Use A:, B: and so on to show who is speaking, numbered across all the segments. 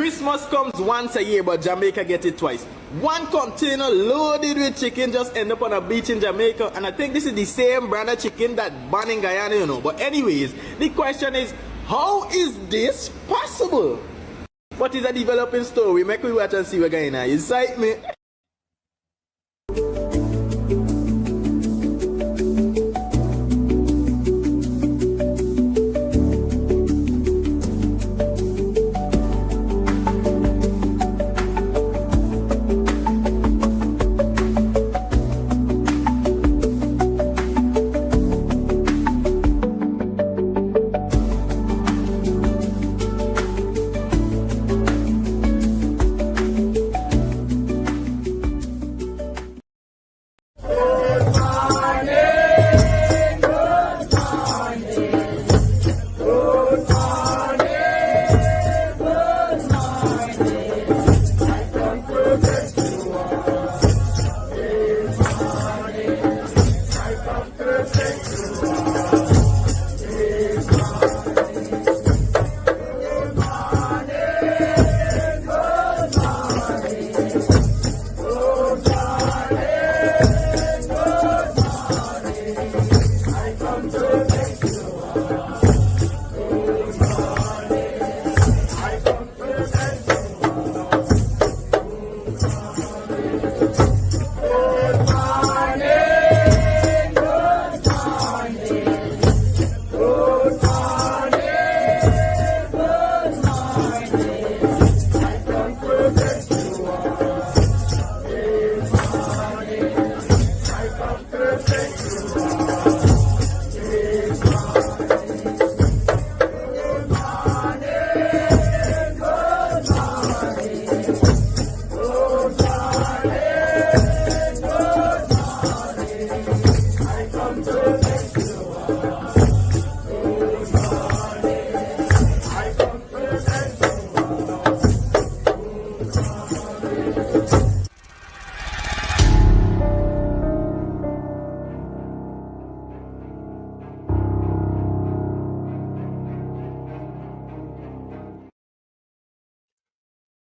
A: Christmas comes once a year, but Jamaica gets it twice. One container loaded with chicken just end up on a beach in Jamaica, and I think this is the same brand of chicken that banned in Guyana, you know. But anyways, the question is, how is this possible? But it's a developing story. Make we watch and see what Guyana is. Excite me.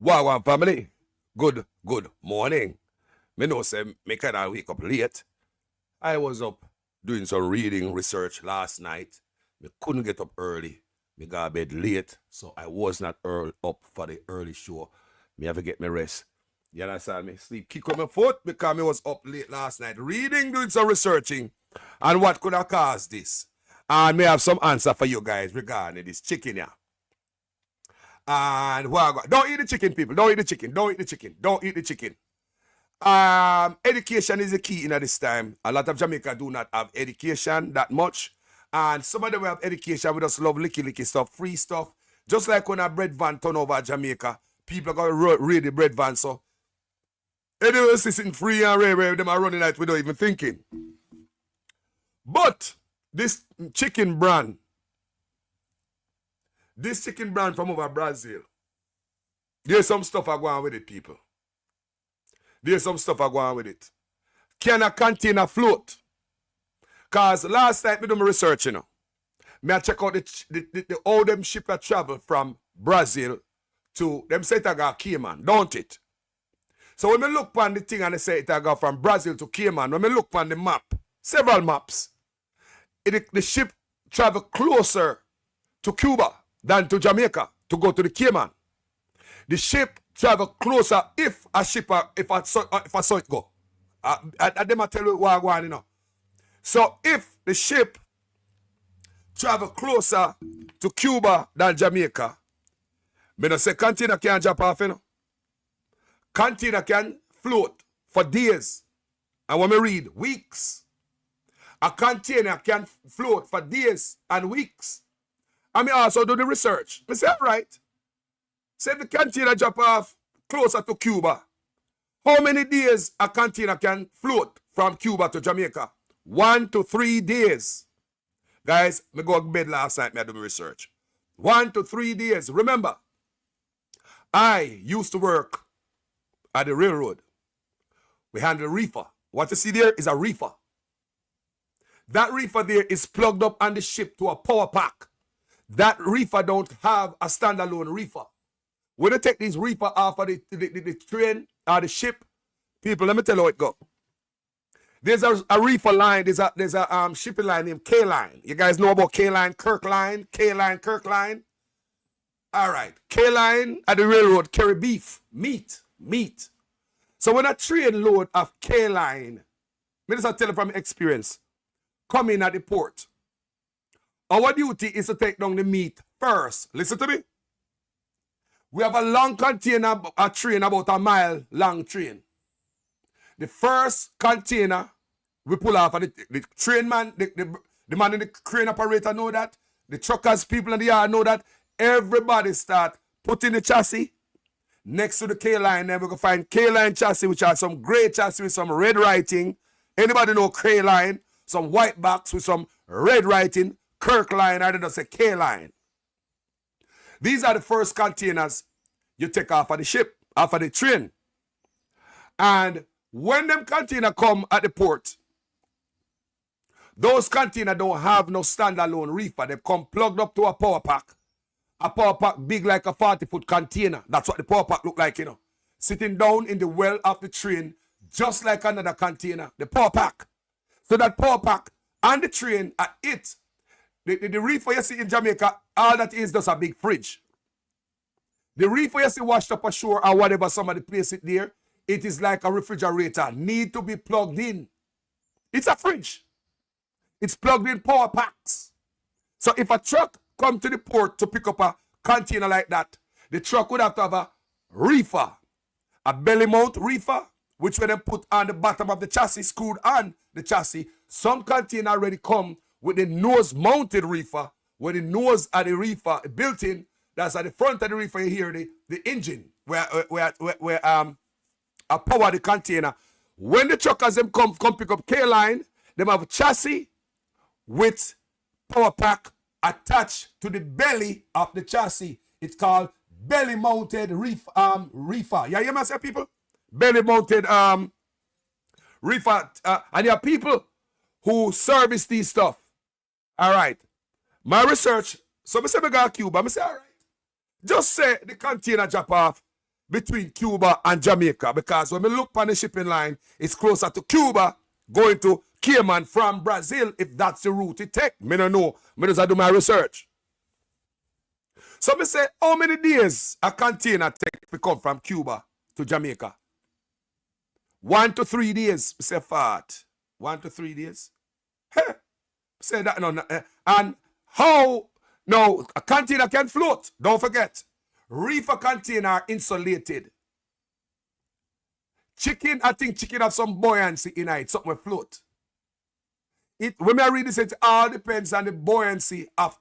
B: Wagwan family, good morning. Me know say me kinda wake up late. I was up doing some reading research last night. Me couldn't get up early. Me got bed late, so I was not up for the early show. Me have to get my rest. You understand me? Sleep kick on my foot because me was up late last night reading, doing some researching, and what could have caused this. And me have some answer for you guys regarding this chicken here. And don't eat the chicken, people. Don't eat the chicken. Don't eat the chicken. Don't eat the chicken. Education is the key in this time. A lot of Jamaica do not have education that much. And some of them have education. We just love licky stuff, free stuff. Just like when a bread van turn over Jamaica, people are going to read the bread van. So, anyway, it's sitting free and rare, them are running out without even thinking. But this chicken brand from over Brazil, there's some stuff I go on with it, people. There's some stuff I go on with it. Can a container float? Because last night, me do my research, you know. Me I check out the all them ship that travel from Brazil to, them say it I got Cayman, don't it? So when me look on the thing and they say it I got from Brazil to Cayman, when me look on the map, several maps, the ship travel closer to Cuba than to Jamaica to go to the Cayman. The ship travel closer if I saw it go. I them tell you what I want, you know. So if the ship travel closer to Cuba than Jamaica, me no say container can drop off, you know. Container can float for days. And when me read, weeks. A container can float for days and weeks. I mean, also do the research. I say, all right. Say the container drop off closer to Cuba. How many days a container can float from Cuba to Jamaica? 1 to 3 days. Guys, me go to bed last night, me do my research. 1 to 3 days. Remember, I used to work at the railroad. We handle reefer. What you see there is a reefer. That reefer there is plugged up on the ship to a power pack. That reefer don't have a standalone reefer. when they take these reefer off of the train or the ship, people, let me tell you how it go. There's a reefer line, there's a shipping line named K-Line. You guys know about K-Line, Kirkline, K-Line, Kirkline? All right, K-Line at the railroad carry beef, meat. So when a train load of K-Line, me just tell you from experience, come in at the port, our duty is to take down the meat first. Listen to me. We have a long container, a train, about a mile long train. The first container we pull off, and the train man, the man in the crane operator know that. The truckers, people in the yard know that. Everybody start putting the chassis next to the K-Line. Then we can find K-Line chassis, which are some gray chassis with some red writing. Anybody know K-Line? Some white box with some red writing. Kirkline, I don't say K-Line. These are the first containers you take off of the ship, off of the train. And when them containers come at the port, those containers don't have no standalone reefer. They come plugged up to a power pack. A power pack big like a 40-foot container. That's what the power pack look like, you know. Sitting down in the well of the train, just like another container. The power pack. So that power pack and the train are it. The reefer you see in Jamaica, all that is just a big fridge. The reefer you see washed up ashore or whatever somebody place it there, it is like a refrigerator. Need to be plugged in. It's a fridge. It's plugged in power packs. So if a truck come to the port to pick up a container like that, the truck would have to have a reefer. A belly mount reefer, which we then put on the bottom of the chassis, screwed on the chassis. Some container already come with the nose mounted reefer, where the nose of the reefer built in. That's at the front of the reefer. You hear the engine where I power the container. When the truckers them come pick up K-Line, them have a chassis with power pack attached to the belly of the chassis. It's called belly mounted reefer. You hear me say, people? Belly mounted reefer. And there are people who service these stuff. All right. My research, so I say I go to Cuba. I say, all right. Just say the container drop off between Cuba and Jamaica, because when we look on the shipping line, it's closer to Cuba going to Cayman from Brazil, if that's the route it take. Me don't know. Me just do my research. So me say, how many days a container take to come from Cuba to Jamaica? 1 to 3 days. Me say, fart. 1 to 3 days. Hey. Say that no. And how? No, a container can float. Don't forget. Reefer container are insulated. Chicken, I think chicken have some buoyancy in it. Something will float. When I read this, it all depends on the buoyancy of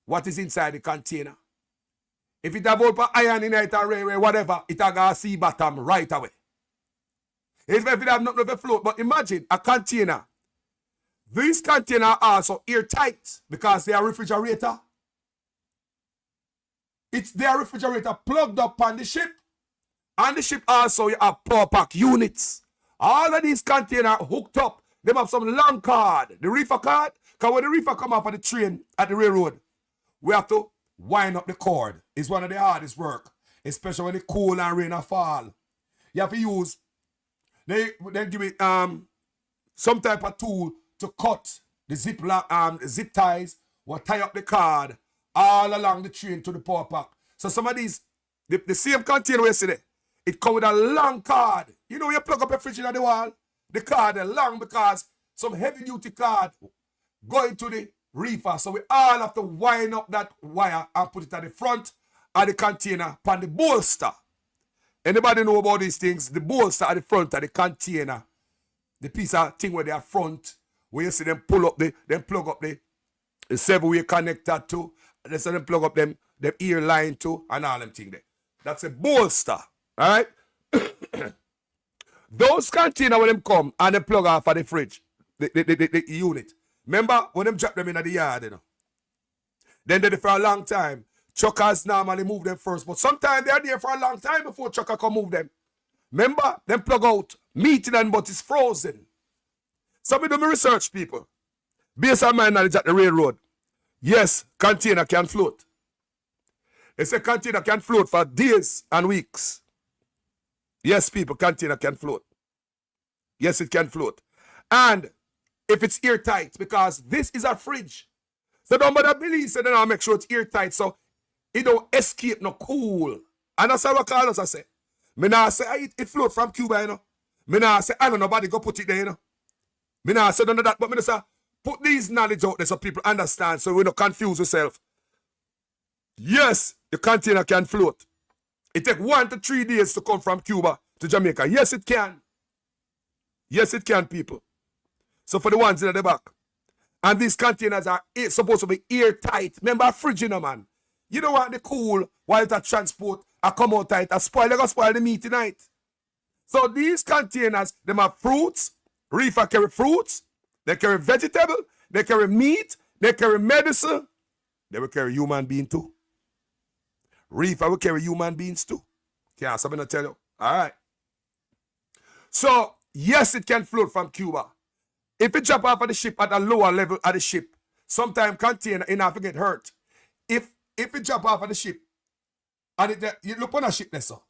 B: what is inside the container. If it have open iron in it or railway, whatever, it will go sea bottom right away. If it have nothing to float, but imagine a container. These containers are also airtight because they are refrigerator. It's their refrigerator plugged up on the ship. On the ship also you have power pack units. All of these containers hooked up. They have some long cord. The reefer cord, because when the reefer come off of the train at the railroad, we have to wind up the cord. It's one of the hardest work, especially when the cold and rain fall. You have to use, they give it some type of tool to cut the zip ties or tie up the cord all along the train to the power pack. So some of these, the same container yesterday, it come with a long cord. You know, you plug up a fridge in the wall, the cord is long because some heavy duty cord go into the reefer. So we all have to wind up that wire and put it at the front of the container upon the bolster. Anybody know about these things? The bolster at the front of the container, the piece of thing where they are front, where you see them plug up the 7-way connector to, and then them plug up them ear line to, and all them things there. That's a bolster. Alright? Those containers when them come and they plug off of the fridge, the unit. Remember when them drop them in the yard, you know? Then they're there for a long time. Truckers normally move them first, but sometimes they're there for a long time before trucker can move them. Remember, them plug out, meat in but it's frozen. So me do my research, people. Based on my knowledge at the railroad, yes, container can float. They say container can float for days and weeks. Yes, people, container can float. Yes, it can float. And if it's airtight, because this is a fridge. So don't bother believe, so then I'll make sure it's airtight so it don't escape no cool. And that's how Carlos I say. Me nah say it float from Cuba, you know. Me nah say I don't know nobody go put it there, you know. Me nah say none of that, but me say put these knowledge out there so people understand so we don't confuse yourself. Yes, the container can float. It takes 1 to 3 days to come from Cuba to Jamaica. Yes, it can. Yes, it can, people. So for the ones in the back. And these containers are supposed to be airtight. Remember a fridge, you know, man. You don't want the cool while it's a transport. I come out tight. I spoil. They're going to spoil the meat tonight. So these containers, them have fruits. Reefer carry fruits. They carry vegetable. They carry meat. They carry medicine. They will carry human being too. Reefer will carry human beings too. Yeah, something to tell you. All right. So, yes, it can float from Cuba. If it drop off of the ship at a lower level of the ship, sometimes container enough to get hurt. If it drop off of the ship, and you look on a ship there, so.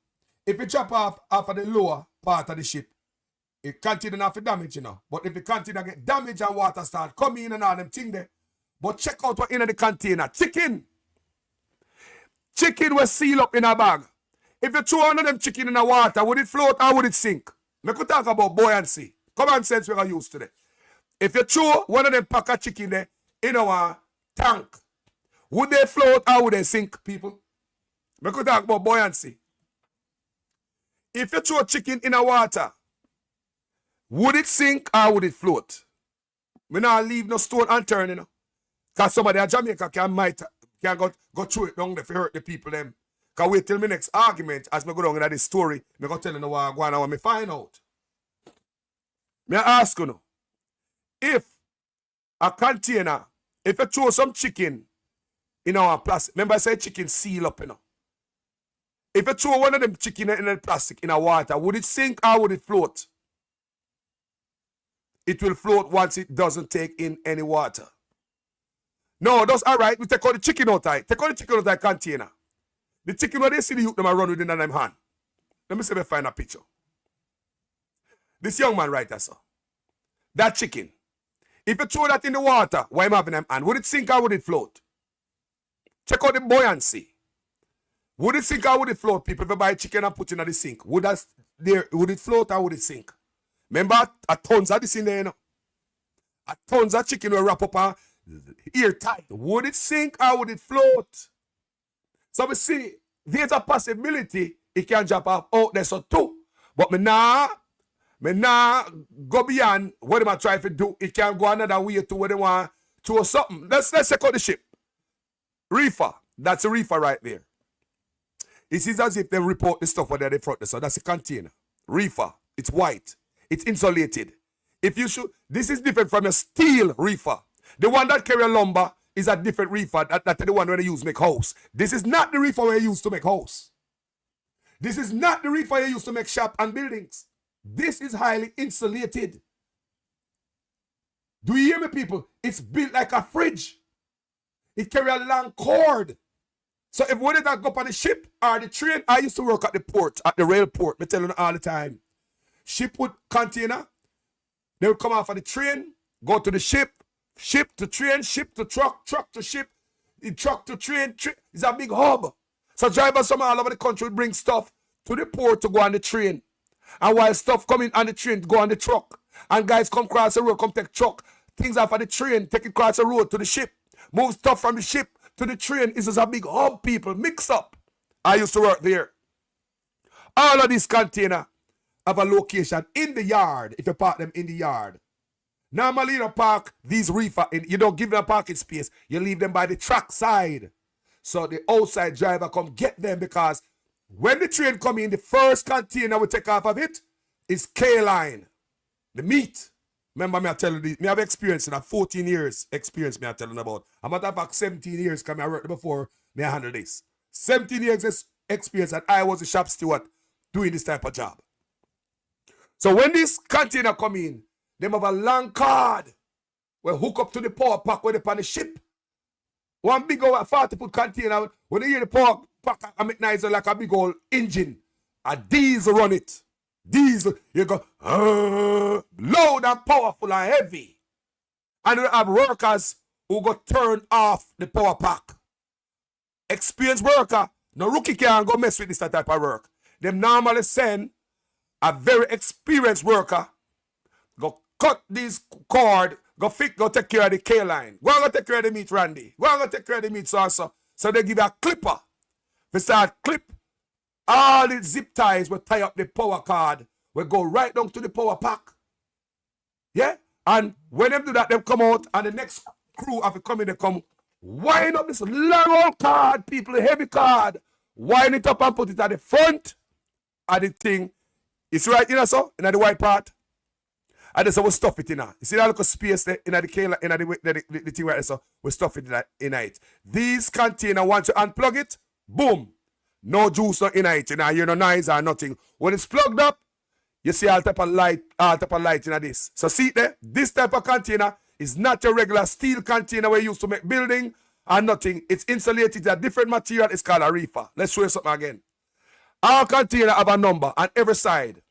B: If it drop off of the lower part of the ship, it container enough for damage, you know. But if the container get damaged and water start coming in and all them things there, but check out what in the container. Chicken. Chicken was sealed up in a bag. If you throw one of them chicken in the water, would it float or would it sink? We could talk about buoyancy. Common sense we're going to use today. If you throw one of them pack of chicken there in our tank, would they float or would they sink, people? We could talk about buoyancy. If you throw chicken in the water, would it sink or would it float? We not leave no stone unturned, you know. Because somebody in Jamaica can go through it down there to hurt the people them. Because wait till my next argument, as I go down in this story, I'm going to tell you what I go on and what I find out. May I ask you now, if a container, if you throw some chicken in our plastic, remember I said chicken seal up, you know. If you throw one of them chicken in the plastic in the water, would it sink or would it float? It will float once it doesn't take in any water. No, that's all right. We take out the chicken out of it. Take out the chicken out of the container. The chicken where they see the youth them run within them hand. Let me see if I find a picture. This young man right there, sir. That chicken. If you throw that in the water, why am I having them hand? Would it sink or would it float? Check out the buoyancy. Would it sink or would it float, people? If you buy chicken and put it in the sink, would it float or would it sink? Remember, a tons of this in there, you know? A tons of chicken will wrap up and airtight. Would it sink or would it float? So we see, there's a possibility it can drop off out there so too. But me nah go beyond what am I trying to do. It can go another way to what they want to or something. Let's check out the ship. Reefer. That's a reefer right there. It is as if they report the stuff where they front there. So that's a container. Reefer. It's white. It's insulated. If you should, this is different from a steel reefer. The one that carry a lumber is a different reefer. That's the one where they use to make house. This is not the reefer where you use to make house. This is not the reefer you use to make shop and buildings. This is highly insulated. Do you hear me, people? It's built like a fridge. It carry a long cord. So if one of that go up on the ship or the train, I used to work at the port, at the rail port, me tell you all the time. Ship with container, they would come off of the train, go to the ship to train, ship to truck, truck to ship, truck to train. It's a big hub. So drivers from all over the country would bring stuff to the port to go on the train. And while stuff coming on the train, go on the truck. And guys come across the road, come take truck. Things off of the train, take it across the road to the ship. Move stuff from the ship to the train. It's just a big hub, people. Mix up. I used to work there. All of these containers have a location in the yard if you park them in the yard. Normally you park these reefer, you don't give them a parking space. You leave them by the track side. So the outside driver come get them because when the train come in, the first container we take off of it is K-line. The meat. Remember me I tell you this, me have experience in a 14 years experience me I telling about. I'm matter of fact 17 years because I worked before me I handle this. 17 years experience and I was a shop steward doing this type of job. So when this container come in, they have a long card where hook up to the power pack where they on the ship. One big old 40-foot container, when they hear the power pack a mechanizer like a big old engine. A diesel run it. Diesel, you go loud and powerful and heavy. And you have workers who go turn off the power pack. Experienced worker, no rookie can't go mess with this type of work. Them normally send a very experienced worker, go cut this cord, go take care of the K line. Go take care of the meat, Randy. Go take care of the meat, so they give you a clipper. They start clip all the zip ties will tie up the power cord, will go right down to the power pack. Yeah? And when they do that, they come out and the next crew have to come in, they come wind up this long old card, people, heavy card, wind it up and put it at the front of the thing. It's right, you know, so, in the white part. And that's how we stuff it in there. You see that little space there in the thing right there, so we stuff it in it. These container, once you unplug it, boom. No juice not in it, you know, hear no noise or nothing. When it's plugged up, you see all type of light in this. So see there, this type of container is not your regular steel container we used to make building or nothing. It's insulated with a different material. It's called a reefer. Let's show you something again. Our container have a number on every side.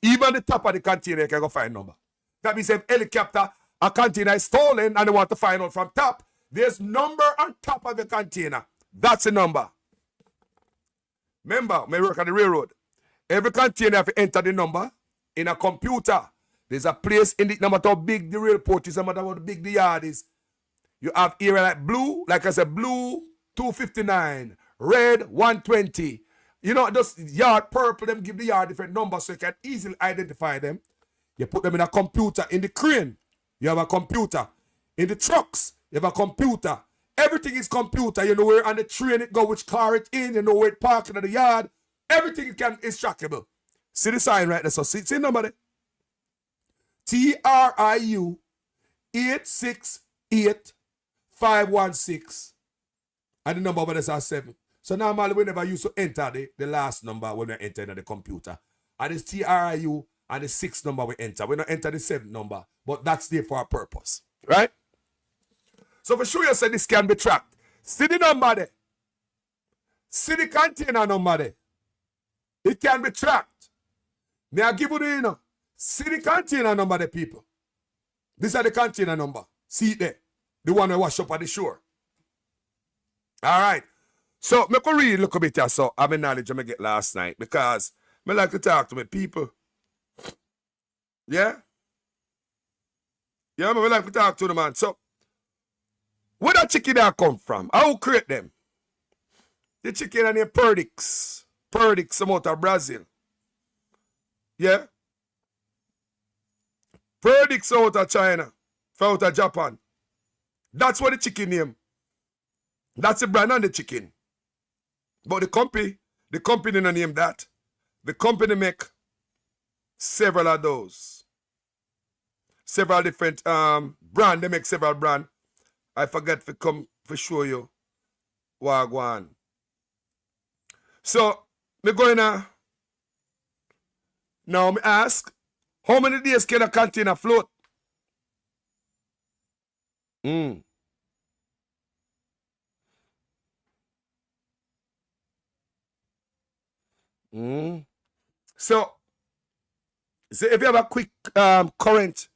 B: Even the top of the container you can go find number. That means if helicopter, a container is stolen and they want to find out from top, there's number on top of the container. That's the number. Remember, we work on the railroad. Every container have to enter the number in a computer. There's a place in the no matter how big the railport is, no matter how big the yard is. You have area like blue, like I said, blue 259, red 120. You know, those yard purple, them give the yard different numbers so you can easily identify them. You put them in a computer. In the crane, you have a computer. In the trucks, you have a computer. Everything is computer. You know where on the train it go, which car it in, you know where it parked in the yard. Everything is trackable. See the sign right there. So see the number there. TRIU 868516. And the number over there is 7. So normally we never used to enter the last number when we enter in the computer. And it's TRIU and the 6th number we enter. We don't enter the 7th number. But that's there for a purpose. Right? So for sure you say this can be tracked. See the number there. See the container number there. It can be tracked. May I give you the, you know, see the container number there, people. These are the container number. See it there. The one I wash up at the shore. All right. So, me could read a little bit here, so I'm in knowledge I get last night because I like to talk to my people. Yeah? Yeah, I like to talk to them, man. So, where that chicken that come from? How create them? The chicken are named Perdix. Perdix, some out of Brazil. Yeah? Perdix out of China. Out of Japan. That's what the chicken name. That's the brand on the chicken. But the company don't name that. The company make several of those. Several different brand. They make several brand. I forget to come for show you. Wagwan. So, me going now me ask, how many days can a container float? So if you have a quick current,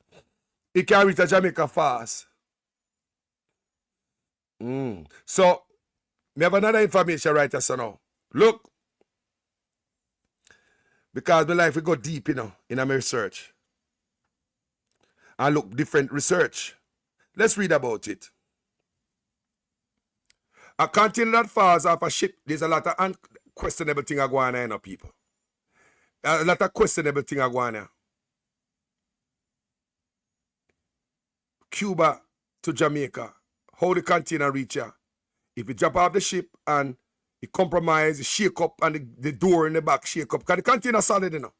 B: it can reach Jamaica fast. So, we have another information right here, so now. Look. Because my life will go deep, you know, in my research. And look, different research. Let's read about it. A container that falls off a ship, there's a lot of unquestionable things going on, you know, people. A lot of questionable things going on. Cuba to Jamaica. How the container reach here? If you drop off the ship and it compromise, it shake up and the door in the back shake up. Because the container solid, you know.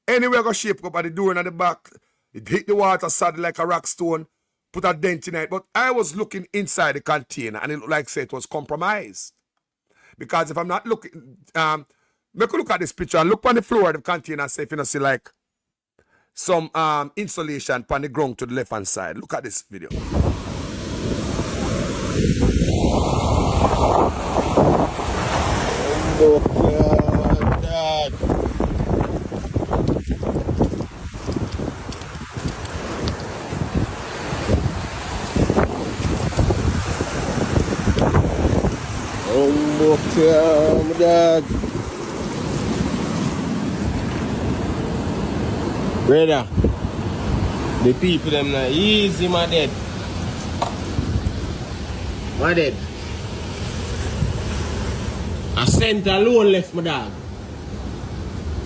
B: Anywhere go shake up and the door in the back, it hit the water solid like a rock stone, put a dent in it. But I was looking inside the container and it looked like say it was compromised. Because if I'm not looking, make a look at this picture and look on the floor of the container and say if you know see like some insulation on the ground to the left hand side. Look at this video.
C: Dad. Dad. Brother, the people them not easy, my dead. My dead. I sent alone left my dog.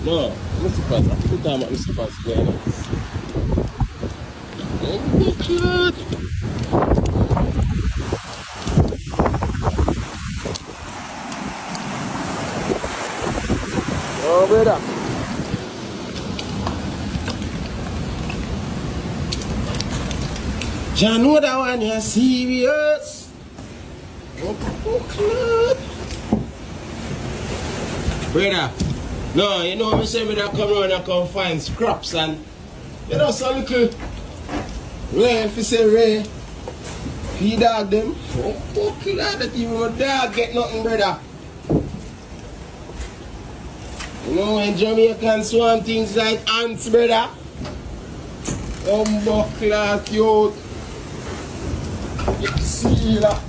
C: No, Mr. Pass, I put time at Mr. Pass going on. Oh, God. Oh, brother. John, know that one, you're serious? Oh, God. Brother, no, you know, I say me that come around and come find scraps and, you know, some little Ray, if you say Ray, he dog them. Oh, God, that even my dog get nothing, brother. You know, when Jamaicans want things like ants, brother. Class, yo. You see that?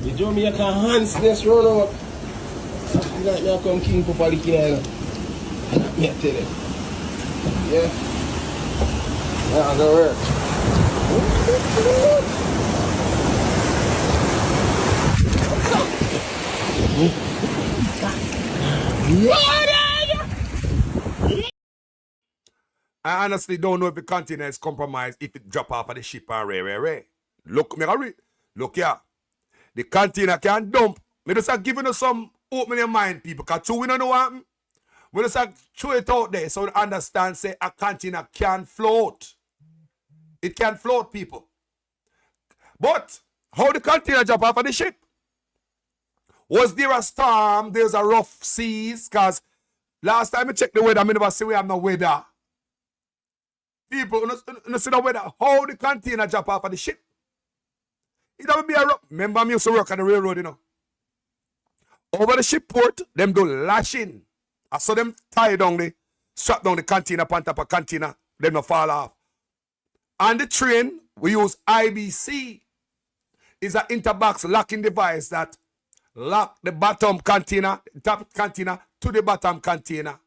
C: The Jamaican hands this run out. I feel like now come King Papa the King. Me I tell you. Yeah. Yeah, go work.
B: I honestly don't know if the container is compromised if it drop off of the ship and ray. Look, me read. Look here. The container can dump. Me just giving you some opening your mind, people. Because we don't know what happen. We just throw it out there so you understand, say, a container can float. It can float, people. But how the container drop off of the ship? Was there a storm? There's a rough seas? Because last time I checked the weather, I never see we have no weather. People, you see the weather. How the container drop off of the ship? It don't be a rough. Remember, I used to work on the railroad, you know. Over the ship port, them do lashing. I saw them tie down the, strap down the container, on top of container, them no fall off. On the train, we use IBC. It's an interbox locking device that lock the bottom container, top container to the bottom container,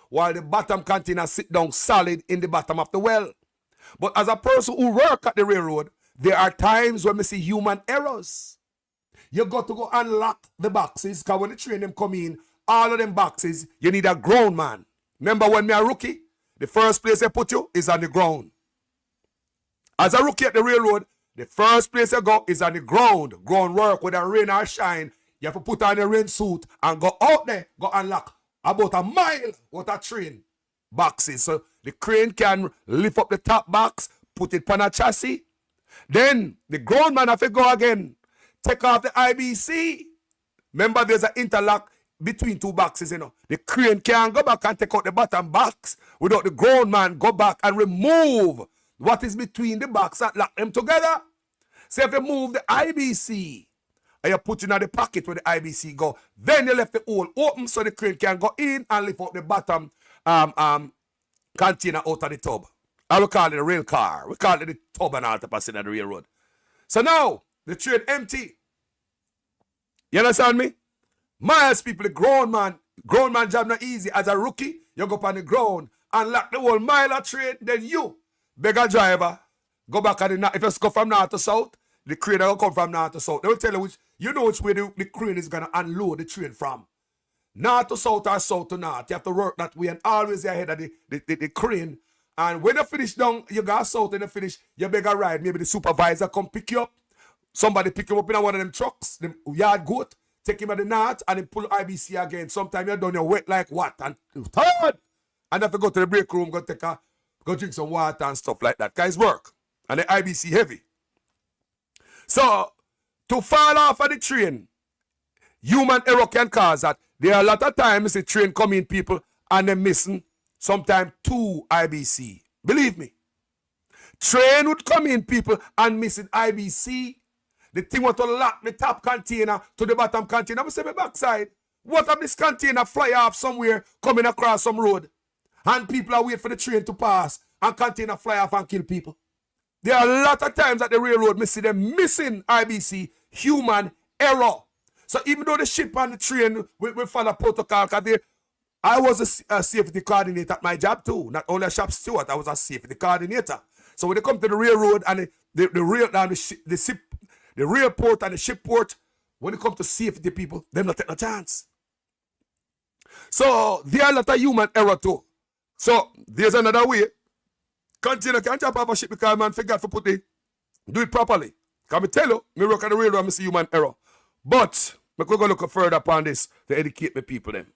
B: while the bottom container sit down solid in the bottom of the well. But as a person who work at the railroad, there are times when we see human errors. You got to go unlock the boxes, because when the train them come in, all of them boxes, you need a ground man. Remember when me a rookie, the first place they put you is on the ground. As a rookie at the railroad, the first place you go is on the ground. Ground work, whether rain or shine. You have to put on a rain suit and go out there, go unlock about a mile with a train boxes. So the crane can lift up the top box, put it on a chassis. Then the ground man have to go again, take off the IBC. Remember, there's an interlock between two boxes, you know. The crane can't go back and take out the bottom box without the ground man go back and remove what is between the box and lock them together. So if you move the IBC and you put it in the pocket where the IBC go, then you left the hole open so the crane can go in and lift out the bottom container out of the tub. I will call it a rail car. We call it the tub and all the passing on the railroad. So now, the train empty. You understand me? Miles people, the ground man job not easy. As a rookie, you go up on the ground and lock the whole mile of train, then you, beggar driver, go back at the north. If you go from north to south, the crane will come from north to south. They will tell you which way the crane is going to unload the train from. North to south or south to north. You have to work that way and always ahead of the crane. And when you finish down, you go south and you finish, you beg a ride. Maybe the supervisor come pick you up. Somebody pick him up in one of them trucks, them yard goat, take him at the north and then pull IBC again. Sometimes you're done, you're wet like what? And third, and have to go to the break room, go drink some water and stuff like that. Guys work. And the IBC heavy. So, to fall off of the train, human error can cause that. There are a lot of times the train come in, people, and they're missing sometimes 2 IBC. Believe me. Train would come in, people, and missing IBC. The thing want to lock the top container to the bottom container. I say my backside. What if this container fly off somewhere coming across some road and people are waiting for the train to pass and container fly off and kill people? There are a lot of times at the railroad, me see them missing IBC, human error. So even though the ship and the train will follow protocol, because I was a safety coordinator at my job too. Not only a shop steward, I was a safety coordinator. So when they come to the railroad and the rail port and the ship port, when it comes to safety people, them not take a chance. So there are a lot of human error too. So there's another way. Container can't jump off a ship because man forgot to do it properly. Can I tell you, me work at the railroad and I see human error. But we could go look further upon this to educate my people then.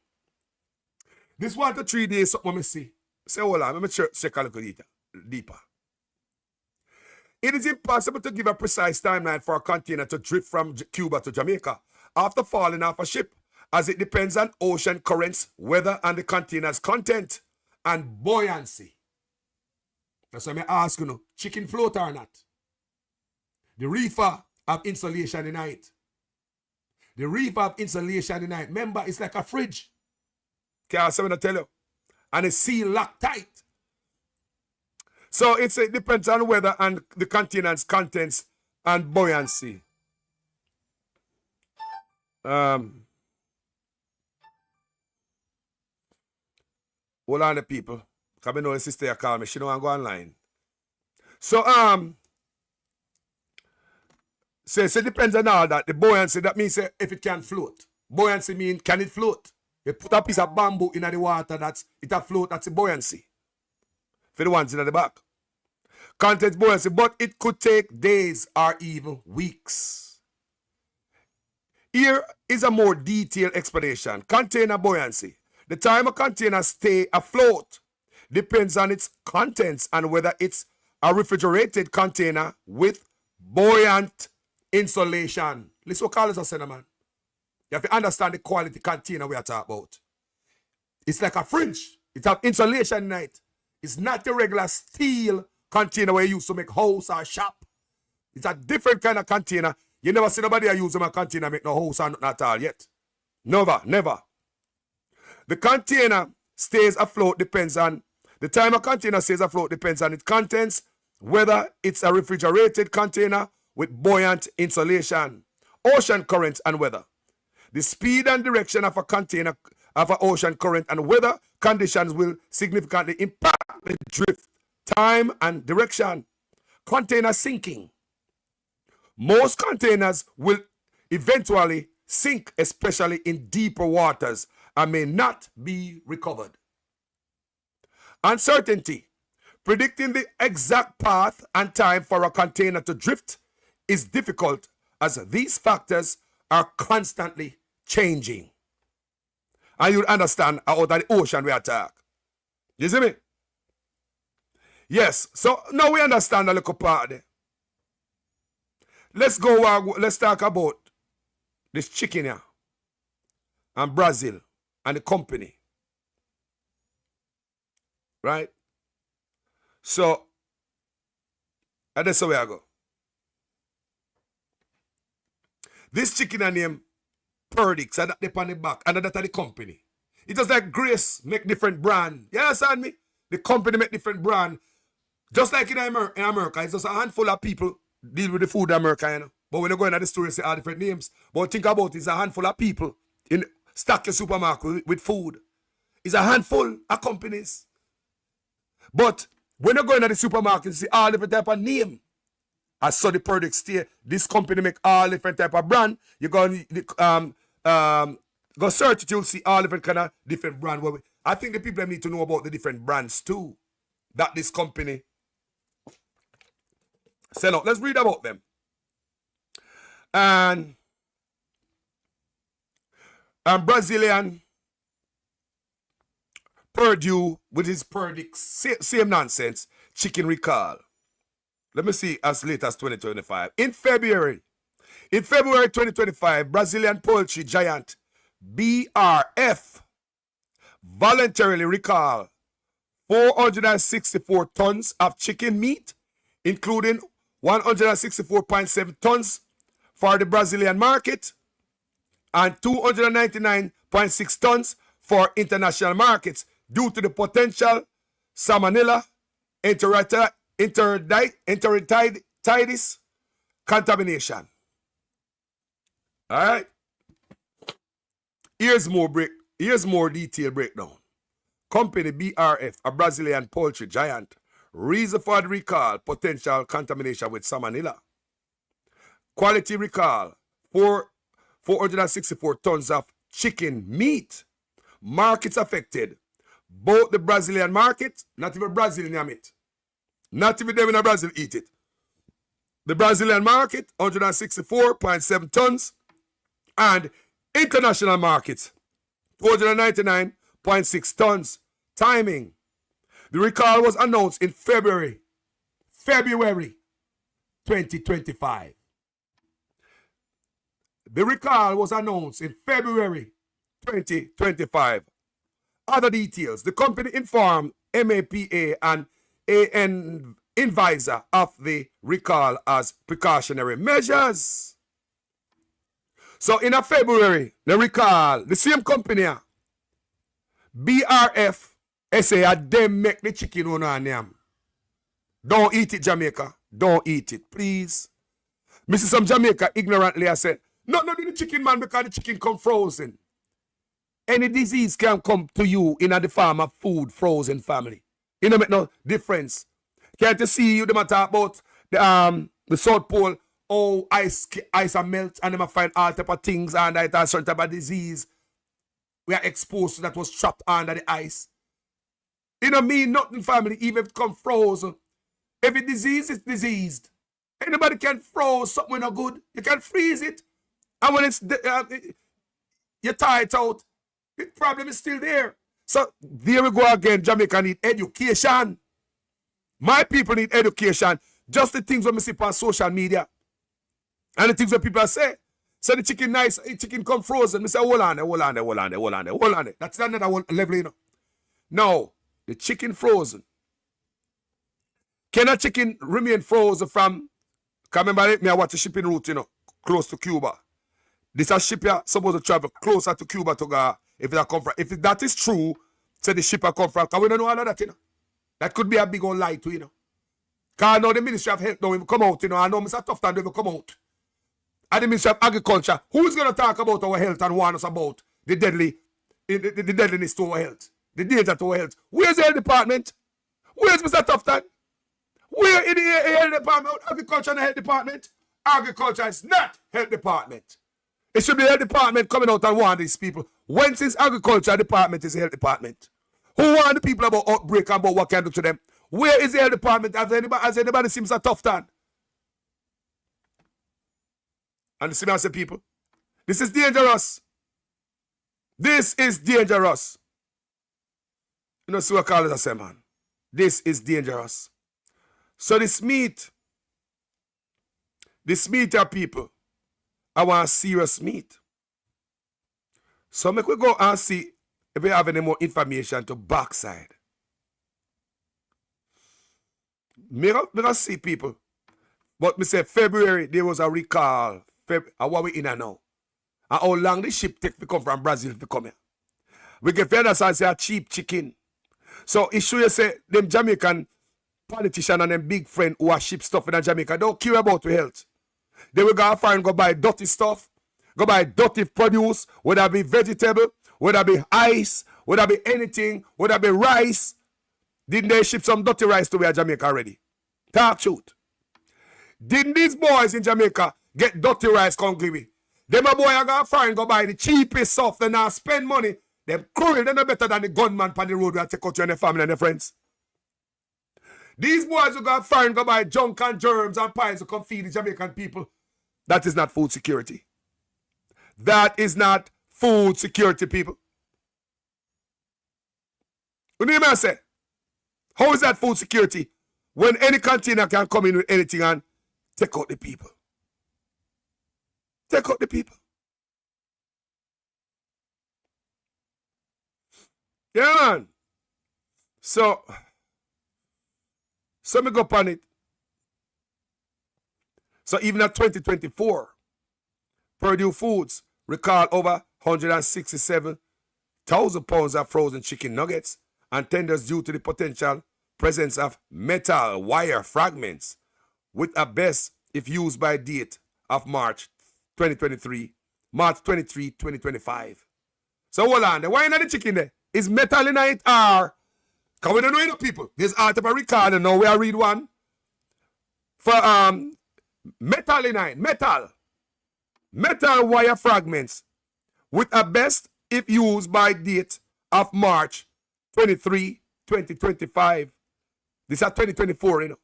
B: This 1 to 3 days, something I see. Say, hold on, let me check a little deeper. It is impossible to give a precise timeline for a container to drift from Cuba to Jamaica after falling off a ship, as it depends on ocean currents, weather, and the container's content and buoyancy. That's why I ask you, chicken float or not? The reefer have insulation in it. The reefer have insulation in it. Remember, it's like a fridge. Can't say what I tell you. And it's sealed locked tight. So it depends on weather and the container's contents and buoyancy. Hold on the people. Because I know the sister call me. She don't want to go online. So so it depends on all that. The buoyancy, that means if it can float. Buoyancy means can it float? You put a piece of bamboo in the water, it a float, that's a buoyancy. For the ones in the back. Content buoyancy, but it could take days or even weeks. Here is a more detailed explanation. Container buoyancy. The time a container stay afloat depends on its contents and whether it's a refrigerated container with buoyant insulation. Listen what Carlos has said, man. You have to understand the quality container we are talking about. It's like a fridge. It has insulation in it. It's not a regular steel container where you used to make house or shop. It's a different kind of container. You never see nobody use a container make no house or nothing at all yet. Never, never. The container stays afloat depends on, the time a container stays afloat depends on its contents, whether it's a refrigerated container with buoyant insulation, ocean currents and weather. The speed and direction of a container of an ocean current and weather conditions will significantly impact the drift, time, and direction. Container sinking. Most containers will eventually sink, especially in deeper waters, and may not be recovered. Uncertainty. Predicting the exact path and time for a container to drift is difficult, as these factors are constantly changing. And you'll understand out of the ocean we attack. You see me? Yes, so now we understand a little part there. Let's talk about this chicken here and Brazil and the company. Right? So, and that's where I go. This chicken are named Perdix, and that they on the back, and that's the company. It just like Grace make different brand. You understand me? The company make different brand. Just like in America, it's just a handful of people deal with the food in America, you know. But when you go into the store, you see all different names. But think about it, it's a handful of people in stock your supermarket with food. It's a handful of companies. But when you go into the supermarket, you see all different type of name. I saw the product stay. This company make all different type of brand. You go go search it, you'll see all different kind of different brand. I think the people need to know about the different brands too that this company sell out. Let's read about them. And Brazilian Purdue with his Perdix, same nonsense, chicken recall. Let me see as late as 2025. In February 2025, Brazilian poultry giant BRF voluntarily recalled 464 tons of chicken meat, including 164.7 tons for the Brazilian market and 299.6 tons for international markets due to the potential salmonella, enteritis contamination. All right. Here's more detailed breakdown. Company BRF, a Brazilian poultry giant, reason for the recall, potential contamination with salmonella. Quality recall, 464 tons of chicken meat. Markets affected. Both the Brazilian market, not even Brazilian meat. Not even them in Brazil eat it. The Brazilian market, 164.7 tons. And international markets, 299.6 tons. Timing. The recall was announced in February 2025. The recall was announced in February 2025. Other details. The company informed MAPA and AN Advisor of the recall as precautionary measures. So in a February, the recall, the same company, BRF, SA, them make the chicken on our name. Don't eat it, Jamaica. Don't eat it, please. Me see some Jamaica ignorantly I said, no, the chicken, man, because the chicken come frozen. Any disease can come to you in the farm of food frozen family. You know, make no difference. Can't you see you them talk about the South Pole, oh, ice and melt, and them find all type of things and that a certain type of disease we are exposed to that was trapped under the ice. You know mean nothing, family, even if it come frozen. If it's disease, it's diseased. Anybody can froze something not good. You can freeze it. And when it's you tie it out, the problem is still there. So there we go again. Jamaica need education. My people need education. Just the things when we see on social media. And the things that people say. So the chicken nice, the chicken come frozen. We say, hold on. That's another level, you know. No, the chicken frozen. Can a chicken remain frozen from, because remember, me I watch a shipping route, you know, close to Cuba. This a ship here supposed to travel closer to Cuba to go, if that come from. If that is true, say the ship come from, because we don't know all of that, you know. That could be a big old lie too, you know. Because now the Ministry of Health now will come out, you know. I know Mr. Tufton will come out. And the Ministry of Agriculture, who's going to talk about our health and warn us about the deadliness to our health, the danger to our health? Where's the health department? Where's Mr. Tufton? Where in the health department? Agriculture and the health department? Agriculture is not health department. It should be the health department coming out and warn these people. Whence is agriculture department is the health department? Who warn the people about outbreak and about what can do to them? Where is the health department? Has anybody seen Mr. Tufton? And the I say, people, this is dangerous. This is dangerous. You know, see what Carlos I say, man. This is dangerous. So this meat, people, I want serious meat. So make we go and see if we have any more information to backside. Me see, people. But me say February, there was a recall. And what we in now? And how long the ship take to come from Brazil to come here? We get fed as a cheap chicken. So it should say them Jamaican politicians and them big friend who are ship stuff in Jamaica don't care about your health. They will go far and go buy dirty stuff, go buy dirty produce, whether it be vegetable, whether it be ice, whether it be anything, whether it be rice. Didn't they ship some dirty rice to where Jamaica already? Talk truth. Didn't these boys in Jamaica get dirty rice come give me? Them a boy are going to find go buy the cheapest stuff, then now spend money. Them cruel, they're no better than the gunman on the road where take out you and their family and their friends. These boys who go find go buy junk and germs and pies to come feed the Jamaican people. That is not food security. That is not food security, people. What do you mean I say? How is that food security when any container can come in with anything and take out the people? Take out the people. Yeah, man. So me go upon it. So even at 2024, Purdue Foods recalled over 167,000 pounds of frozen chicken nuggets and tenders due to the potential presence of metal wire fragments with a best if used by date of March 23, 2025. So hold on, the wine and the chicken there is metal in it or, because we don't know enough people. There's art of a record and now we are read one for metal in it, metal wire fragments with a best if used by date of March 23, 2025. This is 2024, you know.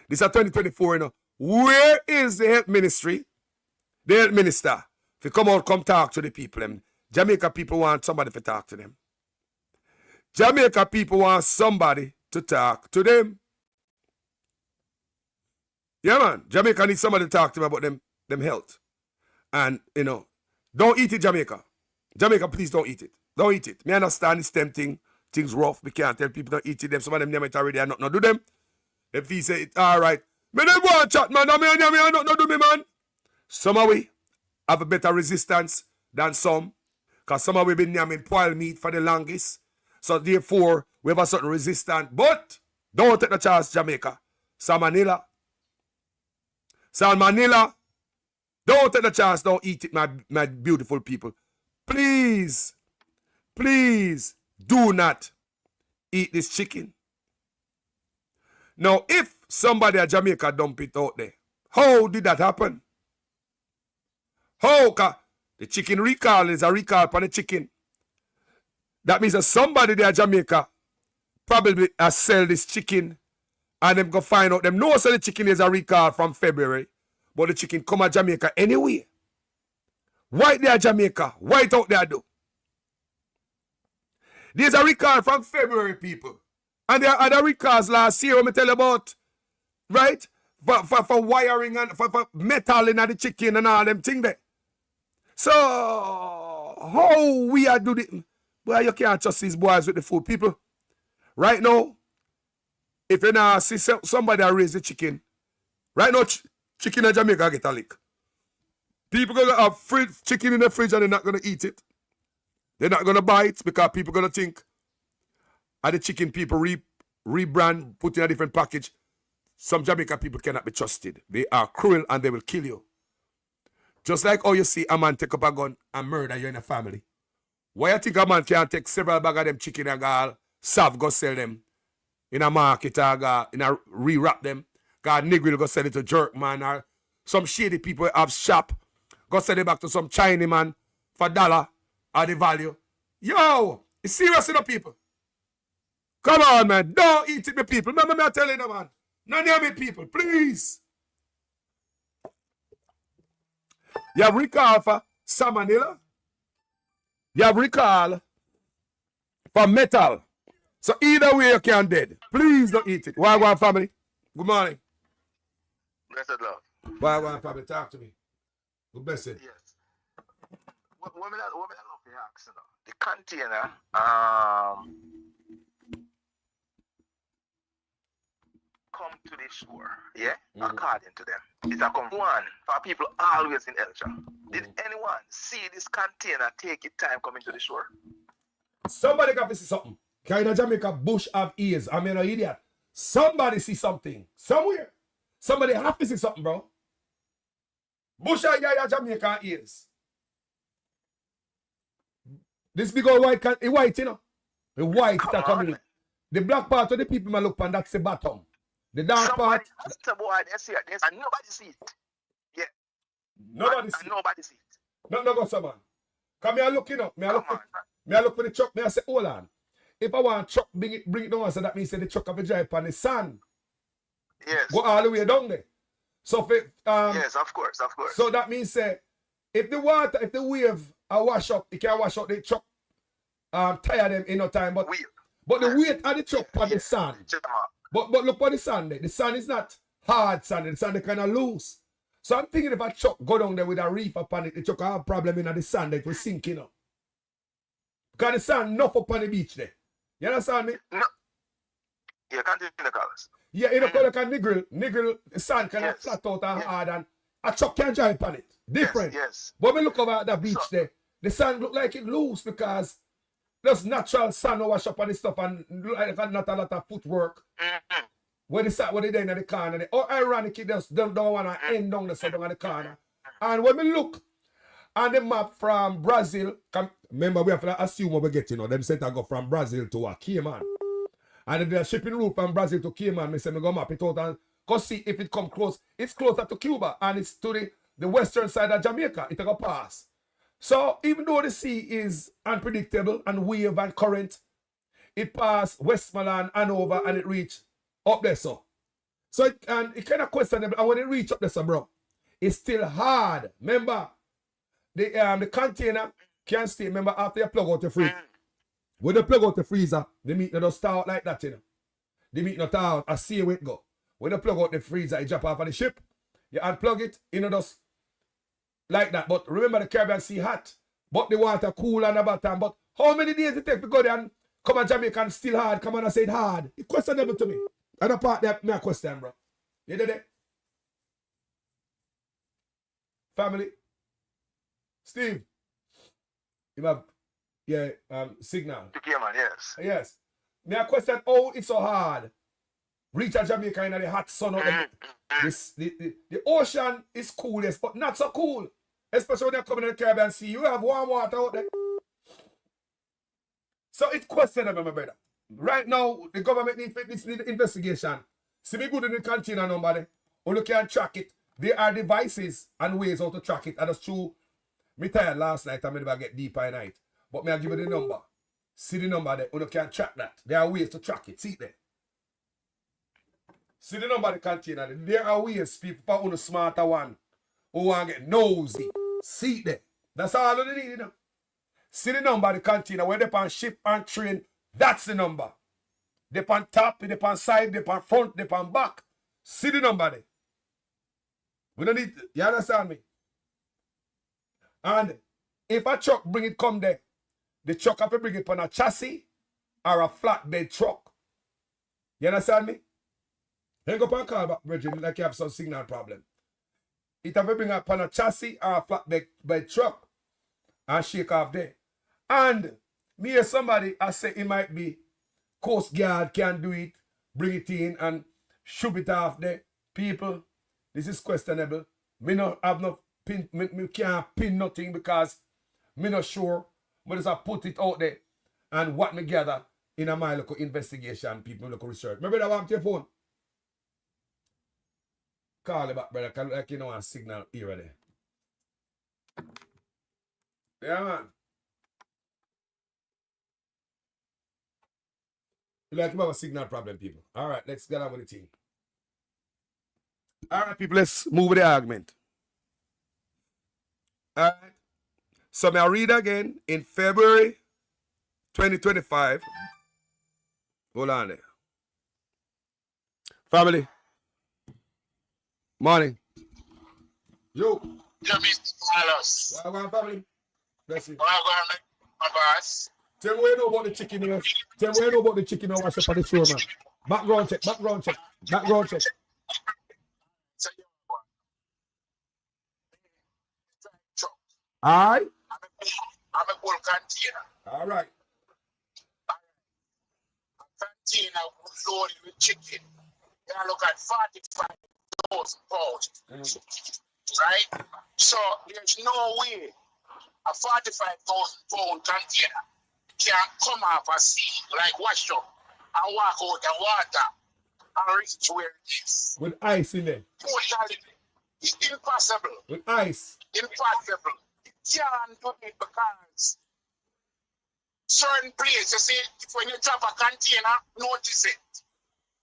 B: This is 2024, you know. Where is the health ministry? The health minister. If you come out, come talk to the people. Them. Jamaica people want somebody to talk to them. Jamaica people want somebody to talk to them. Yeah, man. Jamaica needs somebody to talk to them about them health. And, you know, don't eat it, Jamaica. Jamaica, please don't eat it. Don't eat it. Me understand it's tempting. Things rough. We can't tell people don't eat it. Them. Some of them never already are not do them. If he say it, all right. Me never want chat, man. I not do me, man. Some of we have a better resistance than some. Because some of we been yamming poiled meat for the longest. So therefore, we have a certain resistance. But don't take the chance, Jamaica. Salmonella. Don't take the chance. Don't eat it, my beautiful people. Please, please do not eat this chicken. Now, if somebody at Jamaica dump it out there, how did that happen? How? The chicken recall is a recall for the chicken. That means that somebody there at Jamaica probably has sell this chicken and them go find out them know so the chicken is a recall from February, but the chicken come at Jamaica anyway. White there Jamaica, white out there do. There's a recall from February, people. And there are other recalls last year, let me tell you about, right? For wiring and for metal in the chicken and all them things there. So, how we are doing it? Boy, you can't trust these boys with the food. People, right now, if you now see somebody that raise the chicken, right now, chicken in Jamaica get a lick. People going to have chicken in the fridge and they're not going to eat it. They're not going to buy it because people are going to think, are the chicken people rebrand, put in a different package. Some Jamaican people cannot be trusted. They are cruel and they will kill you. Just like how you see a man take up a gun and murder you in a family. Why you think a man can take several bags of them chicken and go salve, go sell them in a market or go in a re-wrap them? God nigga will go sell it to jerk man or some shady people have shop. Go sell it back to some Chinese man for $1 or the value. Yo, it's serious enough, people. Come on, man. Don't eat it, me people. Remember me I tell you, man. None of me people, please. You have recall for salmonella. You have recall for metal. So either way you can dead. Please don't eat it. Why one family? Good morning.
D: Blessed love.
B: Why one family? Talk to me. Good blessed.
D: Yes. What I love to ask, you know, the container, come to the shore, yeah? According to them. It's a come one for people always in Elcha. Did anyone see this container take its time coming to the shore?
B: Somebody got to see something. Kind of Jamaica bush have ears. I'm an idiot. Somebody see something. Somewhere. Somebody have to see something, bro. Bush have Jamaica ears. This big old white, white, you know. The white that coming in. The black part of the people man look on, that's the bottom. The dark part.
D: Boy, they see it. And nobody see it. Yeah.
B: Nobody see it.
D: Nobody see it.
B: No, go, someone. Come here, look, you know. Me I look for the truck. Me I say, hold on. If I want truck, bring it down, so that means the truck have a drive on the sun.
D: Yes.
B: Go all the way down there. So if
D: yes, of course.
B: So that means say, if the water, if the wave wash up, it can wash out the truck. Tire them in no time, but the weight of the truck on the sun. But look for the sun there. The sun is not hard sand. The sand is kind of loose. So I'm thinking if a truck go down there with a reef upon it, the truck will have a problem in the sand that it will sink, you know. Because the sand enough up on the beach there. You understand me?
D: No. Yeah, continue the colors.
B: Yeah, you know, because like a niggle, the sand kind of flat out and hard and a truck can drive on it. Different.
D: Yes.
B: But we look over at the beach there, the sand look like it loose because there's natural sand wash up on this stuff and look like not a lot of footwork.
D: Mm-hmm.
B: When they there in the corner, or ironic, it just don't want to end down the side on the corner. And when we look on the map from Brazil, remember we have to assume what we get, you know, them said to go from Brazil to Cayman. And if they're shipping route from Brazil to Cayman, we say we go map it out and go see if it come close. It's closer to Cuba and it's to the western side of Jamaica. It go pass. So even though the sea is unpredictable and wave and current, it pass Westmoreland, Hanover, and it reach up there, so it kind of questionable. And when it reach up there, so bro, it's still hard. Remember, the container can't stay. Remember, after you plug out the freezer, when you plug out the freezer, the meat not start out like that, you know. The meat not out. I see where it go. When you plug out the freezer, it drop off on the ship. You unplug it, you know, just like that. But remember, the Caribbean Sea hot, but the water cool on the bottom. But how many days it take to go there and come on Jamaica and still hard? Come on, I say it hard. It's questionable to me. And the part that me a question, bro. You did it? Family? Steve? You have, signal.
D: Yeah, man, yes.
B: Yes. Me a question, oh, it's so hard. Reach a Jamaica in the hot sun out there. The ocean is cool, yes, but not so cool. Especially when you're coming in the Caribbean Sea. You have warm water out there. So it's questionable, my brother. Right now, the government needs investigation. See me good in the container number there. Or you can track it. There are devices and ways how to track it. And that's true. Me tired last night and I never get deeper at night. But me I give you the number. See the number there. Or you can track that. There are ways to track it. See it there. See the number of the container there. There are ways people on the smarter one who want to get nosy. See it there. That's all you need, you know. See the number of the container. When they on ship and train, that's the number. They on top, they on side, they on front, they on back. See the number there. We don't need, you understand me? And if a truck bring it come there, the truck have to bring it on a chassis or a flatbed truck. You understand me? Then go and call back, Bridget, like you have some signal problem. It have to bring it on a chassis or a flatbed truck and shake off there. And me or somebody, I say it might be Coast Guard can do it, bring it in and shoot it off there. People, this is questionable. Me not have no pin, me can't pin nothing because me not sure. But as I put it out there and what me gather in a my local investigation, people local research. My brother want your phone. Call it back, brother, cause like you know a signal here there. Yeah, man. Like you have a signal problem, people. All right, let's get on with the team. All right, people, let's move with the argument. All right. So may I read again in February 2025. Hold on there. Family. Morning. Yo.
E: Mr. Carlos.
B: Well, go on, family. Bless you.
E: Well, my boss.
B: Tell me where you know about the chicken here. Tell me where you know about the chicken here. Wash up on the floor, man. Background check, background check, background check.
E: So,
B: All right.
E: I'm a full container.
B: All right.
E: A container loaded with chicken. You look at 45,000 pounds. Right? So there's no way a 45,000 pound container can come off a sea, like wash up and walk out the water and reach where it is.
B: With ice in there.
E: Totally. It's impossible.
B: With ice.
E: Impossible. It can't do it because certain places, see, when you drop a container, notice it.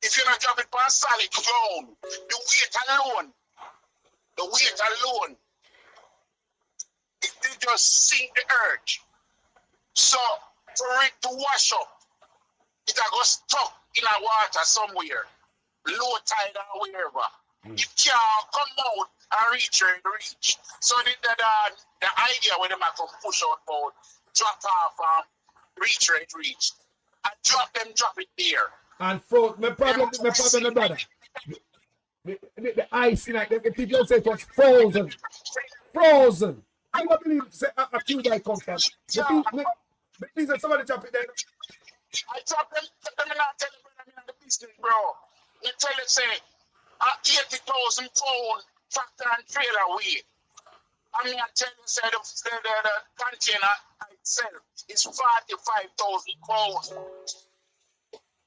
E: If you not drop it on solid ground, the weight alone, it just sink the earth. So for it to wash up, it got stuck in the water somewhere, low tide or wherever. It can't come out and reach where it reach. So the idea when they might come push out about drop off and reach where it reach. And drop it there.
B: And my problem, my brother. The ice in it, the people say it was frozen. Frozen. I don't believe a few guys come from. The things that somebody drop it there.
E: I drop them not tell you, brother, I'm in the business, bro. Me tell you, say, 80,000 pound tractor and trailer weight. I mean, I tell you, say, the container itself is 45,000 pounds.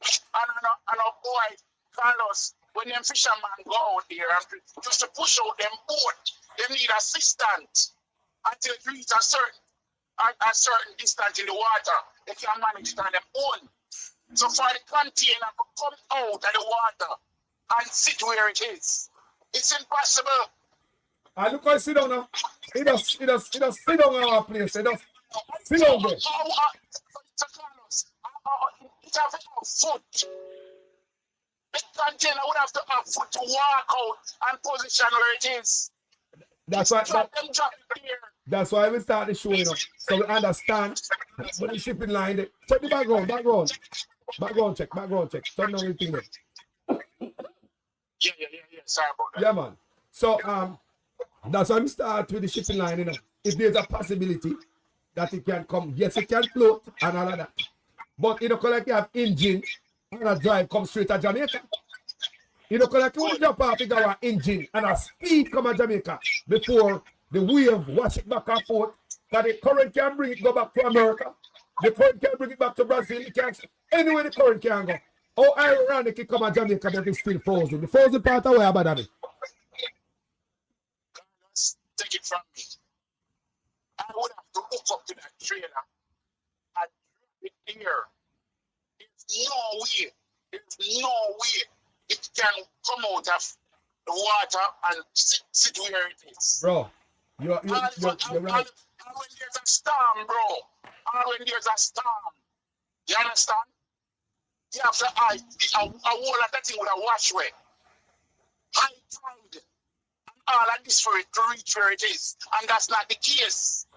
E: And a boy, Carlos, when them fishermen go out there and just to push out them boat, they need assistance until it reaches a certain distance in the water. They can manage it on their own. So for the container to come out of the water and sit where it is, it's impossible.
B: I look how it sit down now. It does sit down on our place. It does sit down there.
E: It have a foot. The container would have to have foot to walk out and position where it is.
B: That's why.
E: Drop it here.
B: That's why we start the show, you know, so we understand what the shipping line. Check the background check. Turn on everything there.
E: Yeah. Sorry about that.
B: Yeah, man. So that's why we start with the shipping line, you know. If there's a possibility that it can come, yes, it can float and all of that. But you know, like you have engine and a drive come straight to Jamaica. You know, like you will drop off the engine and a speed come to Jamaica before the wave wash it back and forth. That the current can bring it go back to America. The current can bring it back to Brazil. It can anywhere the current can go. Oh, ironic it come to Jamaica, but it's still frozen. The frozen part away about that.
E: Take it from me. I would have to hook up to that trailer and drop it here. There's no way it can come out of the water and sit where it is.
B: Bro, you're right.
E: And when there's a storm, you understand? You have to a whole lot of that thing with a washway. High tide. And all of this for it to reach where it is. And that's not the case.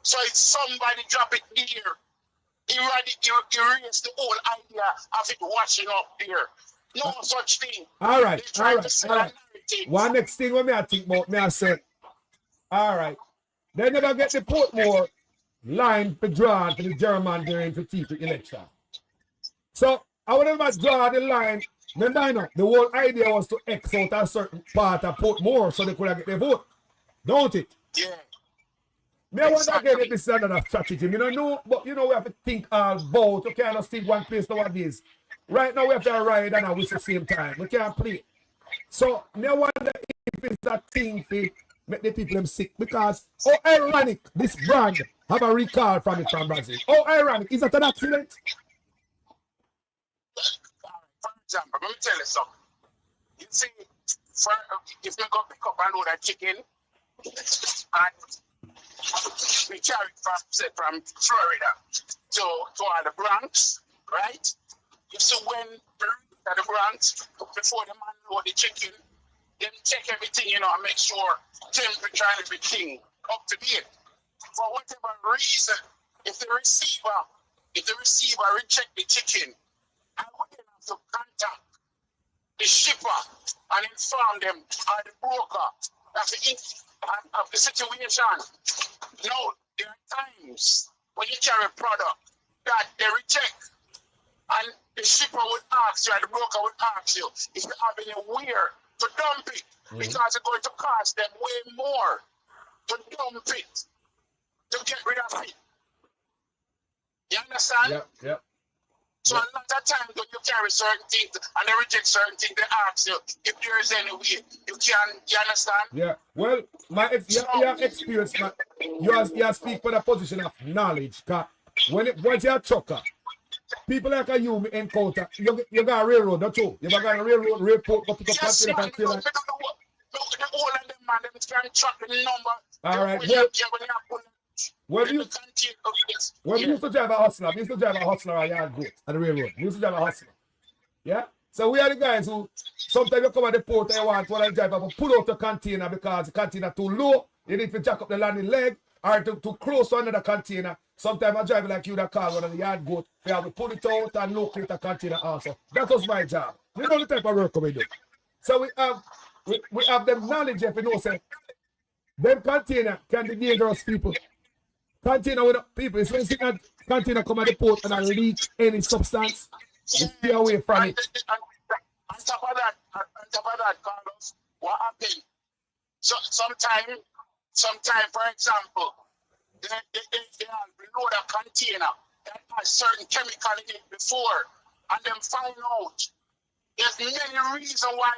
E: So it's somebody drop it there. Erase the whole idea of it washing up there. No such thing.
B: All right. One next thing what I think about, I said, all right. They never get the Portmore line for drawn to the German during the TP election. So I would never draw the line. Remember, I know, the whole idea was to X out a certain part of Portmore so they could get their vote. Don't it?
E: Yeah.
B: I wonder again if this is another strategy. You don't know, but you know we have to think about. You can't just think one place nowadays. Right now we have to ride and whistle at the same time. We can't play. So I wonder if it's a thing to make the people them sick because how ironic this brand have a recall from it from Brazil. How ironic. Is that an accident?
E: For example, let me tell you something. You see, if we go pick up and load a chicken and we carry it from Florida to all the Bronx, right? You see when the Bronx, before the man load the chicken, then check everything, you know, and make sure temperature and everything up to date. For whatever reason, if the receiver reject the chicken, I would then have to contact the shipper and inform them or the broker of the situation. Now, there are times when you carry a product that they reject, and the shipper would ask you, and the broker would ask you if you have anywhere to dump it, because it's going to cost them way more to dump it, to get rid of it. You understand?
B: Yep.
E: So a lot of times when you carry certain things and they reject certain things, they ask you if there is any way you can, you understand?
B: Yeah. Well, your experience, you speak for the position of knowledge. Once you're a trucker, people like you encounter, you got a railroad, not true? You got a railroad report, but pick up
E: yes, man,
B: the
E: all of them, man, them can track the number.
B: All right. When you used to drive a hustler, we used to drive a hustler on yard goat at the railroad. We used to drive a hustler. Yeah? So we are the guys who sometimes you come at the port and you want one driver to pull out the container because the container too low. You need to jack up the landing leg or to close to another container. Sometimes a driver like you that call one of the yard goat, they have to pull it out and locate the container also. That was my job. You know the type of work we do. So we have them knowledge, if you know, say, them container can be dangerous, people. Container with people, it's when you see that container come at the port and leak any substance, you stay away from it.
E: On top of that, Carlos, what happened? So sometime, for example, they have load a container that has certain chemical in it before, and them find out there's many reasons why,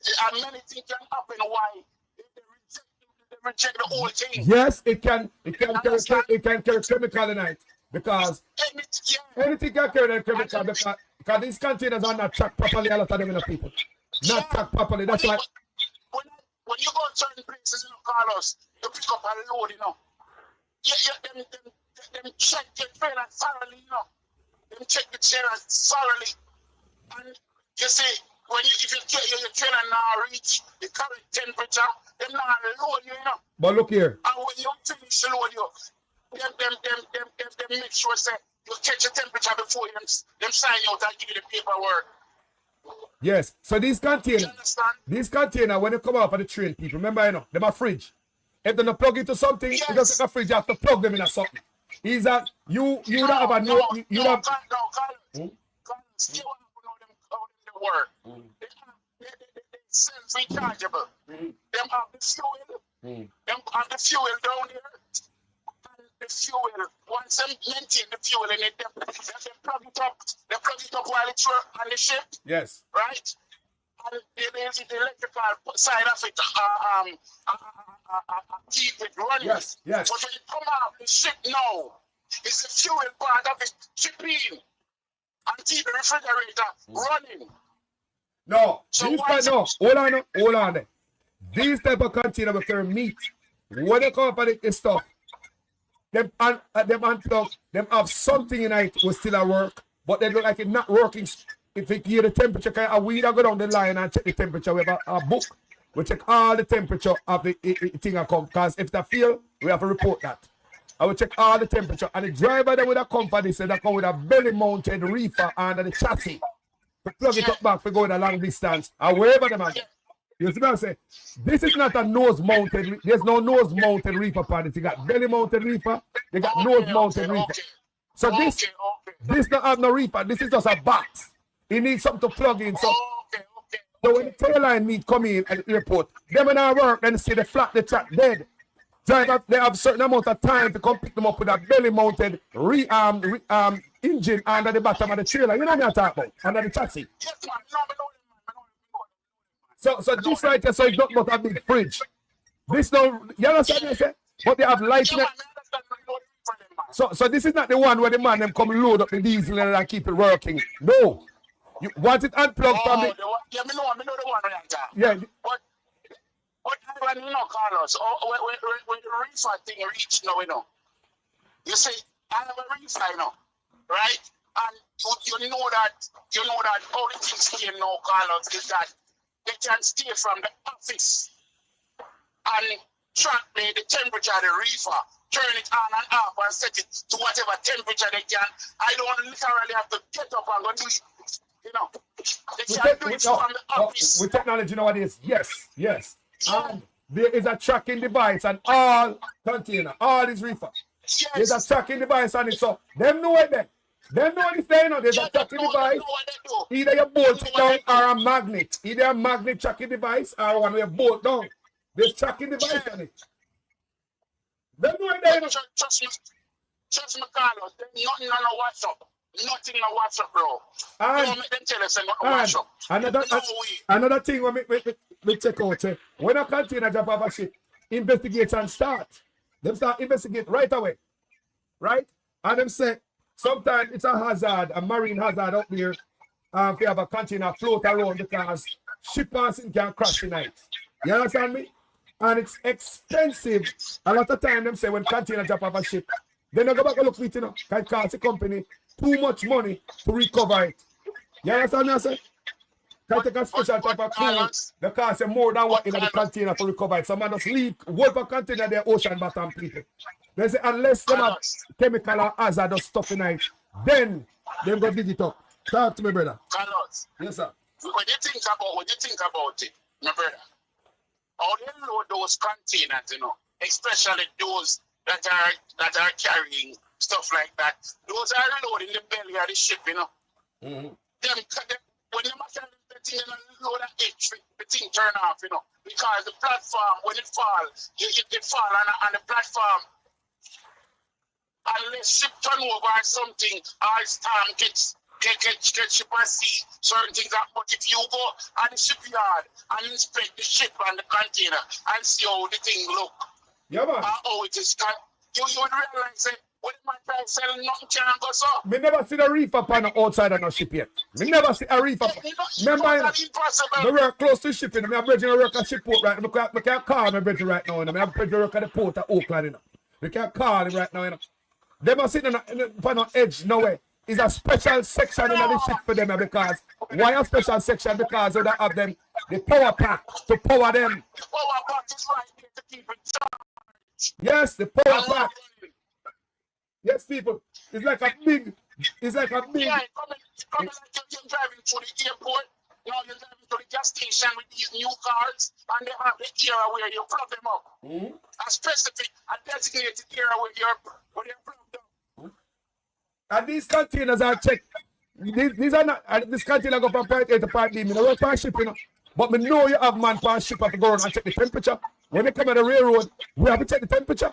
E: and many things can happen why they reject the whole thing.
B: Yes, it can carry chemical in it, because anything can carry that chemical, because these containers are not tracked properly. A lot of them in the people not tracked properly. That's why.
E: When you go to certain places, you know, Carlos, you pick up a load, you know. Them check your trailer thoroughly, you know. Them check the trailer thoroughly. And you see, if your trailer now reach the correct temperature, them now load you, you know.
B: But look here.
E: And when you finish the load, them make sure say you catch the temperature before them sign out and give you the paperwork.
B: Yes, so these containers, when they come out of the train, people, remember, you know, them a fridge. If they don't plug into something, yes. It doesn't like a fridge, you have to plug them in a something. Is that you don't have a no, you don't have.
E: Still know them work. They self-rechargeable. Them have the fuel. Them have the fuel down there. The fuel, once they maintain the fuel in it, they plug it up while it's on the ship.
B: Yes.
E: Right? And they use the electrical side of it, keep it running.
B: Yes.
E: But when it come out the ship now, it's the fuel part of it chipping and keep the refrigerator running.
B: No,
E: so
B: hold on. These type of container will carry meat. When they come up with this stuff, them unplug, them have something in it will still at work, but they look like it's not working. If it hear the temperature, we go down the line and check the temperature. We have a book. We check all the temperature of the thing that come. Because if they fail, we have to report that. I will check all the temperature. And the driver that would have come for this, they come with a belly mounted reefer under the chassis. To plug it up back for going a long distance. And wherever them are. You see what I'm saying? This is not a nose mounted. There's no nose mounted reefer part. You got belly mounted reefer. You got nose mounted reefer. So this don't have no reefer. This is just a box. You need something to plug in. So when the tail line meet come in at the airport, them in our work and see the flat the track dead. Driver, they have certain amount of time to come pick them up with a belly mounted engine under the bottom of the trailer. You know what I'm talking about? Under the chassis. So this right here, so it's not but a big fridge. This no, you understand what I say? But they have light in it. So this is not the one where the man them come load up the diesel and keep it working. No. You want it unplugged from the...
E: Yeah, me know the one right there.
B: Yeah.
E: But when you know, Carlos, when the reefer thing reach now, you know, you say, I have a reefer now, right? And you know that all the things came now, Carlos, is that they can steal from the office and track the temperature of the reefer, turn it on and off and set it to whatever temperature they can. I don't literally have to get up and go do it. You know, they can do it from the office.
B: With technology, you know what it is? Yes. And there is a tracking device on all container, all these reefer.
E: Yes.
B: There's a tracking device on it, so them know it then. Them know this thing, you know, there's a tracking device. Either you bolt it down or a magnet. Either a magnet tracking device or one where you bolt down. There's tracking device on it. Them know it then, you know.
E: Trust me, Carlos, there's nothing on the WhatsApp. Nothing on WhatsApp, bro.
B: And,
E: make them tell us on WhatsApp.
B: Another thing we check out, when a container jump off a ship, investigation start. Them start investigate right away. Right? And them say, sometimes it's a hazard, a marine hazard out there. If you have a container float around because ship passing can crash tonight. You understand me? And it's expensive. A lot of time them say when container jump off a ship, they don't go back and look for it, you know. It costs the company too much money to recover it. You understand me, I say? Can take a special type of crew. The cost more than what in the container to recover it. Some man just leave, hold a container there, ocean bottom people. They say unless they have chemical or hazardous stuff in it, then they go dig it up. Talk to me, brother.
E: Carlos.
B: Yes, sir.
E: when you think about it, my brother, how they load those containers, you know, especially those that are carrying stuff like that. Those are loaded in the belly of the ship, you know.
B: Mm-hmm.
E: When you carry the thing and load of edge, the thing turn off, you know, because the platform, when it falls, it fall on the platform. Unless ship turn over or something, or storm gets ship and sea, certain things happen. But if you go on the shipyard and inspect the ship and the container and see how the thing look,
B: Yeah, man.
E: how it is, you would realize that when my try to sell nothing can go so.
B: Me never see the reefer on the outside of no ship yet. Me never see a reefer. Remember, me work close to shipping. Me have brethren work at ship port right now. Me can't call my brethren right now. Me have brethren work at the port of Oakland. You know. We can't call him right now. You know. They must sit on the edge nowhere. It's a special section in the ship for them because why a special section? Because they have them the power pack to power them.
E: The power pack is right there to keep it charged.
B: Yes, the power pack. Yes, people. It's like a big.
E: Yeah, coming like you're driving to the airport. Now you're driving to the gas station with these new cars, and they have the area where you plug them up.
B: Mm-hmm.
E: A specific, a designated area where you're plugged up.
B: And these containers are checked. These are not. This container go from part A to part B. Me no work for ship, you know. But me know you have man for ship have to go around and check the temperature. When they come on the railroad, we have to check the temperature.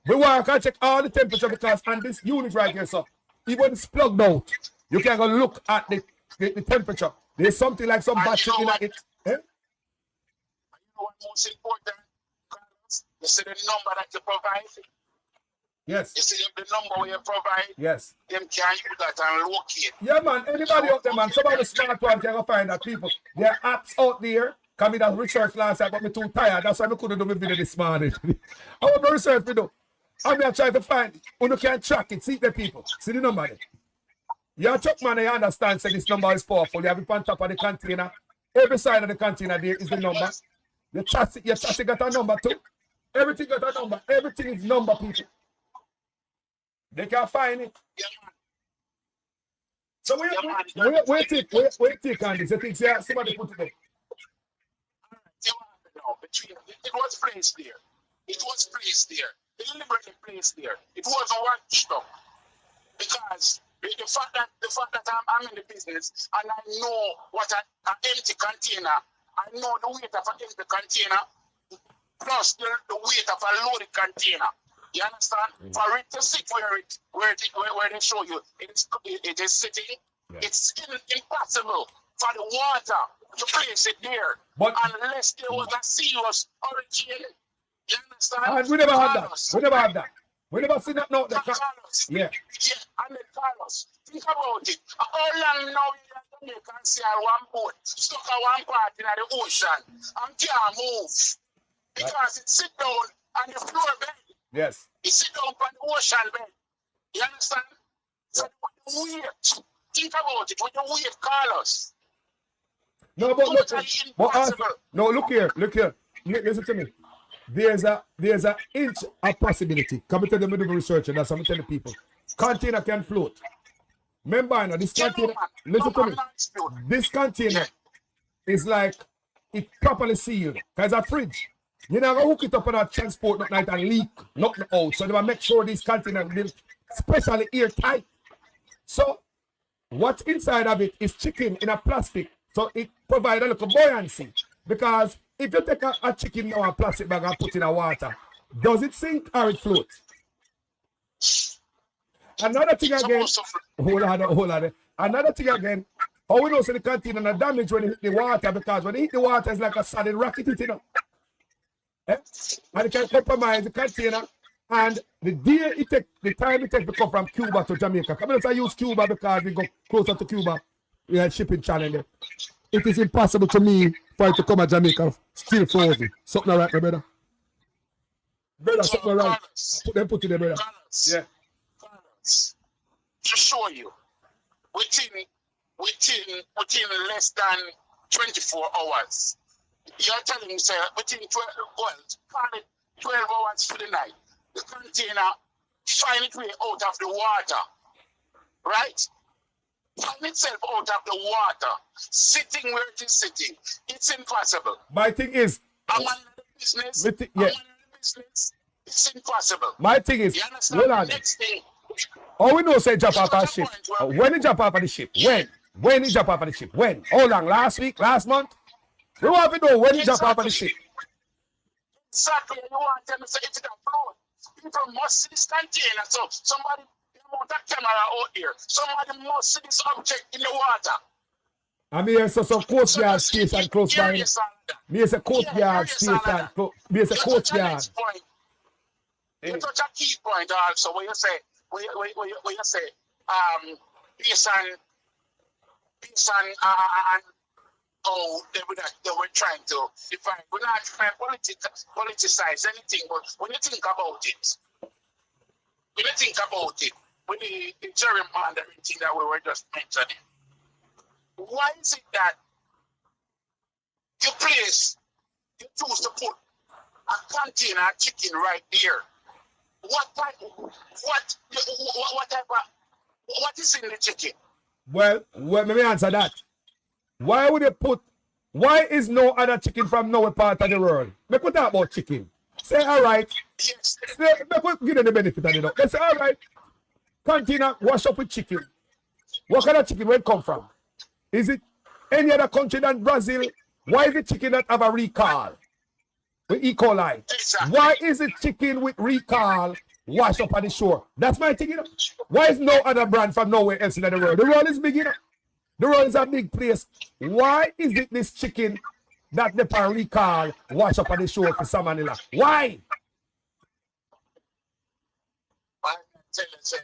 B: We work and check all the temperature because on this unit right here, so even it's plugged out, you can go look at the temperature. There's something like some battery in it. Eh?
E: You know what most important, Carlos? You see the number that you provide.
B: Yes.
E: You see the number you provide.
B: Yes.
E: Them can use that and locate.
B: Yeah, man. Anybody out there, man. Some of the smart ones can go find that people. There are apps out there. Come in and research last night, but me too tired. That's why I couldn't do my video this morning. I want to research video. I'm going to try to find it. You can track it. See the people. See the number there. Your truck man, I understand, say this number is powerful. You have it on top of the container. Every side of the container there is the number. Your chassis got a number too. Everything got a number. Everything is number, people. They can find it.
E: Yeah, man.
B: So where take on this? You think somebody put it there?
E: It was placed there. It was placed there. Deliberately placed there. It wasn't watched up. Because the fact that I'm in the business and I know what an empty container, I know the weight of an empty container plus the weight of a loaded container. You understand? For it to sit where they show you it is sitting, it's impossible for the water to place it there. But unless there was a serious origin. You understand?
B: And we never had that. We never had that. We never seen that now.
E: Carlos.
B: Yeah.
E: Yeah, and then Carlos. Think about it. How long now you can see one boat stuck at one part in the ocean and can't move? Because it sit down on the floor bed.
B: Yes.
E: It sit down on the ocean bed. You understand? So with the weight, think about it. With the weight, Carlos.
B: No, but look here. Listen to me. There's an inch of possibility. Come to the middle researcher. That's what I'm telling people. Container can float. Remember, this container. Listen to me. This container is like it's properly sealed. Cause a fridge. You never hook it up on a transport not night and leak nothing out. So they will make sure this container is especially airtight. So what's inside of it is chicken in a plastic. So it provides a little buoyancy. Because if you take a chicken now, a plastic bag and put it in the water, does it sink or it float? Another thing again, hold on. Another thing again, how we know so the container not damage when it hit the water, because when it hit the water, it's like a solid rocket, you know. Eh? And it can compromise the container. And the time it takes to come from Cuba to Jamaica. Come on, I use Cuba because we go closer to Cuba. We had shipping channel there. It is impossible to me for it to come to Jamaica still frozen. Something right, my brother. Brother, something right. Put it there, brother.
E: Carlos,
B: yeah.
E: Carlos, to show you, within less than 24 hours, you're telling me, sir, within 12 hours for the night, the container find its way out of the water, right? find itself out of the water, sitting where it is sitting. It's impossible.
B: My thing is,
E: I'm in the business.
B: yeah.
E: I'm in the business. It's impossible.
B: My thing is,
E: You understand?
B: hold on.
E: The next thing.
B: All we know say jump off
E: got
B: a
E: a
B: ship.
E: point where-
B: When he jump off of the ship? When? When he jump off of the ship? When? How long? Last week? Last month? We want to know when he jump off of the ship.
E: Exactly. You want them to say it's a float. People must see this container. So somebody mount a camera out here. Somebody must see this object in the water.
B: I mean, so some coast guard station close by. Me is a coast guard station. Me is a coast guard.
E: You touch a key point also where you say, based on oh, they were trying to define. We're not trying to politicize anything, but when you think about it, with the gerrymandering thing that we were just mentioning, why is it that you choose to put a container of chicken right there? What is in the chicken?
B: Well, let me answer that. Why would you put, why is no other chicken from no part of the world? Make we talk about chicken. Say, all right.
E: Yes.
B: Make we give them the benefit of the doubt. They say, all right. Container wash up with chicken. What kind of chicken where it come from? Is it any other country than Brazil? Why is the chicken that have a recall? With E. coli.
E: Exactly.
B: Why is it chicken with recall wash up on the shore? That's my thing, you know. Why is no other brand from nowhere else in the world? The world is big, you know. The world is a big place. Why is it this chicken that the pan recall wash up on the shore for Salmonella? Why?
E: I tell you, say,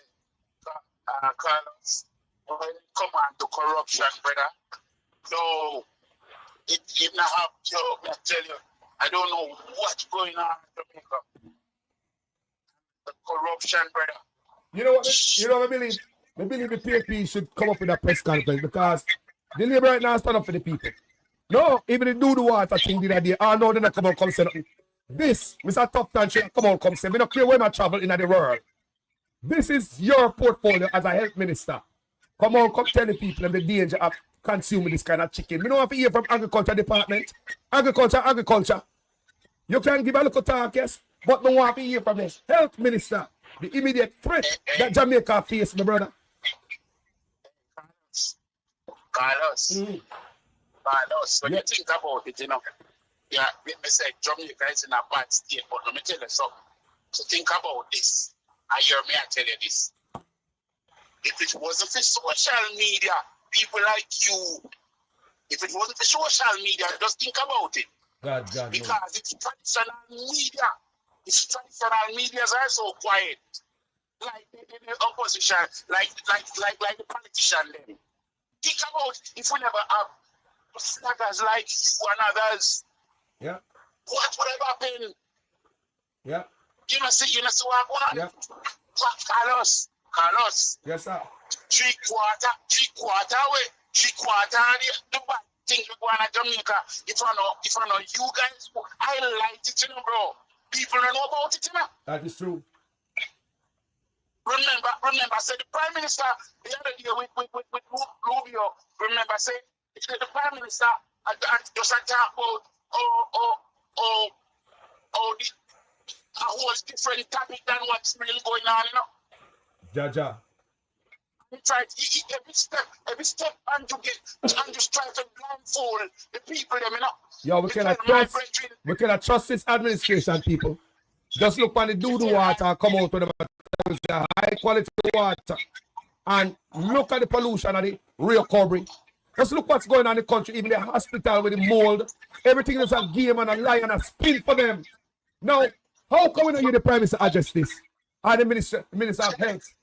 E: Carlos, when it come on to corruption, brother, so it not have to, I tell you, I don't know what's going on in Jamaica. The corruption, brother.
B: You know what? You know what I believe? I believe the PFP should come up with a press conference because the labor right now stand up for the people. No, even the do the water thing the other day, I know they not come out come say nothing. This, Mr. Top Tan should come out come say, me not care where I travel in the world. This is your portfolio as a health minister. Come on, come tell the people and the danger of consuming this kind of chicken. We don't have to hear from agriculture department. Agriculture. You can give a little talk, yes, but no want to hear from the health minister. The immediate threat that Jamaica face, my brother.
E: Carlos, when you think about it, you know, yeah, me say Jamaica is in a bad state, but let me tell you something. So think about this. I tell you this. If it wasn't for social media, people like you, if it wasn't for social media, just think about it.
B: God,
E: because it's traditional media. It's traditional medias are so quiet. Like the opposition, like the politician then. Think about if we never have slackers like you and others.
B: Yeah.
E: What would have happened?
B: Yeah.
E: You know what?
B: Yeah.
E: Carlos.
B: Yes, sir.
E: Three quarter away. The bad thing we go on at Jamaica. If I know you guys, I like it, you know, bro. People don't know about it, you know.
B: That is true.
E: Remember, I said the Prime Minister the other day with Rubio, remember, I said the Prime Minister just talk about a whole different topic than what's really going on, you know.
B: Jaja.
E: He tried every step and just try to blindfold the people, you know.
B: Yo, we cannot trust this administration, people. Just look on the do-do water and come out with them high quality water. And look at the pollution and the recovery. Just look what's going on in the country, even the hospital with the mold. Everything is a game and a lie and a spin for them. Now, how come we don't hear the Prime Minister address this? Or the Minister of Health?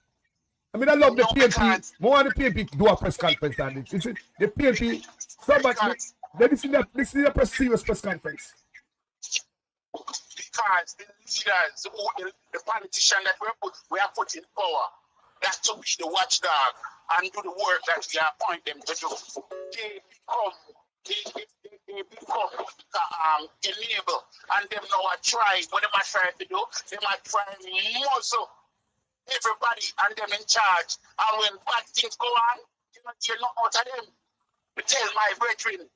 B: I mean, I love the PNP. More than the PNP do a press conference on this. You see, the PNP, somebody, this is a serious press conference.
E: Because the leaders, the politicians that we are put in power, that's to be the watchdog and do the work that we appoint them to do. They become enable, and them now are trying. What they might try to do, they might try muscle everybody and them in charge. And when bad things go on, cannot hear nothing out of them. I tell my brethren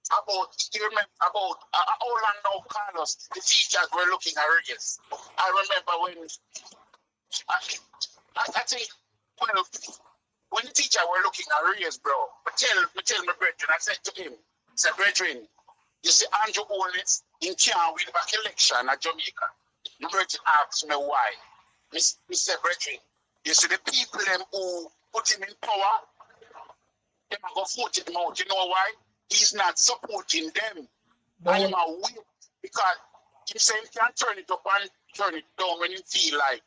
E: about, you remember, about how long now, Carlos, the teachers were looking at arrears. I remember when, I think, well, when the teacher were looking at arrears, bro, I tell my brethren, I said to him, I said, brethren, you see Andrew Owens in Canada with back election at Jamaica. My brethren asked me why. I said, brethren, you see the people them who put him in power, them are going to vote him out. You know why? He's not supporting them.
B: No.
E: And him a wait because he said he can turn it up and turn it down when he feel like.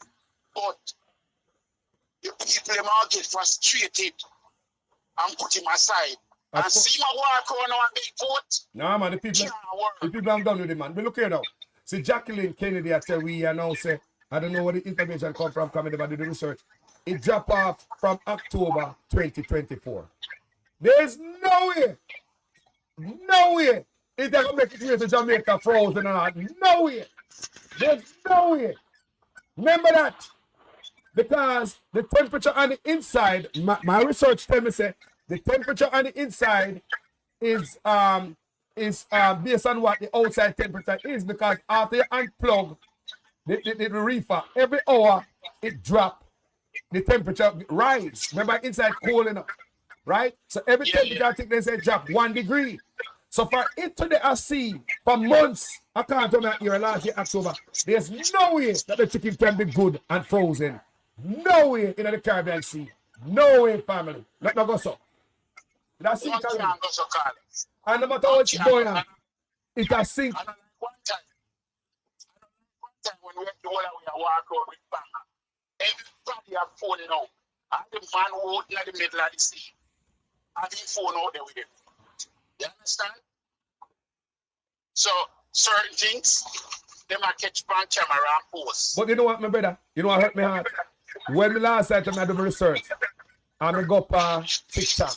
E: But the people them all get frustrated and put him aside. And see my walk around and big vote.
B: Nah, man, the people I'm done with it, man. But look here now. See, Jacqueline Kennedy, I tell we now say, I don't know where the information come from, coming about the research. It dropped off from October 2024. There's no way it's going to make it here to Jamaica frozen or not. No way. There's no way. Remember that. Because the temperature on the inside, my research tell me say, the temperature on the inside is based on what the outside temperature is, because after you unplug the reefer, every hour it drop, the temperature rise. Remember, inside cool enough, right? So every temperature, I think they say drop 1 degree. So for it to the sea for months, I can't tell me here last year October, there's no way that the chicken can be good and frozen. No way in the Caribbean Sea. No way, family. Let me go so. That's it. And no matter how it's going on, it has sink.
E: One time when we went to all we walk around with Banga, everybody have phone now. And the man who out in the middle of the sea, have his phone out there with him. You understand? So certain things, they might catch on camera and post.
B: But you know what, my brother? You know what hurt my heart? When the last time I do my research, I go up TikTok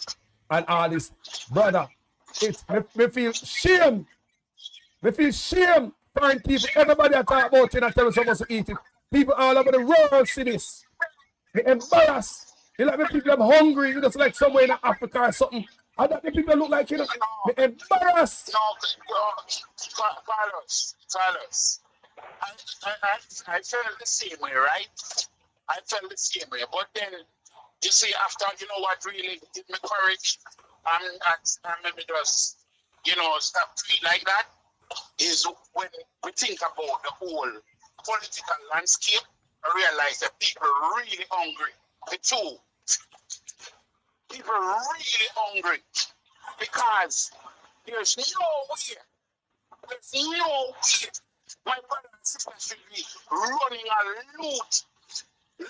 B: and all this, brother, me feel shame. Me feel shame. Find people, everybody I talk about it and tell me someone to eat it. People all over the world see this. They embarrassed. You like me people I'm hungry, you just like somewhere in Africa or something. And that the people look like, you know, they embarrassed.
E: No, Carlos. I felt the same way, right? I felt the same way. But then, you see, after, you know what really did me courage, and maybe just, you know, stop tweet like that, is when we think about the whole political landscape, I realize that people are really hungry. The two. People are really hungry because there's no way my brother and sister should be running a loot a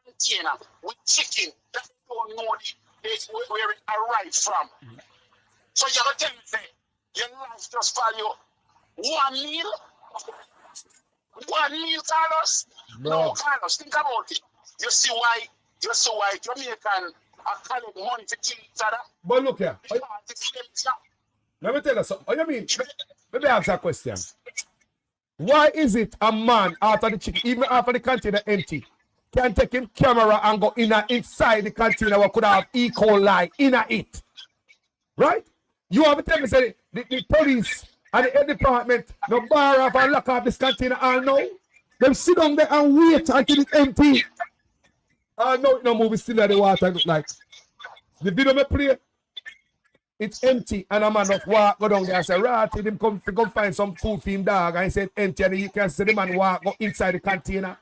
E: container with chicken that they don't know where it arrived from. So you're going to tell me that your life just value one meal? One meal, Carlos? No, Carlos, think about it. You see why Jamaican are calling money to kill each other?
B: But look here. Let me tell you something. What do you mean? Let me ask you a question. Why is it a man after the chicken, even after the container empty, can take him camera and go inside the container where could have E. coli in it? Right? You have to tell me, say, the police and the head department no bar off and lock up this container all now. Them sit down there and wait until it's empty. I know it no movie still at the water look like. The video me play, it's empty and a man of walk go down there and say, right, him come find some food for him dog and he said empty and you can see the man walk go inside the container.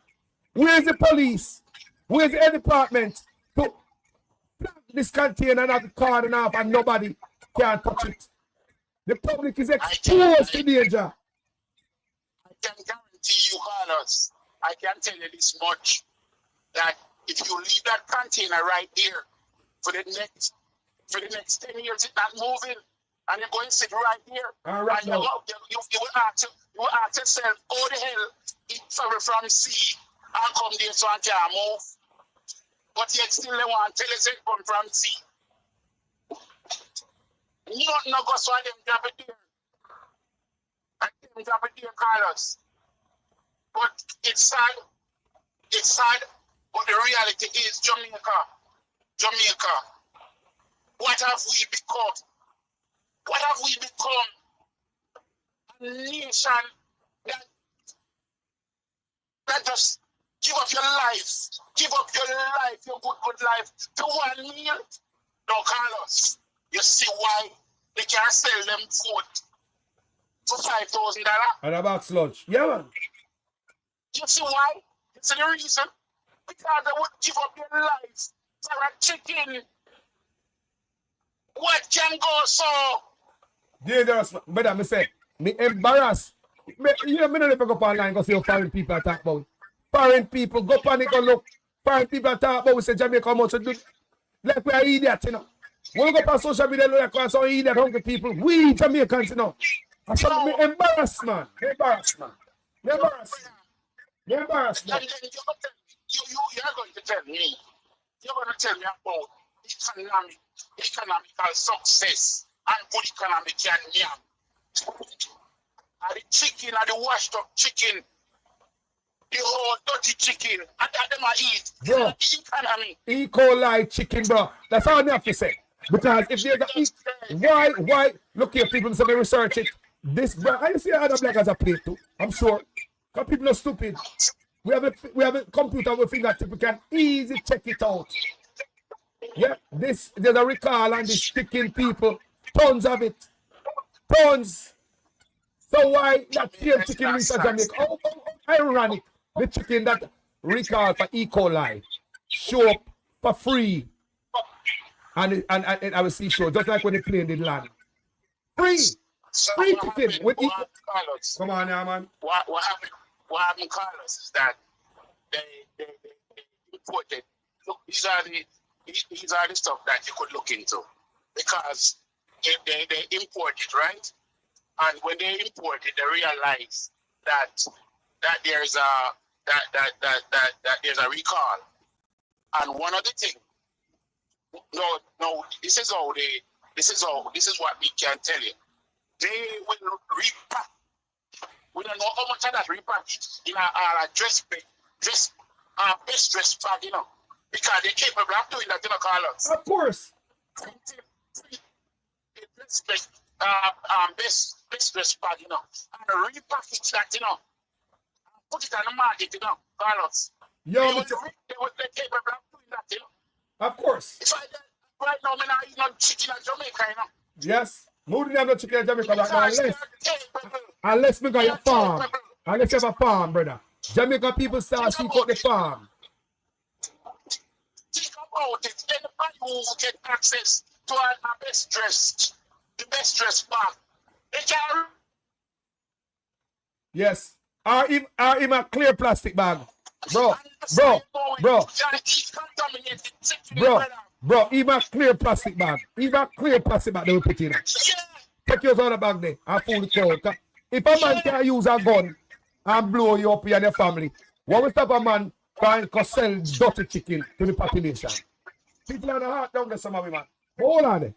B: Where's the police? Where's the head department to plug this container and have the card off and nobody can touch it? The public is exposed to danger.
E: I can guarantee you, Carlos, I can tell you this much, that if you leave that container right there for the next 10 years, it's not moving, and you're going to sit right here,
B: right,
E: and you will ask yourself, how the hell it travel from sea and come there so I can move? But yet still they want to tell us it come from sea. Nothing no go so them drop it there. And them drop it there, Carlos. But it's sad, but the reality is Jamaica Jamaica, what have we become? What have we become? A nation that just give up your life, your good life to one meal. No, Carlos, you see why they can't sell them food for $5,000?
B: And a box lunch. Yeah, man.
E: You see why? You see the reason? Because they would give up their life for a chicken. What can go so?
B: Dangerous, brother, me say, me embarrassed. You know, me don't ever go online and go see how foreign people are talking about. Foreign people, go on and go look. Foreign people are talking about, we say Jamaica come out to do, like we are idiots, you know. When we go on social media, look like some idiot hungry people. We Jamaicans, you know. And so me embarrassed, man. Embarrassed, man. Embarrassed. Embarrassed, man.
E: And then you're going to tell me, you're going to tell me about economical success and good economic and yam. And the chicken and the washed up chicken, the whole dirty chicken, and that them I eat.
B: Bro,
E: The economy.
B: E. coli chicken, bro. That's all I have to say. Because if there's a why, look here, people say they research it. This, bro, I see other black as a plate too. I'm sure. Because people are stupid. We have a computer with fingertip. We can easily check it out. Yeah, there's a recall on this chicken, people. Tons of it. Tons. So why that same chicken reach Jamaica? How ironic. The chicken that recall for E. coli show up for free. And I will see show, just like when the plane did land. Free.
E: So
B: Free
E: what
B: chicken.
E: happened,
B: With
E: what happened, Carlos?
B: Come on now, man.
E: What happened, Carlos, is that they imported. Look, these are the stuff that you could look into, because they import it, right? And when they import it, they realize that there's a recall. And one of the things, no, this is what we can tell you. They will repack. We don't know how much of that repackage in our best dress bag, you know, because they're capable of doing that, you know, Carlos.
B: Of course.
E: Best dress bag, you know, and repackage that, you know, put it on the market, you know, Carlos.
B: Yo,
E: They're capable of doing that, you know.
B: of course.
E: It's like that. Right now, I'm not eating no chicken in Jamaica, you know.
B: Yes. Who did have no chicken in Jamaica right now?
E: Because they're capable.
B: Unless we got your farm. Unless you have a farm, brother. Jamaica people start seek out the farm.
E: Think about it. Anybody who get access to our the best dressed bag, they can.
B: Yes. Or in a clear plastic bag. Bro, even a clear plastic bag. Even a clear plastic bag they will put in it. Take yours out of the bag there and fool the crowd. If a man can use a gun and blow you up and your family, what will stop a man trying to sell dirty chicken to the population? People are the heart down there, some of them, man. Hold on there.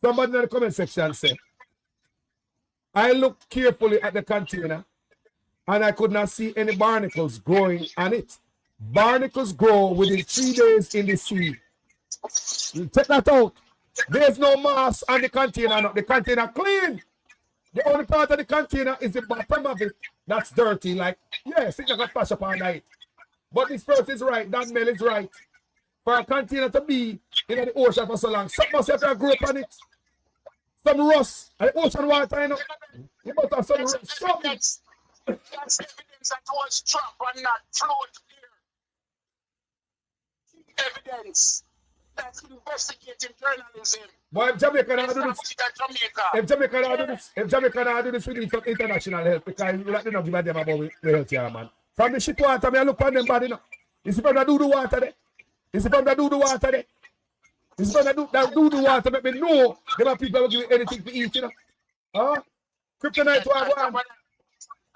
B: Somebody in the comment section say, I looked carefully at the container and I could not see any barnacles growing on it. Barnacles grow within 3 days in the sea. Check that out. There's no mass on the container. The container clean. The only part of the container is the bottom of it that's dirty. Like, yes, it's not going to flash up all night. But this person is right. That Mel is right. For a container to be in the ocean for so long, something must have to grow up on it. Some rust. And the ocean water, you know. You must have some rust. Something.
E: That's evidence that was trapped and not float here. Evidence. That's investigative journalism.
B: But if Jamaica don't do this, if Jamaica don't do this, we need some international help, because we like to not give a damn about the health here, man. From the shit water, I look on them body now. You see from the do the water there? You see from the do the water there? You see from the do the water, make me know them people will give you anything to eat, you know. Kryptonite to our one.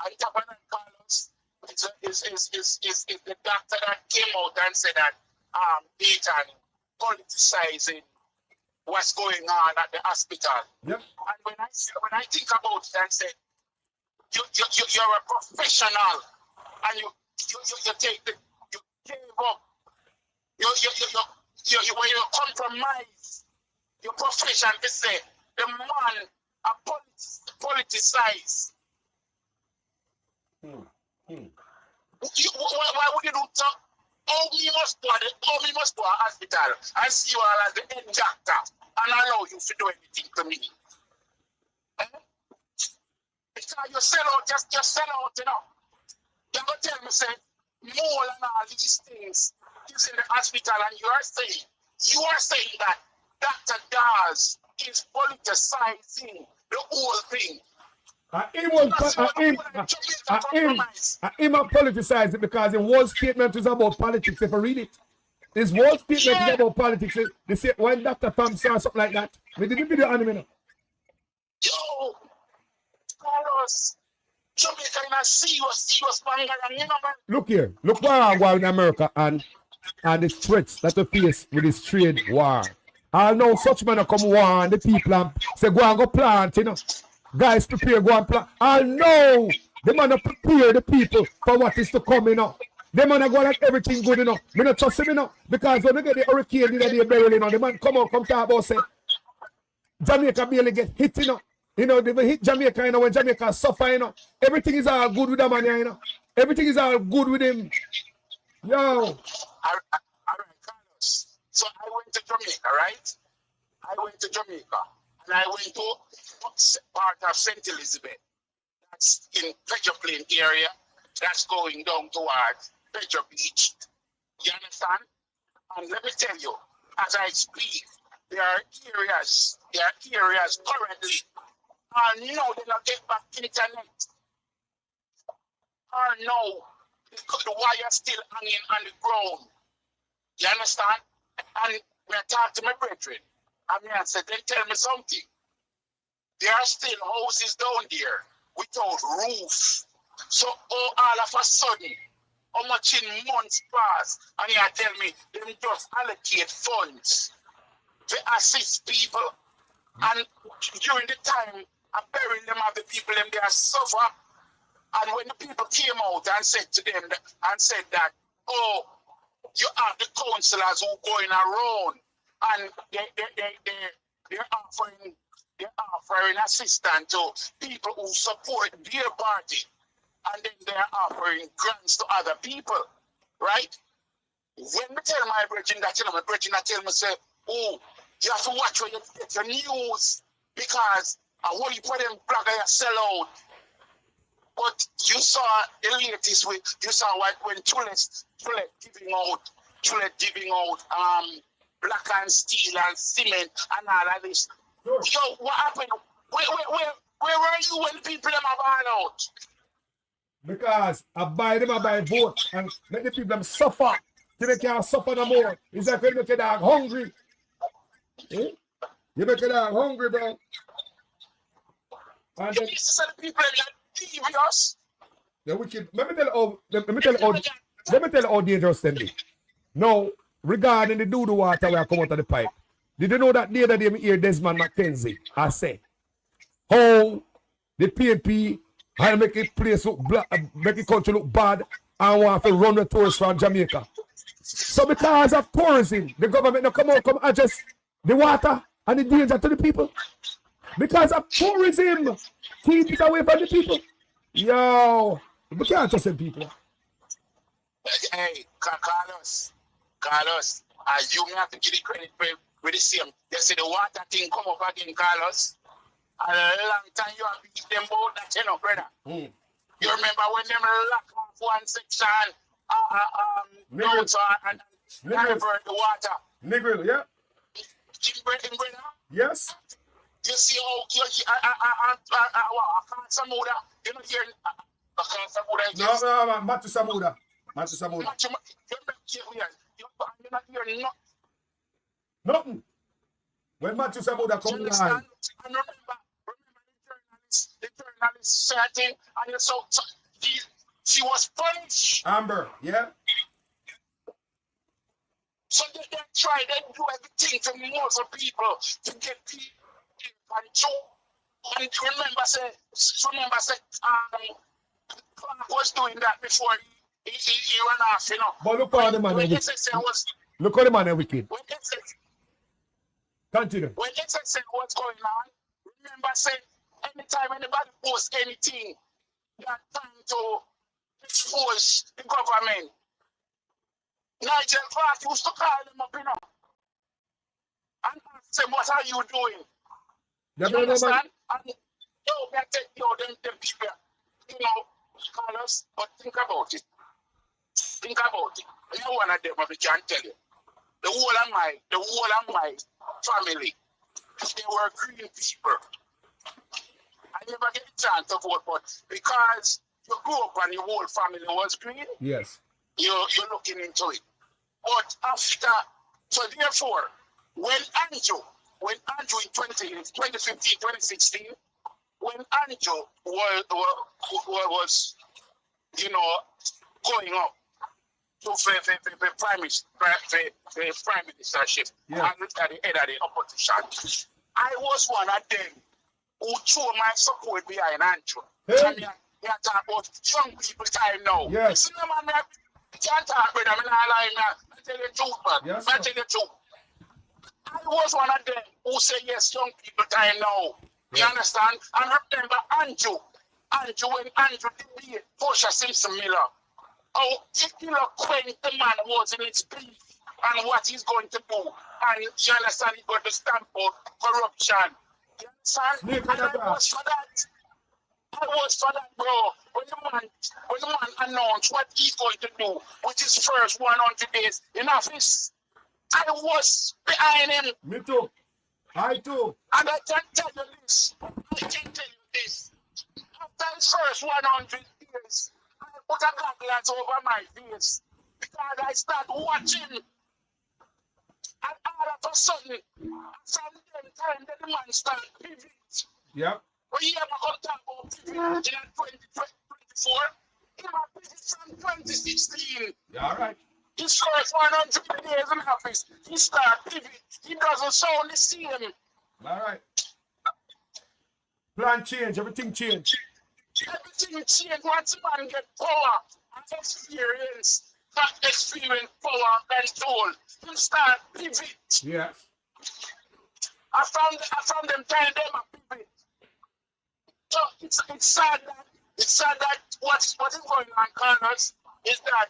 E: And top of that, Carlos, is the doctor that came out and said that Dayton politicizing what's going on at the hospital.
B: Yep.
E: And when I think about it and say, you're a professional, and you gave up. when you compromise your profession to say the man a politicize. Why would you do so? Oh, we must go to a hospital and see you all as the head doctor and allow you to do anything to me. Because you sell out, just sell out, you know. You're going to tell me, say, more than all these things is in the hospital, and you are saying that Dr. Dawes is politicizing the whole thing.
B: Him politicized it because the whole statement is about politics. If I read it, his whole statement is about politics. They say when Dr. Tom saw something like that, we didn't video anime.
E: Yo, Carlos, Jamaica in a serious man, you know, man.
B: Look here, look where I go in America and the threats that we face with this trade war. I know such men come warn the people and say go and go plant, you know. Guys, prepare, go and plant. I know the man prepare the people for what is to come, you know. The man go like everything good, you know. Me not trust him, you know. Because when we get the hurricane, they barely, you know, the man come out, come talk about say Jamaica barely get hit, you know. You know, they hit Jamaica, you know, when Jamaica suffer, you know. Everything is all good with the man, you know. Everything is all good with him. Yo.
E: All right, Carlos. So I went to Jamaica, right? I went to Jamaica. And I went to part of St. Elizabeth. That's in Pleasure Plain area. That's going down towards Pleasure Beach. You understand? And let me tell you, as I speak, there are areas currently, and no, they don't get back internet. Or no, the wire still hanging on the ground. You understand? And when I talk to my brethren, I said, they tell me something. There are still houses down there without roof. So all of a sudden, how much in months pass, and you tell me them just allocate funds to assist people, and during the time of burying them of the people them there suffer. And when the people came out and said to them that, oh, you have the councillors who going around and they're offering assistance to people who support their party, and then they're offering grants to other people, right? When I tell my brethren that, you know, my brethren tell me, say, oh, you have to watch where you get your news because a whole heap of them bloggers sell out. But you saw the latest with, you saw when Chulet giving out black and steel and cement and all of this. Sure. Yo, what happened? Where were you when the people them are buying out?
B: Because I buy vote and let the people them suffer till they can't suffer no more. It's like when you make a dog hungry. Eh? You make a dog hungry, bro. And then,
E: the people them devious.
B: the wicked. Let me tell you how dangerous them be. Now, regarding the doo-doo water where I come out of the pipe, did you know that the other day me hear Desmond McKenzie I say how the PNP had make it place look black, make the country look bad and want to run the tourists from Jamaica. So because of tourism, the government not come address the water and the danger to the people. Because of tourism, keep it away from the people. Yo, we can't trust them people.
E: Hey, Carlos, you may have to give the credit with the same. They say the water thing come up again, Carlos. And a long time you have beat them both that, you know, brother. You remember when them lock off one section, and divert the water.
B: Negril, yeah.
E: Brother?
B: Yes.
E: You see how I can't Samuda. You know here I can't Samuda.
B: No, Matu Samuda.
E: You're not hearing
B: nothing. When Matu Samuda come in line.
E: And remember the journalist setting, and so she was punished.
B: Amber, yeah.
E: So they try, they do everything to muzzle people, to get people control. And remember, Clark was doing that before he ran off, you know.
B: But look how the man is wicked. Look how the man is wicked.
E: When
B: Continue.
E: When SSL was going on, remember saying anytime anybody posts anything that trying to expose the government, Nigel Clark used to call them up, you know, and ask them, what are you doing? You understand? And them people, you know, call us, but think about it. Think about it. No one of them, I can tell you. The whole of my family, they were green people. I never get a chance to vote, but because you grew up and your whole family was green,
B: Yes.
E: you're looking into it. But after, so therefore, when Andrew in 2015, 2016, when Andrew was you know, going up to the prime ministership
B: Yeah.
E: and at the head of the opposition, I was one of them who threw my support behind Andrew.
B: Hey.
E: And you talk about young people time now.
B: Yes.
E: You see, man, I can't talk with them, I'm not lying, man. I tell you the truth, man.
B: Yes,
E: I
B: sir.
E: tell you the truth. I was one of them who say yes, young people time now. You
B: Yeah.
E: understand? And remember Andrew, when Andrew did Portia Simpson Miller, how eloquent the man was in his speech and what he's going to do. And you understand, he's going to stamp out corruption. You understand?
B: Snake
E: And
B: on the
E: I
B: grass.
E: was for that. I was for that, bro. When the man announced what he's going to do with his first 100 days in office, I was behind him.
B: Me too. I too.
E: And I can tell you this. After his first 100 years, I put a goggle over my face because I start watching. And all of a sudden, from them time, the man start pivot.
B: Yep.
E: When you ever come talk about pivot in 2024, he was pivot from 2016.
B: Yeah, all right.
E: His first 100 days in office, he start pivot. He doesn't sound the same.
B: All right. Plan change. Everything change.
E: Everything changed once a man get power and experience, not experience power and control. Him start pivot.
B: Yes.
E: I found them telling them a pivot. So it's sad that what's going on, Connors, is that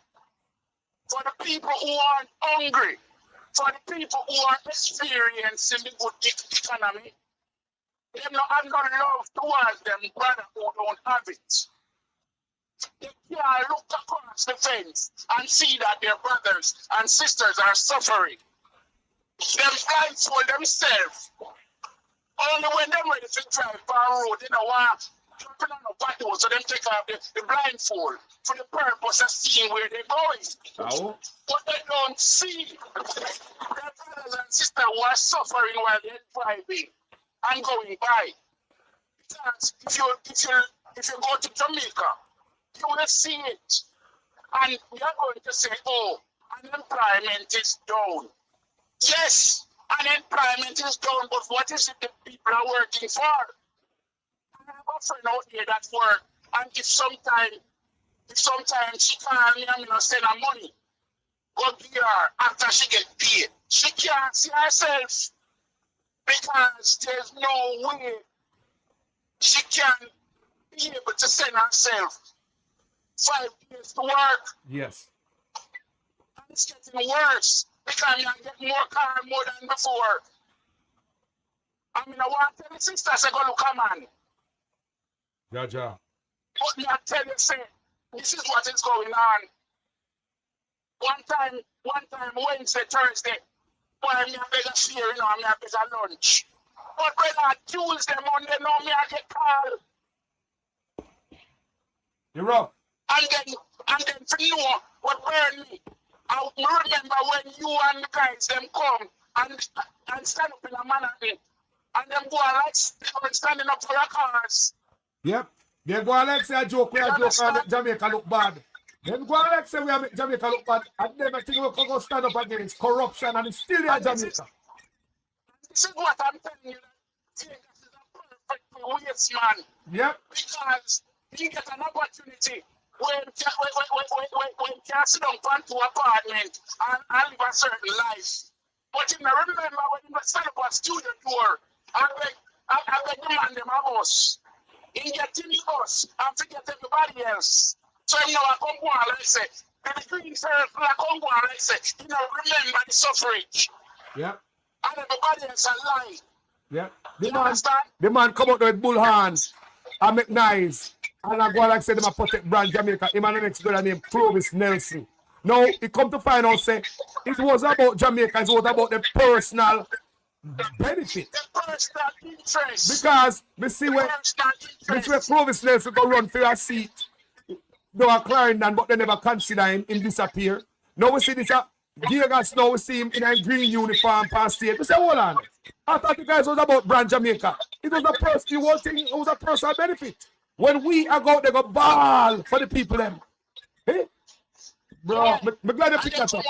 E: for the people who aren't hungry, for the people who are experiencing the good economy, they don't have no love towards them brother who don't have it. They can't look across the fence and see that their brothers and sisters are suffering. Them blindfold themselves. Only when they're ready to drive down road, they don't want jumping on the patio, so them take off the blindfold for the purpose of seeing where they're going.
B: Oh.
E: But they don't see their brothers and sisters who are suffering while they're driving and going by. Because if you go to Jamaica, you will see it. And you're going to say, oh, unemployment is down. Yes, unemployment is down, but what is it that people are working for? I have a friend out here that work, and if sometimes she call me and send her money, go give her after she get paid, she can't see herself because there's no way she can be able to send herself 5 days to work.
B: Yes.
E: And it's getting worse because you get more car more than before. I mean, I want to tell the sisters, I go look a man.
B: Jaja.
E: But me I tell you, say, this is what is going on. One time, Wednesday, Thursday, boy, me a beg a fear, me a beg a lunch. But when I Tuesday, Monday, me I get called.
B: You're rough.
E: And then for you know what burn me. I remember when you and the guys them come and stand up in a manner and them go like standing up for their cars.
B: Yep. They go like say a joke, we a joke and make Jamaica look bad. Then go like say we are make Jamaica look bad, and then I think we can go stand up against corruption and it's still in Jamaica.
E: This is what I'm telling you. Vegas is a perfect waste, man.
B: Yep.
E: Because you get an opportunity when you sit down to apartment and live a certain life. But you know, remember when you stand up a studio tour, I beg the man them a bus. He get in the bus and forget everybody else. So you know, I come go on like say, and the green circle, I come go on like say, you know, remember the suffrage.
B: Yeah.
E: And everybody else a lie.
B: Yeah.
E: The
B: man come out with bullhorn and make nice. And I go like say them a protect brand Jamaica. Him and the next brother named Clovis Nelson. Now he come to find out say it was about Jamaica, it was about the personal benefit.
E: The personal interest.
B: Because we see where Clovis Nelson go run for a seat. They were Clarendon, but they never consider him disappear. Now we see this Gigas, now we see him in a green uniform past state. We say, hold on. I thought you guys was about brand Jamaica. It was a personal benefit. When we are going, they go ball for the people them. Hey? Bro, I'm glad you picked that up.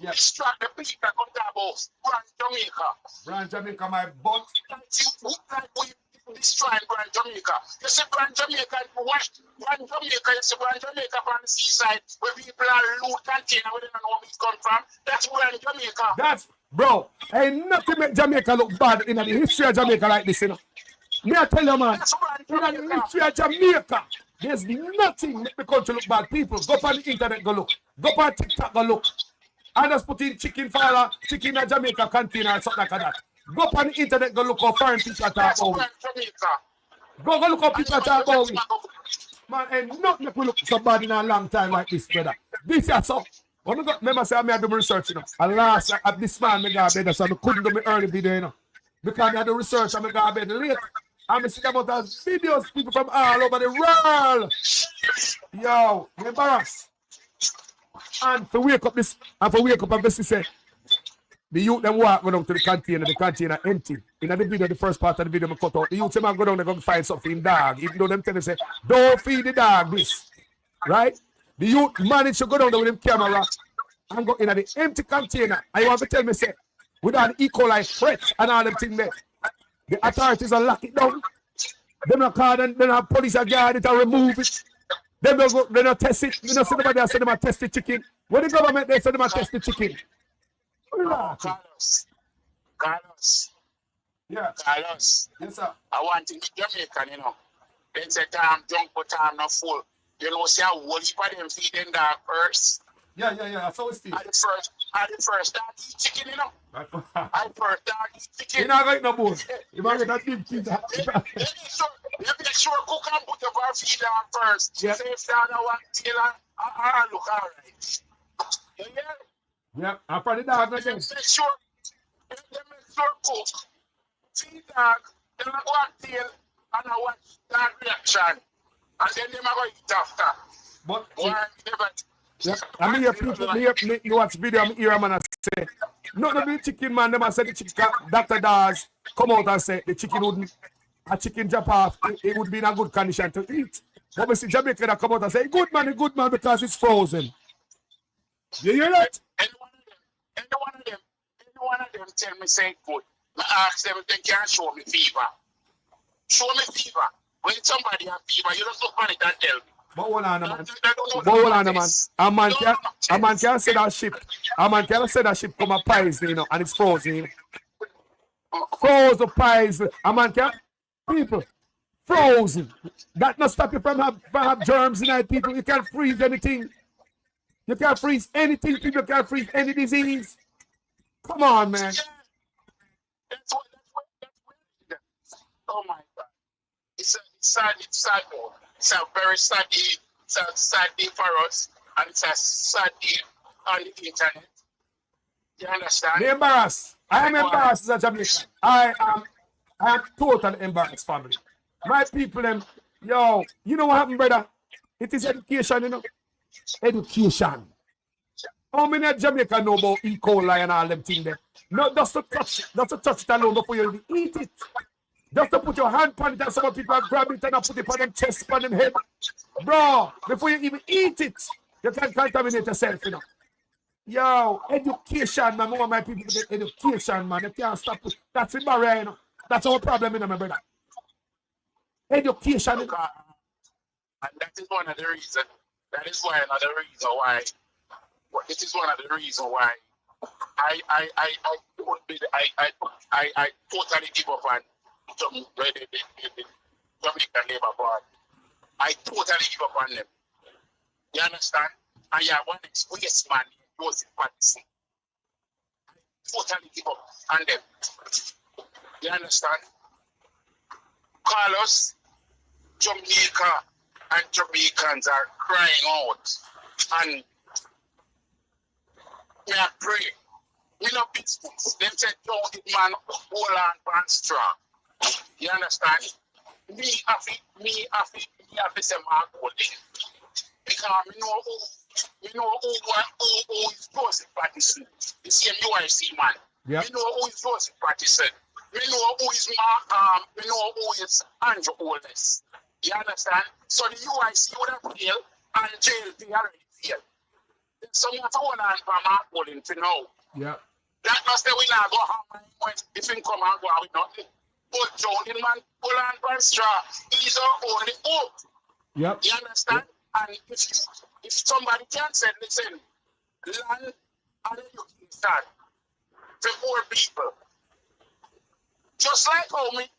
E: Distract the people that come to about brand Jamaica.
B: Brand Jamaica, my butt.
E: Like we destroying brand Jamaica. You see brand Jamaica, brand Jamaica, you see brand Jamaica on the seaside where people are loot container where they don't know where it come from. That's brand Jamaica.
B: That's, bro, ain't nothing make Jamaica look bad in the history of Jamaica like this, you know. Me I tell you, man, in the history of Jamaica, there's nothing make the country look bad. People, go on the internet, go look. Go on TikTok, go look. And just put in chicken fire, chicken in Jamaica container or something like that. Go on the internet, go look how foreign people talk about it. Go look how people talk about it. Man, ain't nothing that will look so bad in a long time like this, brother. This is so. Remember, say I do my research, you know. And last, at this man, I got bed, so I couldn't do my early video, you know. Because I do research, and I got bed late. And I see about those videos, people from all over the world. Yo, you embarrassed. And for wake up and basically say, the youth them walk go down to the container empty. In the video, the first part of the video I cut out, the youth them go down, they're going to find something in dog. Even though them tell them say, don't feed the dog this. Right? The youth managed to go down there with him camera and go in the empty container. And you want to tell me, say, without the E. coli threat and all them things there, the authorities are lock it down. They don't call them, they don't have police or guard it or remove it. They don't test it. You know, somebody else send them a test the chicken. When the government, they send them a test the chicken.
E: Carlos.
B: Yeah.
E: Carlos.
B: Yes, sir.
E: I want to be Jamaican, you know. They say time drunk but time not full. You know, see how whole heap of them feeding dog first.
B: Yeah. That's how it's still.
E: I the first dog eat chicken, you know. I first dog eat chicken.
B: You're not like no more. You might get that big pizza.
E: You make sure cook and put your bar feed on first.
B: Yeah.
E: Safe down and one tail and look alright. You hear?
B: Yeah, I'm for the dog.
E: Make sure cook. Feed dog, then I go and tail and I watch dog reaction. And then they might go eat after.
B: But
E: Yeah.
B: I mean, you watch video, I'm hear a man say, no, the chicken man, them say the chicken, Dr. Daz come out and say the chicken wouldn't, a chicken jump off, it would be in a good condition to eat. But we see Jamaica that come out and say, good man because it's frozen. You hear that?
E: Any one of them tell me say good. I ask them if they can show me fever. Show me fever. When somebody has fever, you don't look on it and tell me.
B: But hold on, man. A man can say that ship. A man can say that ship come a pies, you know, and it's frozen. Frozen pies. A man can people frozen. That not stop you from have germs in it, people. You can't freeze anything. You can't freeze anything. People can't freeze any disease. Come on, man.
E: That's what. Oh my God. It's sad. It's a very sad day. It's a sad day for us, and it's a sad day on the internet. You understand?
B: Be embarrassed. I am embarrassed as a Jamaican. I am totally embarrassed, family. My people, them, yo, you know what happened, brother? It is education, you know. Education. How many Jamaican know about E. coli and all them things there? No, just to touch it alone before you eat it. Just to put your hand on it and some people grab it and put it on them chest, on them head. Bro, before you even eat it, you can contaminate yourself, you know. Yo, education, man. More of my people get education, man. You can't stop it. That's the barrier, you know. That's our problem, you know, my brother. Education.
E: And that is one of the reasons. That is why another reason why It is one of the reasons why I totally give up on the Jamaican Labour Party. I totally give up on them. You understand? And you have one ex-waste man, Joseph Patterson. I totally give up on them. You understand? Carlos, Jamaica and Jamaicans are crying out. And me I pray. Me no business. Them say, don't it man hold on strong. You understand? Me have to say Mark Holding. Because me know who is Joseph Patterson. The same UIC man.
B: Yep.
E: Me know who is Joseph Patterson. Me know who is me know who is Andrew Holness. You understand? So the UIC would have failed and JLP already failed. So you have to hold on for Mark Holding for now.
B: Yeah.
E: That must say we not go harm if he come and go out with nothing. But John man pull on for straw. He's our only hope.
B: Yep.
E: You understand? And if somebody can say, listen, land and education for poor people. Just like how me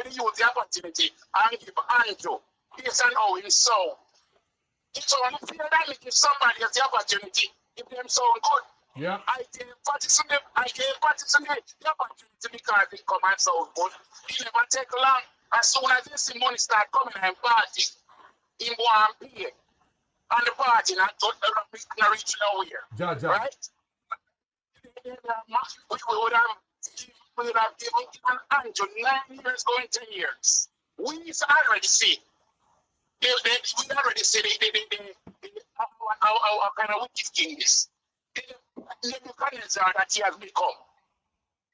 E: use the opportunity and give Andrew based on how he sound. It's only fair that me give somebody else the opportunity if them sound good.
B: Yeah.
E: I gave Patterson the opportunity because it come and sound good. It never take long. As soon as this money start coming and party, he go and pay. And the party not reach nowhere. Right? We would have given Andrew 9 years going 10 years. We already see. We already see how kind of wicked king is. The Nebuchadnezzar that he has become.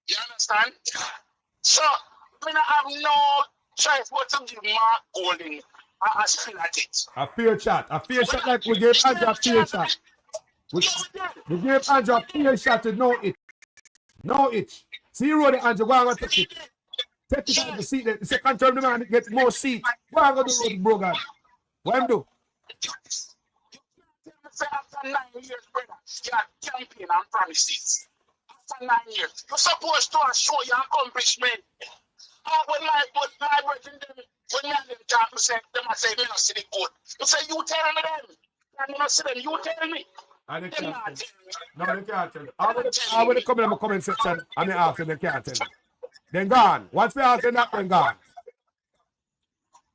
E: You understand? So, I have no choice but to give Mark Golding a spin at it.
B: A fair shot. A fair shot like we gave Andrew a fair shot. We gave Andrew a fair shot to know it. Know it. See you roll the Andrew, go and take it. Take it out of the seat. The second term the man gets more seat. Go and go do the brogan. What him do?
E: After 9 years, brother, you are campaign and promises. After 9 years, you're supposed to show your accomplishment. When my brethren, when me and them talk, them I say, me not see the good. You say, you tell me them. And you not see them, you tell me.
B: And they
E: Them
B: can't
E: not
B: tell
E: tell me.
B: No, they can't tell you. I will come in the comment section and they ask them, they can't tell you. Then gone. Once we ask them that, then gone.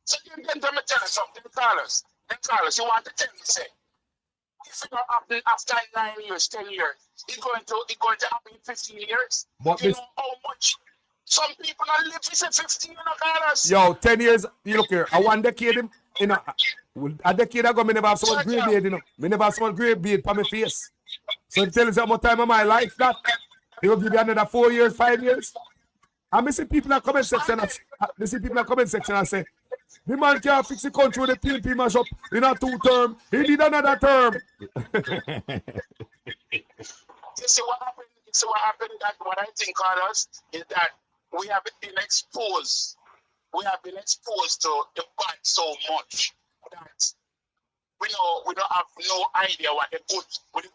E: So then tell me something, Carlos. Then Carlos, you want to tell me, say, if it not happen after 9 years, 10 years, it's going to happen in 15 years.
B: But
E: you
B: this,
E: know how much some people not live for 15 years, Carlos.
B: yo, 10 years, you look here, I 1 decade, you know, a decade ago, I never have so much grey beard, you know. I never have so much grey beard on my face. So it tells you how much time of my life that it will give you another 4 years, 5 years. And I see people in the comment section, I say, the man can't fix the country with the PNP mash up in a 2 term. He did another term.
E: You see what happened? That what I think, Carlos, is that we have been exposed. We have been exposed to the bad so much that we don't have no idea what the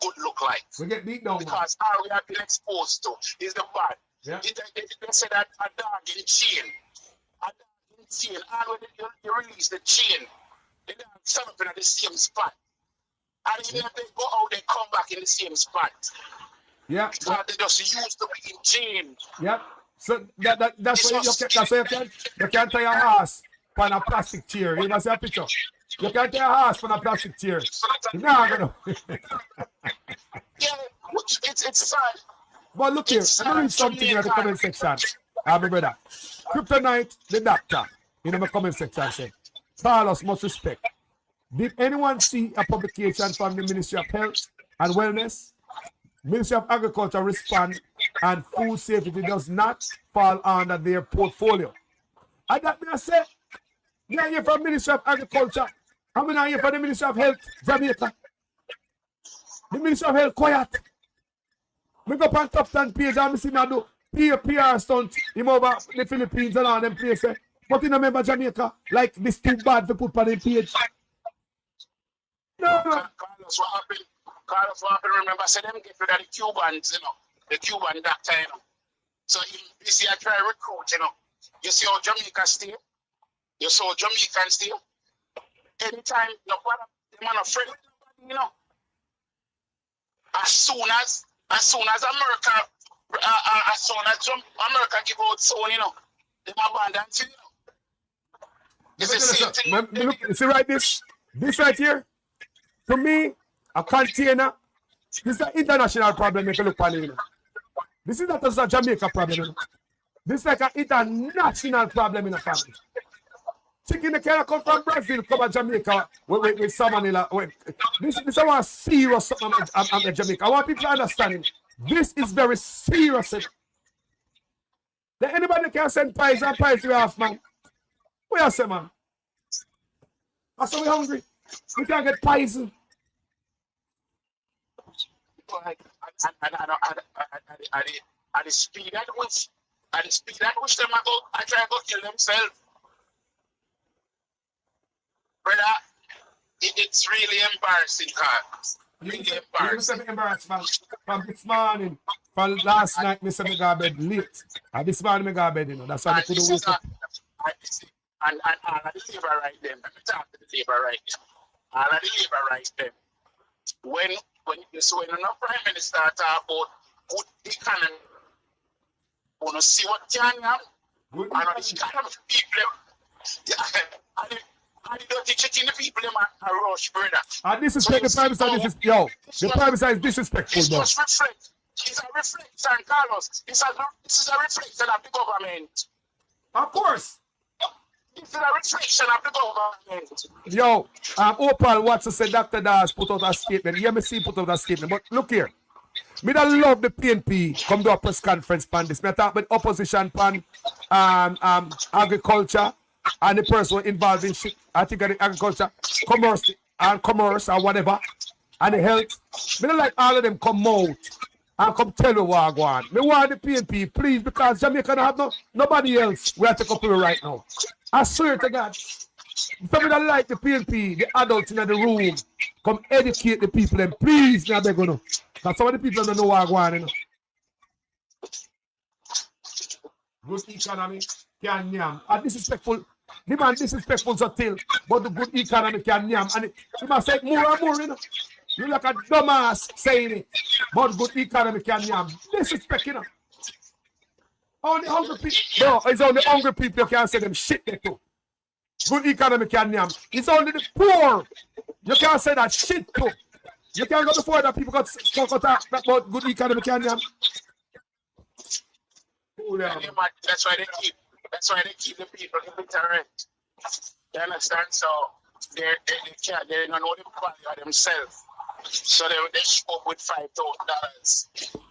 E: good look like.
B: We get beat down.
E: Because all we have been exposed to is the bad.
B: Yeah.
E: They say that a dog in chain. And when you release the chain, they don't stand up in the same spot. And even if they go out, they come back in the same spot.
B: Yeah.
E: Because they just used to be in chain.
B: Yeah. So that's why you can't tie your horse on a plastic chair. You must see a picture. You can't tie your horse on a plastic chair. You're not gonna.
E: Yeah, it's sad.
B: But look here, I'm doing something in the comment section. My brother. Kryptonite, the doctor, in the comment section say, Carlos, much respect. Did anyone see a publication from the Ministry of Health and Wellness? Ministry of Agriculture respond and food safety does not fall under their portfolio. And that I say, yeah, you're from Ministry of Agriculture. How many are you from the Ministry of Health, Jamaica? The Ministry of Health, quiet. We go on top 10 page and see me do PR stunt him over the Philippines and all them places. But you know, remember Jamaica, like this too bad to put on the page. No.
E: Carlos, what happened? Carlos want to remember, say them get rid of the Cubans, you know, the Cuban doctor, you know. So this year try recruit, you know. You see how Jamaica stay? You saw Jamaican stay? Anytime no bother, them are not afraid with nobody, you know. As soon as America, as soon as America give out zone, you know, them abandon, you know. It's the same thing.
B: Look, you see right this right here, to me, a container, this is an international problem if you look at it. You know. This is not just a Jamaica problem. You know. This is like an international problem in a family. Chicken that can come from Brazil, come to Jamaica with salmonella. This is one serious something in Jamaica. I want people to understand it. This is very serious. Then anybody can send pies and pies to off, man. What you say, man? I say we hungry. We can't get pies.
E: And the speed at which them I try to go kill themselves. Brother, it's really embarrassing, guys. Really embarrassing.
B: Embarrassment from this morning, from last night, Mr. Me go bed late. And this morning, me go bed, you know. That's why I couldn't wake up.
E: And all of the labor right them. Let me talk to the labor right now. All of the labor right them. When a prime minister talk about good economy, you want to see what can happen. And the economy people, and the dirty chicken, the people them are rush, brother.
B: And disrespect the prime minister. The prime minister is disrespectful,
E: it's
B: though.
E: just reflect. It's a reflection, Carlos. This is a reflection of the government.
B: Of course.
E: This is a reflection of the government.
B: Yo, Opal Watson said Dr. Das put out a statement. EMC put out a statement. But look here. Me don't love the PNP come to a press conference pan this. Me talk about opposition pan agriculture and the person involved in shit. I think the agriculture, commerce or whatever, and the health. Me don't like all of them come out and come tell you what I want. Me want the PNP, please, because Jamaica don't have nobody else we have to couple right now. I swear to God. If you don't like the PNP, the adults in the room, come educate the people and please, now they're gonna. Because some of the people don't know what I want, you know. Good economy can yam. And disrespectful, the man disrespectful still, but the good economy can yam. And he must say more and more, you know. You like a dumbass saying it, but good economy can yam. Disrespect, you know. Only hungry people, no, it's only hungry people you can say them shit they too. Good economy can yam. It's only the poor you can't say that shit too. You can't go before that people got talk about good economy can yam.
E: That's why they keep the people illiterate. You understand? So they don't know the value of themselves. So they show up with $5,000. You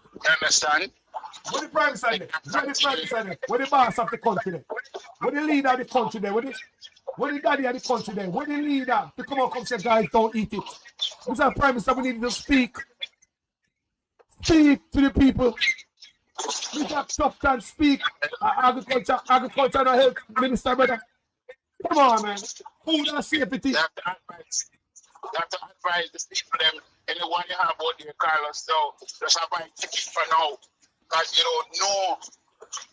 E: understand?
B: What the prime minister? What the boss of the country there? What the leader of the country there? What the daddy of the country there? What the leader? To come say, guys, don't eat it. Mr. Prime Minister, we need to speak. Speak to the people. Mr. Tufton, speak. Agriculture and health minister, brother. Come on, man. Food and safety.
E: You have to advise the people them. Anyone you have out there, Carlos, so just buy tickets for now. Because you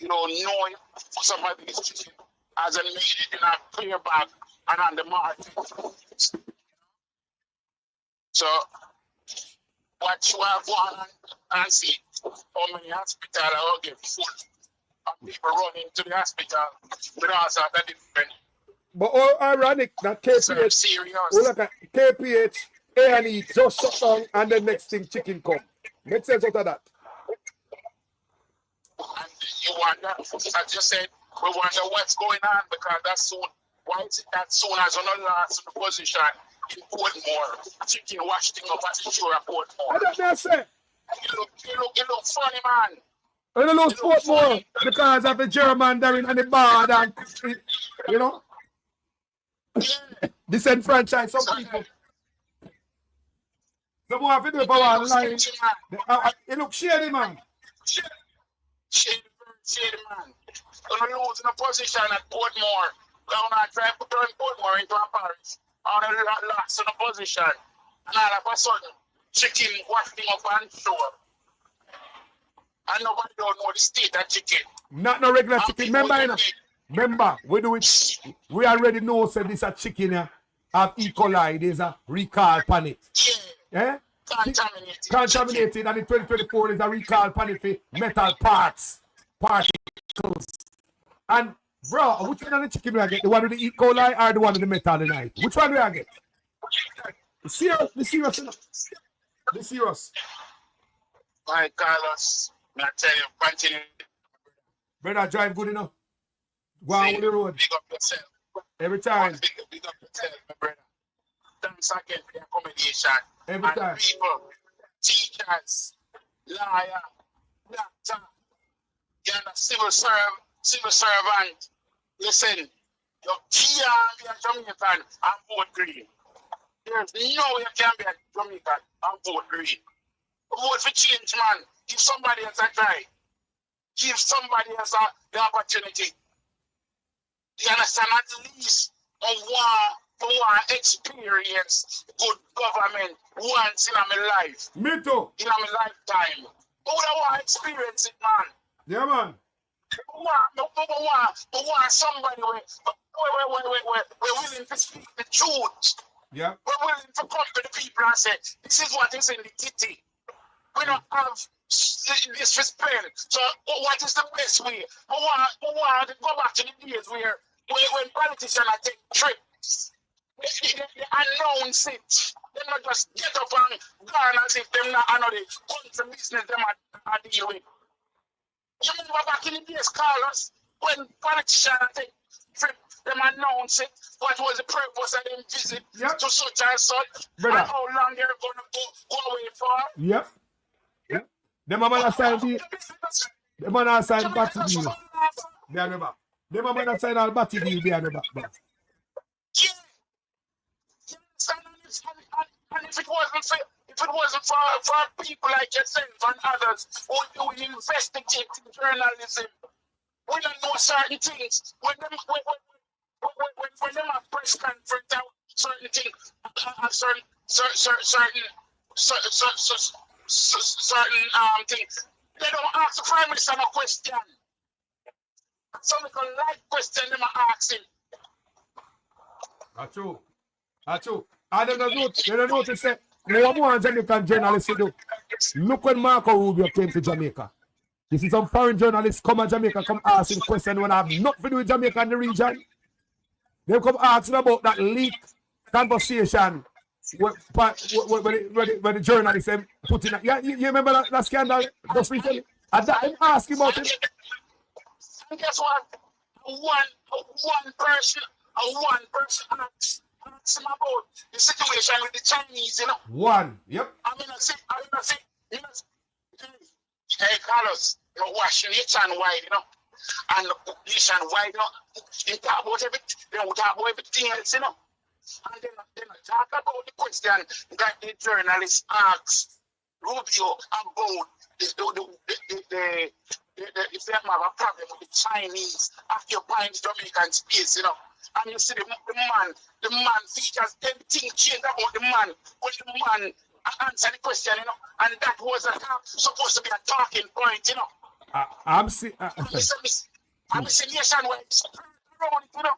E: don't know if some of these chicken hasn't made it in a clear bag and on the market. So what you have one and see how many hospitals are get full of people running to the hospital because of the different.
B: But all ironic that KPH,
E: serious.
B: Look at KPH, A&E just shut down and the next thing chicken come. Make sense out of that.
E: And you wonder, as you said, we wonder what's going on because that's soon. Why is it that soon as on the last position in Portmore, chicken washed him up at the shore of Portmore?
B: I don't say.
E: You look funny, man.
B: I don't know Portmore because of the German there in the bar and you know. Disenfranchise some people. The more I do for one line. It looks shady, man.
E: Shady man. Gonna lose in a position at Portmore. Gonna try to turn Portmore into a parish. On a loss in a position. And all of a sudden, chicken washing up and shore. And nobody don't know the state of chicken.
B: Not no regular
E: And
B: chicken.
E: people
B: Remember, you
E: don't
B: know?
E: get-
B: Remember, we do it. We already know say this a chicken here. Have E. coli. There's a recall pan it.
E: Yeah,
B: Eh?
E: contaminated.
B: Contaminated, and in 2024 there's a recall pan it for metal parts, particles. And bro, which one of the chicken do I get? The one with the E. coli or the one with the metal tonight? Which one do I get? The serious, you know? The serious.
E: My Carlos, I tell you, continue.
B: Brother, drive good enough. Go on with the road.
E: Big up yourself.
B: Every time.
E: Big up yourself, my brother. Thanks again for the accommodation.
B: Every
E: and
B: time.
E: people, teachers, lawyer, doctor, you're a civil servant. Listen, you can't be a Jamaican and vote green. There's no way you can be a Jamaican and vote green. Vote for change, man. Give somebody else a try. Give somebody else the opportunity. You understand? At least I want experience good government once in my life.
B: Me too.
E: In my lifetime. But I want experience it, man.
B: Yeah, man.
E: I want somebody we're willing to speak the truth.
B: Yeah.
E: We're willing to come to the people and say, this is what is in the kitty. We don't have disrespect. So what is the best way? I want to go back to the days where when politicians are taking trips, they announce it. They not just get up and gone as if them not another country business them are deal with. You remember back in the days, Carlos, when politicians are taking trips, them announce it. What was the purpose of them visit to such and such?
B: Brother.
E: And how long they're gonna go away for?
B: Yep. Yep. Them a man a sign the. Them man a sign batty deal. Behind the back. Them a man a sign all batty deal behind the back.
E: Yeah. You understand? And if it wasn't for people like yourself and others who do investigative journalism, we don't know certain things. When them have press conference out certain things, certain things, they don't ask the Prime Minister no question. Some of the like question them are asking.
B: That's true. That's true. I don't know. They don't know to say. No more Jamaican journalists do. Look when Marco Rubio came to Jamaica. You see some foreign journalists come to Jamaica, come asking questions when I have nothing to do with Jamaica and the region. They come asking about that leaked conversation when the journalists put in. Yeah, you remember that scandal just recently? And that them asking about it.
E: And guess what? One person asks him about the situation with the Chinese, you know.
B: One, yep.
E: Hey, Carlos, you know, watch nationwide, you know. And nationwide, you know, they talk about everything, they will talk about everything else, you know. And then talk about the question that the journalist asks Rubio about if they have a problem with the Chinese occupying the Jamaican space, you know. And you see the man features everything changed about the man when the man answer the question, you know. And that was supposed to be a talking point, you know.
B: I'm seeing
E: nationwide, you know.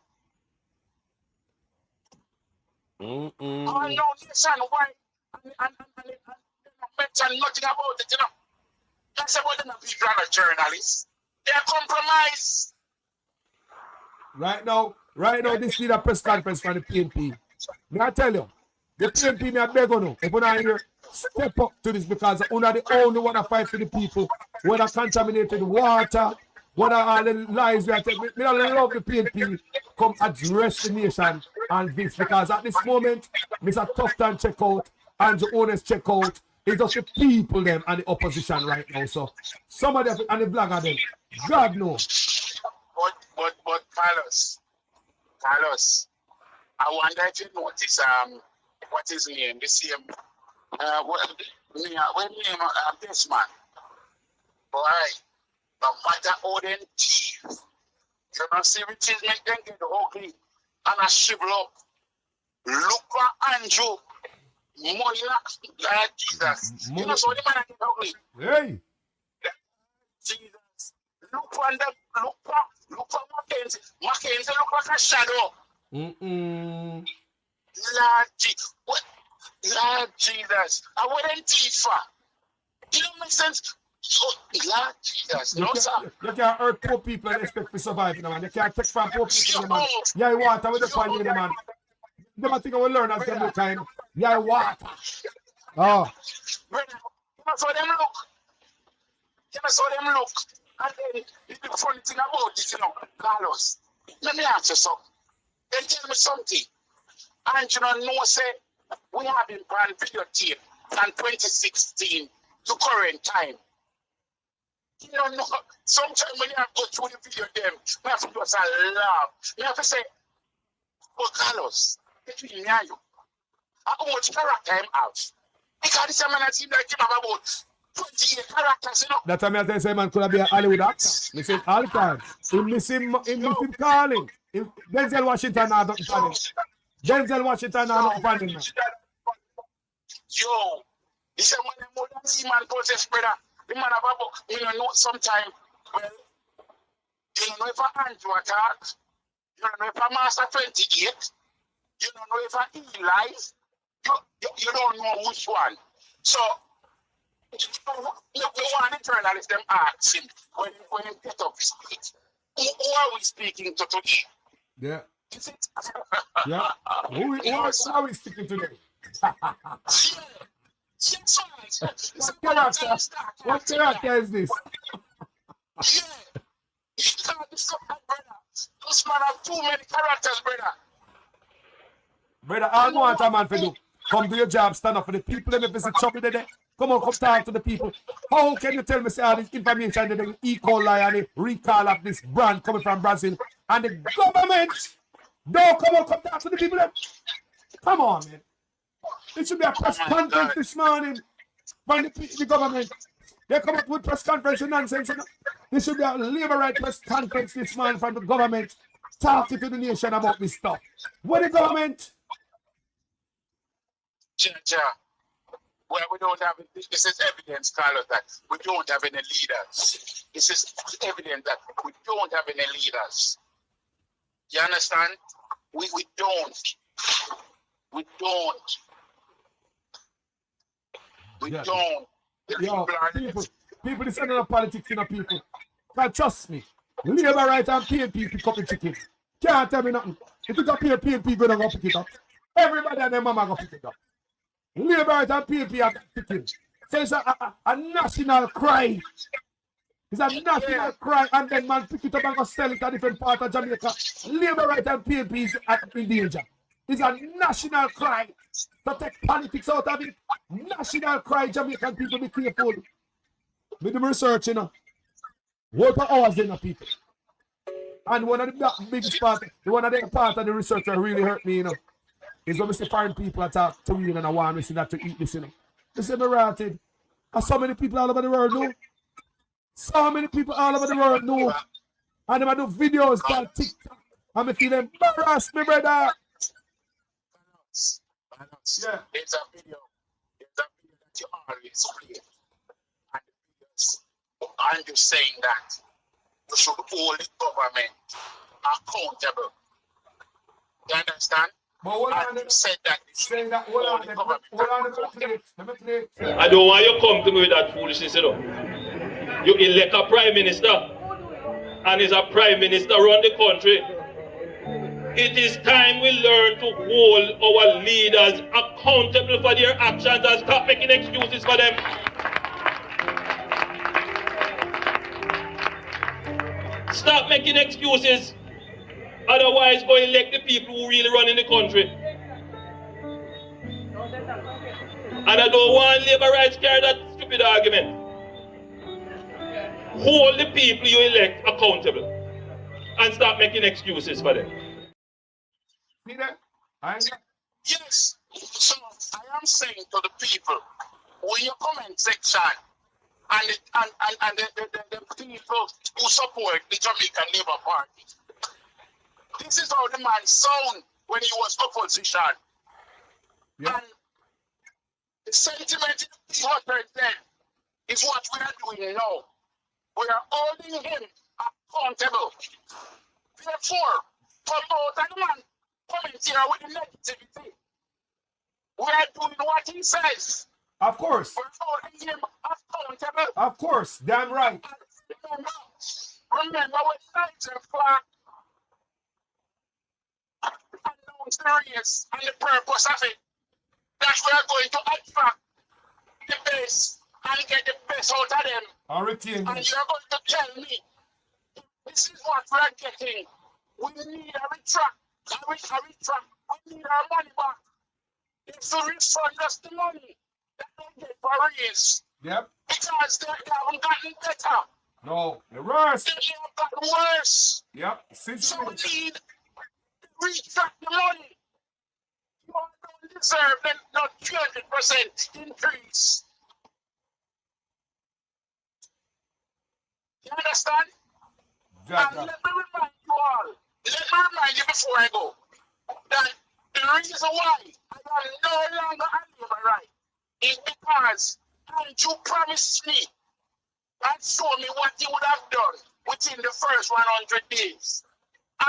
E: I know nationwide, and mention nothing about it, you know. That's about them people are not journalists. They're compromised.
B: Right now, this is a press conference for the PNP. May I tell you, the PNP may beg on you. If you're not here, step up to this because you're the only one to fight for the people. Whether contaminated water, whether all the lies we are taking. I love the PNP come address the nation and this because at this moment, Mr. Tufton check out and the owners check out. It's just the people them and the opposition right now. So some of them and the blogger them. God knows.
E: But Carlos, I wonder if you notice what his name? The same what name this man? Boy, no matter how them teeth, you don't see which is make them get ugly and a shrivel up. Look at Andrew. Lord Jesus. You know, so the man get ugly.
B: Hey.
E: Jesus. Look for Mackenzie. Mackenzie look like a shadow.
B: Mm-mm.
E: Lord Jesus. I wouldn't Tifa. You don't make sense. Oh, Lord Jesus. No, sir.
B: You can't hurt poor people and expect to survive, you know, man. You can't take from poor people, man. Yeah, water with the fun, you know, man. Them I think I will learn as them kind. Yeah, water. Oh.
E: Brother, you must saw them look. You must saw them look. And then the funny thing about this, you know, Carlos, let me ask you something. Then tell me something. And you know, say, we have been on videotape from 2016 to current time. You know, no, sometimes when you have to go through the video, them, you have to just laugh. You have to say, oh, Carlos, between me and you, how much character I'm out? Because this man I seem like him have about 28 characters, you know.
B: That time I tell you, man, could have been a Hollywood actor. Me say all the time. He miss him calling. Denzel Washington now don't find him. Denzel Washington now don't find him, man.
E: Yo, he said, when the more than see man possess, brother, the man have about, you know, sometime, well, you don't know if I Andrew attack, you don't know if I Master 28, you don't know if I Eli, you don't know which one. So, the one the journalist them asking when he get up speak, who are we speaking to today?
B: Yeah.
E: Is it?
B: Yeah. Who are we speaking today? What character is this?
E: Yeah. You can't discuss that, brother. This man have too many characters, brother.
B: Brother, all you want a man for do. Come do your job, stand up for the people, and if it's a trouble there, come on, come talk to the people. How can you tell me say all this information that the E. coli and the recall of this brand coming from Brazil and the government don't come talk to the people? Come on, man. It should be a press conference this morning from the government. They come up with press conference and nonsense. There should be a labor right press conference this morning from the government talking to the nation about this stuff. What the government?
E: Well, we don't have, this is evidence, Carlos, that we don't have any leaders. This is evidence that we don't have any leaders. You understand? We don't. We don't. We don't.
B: People is under politics, you know, people. Can't trust me. Labor right and PNP pick up the chicken. Can't tell me nothing. If you got PNP, gonna go pick it up. Everybody and their mama go pick it up. Labor right and PNP are picking. So it's a national cry. It's a national cry, and then man pick it up and go sell it to a different part of Jamaica. Labor right and PNP is in danger. It's a national cry. To take politics out of it. National cry, Jamaican people, be careful. With the research, you know. Work for hours, you know, people. And one of the biggest part, one of the part of the research that really hurt me, you know, is when we see foreign people attack to me and I want me see that to eat this, you know. They say me rotted. And so many people all over the world know. So many people all over the world know. And they do videos on TikTok. And I feel embarrassed, my brother.
E: Yeah. There's a video that you always play. And you're saying that you should hold the government accountable. You understand?
B: But what
E: and you said that
B: saying that hold on,
F: I don't want you to come to me with that foolishness, you know. You elect a prime minister, and is a prime minister around the country. It is time we learn to hold our leaders accountable for their actions and stop making excuses for them. Stop making excuses. Otherwise, go elect the people who really run in the country. And I don't want labor rights carry that stupid argument. Hold the people you elect accountable and stop making excuses for them.
E: Yes. So I am saying to the people, when you comment section and the people who support the Jamaican Labour Party, this is how the man sound when he was opposition. Yeah. And The sentiment he uttered then is what we are doing now. We are holding him accountable. Therefore, promote and man comment here with the negativity. We are doing what he says.
B: Of course.
E: We're holding him accountable.
B: Of course. Damn right.
E: Remember when Nigel Clark announced the race and the purpose of it, that we are going to attract the best and get the best out of them.
B: I retain
E: And
B: this.
E: you're going to tell me, this is what we're getting. We need a retract. We need our money back. If you refund us the money that they get for raise,
B: Yep.
E: because they haven't gotten better.
B: No. The worst.
E: They have gotten worse.
B: Yep.
E: So we need to retract the money. You don't deserve not 200% increase. You understand?
B: Jack,
E: And let me remind you all, before I go, that the reason why I am no longer a labor right is because you promised me and showed me what you would have done within the first 100 days.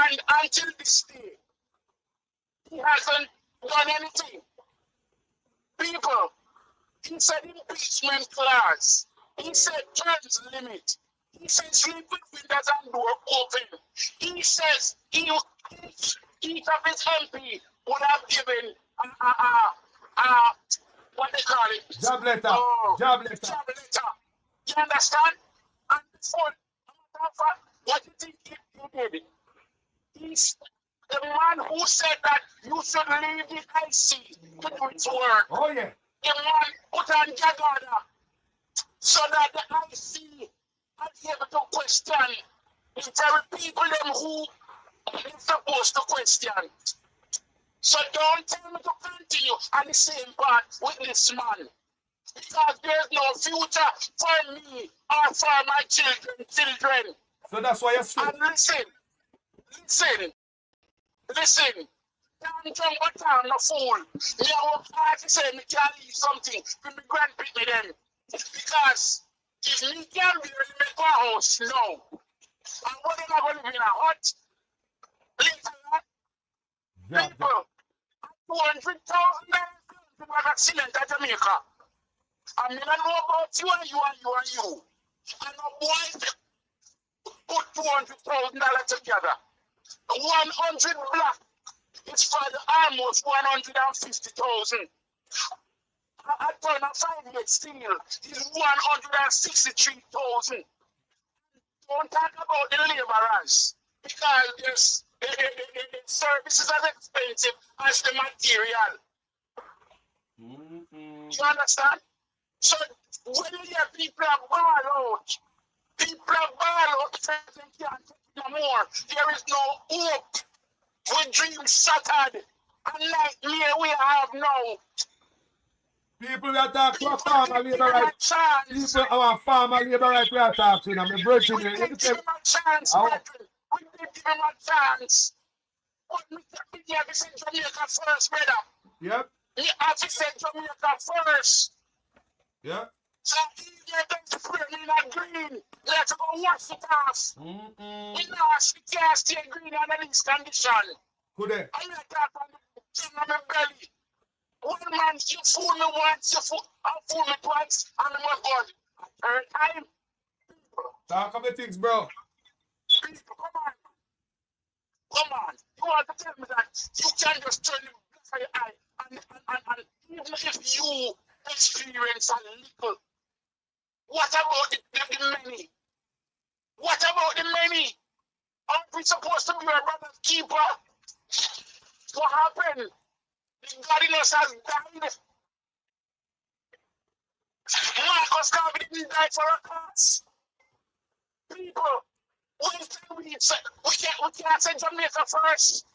E: And until this day, he hasn't done anything. People, he said impeachment clause. He said terms limit. He says sleep with windows and door open. He says each of his MP would have given what they call it?
B: Job letter. Job letter.
E: Job letter. You understand? And before, what do you think he did? He's the man who said that you should leave the IC to do its work.
B: Oh, yeah.
E: The man put on Jagada so that the IC are able to question the very people them who they're supposed to question. So don't tell me to continue on the same path with this man. Because there's no future for me or for my children.
B: So that's why you're straight.
E: And listen. Can't jump a town, no fool. Me I work hard to say me can leave something for me grandpick me them. Because if me can really make a house now, and what am I going to live in a hut? Later on, people, $200,000 to buy cement at Jamaica. I mean, I know about you and you. And a boy put $200,000 together. 100 black is for the almost 150,000. I turn a 5 year steel is 163,000. Don't talk about the laborers because the services are expensive as the material. You understand? So when you hear people are ball out, they can't take no more. There is no hope. When dreams shattered, and nightmare we have now.
B: People that talk to a farmer labor right. People our farmer labor right we are talking. I'm a virgin.
E: We did give him a chance, brethren. We did give him a chance. But we have to send Jamaica first, brother.
B: Yep.
E: We have to send Jamaica first.
B: Yep.
E: So if you're going to spray me in a green, let's go wash it off. We know she can't stay green under this condition.
B: Could they?
E: I like that on the chin on my belly. One man, you fool me once, I'll fool me twice, and I'm going to go. Third time. People.
B: Talk of the things, bro.
E: People, come on. You want to tell me that you can just turn the bless of your eye and even if you experience a little, what about the many? What about the many? Aren't we supposed to be our brother's keeper? What happened? The God in us has died. Marcus Garvey didn't die for a cause. People, when can we can't say Jamaica first?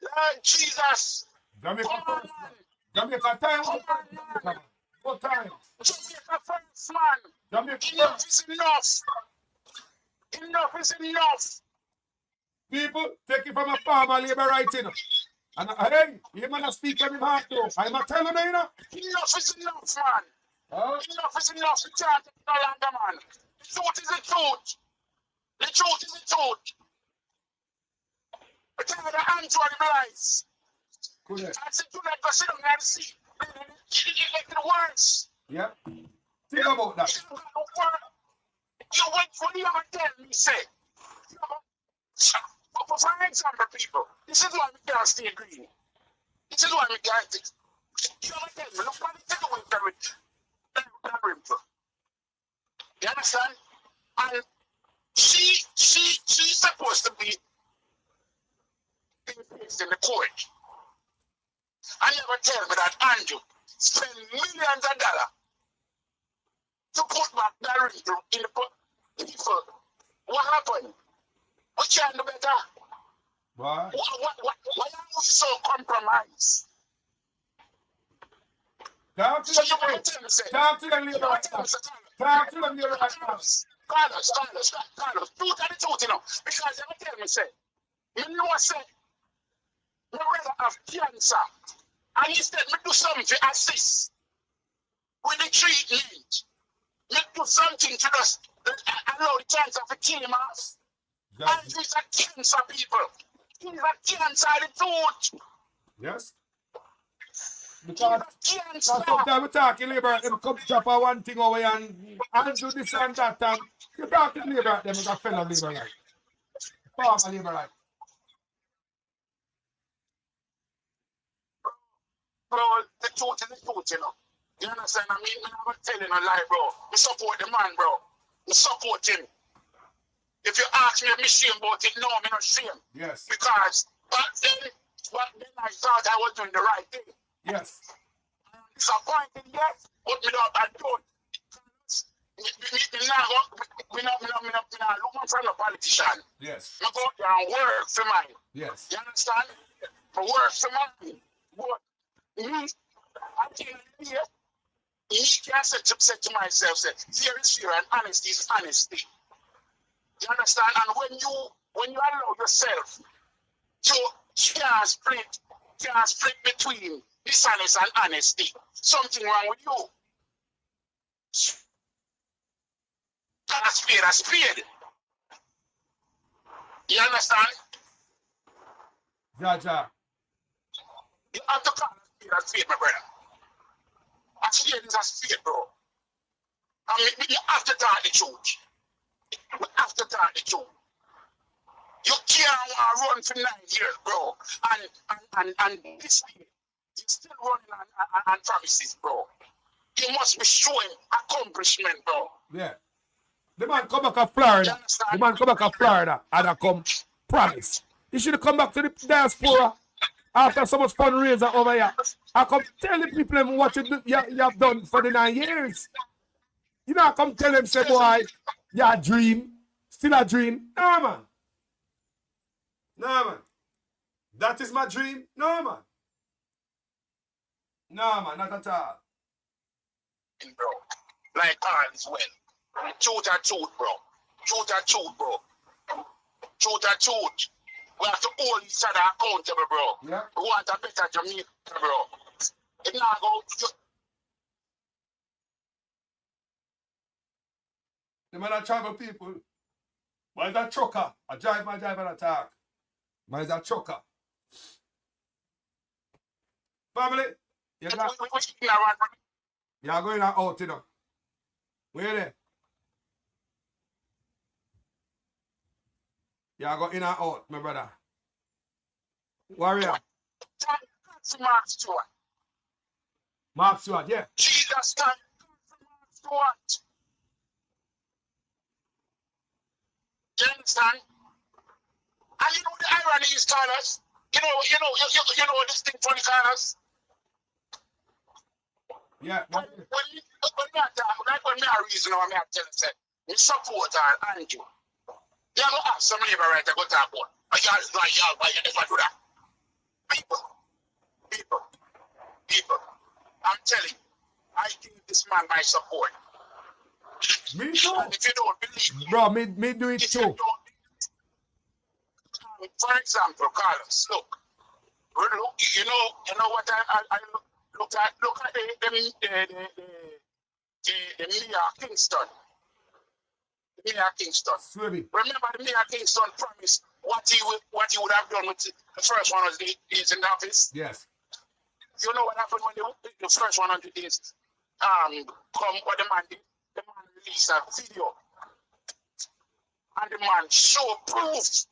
E: Lord Jesus.
B: Jamaica
E: Come on,
B: first.
E: man.
B: Jamaica time.
E: Come on, man.
B: What time?
E: Jamaica first, man.
B: Jamaica
E: Enough
B: first.
E: is enough. Enough is enough.
B: People take it from a farmer labor right in. And hey, you man speak from him heart though. I'm a telling you, you know.
E: Enough is enough, man.
B: Huh?
E: Enough is enough. You can't take it no longer, man. The truth is the truth. The truth is the truth. We can't answer the lies.
B: Good.
E: I said, do not go sit down and see. It make it worse.
B: Yep. Think about that.
E: You wait for the other tell me, say. For example, people, this is why we can't stay green. This is why we can't. You ever tell me, look what they take away from it. Reefer. You understand? And she's supposed to be in the court. And you ever tell me that Andrew spent millions of dollars to put back that Reefer in the people? What happened? We can do better.
B: Why?
E: Why are you so compromised?
B: Talk to
E: So
B: them,
E: you want to tell me, say,
B: talk to them,
E: you
B: right
E: want to tell
B: now.
E: me, say,
B: Talk to them, right now.
E: Carlos, truth and the truth, you know, because you want to tell me, say, you know what, say, my brother have cancer, and instead, me do something to assist with the treatment. Me do something to just allow the cancer to kill him off. And he's a cancer, people. He's a cancer, the truth.
B: Yes?
E: He's
B: Because
E: a cancer.
B: sometimes we talk in labor, them come drop a one thing away and do this and that, and you talk in labor, them is a fellow labor like. Farmer labor like.
E: Bro, the truth is the truth, you know. You understand? I mean, I'm not telling a lie, bro. We support the man, bro. We support him. If you ask me if I'm shame about it, no, I'm not shame.
B: Yes.
E: Because back then I thought I was doing the right thing.
B: Yes.
E: I'm disappointed, yes, but me not, I don't. Me not looking for no politician.
B: Yes.
E: Me go out there and work for mine.
B: Yes.
E: You understand? For work for mine. But me, at the end of the day, me can say to myself, say, fear is fear and honesty is honesty. You understand? And when you allow yourself to can't split between dishonest and honesty, something wrong with you. A spade. You understand?
B: Ja.
E: You have to call a spade, my brother. A spade is a spade, bro. I mean, you have to tell the truth. You have to tell the truth. You can't run for 9 years, bro. And this year, you're still running on promises, bro. You must be showing accomplishment, bro.
B: Yeah. The man come back to Florida. The man come back to Florida and I come promise. He should come back to the diaspora after so much fundraiser over here. I come tell the people what you have done for the 9 years. You know, I come tell them, say, boy, yeah, dream. Still a dream. No, man. No, man. That is my dream. No, man. No, man, not at all.
E: Bro, like all is well. Truth and truth, bro. Truth and truth, bro. Truth and truth. We have to hold each other accountable, bro.
B: Yeah.
E: We want a better Jamaica, bro. It now go.
B: The man a travel people. Man is a trucker. I drive and attack. Man is a trucker. Family, you got, you are going out, you know. Where there? You are going in and out, my brother. Warrior.
E: Mark Stewart.
B: Mark Stewart, yeah.
E: Jesus Christ. Mark Stewart. You understand? And you know the irony is, Carlos. You know this thing funny, Carlos.
B: Yeah.
E: When I reason or I tell you, say, me support Andrew. You have to have some labor right to go talk about. If I do that. People. I'm telling you, I give this man my support.
B: Me too.
E: And if you don't believe me,
B: Bro, me do it
E: if
B: too.
E: you don't, for example, Carlos, look, you know what I look at the Mayor Kingston. The Mayor Kingston.
B: Swimmy.
E: Remember the Mayor Kingston promised what he would have done with the first 100 days in the office?
B: Yes.
E: You know what happened when the first 100 days come what the man did? The man released a video. And the man showed proof.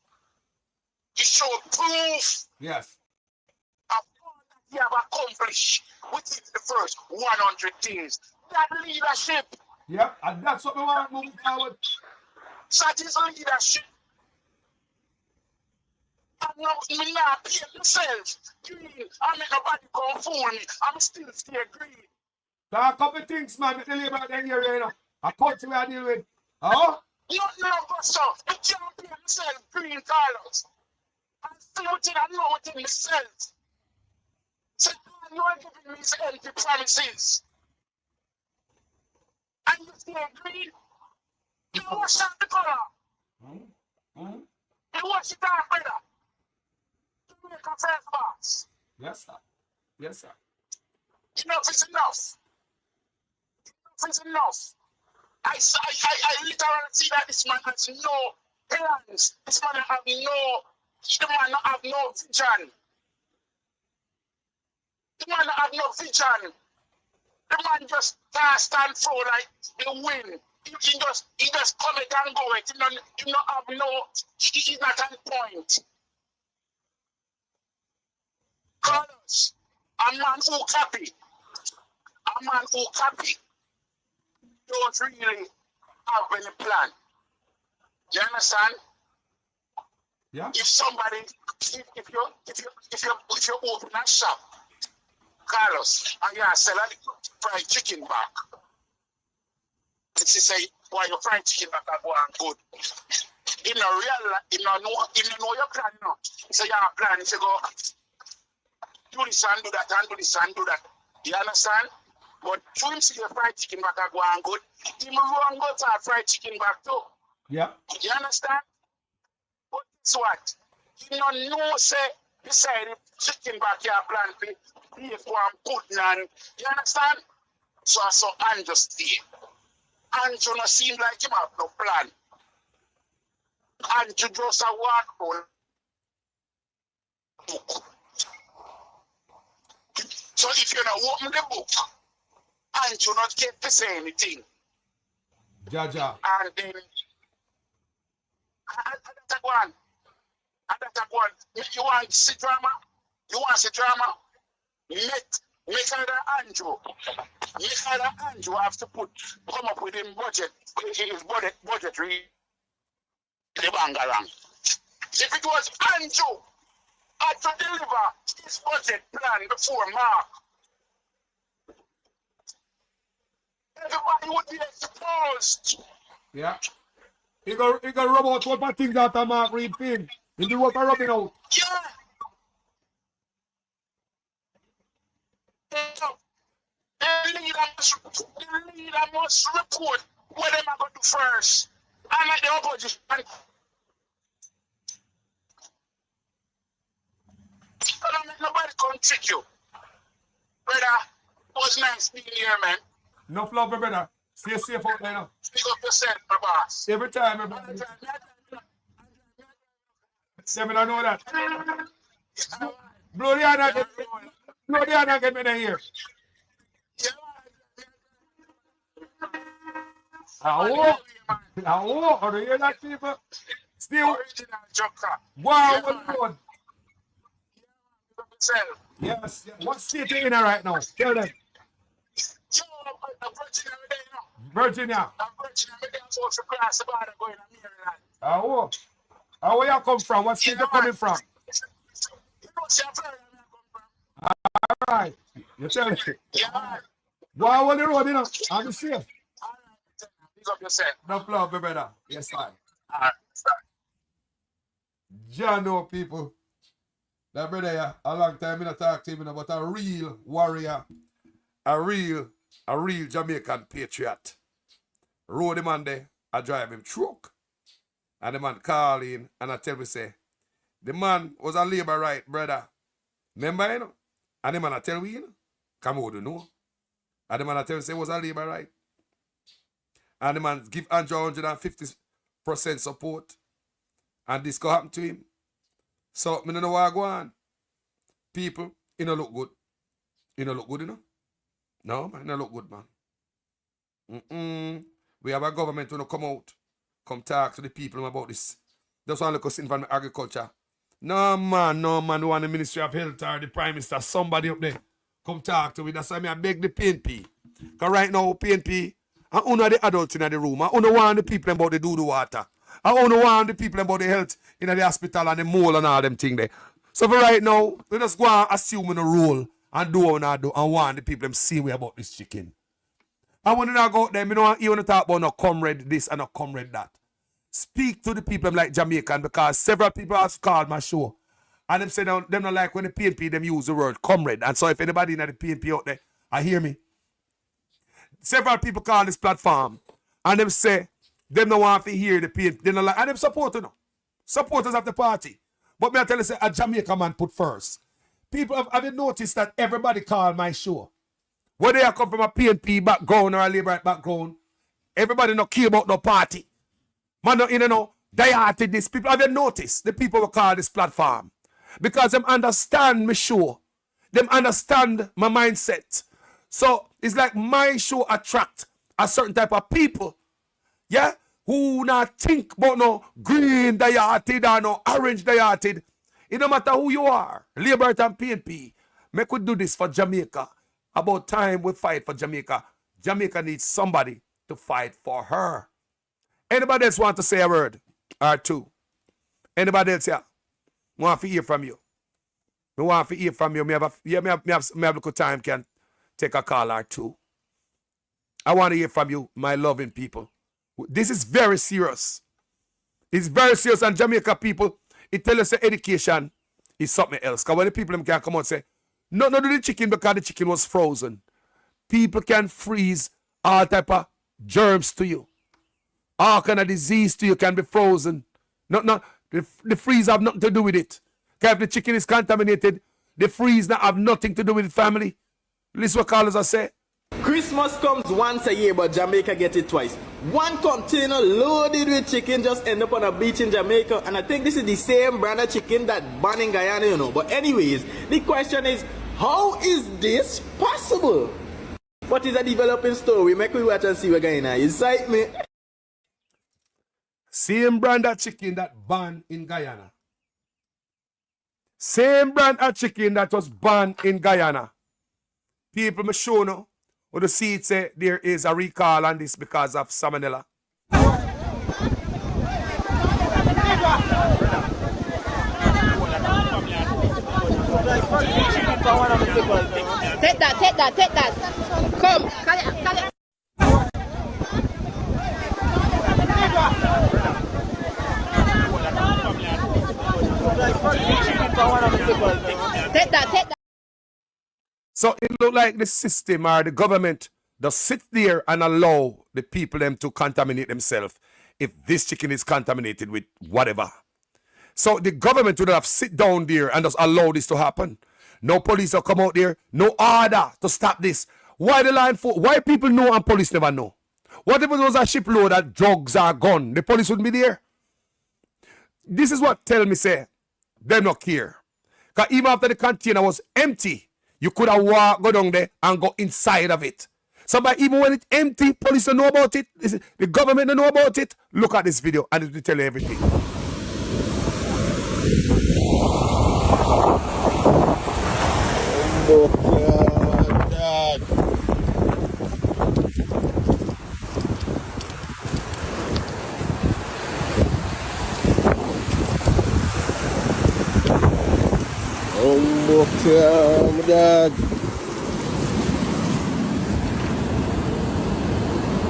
E: He showed proof
B: Yes.
E: of all that he have accomplished within the first 100 days. That leadership.
B: Yep. And that's what we want moving forward.
E: That is leadership. I'm not paying myself. I make nobody come fool me. I'm still stay green.
B: So a couple of things, man, with the labor then here, you know. A country we are dealing with. Oh?
E: No, so I can't pay myself green colors. I'm still within I know within myself. So you are giving me these empty promises. And you stay green. You wash out the color. You wash it out, brother. You make a first box.
B: Yes, sir. Yes, sir.
E: Enough is enough. Enough is enough. I literally see that this man has no plans. This man have no vision. The man have no vision. The man just cast and throw like the wind. He just come it and go it. He's not on point. Carlos, a man who copy. A man who copy. Don't really have any plan. You understand?
B: Yeah.
E: If somebody, if you open a shop, Carlos, and you sell a fried chicken back, and she say, why your fried chicken back are going good? He know your plan, no. He say, yeah, plan. He say, go do this and do that and do this and do that. You understand? But to him see the fried chicken back are going good, he will go and go to a fried chicken back too.
B: Yeah.
E: You understand? But guess what? He don't know say beside the chicken back here plan to pay for good and you understand? So I saw Andrew stay. Andrew no seem like him have no plan. Andrew just a walk on book. So if you not open the book, Andrew not get to say anything.
B: Jaja.
E: And then that one. You want to see drama? You want to see drama? Make Andrew have to come up with his budgetary the bangarang. If it was Andrew had to deliver his budget plan before Mark, everybody would be exposed.
B: Yeah. He got rub out what my things after Mark Reed film. He do what I rubbing out.
E: Yeah. The leader must report what them are going to do first. And like the opposition. Don't make nobody come trick you. Brother, it was nice being here, man.
B: No love, my brother. Stay safe out there now.
E: Speak up yourself, my boss.
B: Every time, my brother. Yeah, I know that. Blow the hand and get me in here. Hello? Are you hear that, people? Still.
E: Original joker.
B: Wow, what Lord.
E: Yourself.
B: Yes. What state you in right now? Tell them.
E: Yo, I'm Virginia today, you know.
B: Virginia.
E: I'm Virginia. I'm going to class about it going to Maryland.
B: Hello? How where you come from? What state you coming from?
E: You know, see, I'm Florida, where I come from.
B: All right. You tell me.
E: Yeah, man.
B: Go on the road, you know. I'm safe.
E: All right, pick up yourself.
B: No problem, my brother. Yes, sir.
E: All right, start.
B: John know people. That brother, yeah, a long time I talk to him, you know, but a real warrior, a real Jamaican patriot. Road the man there, I drive him truck. And the man call in and I tell me, say, the man was a labor right, brother. Remember, you know? And the man I tell we, you know? Come out, you know. And the man I tell you, say, was a labor right? And the man give Andrew 150% support. And this could happen to him. So, I don't know what I go on. People, it don't look good. It don't look good, you know? No, man, it don't look good, man. We have a government who come out, come talk to the people about this. Just want to look in from agriculture. No, man, we want the Ministry of Health or the Prime Minister, somebody up there, come talk to me. That's why I beg the PNP. Because right now, PNP, I own the adults in the room. I only want the people about the do the water. I only want the people about the health in the hospital and the mole and all them things there. So for right now, we just go and assume in a role and do what I do and want the people them see we about this chicken. I want to go out there, you want to talk about no comrade this and no comrade that. Speak to the people like Jamaican because several people have called my show. And them say them not like when the PNP them use the word comrade. And so if anybody in the PNP out there, I hear me. Several people call this platform and them say them don't want to hear the PNP. They not like, and them support, you know. Supporters of the party. But me I tell you, say a Jamaican man put first. People have you noticed that everybody call my show? Whether they come from a PNP background or a Labour background, everybody not care about no party. Man, you know, die-hearted this. People have you noticed the people will call this platform because them understand my show. Them understand my mindset. So it's like my show attract a certain type of people, yeah, who not think about no green die-hearted or no orange die-hearted. It no matter who you are, Labour and PNP, make we do this for Jamaica. About time we fight for Jamaica. Jamaica needs somebody to fight for her. Anybody else want to say a word or two? Anybody else here? Want to hear from you? Me want to hear from you. Me have a little time can take a call or two. I want to hear from you, my loving people. This is very serious. It's very serious, and Jamaica people, it tells us that education is something else. Because when the people can come out and say, no, do the chicken because the chicken was frozen. People can freeze all type of germs to you. All kind of disease to you can be frozen. No, the freeze have nothing to do with it. Because if the chicken is contaminated, the freeze not have nothing to do with it, family. Listen what callers I say.
A: Christmas comes once a year, but Jamaica gets it twice. One container loaded with chicken just end up on a beach in Jamaica, and I think this is the same brand of chicken that banned in Guyana, you know. But anyways, the question is, how is this possible? What is a developing story? Make we watch and see what Guyana is. Excite me.
B: Same brand of chicken that banned in Guyana. Same brand of chicken that was banned in Guyana. People, me show now. Or the see it say there is a recall on this because of salmonella.
G: Take that. Come. Take that.
B: So it look like the system or the government does sit there and allow the people them to contaminate themselves if this chicken is contaminated with whatever. So the government would have sit down there and just allow this to happen. No police will come out there, no order to stop this. Why the line for? Why people know and police never know? What if it was a shipload that drugs are gone? The police wouldn't be there. This is what tell me say, they not care. Because even after the container was empty, you could have go down there and go inside of it. So by even when it's empty, police don't know about it. The government don't know about it. Look at this video and it will tell you everything.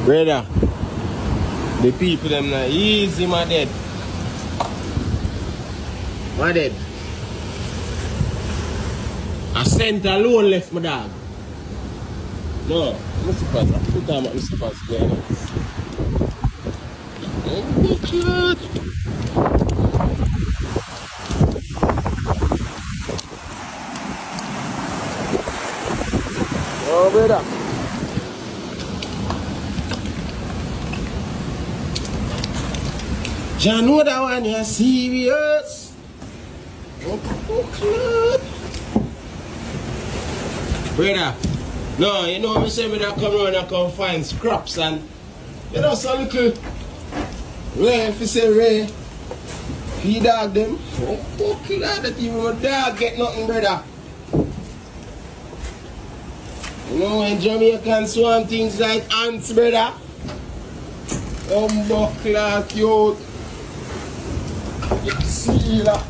C: Brother, the people them not easy, my dead. My dead. A cent alone left, my dog. No, Mr. Pass, put down Mr. Pass. Oh, God. John, know that one you're serious? Oh, brother, no, you know me say me that come around and come find scraps and you know some little Ray, if you say Ray, feed dog them. Oh, killer, that even my dog get nothing, brother. You know when Jamaicans swarm things like ants, brother. Class cute. You see that?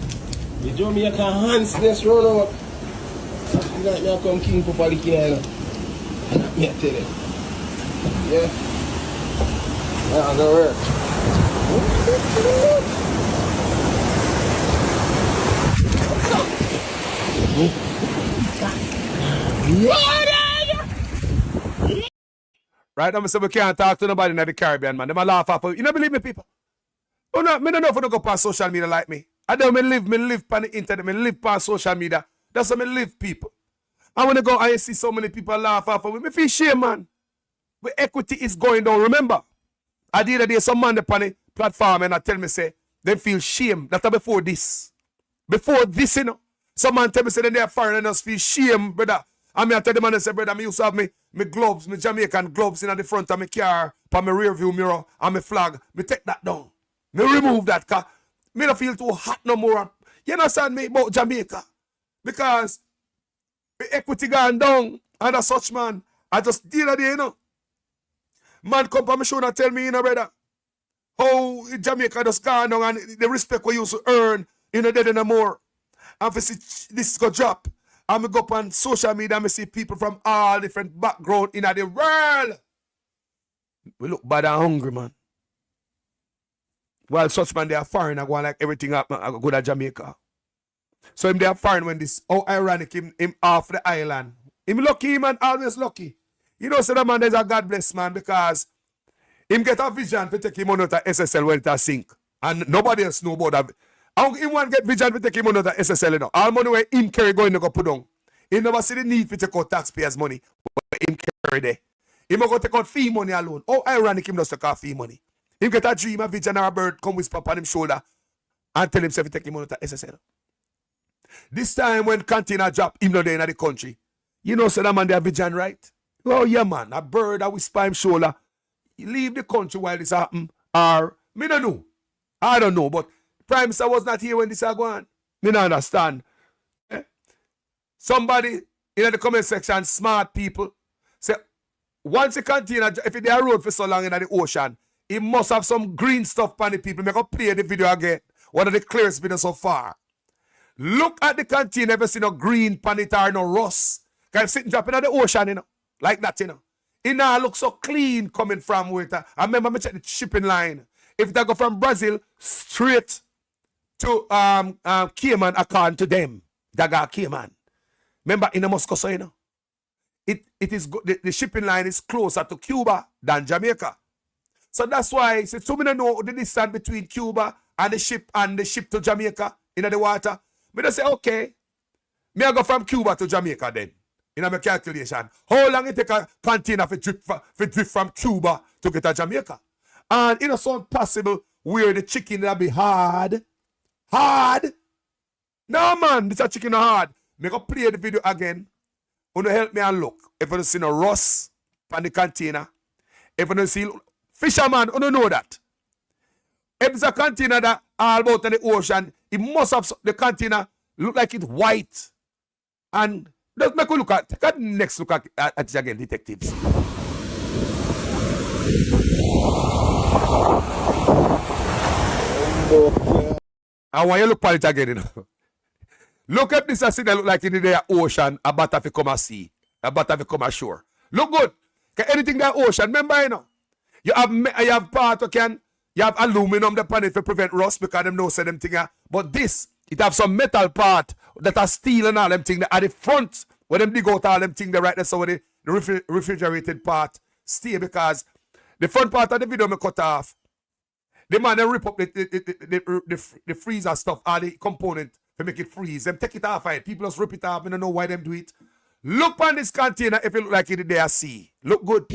C: The Jamaican hands this run out. You like me I come king for the king. Me I tell you. Yeah. Yeah, go work.
B: Right now, I say we can't talk to nobody in the Caribbean, man. They might laugh at you. You don't believe me, people? Oh no, me don't know if you don't go past social media like me. I don't live on the internet, me live past social media. That's how me live, people. And when I go and I see so many people laugh at me, me feel shame, man. But equity is going down. Remember, I did a day some man on the platform and I tell me, say, they feel shame. That's before this. Before this, you know. Some man tell me, say, then they're foreign and us feel shame, brother. And me I tell the man, I say, brother, I used to have me gloves, my Jamaican gloves in the front of my car, for my rear view mirror, and my flag. Me take that down. Me remove that, because me don't feel too hot no more. You understand me about Jamaica? Because the equity gone down, and as such, man, I just deal with it, you know. Man come on my show and tell me, you know, brother, how Jamaica just gone down, and the respect we used to earn, you know, dead no more. And if see this go drop, and I go up on social media and I see people from all different backgrounds in the world. We look bad and hungry, man. While such man, they are foreign, I go like everything up, I go to Jamaica. So him they are foreign when this, how ironic him off the island. Him lucky, man, always lucky. You know, so that man, there's a God bless man, because him get a vision to take him on to SSL when it sink. And nobody else know about that. And him want get vision to take him on to SSL, you know. All money where him carry going to go put down. He never see the need to take out taxpayers' money, but him carry there. He go take out fee money alone. How ironic him does take out fee money. Him get a dream, a vision, or a bird come whisper upon him shoulder and tell himself to take him on to SSL. This time when container drop, him not there in the country. You know, so that man, they have vision, right? Oh, yeah, man. A bird, a whisper him shoulder. He leave the country while this happen. Or, me don't know. I don't know, but Prime Minister was not here when this are going on. Me don't understand. Eh? Somebody in the comment section, smart people, say, once the container, if they are road for so long in the ocean, it must have some green stuff on the people. Make up play the video again. One of the clearest videos so far. Look at the container, never see no green pan it or no rust. Because sitting dropping in the ocean, you know. Like that, you know. It now looks so clean coming from with I remember me check the shipping line. If they go from Brazil straight to Cayman, according to them, they got Cayman. Remember in the Moscow, so you know. It is the shipping line is closer to Cuba than Jamaica. So that's why so me don't know the distance between Cuba and the ship to Jamaica in the water. Me just say, okay, me I go from Cuba to Jamaica then. In my calculation. How long it take a container for drift from Cuba to get to Jamaica? And it sound possible where the chicken will be hard. Hard? No man, this a chicken hard. Me go play the video again. Wanna help me and look. If you see no rust on the container. If you see fisherman, you don't know that. If it's a container that all about in the ocean, it must have the container look like it's white. And let's make a look at take a next look at it again, detectives. And when you look at it again, you know. Look at this, I see that look like in the ocean, about to come a sea, about to come ashore. Look good. Anything that ocean, remember, you know, you have part you have aluminum upon it to prevent rust because them know say them thing. But this, it have some metal part that are steel and all them things at the front. When them dig out all them things, they right there so the refrigerated part stay because the front part of the video me cut off. The man they rip up the freezer stuff, all the component to make it freeze. Them take it off, right? People just rip it off. I don't know why them do it. Look on this container if it look like it there sea. Look good.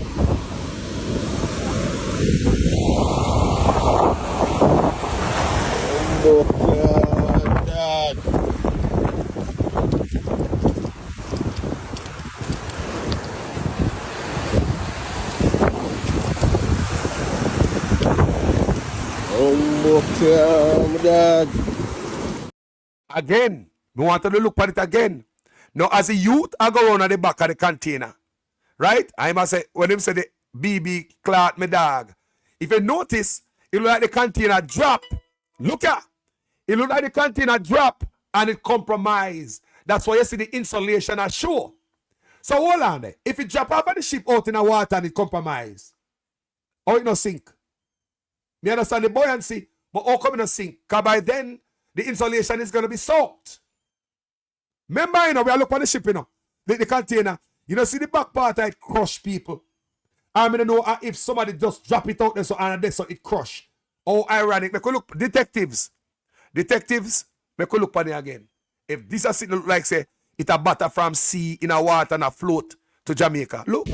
C: Dad. Dad.
B: Again, we want to look at it again. Now, as a youth, I go around at the back of the container. Right? I must say, when him say the BB clot me dog. If you notice, it look like the container drop. Look at. It look like the container drop and it compromise. That's why you see the insulation are show. So hold on there. If it drop off of the ship out in the water and it compromise, or it no sink. Me understand the buoyancy, but how come it no sink? Because by then, the insulation is going to be soaked. Remember, you know, we are looking at the ship, you know, the container. You know, see the back part, it crush people. I don't know if somebody just drop it out there so, and there so it crush. Oh, ironic. Make look, detectives, make look at it again. If this is look like, say, it a butter from sea in a water and a float to Jamaica. Look.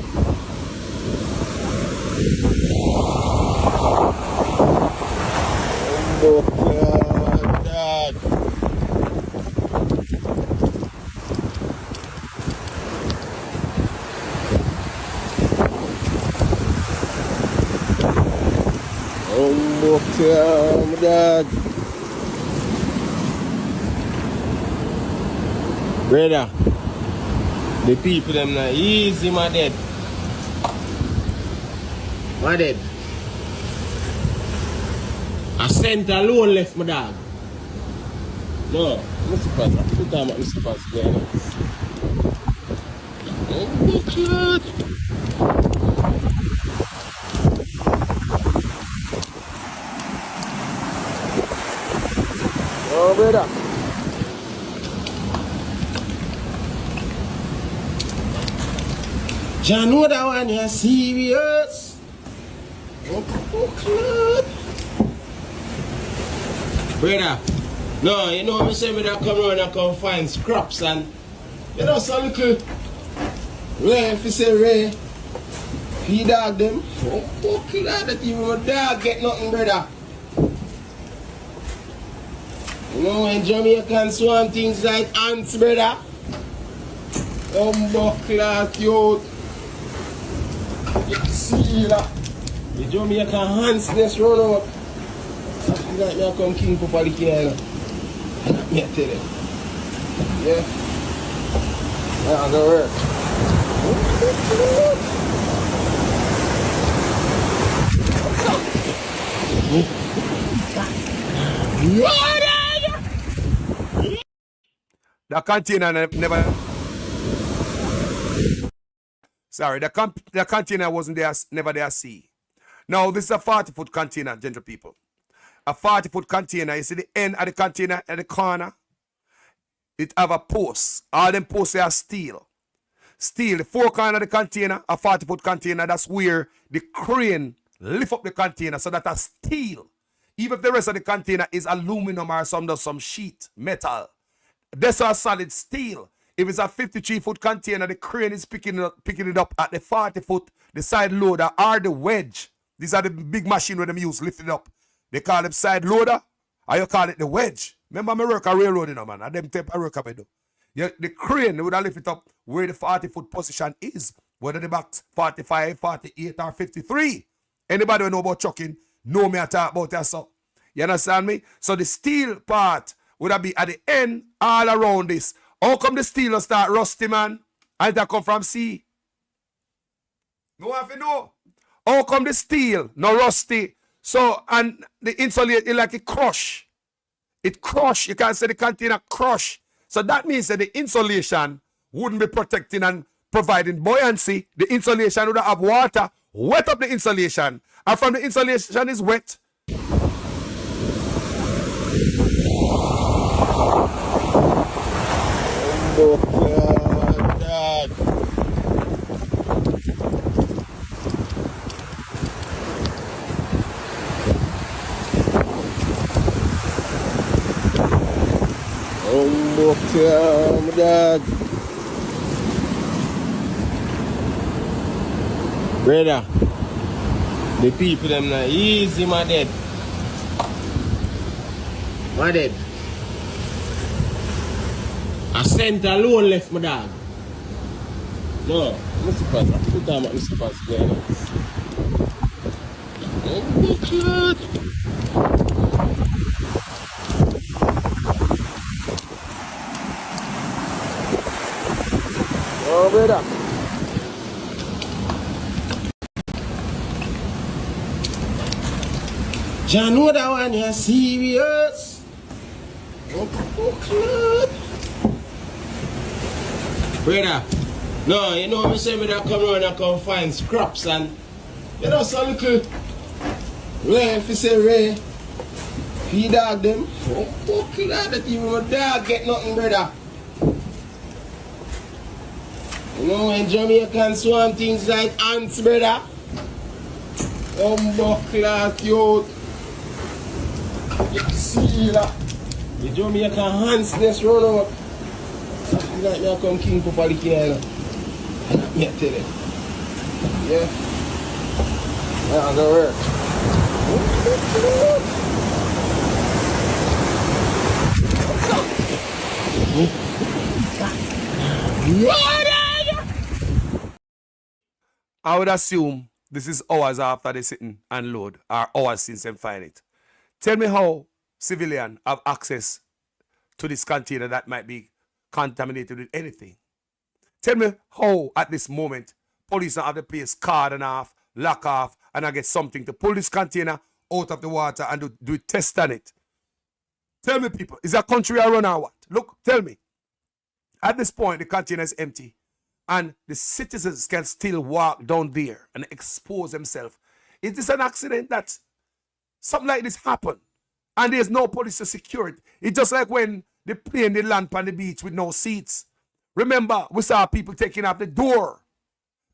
C: Dad. Dad. Brother, the people them not easy, my dead. My dead. A cent alone left, my dog. No, Mr. Pastor, put down Mr. Pastor. Oh, God. Oh, brother. John, know that one you're serious? Oh, God. Brother, no, you know, I say me that come around and come find scraps and, you know, some little Ray, if you say Ray, he dog them. Oh, God, that even my dog get nothing, brother. You know, when Jamaicans swarm things like ants, brother. Class, youth. You see that? The Jamaican hands this run out. I feel like I come king for Palikina. Me tell you. Yeah. That's the work.
B: The container never. Sorry, the container wasn't there, never there. See. Now this is a 40-foot container, gentle people. A 40-foot container. You see the end of the container at the corner. It have a post. All them posts are steel. Steel. The four corner of the container, a 40-foot container. That's where the crane lift up the container. So that's steel. Even if the rest of the container is aluminum or some sheet metal. That's a solid steel. If it's a 53-foot container, the crane is picking it up at the 40-foot, the side loader or the wedge. These are the big machine where them use lift it up. They call it side loader, or you call it the wedge. Remember me work a railroad, you know, man. And them type of work I do. The crane would have lift it up where the 40-foot position is. Whether the back 45, 48, or 53. Anybody who know about trucking, know me I talk about that, so. You understand me? So the steel part would have be at the end, all around this. How come the steel will start rusty, man? And that come from sea? No one have to know. How come the steel no rusty? So, and the insulation, like it crush. It crush. You can say the container crush. So that means that the insulation wouldn't be protecting and providing buoyancy. The insulation would have water, wet up the insulation. And from the insulation is wet.
C: Dad. Dad. Brother, the people them not easy, my dead. What did? A cent alone left my dog. No, Mr. Pass, I put down Mr. Pass. Oh, brother. John, know that one, you're serious? Oh, brother, no, you know, me say me that come around and come find scraps and, you know, so little Ray, if you say Ray, feed dog them. Oh, glad that even my dog get nothing, brother. You know, when Jamaicans swarm things like ants, brother. Class youth. You see that? The Jamaican hands this run out. Something like me I come king for Paliki Island. And me I tell you. Yeah. Yeah, go work.
B: I would assume this is hours after they sitting and load, or hours since they find it. Tell me how civilians have access to this container that might be contaminated with anything. Tell me how, at this moment, police don't have the place cordon off, lock off, and I get something to pull this container out of the water and do a test on it. Tell me, people, is a country I run or what? Look, tell me. At this point, the container is empty, and the citizens can still walk down there and expose themselves. Is this an accident that something like this happened and there's no police to secure it? It's just like when the plane they land on the beach with no seats. Remember, we saw people taking off the door.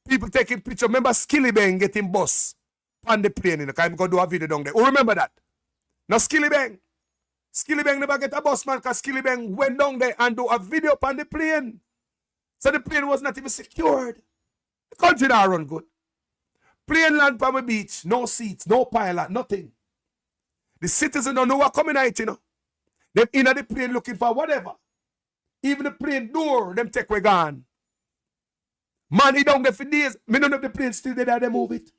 B: People taking pictures. Remember Skilly Bang getting bus on the plane. You know, I'm going to do a video down there. Oh, remember that? Now Skilly Bang. Skilly Bang never get a bus, man, because Skilly Bang went down there and do a video on the plane. So the plane was not even secured. The country now run good. Plane land on the beach, no seats, no pilot, nothing. The citizens don't know what coming out, you know. Them in the plane looking for whatever. Even the plane door, them take we gone. Man, he down there for days. Me don't know if the plane still there, they move it.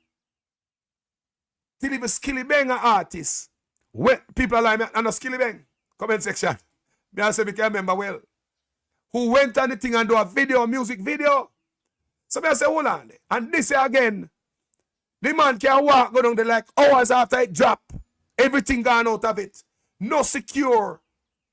B: Till even Skilly Bang an artist. When people are like me, and a Skilly Bang, comment section. Me I say me can remember well. Who went on the thing and do a video, a music video. So me I say, hold on. And this again, the man can walk go down there like hours after it drop. Everything gone out of it. No secure.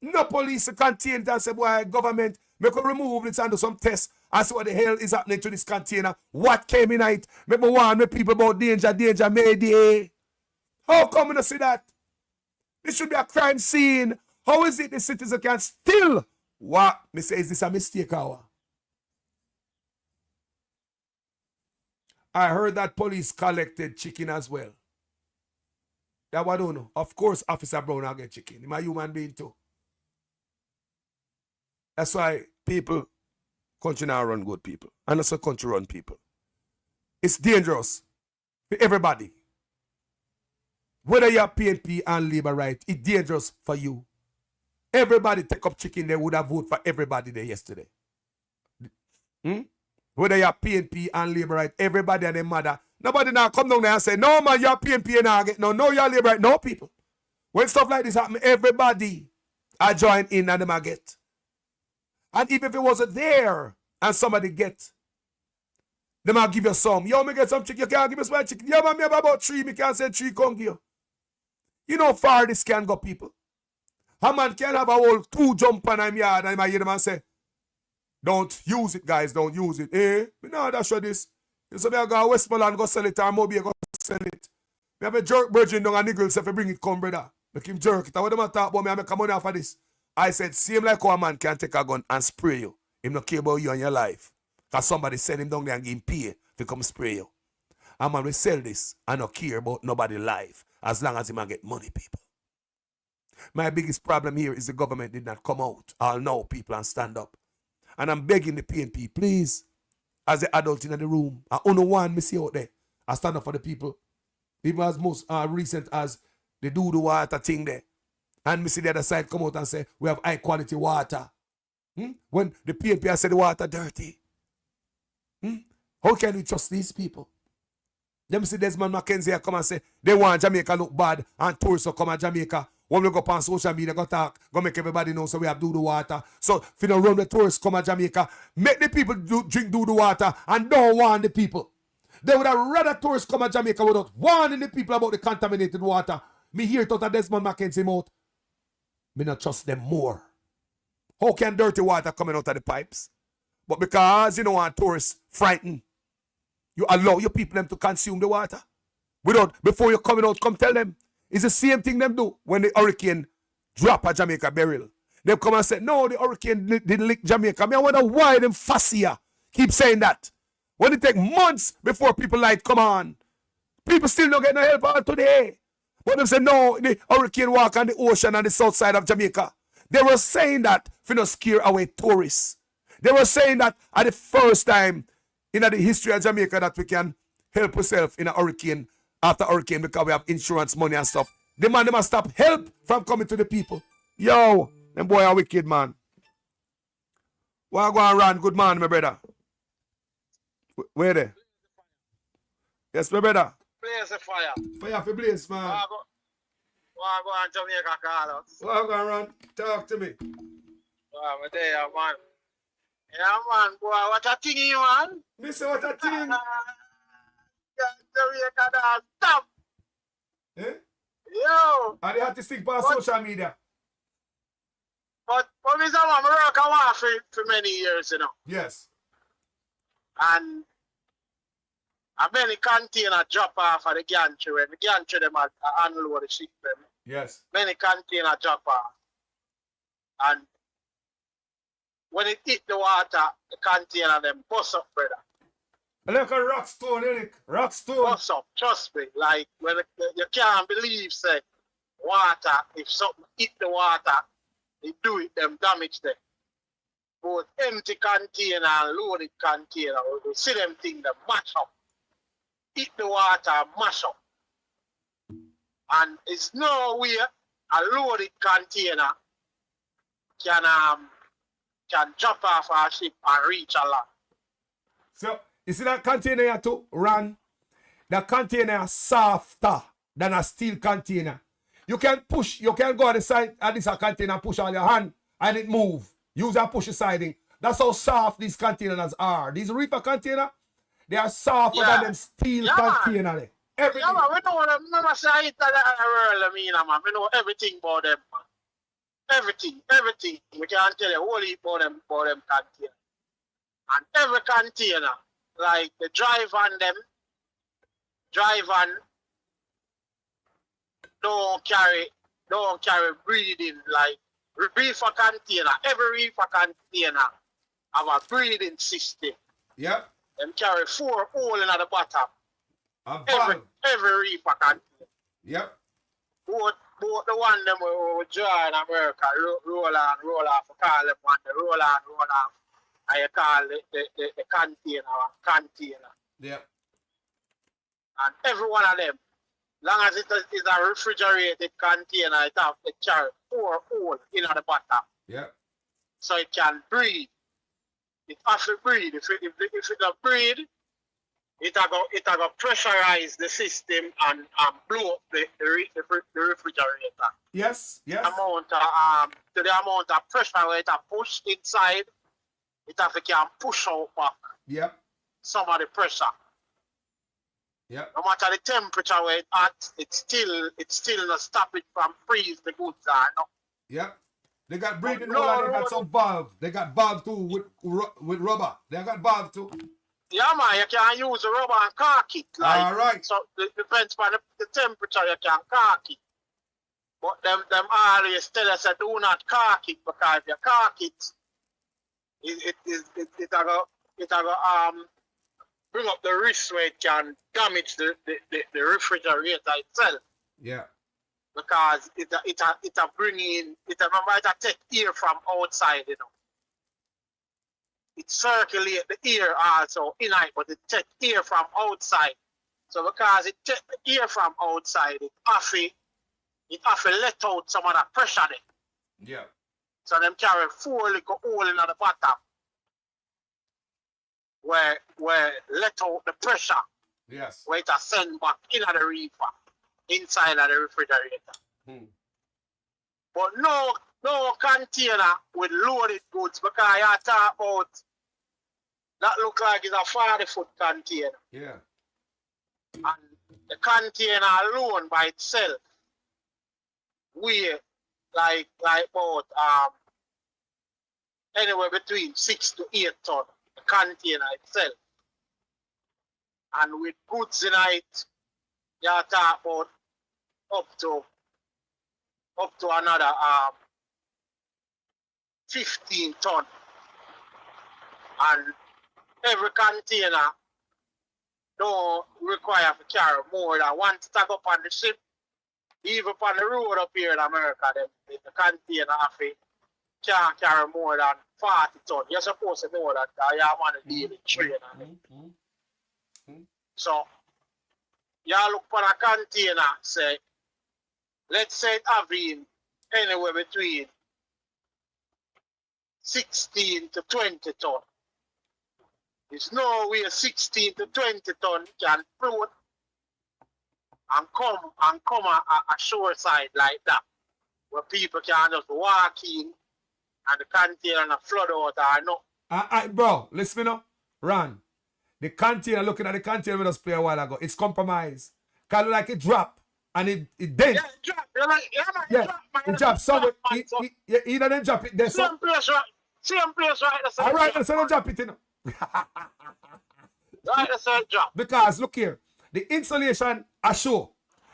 B: No police to contain it and say, boy, government, make a remove it and do some tests and see what the hell is happening to this container. What came in it? Make me warn me people about danger, mayday. How come we don't see that? This should be a crime scene. How is it the citizen can still? What? Me say, is this a mistake or what? I heard that police collected chicken as well. That what I don't know. Of course, Officer Brown will get chicken. He's a human being too. That's why people, country now run good people. And also country run people. It's dangerous for everybody. Whether you're PNP and Labour right, it's dangerous for you. Everybody take up chicken, they would have voted for everybody there yesterday. Whether you're PNP and Labour right, everybody and their mother. Nobody now come down there and say, no man, you're PNP and I get no, you're Labour right. No people. When stuff like this happen, everybody I join in and them I get. And even if it wasn't there and somebody get, them I'll give you some. Yo, me get some chicken, you can't give me some chicken. Yo, man, me have about 3, me can't send 3 come give you. You know how far this can go, people. A man can have a whole 2 jump on him yard and I hear the man say, don't use it, guys, don't use it. Eh? Me know that show this. You say me I go to Westmoreland go sell it or Moby go sell it. Me have a jerk virgin down a niggle if you bring it come, brother. Make him jerk it. And what them talk about me, I make a money off of this. I said, same like how a man can take a gun and spray you. Him not care about you and your life. Because somebody send him down there and give him pay to come spray you. A man will sell this and not care about nobody's life as long as he man get money, people. My biggest problem here is the government did not come out. I'll know people and stand up. And I'm begging the PNP, please, as the adult in the room, I only one me see out there. I stand up for the people. Even as most recent as they do the water thing there. And me see the other side come out and say, we have high quality water. When the PNP said the water dirty. How can we trust these people? Them see Desmond Mackenzie come and say, they want Jamaica look bad and tourists will come to Jamaica. When we go on social media, go talk, go make everybody know so we have do the water. So if you don't run the tourists come to Jamaica, make the people drink do the water and don't warn the people. They would have rather tourists come to Jamaica without warning the people about the contaminated water. Me hear it out of Desmond Mackenzie mouth. Me not trust them more. How can dirty water coming out of the pipes? But because you don't want tourists frightened, you allow your people them to consume the water. Before you're coming out, come tell them. It's the same thing them do when the hurricane drop a Jamaica barrel. They come and say, no, the hurricane didn't lick Jamaica. I wonder why them fussy keep saying that. When it take months before people like, come on. People still don't get no help out today. But them say, no, the hurricane walk on the ocean on the south side of Jamaica. They were saying that for not scare away tourists. They were saying that at the first time in the history of Jamaica that we can help ourselves in a hurricane, after hurricane, because we have insurance money and stuff. The man, they must stop help from coming to the people. Yo, them boy are wicked, man. Why go and run? Good man, my brother. Where they? Yes, my brother.
H: Blaze the fire.
B: Fire for blaze, man.
H: Why go and Jamaica call us?
B: Why go and run? Talk to me.
H: I'm there, man. Yeah, man, boy, what a thing you, man.
B: Mister, what a thing.
H: Jamaica don't stop.
B: Eh?
H: Yo.
B: And they have to stick by social media.
H: But me say, man, I work a while for many years, you know.
B: Yes.
H: And many container drop off at the gantry when the gantry them unload the ship them.
B: Yes.
H: Many container drop off. And when it hit the water, the container them bust up, brother.
B: Like a rock stone, Eric. Rock stone.
H: Bust up, trust me. Like when you can't believe, say, water, if something hit the water, they do it, them damage them. Both empty container and loaded container, we see them things that mash up. Hit the water, mash up. And it's no way a loaded container can drop off our ship and reach a land.
B: So, you see that container here to run? The container is softer than a steel container. You can go on the side of this container and push on your hand and it move. Use and push the siding. That's how soft these containers are. These Reefer containers, they are softer than them steel containers. Everything.
H: Yeah, man, we know them. Remember, say I hit the world, I mean, man. We know everything about them, man. Everything. We can tell you whole heap about them containers. And every container, like the drive on don't carry breathing like reefer container. Every reefer container have a breathing system.
B: Yep.
H: Them carry 4 holes in the bottom. Every reefer container.
B: Yep.
H: Both the one them we draw in America, roll off, call them one, the roll off, and you call the container.
B: Yep.
H: And every one of them, long as it is a refrigerated container, it carry 4 holes in the bottom.
B: Yep.
H: So it can breathe. It has to breathe. If it don't breathe, it go pressurize the system and blow up the refrigerator.
B: Yes.
H: To the amount of pressure where it push inside, it can push out back.
B: Yep.
H: Some of the pressure.
B: Yep.
H: No matter the temperature where it's at, it's still not stop it from freeze the goods no.
B: Yep. They got breathing roller, they got some valve. They got valve too with rubber. They got valve too.
H: Yeah, man, you can use the rubber and caulk it. Like,
B: all right.
H: So it depends on the temperature you can caulk it. But them always tell us that do not caulk it, because if you caulk it, it bring up the risk where it can damage the refrigerator itself.
B: Yeah.
H: Because it bring in, remember it take air from outside, you know. It circulate the air also in it, but it take air from outside. So because it take the air from outside, it it have to let out some of the pressure there.
B: Yeah.
H: So them carry 4 little hole in the bottom where let out the pressure
B: Yes.
H: where it a send back into the reefer, inside of the refrigerator. But no container with loaded goods because you talk about that look like it's a 40-foot container.
B: Yeah.
H: And the container alone by itself weigh like about anywhere between 6 to 8 ton, the container itself. And with goods in it, you talk about up to another 15 ton. And every container don't require to carry more than one stack up on the ship. Even on the road up here in America, the container can't carry more than 40 ton. You're supposed to know that you have on a daily train. So, you look for a container, say, let's say it having anywhere between 16 to 20 ton. There's no way 16 to 20 ton can float and come a shore side like that, where people can just walk in and the container flood out or no.
B: Bro, listen me now. Ron, the container, looking at the container we just played a while ago, it's compromised. Kind of like it drop and it dent.
H: Yeah, it drop.
B: It drop somewhere. Either then drop it there.
H: Same place right.
B: All right, so don't drop it, you know.
H: Right, that's a drop.
B: Because look here, the insulation I show.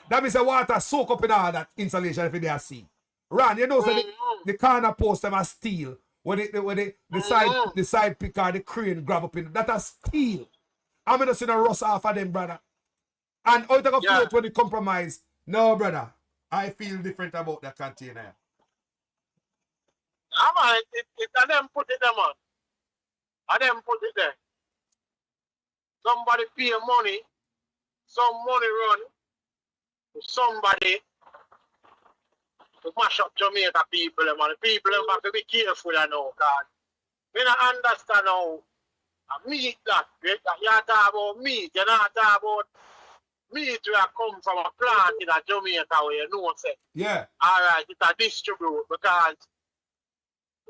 B: That means the water soak up in all that insulation if they are sea. Ron, you know, so the corner post them are steel. When the side pick or the crane grab up in that are steel. I'm gonna see the rust off of them, brother. And out of the float when it compromise. No, brother. I feel different about that container.
H: And them put it there, man. And them put it there. Somebody pay money, some money run to somebody to mash up Jamaica people, man. The people have to be careful now, God. We don't understand how meat that. You talk about meat, you not talk about meat where come from a plant in a Jamaica where you know say.
B: Yeah.
H: Alright, it's a distribute because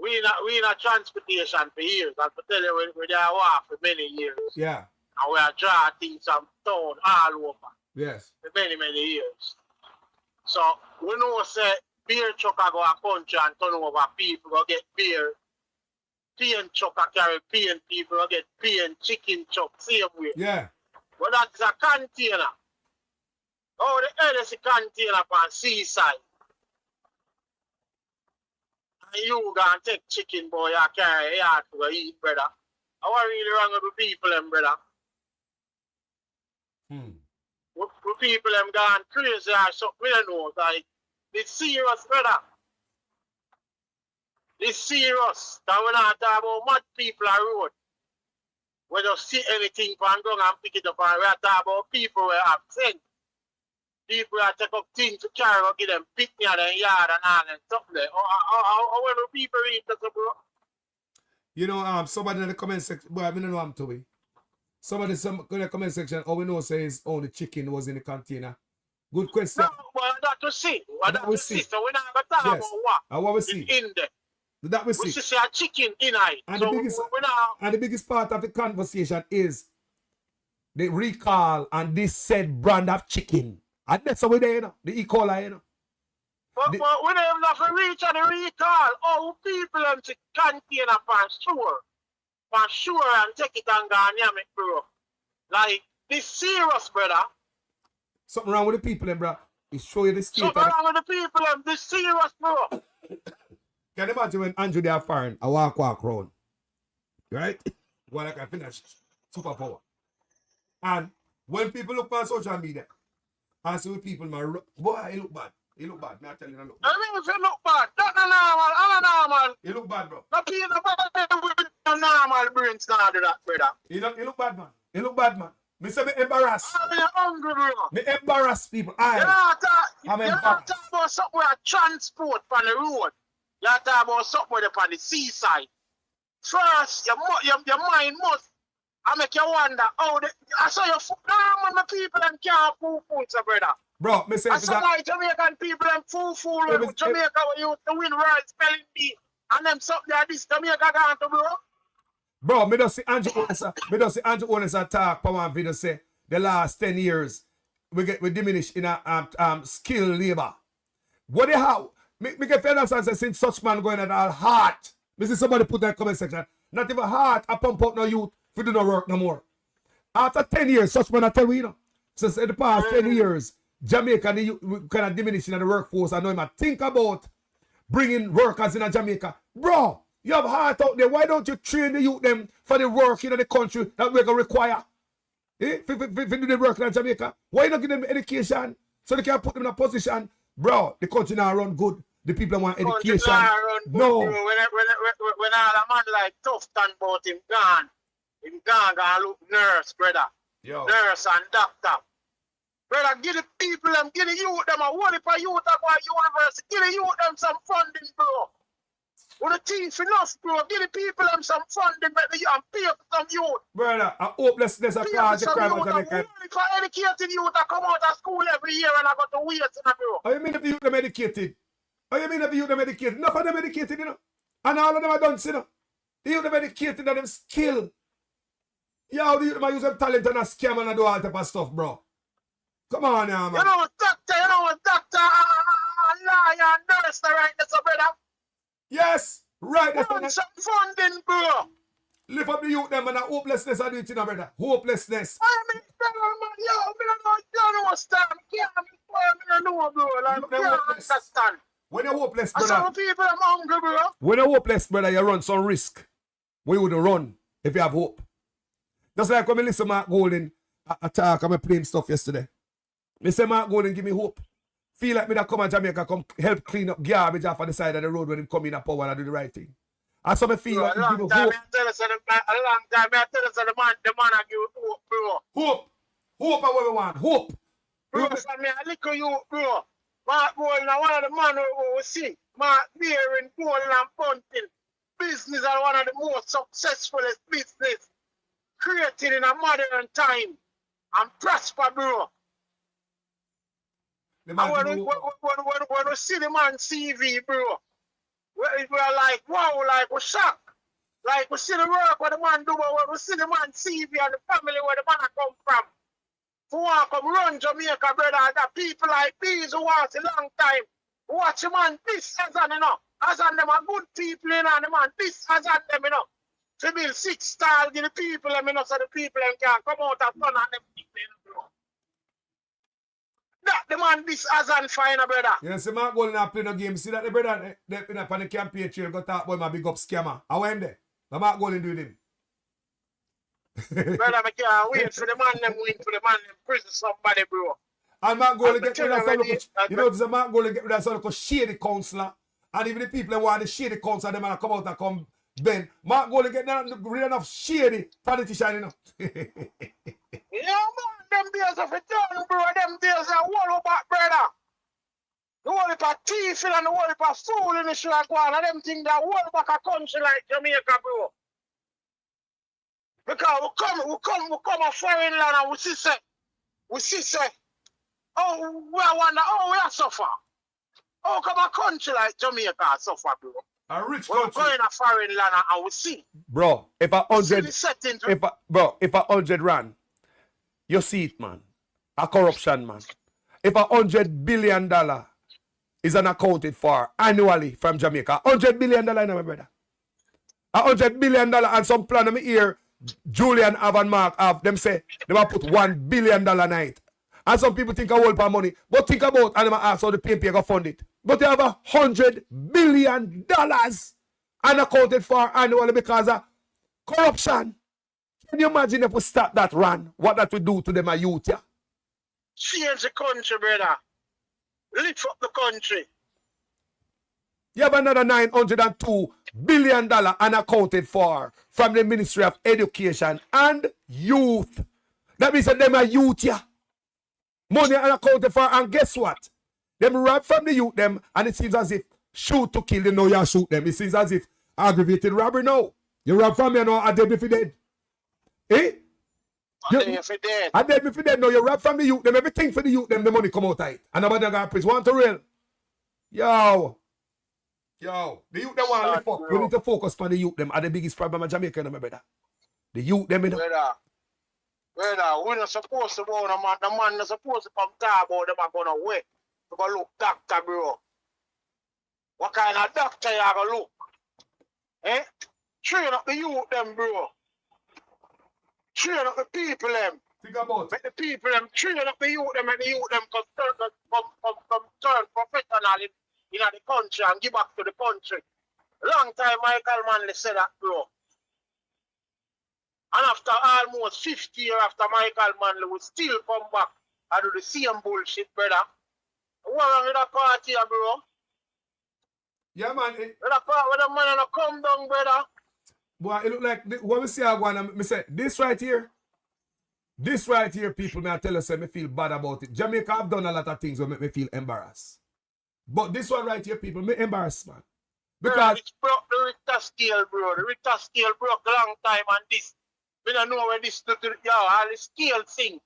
H: we in a transportation for years. And to tell you we are war for many years.
B: Yeah.
H: And we are drawing things from town all over.
B: Yes.
H: For many, many years. So we know say beer truck go a country and turn over people go get beer. Paint truck carry paint, people go get paint, chicken truck, same way.
B: Yeah.
H: But that's a container. Oh, the hell is a container on seaside. And you go and take chicken, boy, you carry it out to eat, brother. I want really wrong with the people, them, brother. The people, them gone crazy or something, we don't know. Like, it's serious, brother. It's serious. That we're not talking about mad people on road. We just see anything from ground and pick it up, and we're talking about people who have sense. People that take up things to carry or give them picnic in their yard and all and stuff there. How will the people read that, bro?
B: You know, somebody in the comment section, well, I don't know I'm to be. Somebody in the comment section, all we know says only chicken was in the container. Good question.
H: No, well, that to see. That we see. So we're not going to talk about what?
B: And what we see.
H: In there.
B: That we see.
H: We see a chicken in it.
B: And,
H: so
B: the biggest part of the conversation is the recall and this said brand of chicken. And that's how we there, you know, the E. coli, you know.
H: But we don't have to reach on the recall. Oh, people them to container for sure, and take it and go and yam it, bro. Like, this serious, brother.
B: Something wrong with the people, bro. It show you the state.
H: Something wrong with the people, this serious, bro.
B: Can you imagine when Andrew they are foreign, I walk around, right? Well, I can finish superpower. And when people look on social media, I see people, man, boy, he look bad. He look bad. Me I tell you, look bad.
H: I mean, if you look bad, that's not normal. I'm not normal.
B: He look bad, bro.
H: Not people with the normal brains now do that, brother.
B: He look bad, man. He look bad, man. Me say me embarrass.
H: I'm hungry, bro.
B: Me embarrass people.
H: You
B: I'm
H: not talk
B: embarrassed.
H: about something with transport on the road. You talk about something with on the seaside. First, your mind must. I make you wonder how I saw your foot. No, man, people them can't fool so brother.
B: Bro, me say
H: I saw like Jamaican people them fool with Jamaica when you to win world spelling bee. And them something like this Jamaica gone to bro.
B: Bro, me just see Andrew Onesa talk for one video say the last 10 years we diminish in a skill labor. What they how? Me get fed up and say since such man going at all heart. Me see somebody put that comment section. Not even heart, I pump out no youth if do no work no more. After 10 years, such man I tell you, since in the past 10 years, Jamaica kind of diminishing in the workforce. I know him think about bringing workers in Jamaica. Bro, you have heart out there. Why don't you train the youth them for the work in the country that we're going to require? If do the work in Jamaica, why not give them education so they can put them in a position? Bro, the country now run good. The people want education. No.
H: When all a man like tough stand about him gone look nurse, brother.
B: Yo.
H: Nurse and doctor. Brother, give the people them, give the youth them a whole heap of youth at our university. Give the youth them some funding, bro. With the teeth enough, bro. Give the people them some funding, but they and pay for some youth.
B: Brother, a hopelessness of cause the crime of Jamaica.
H: For educated youth that come out of school every year and I got to wait, bro.
B: How you mean if the youth them educated? How you mean if the youth them educated? Enough of them educated, you know. And all of them are done, you know. The youth them educated and them skill. Yeah, the youth them use them talent and a scam and do all type of stuff, bro. Come on now, man.
H: You know, doctor, lawyer, nurse, right, that's a brother.
B: Yes, right.
H: Want some funding, bro.
B: Lift up the youth them and a hopelessness I do it, you know, brother. Hopelessness.
H: I mean, man, yo, I don't understand. I don't know, bro. Like, I don't understand.
B: When you're hopeless,
H: brother. Some people are hungry, bro.
B: When you're hopeless, brother, you run some risk. We wouldn't run if you have hope. Just like when I listen to Mark Golden talk, I'm playing stuff yesterday. Me say Mark Golden give me hope. Feel like me that come to Jamaica, come help clean up garbage off of the side of the road when him come in a power and do the right thing. And so me feel like give me hope. A long time I tell us the man I give hope, bro. Hope. Hope is what we want. Hope.
H: Bro, so me a little you, bro. Mark Golden, one of the man who we see. Mark bearing, gold and punting. Business are one of the most successful business created in a modern time. And prosper, bro. And when we see the man CV, bro, we're like, wow, like we're shocked. Like we see the work what the man do, but when we see the man CV and the family where the man come from. Who want to come run Jamaica, brother, that people like these who want a long time. Watch the man, this as on, you know. As on them are good people, you know, and the man, this as on them, you know. To build 6 stars, give the people, you know, so the people can come out and turn on them people, you know, bro. That the man this as on fine, brother.
B: You know, see Mark Golden not play no game. See that the brother they on the campaign trail go talk about my big up scammer. I went there. The Mark Golden do him.
H: Brother, I can't wait for the man them win for the man them prison somebody, bro.
B: And Mark Golden get rid of some you know, the Mark Golden get rid of some shady counselor. And even the people that want the shady counselor, them and come out and come bend. Mark Golden get rid of enough shady politician, you know.
H: Yeah, man, them days of it done, bro. Them days are wall back, brother. The whole heap of thief and the whole heap of fool in the show and them things that wall back a country like Jamaica, bro. Because we come a foreign land and we see, oh, we wonder, oh, we are suffer. Oh, come a country like Jamaica suffer, bro.
B: A rich country.
H: We're going a foreign land and we see.
B: Bro, if 100 rand, you see it, man. A corruption, man. If $100 billion is unaccounted for annually from Jamaica, $100 billion, you know, my brother. $100 billion and some plan of me here, Julian and Mark have them say they will put $1 billion night. And some people think a whole lot money, but think about and they ask how the PNP go fund it. But they have $100 billion unaccounted for annually because of corruption. Can you imagine if we start that run? What that would do to them, a youth, yeah?
H: Change the country, brother. Lift up the country.
B: You have another $902 billion unaccounted for from the Ministry of Education and Youth. That means that them are youth, yeah. Money unaccounted for, and guess what? Them rob from the youth them, and it seems as if shoot to kill, they know you shoot them. It seems as if aggravated robbery now. You rob from me, and I dead if you dead. Eh?
H: I dead if you dead.
B: I dead if you dead. No, you rob from the youth them, everything for the youth them, the money come out tight. And nobody got prison. Want to real? Yo, the youth them want to lift up. We need to focus on the youth them. Are the biggest problem in Jamaica, my brother. The youth them, you know.
H: Brother, we're not supposed to go on a man. The man not supposed to come talk about them are gonna wait. To go look doctor, bro. What kind of doctor you gonna look? Eh? Train up the youth them, bro. Train up the people them.
B: Think about it.
H: Make the people them train up the youth them, make the youth them come turn professional in the country and give back to the country. Long time Michael Manley said that, bro. And after almost 50 years after Michael Manley will still come back and do the same bullshit, brother. What wrong with that party, bro?
B: Yeah, man.
H: When the man not come down, brother.
B: Boy, it look like what we see I say this right here, people may I tell us me feel bad about it. Jamaica have done a lot of things that make me feel embarrassed. But this one right here, people, me embarrassed, man. Because
H: it broke the Richter scale, bro. The Richter scale broke a long time, and this we don't know where this to all the scale thing.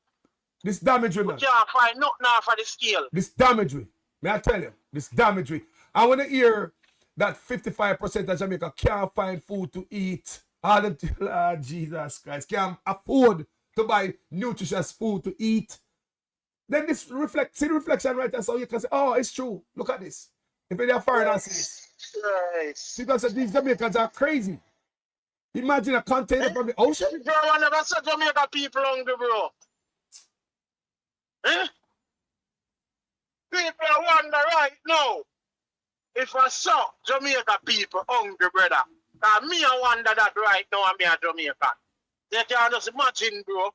B: This damage we,
H: We
B: man.
H: can't find nothing now for the scale.
B: This damage we. May I tell you, this damage we. I want to hear that 55% of Jamaica can't find food to eat. All the Jesus Christ, can't afford to buy nutritious food to eat. Then this see the reflection right there, so you can say, oh, it's true. Look at this. If they are foreigners see this.
H: Yes.
B: Because these Jamaicans are crazy. Imagine a container from the ocean.
H: Bro, I never said Jamaica people hungry, bro. Eh? People wonder right now if I saw Jamaica people hungry, brother. Cause me I wonder that right now I'm a Jamaican. They can just imagine, bro.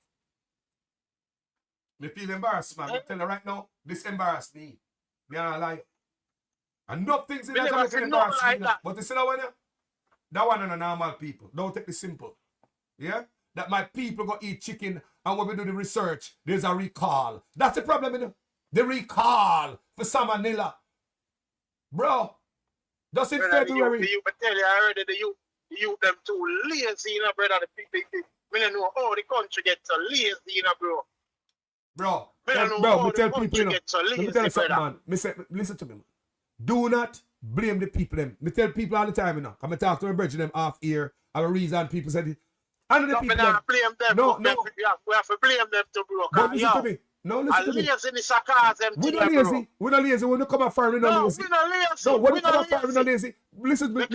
B: Me feel embarrassed, man. I tell you right now, this embarrassed me. Me not lie. And no things in that Jamaica embarrass me. Like but you see that one here? That one are the normal people. Don't take it simple. Yeah? That my people go eat chicken and when we do the research, there's a recall. That's the problem, you know? The recall for salmonella. Bro, just in February.
H: You tell you already the youth them too lazy, you know, brother. The people, we don't know how the country gets so lazy, you know, bro.
B: Bro,
H: We don't know
B: bro,
H: how
B: me
H: the
B: tell people,
H: country
B: you know,
H: gets so
B: let me
H: lazy,
B: tell you something,
H: brother.
B: man. Me say, listen to me, man. Do not blame the people, them. Me tell people all the time, you know. I'm talk to my brethren them half here. I have a reason people said it. And the
H: No,
B: people,
H: not blame them.
B: No,
H: We have to blame them too, bro.
B: but listen to me. No, listen to me.
H: Laziness a cause them
B: We're
H: thing,
B: not
H: bro.
B: lazy. We're not lazy. When you come out far, we're not
H: No,
B: lazy.
H: we're not lazy.
B: No, when
H: We're
B: you come
H: not
B: out far, we're not
H: lazy.
B: lazy. Listen to me.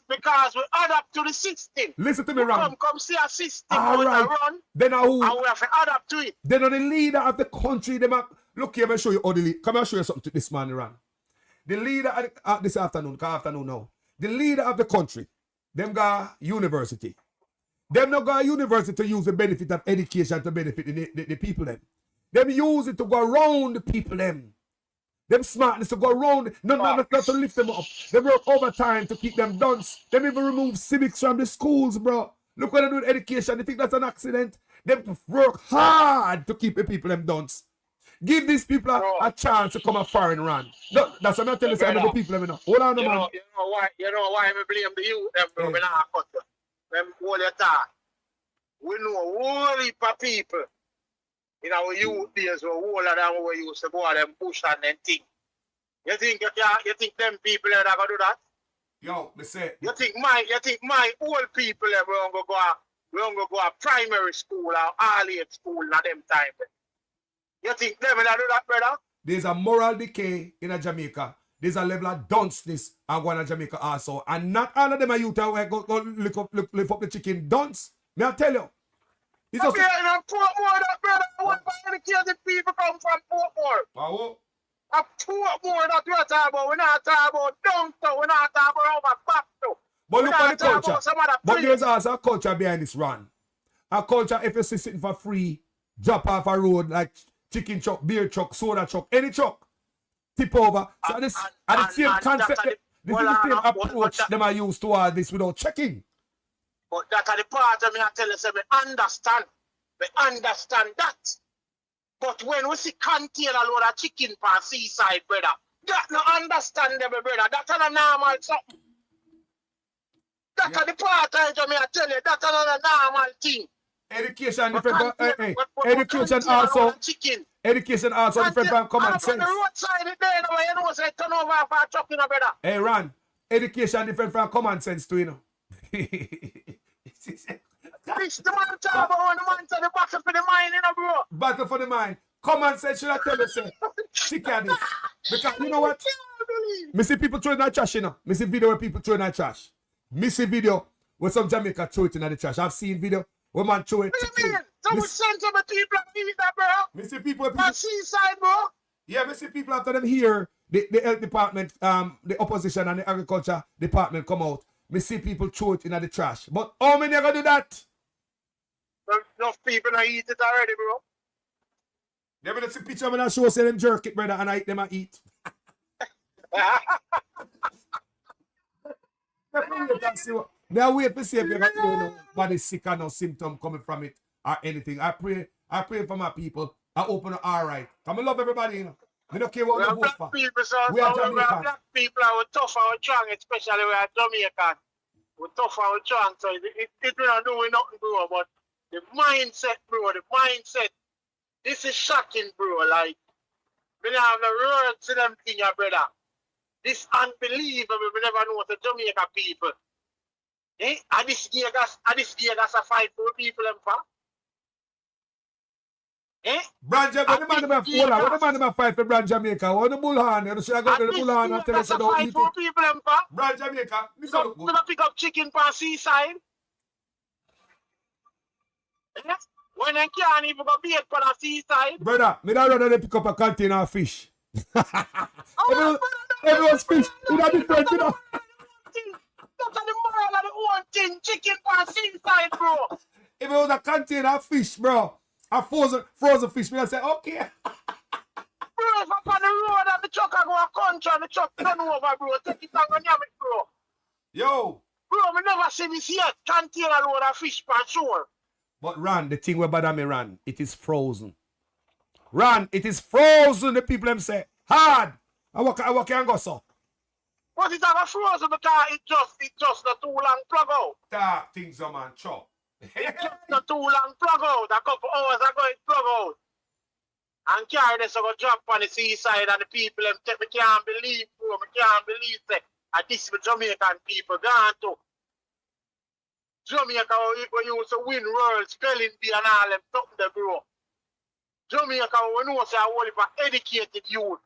H: Because we adapt to the system.
B: Listen to me, Ram.
H: Come see a system
B: All right.
H: run,
B: Then who?
H: and we have to adapt to it.
B: Then the leader of the country, them are, look here, I'm show you how the leader. Come and show you something to this man, Ram. The leader of the, this afternoon now. The leader of the country, them got university. Them not got university to use the benefit of education to benefit the people them. Them use it to go around the people them. Them smartness to go around, not to lift them up. They work overtime to keep them dunce. Them even remove civics from the schools, bro. Look what they do with education. They think that's an accident. Them work hard to keep the people them dunce. Give these people a chance to come a foreign run. No, that's what I'm telling you, the people them, you know. Hold on, man.
H: You know why we blame the youth, them, bro. We not cut them. Them all the time. We know a whole heap of people in our youth days were older than we used to go and them push and them thing. You think them people are gonna do that?
B: Yo, me say.
H: You think my old people we gonna go a primary school or early school at them time. You think them will do that, brother?
B: There's a moral decay in a Jamaica. There's a level of dunceness going in Jamaica also. And not all of them are youth who go lift up the chicken dunce. May I tell you? It's just...
H: Okay, and Portmore, that brother. What educated people come from Portmore?
B: Wow.
H: A Portmore that we're talking about. We're not talking about downtown. We're not talking about over back though.
B: But look at the culture. But there's also a culture behind this run. A culture, if you see sitting for free, drop off a road like chicken truck, beer truck, soda truck, any truck, tip over. So this the same concept. This is the same approach them are used to all this without checking.
H: But that's the part of me I tell you, say me understand. We understand that. But when we see container load of chicken for seaside, brother, that no understandable, brother. That's not a normal something. That's the part of me, I tell you, that's not a normal thing.
B: Education different from education also.
H: Chicken.
B: Education also different from common sense.
H: On the roadside there, you know, say turn over for a truck, you know, brother.
B: Hey, Ron, education different from common sense too, you know.
H: This the man talk about the man to the battle for the mind, you know, bro.
B: Battle for the mind. Common sense should I tell you, say. Stick at this. Because you know what? Me see people throwing that trash, you know. Me see video where people throwing that trash. Me see video where some Jamaica throw it in the trash. I've seen video where man throw it.
H: What do you mean? So we send some people to eat that, bro.
B: Me see people.
H: On seaside, bro.
B: Yeah, me see people after them here, the health department, the opposition and the agriculture department come out. Me see people throw it in the trash. But how many are gonna do that?
H: Enough people not eat it already, bro.
B: They will see picture of me and show say them jerk it, brother, and I eat them and eat. Now wait to see if you know body sick or no symptom coming from it or anything. I pray for my people. I open it all right. Come and love everybody, you know. We don't care what the vote for.
H: People, so
B: we are Jamaican.
H: Black people are tough and strong, especially we are Jamaican. We're tough and strong, so it will not do nothing, bro. But the mindset, bro, the mindset. This is shocking, bro. Like, we don't have the words to them thing, brother. This unbelievable. We never know what the Jamaica people. Eh? Are this Vegas a fight for people them for? Eh?
B: Brand Jamaica, what the man about fight for Brand Jamaica? What the bullhorn? You should have got to the bullhorn and tell us about
H: fight for people them for?
B: Brand Jamaica.
H: We don't pick up chicken for seaside. Eh? When they can't even go bait for the seaside.
B: Brother, me don't rather they pick up a container of fish. Everyone's fish. You know different, you know.
H: That's the moral of the whole thing. Chicken for seaside, bro.
B: If it was a container of fish, bro, a frozen fish, me I say, okay.
H: Bro, if I'm on the road and the truck I go a country and the truck turn over, bro, take it and go near it, bro.
B: Yo.
H: Bro, me never see this yet. Container load of fish for sure.
B: But Ron, the thing where bother me, Ron, it is frozen. Ron, it is frozen, the people them say. Hard. I can go so.
H: But it's not frozen because it just the too long plug out.
B: That things a man chop.
H: The too long plug out. A couple hours ago it plug out. And carry this go drop on the seaside and the people them take me can't believe, bro. Me can't believe that. And this is Jamaican people gone to. Jamaica we used to win world spelling bee and all them something there, bro. Jamaica we know say a whole for educated youth.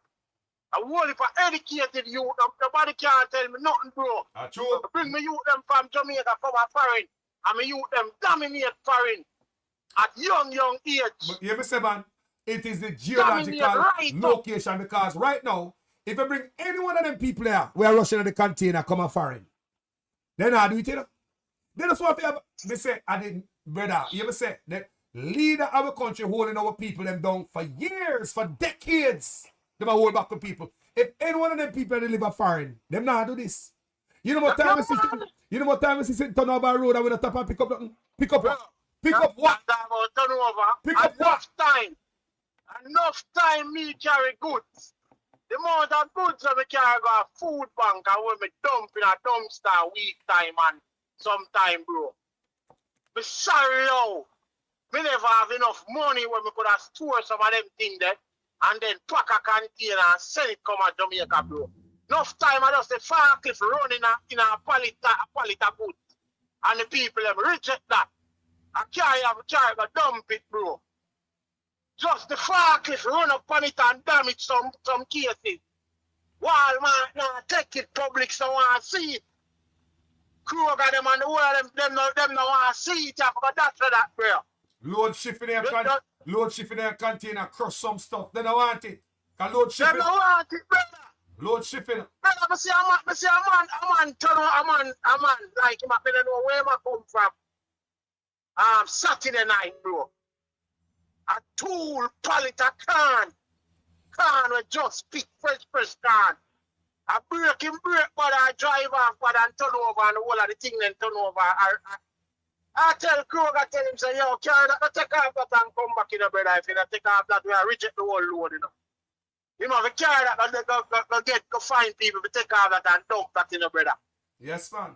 H: A whole for educated youth. Nobody can't tell me nothing, bro.
B: True.
H: Bring me youth them from Jamaica from a foreign. And me youth them dominate foreign at young age.
B: But you say, man, it is the geological location because right now, if I bring any one of them people there, we are rushing at the container, come a foreign. Then I do it, you know. They just want to have, they say, I didn't, brother, you ever say, the leader of our country holding our people them down for years, for decades. They might hold back the people. If any one of them people that live a foreign, them not do this. You know what time we see turn over a road and we don't tap and pick up nothing? Pick up what? Pick up what?
H: Turn over.
B: Pick up what?
H: Enough time me carry goods. The amount of goods that me carry go a food bank and when me dump in a dumpster week time and sometime, bro. But sorry, yo. Me never have enough money when me could have stored some of them things there and then pack a container and send it come to Jamaica, bro. Enough time I just the forklift running in a pallet of goods. And the people them reject that. I carry go dump it, bro. Just the forklift run up on it and damage some cases. Walmart now take it public so I see it. Kroger them and the world them no want to see it but that's for that, bro.
B: Load shipping their container, crush some stuff. They don't want it. Can load shipping.
H: They don't want it, brother.
B: Load shipping.
H: Brother, I see a man turn on a man like him. I don't know where I come from. Saturday night, bro. A tool pallet a can with just pick fresh can. I break, but I drive off, but I turn over and the whole of the thing then turn over. I tell Kroger, tell him, say, yo, carry that, take off that and come back in the brother. If you don't take off that, we are reject the whole load, you know. You know, if you carry that, go find people, to take off that and dump that in the brother.
B: Yes, man.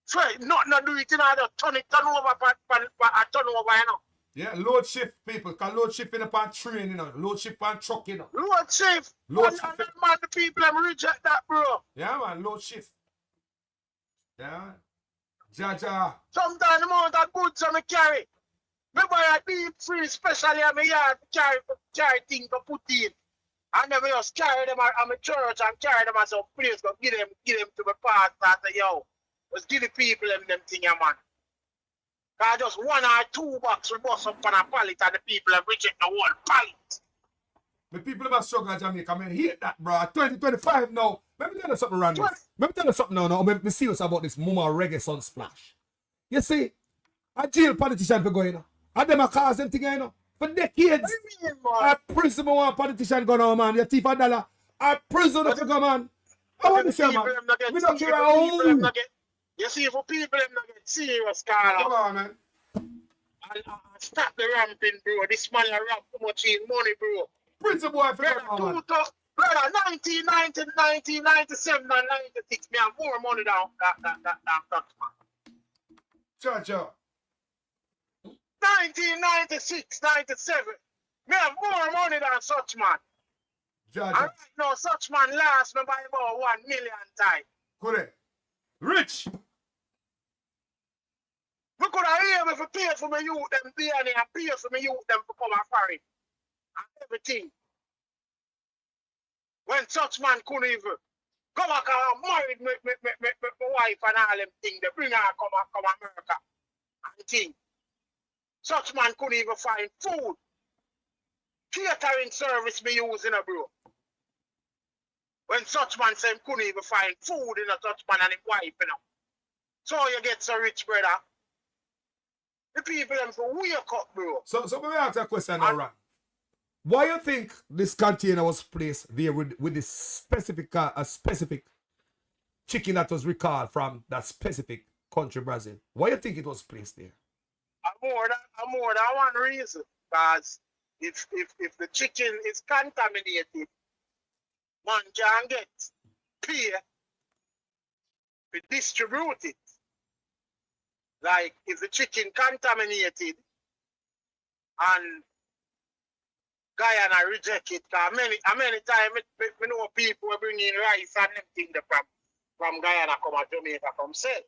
H: So, not do it, you know, turn over, turn over, you know.
B: Yeah, load shift, people. Can load shift in upon train, you know. Load shift on truck, you know.
H: Load shift.
B: Load
H: And
B: shift.
H: man, the people, them reject that, bro.
B: Yeah, man, load shift. Yeah. Jaja.
H: Sometimes the amount of goods I carry. Me buy a deep freeze, especially in my yard, carry things to put in. I never just carry them at my church and carry them at some place, go give them to my pastor and say, yo, let's give the people them thing, man. Cause just 1 or 2 bucks we bust up on a pallet and the people have reject the whole pallet.
B: The people have struggled in Jamaica, man. Hate that, bro. 2025 now. Let me tell you something, Randy. Let me tell you something now. Let me serious about this Muma Reggae Sunsplash. You see, a jail politician for going, and them a cause them thing, you know. For decades, a prison one politician go now, man. You thief a dollar. A prison if you go, man. I want to say, man. We don't care how old.
H: You see, for people them not get serious, Carla.
B: Come on, man.
H: And stop the ramping, bro. This man a ramp too much in money, bro.
B: Prison boy for go, man.
H: Brother, 1990, 1997 and 96, me have more money than that man.
B: Cha.
H: 1996, 97, me have more money than such man. And right now, such man last me by about 1 million times.
B: Correct. Rich.
H: We could have able to pay for my youth them DNA and pay for my youth them to come and foreign. And everything. When such man couldn't even go back and married my wife and all them things, they bring her come America and thing. Such man couldn't even find food. Catering service me using a bro. When such man say couldn't even find food in a such man and his wife, you know. So you get so rich, brother. The people them for wake up, bro.
B: So let me ask you a question now, Ron. Why you think this container was placed there with this specific chicken that was recalled from that specific country, Brazil? Why you think it was placed there?
H: More than one reason. Because if the chicken is contaminated, man can get pay to distribute it. Like if the chicken contaminated and Guyana reject it, because many times we know people bring in rice and them things from Guyana come to Jamaica from sell.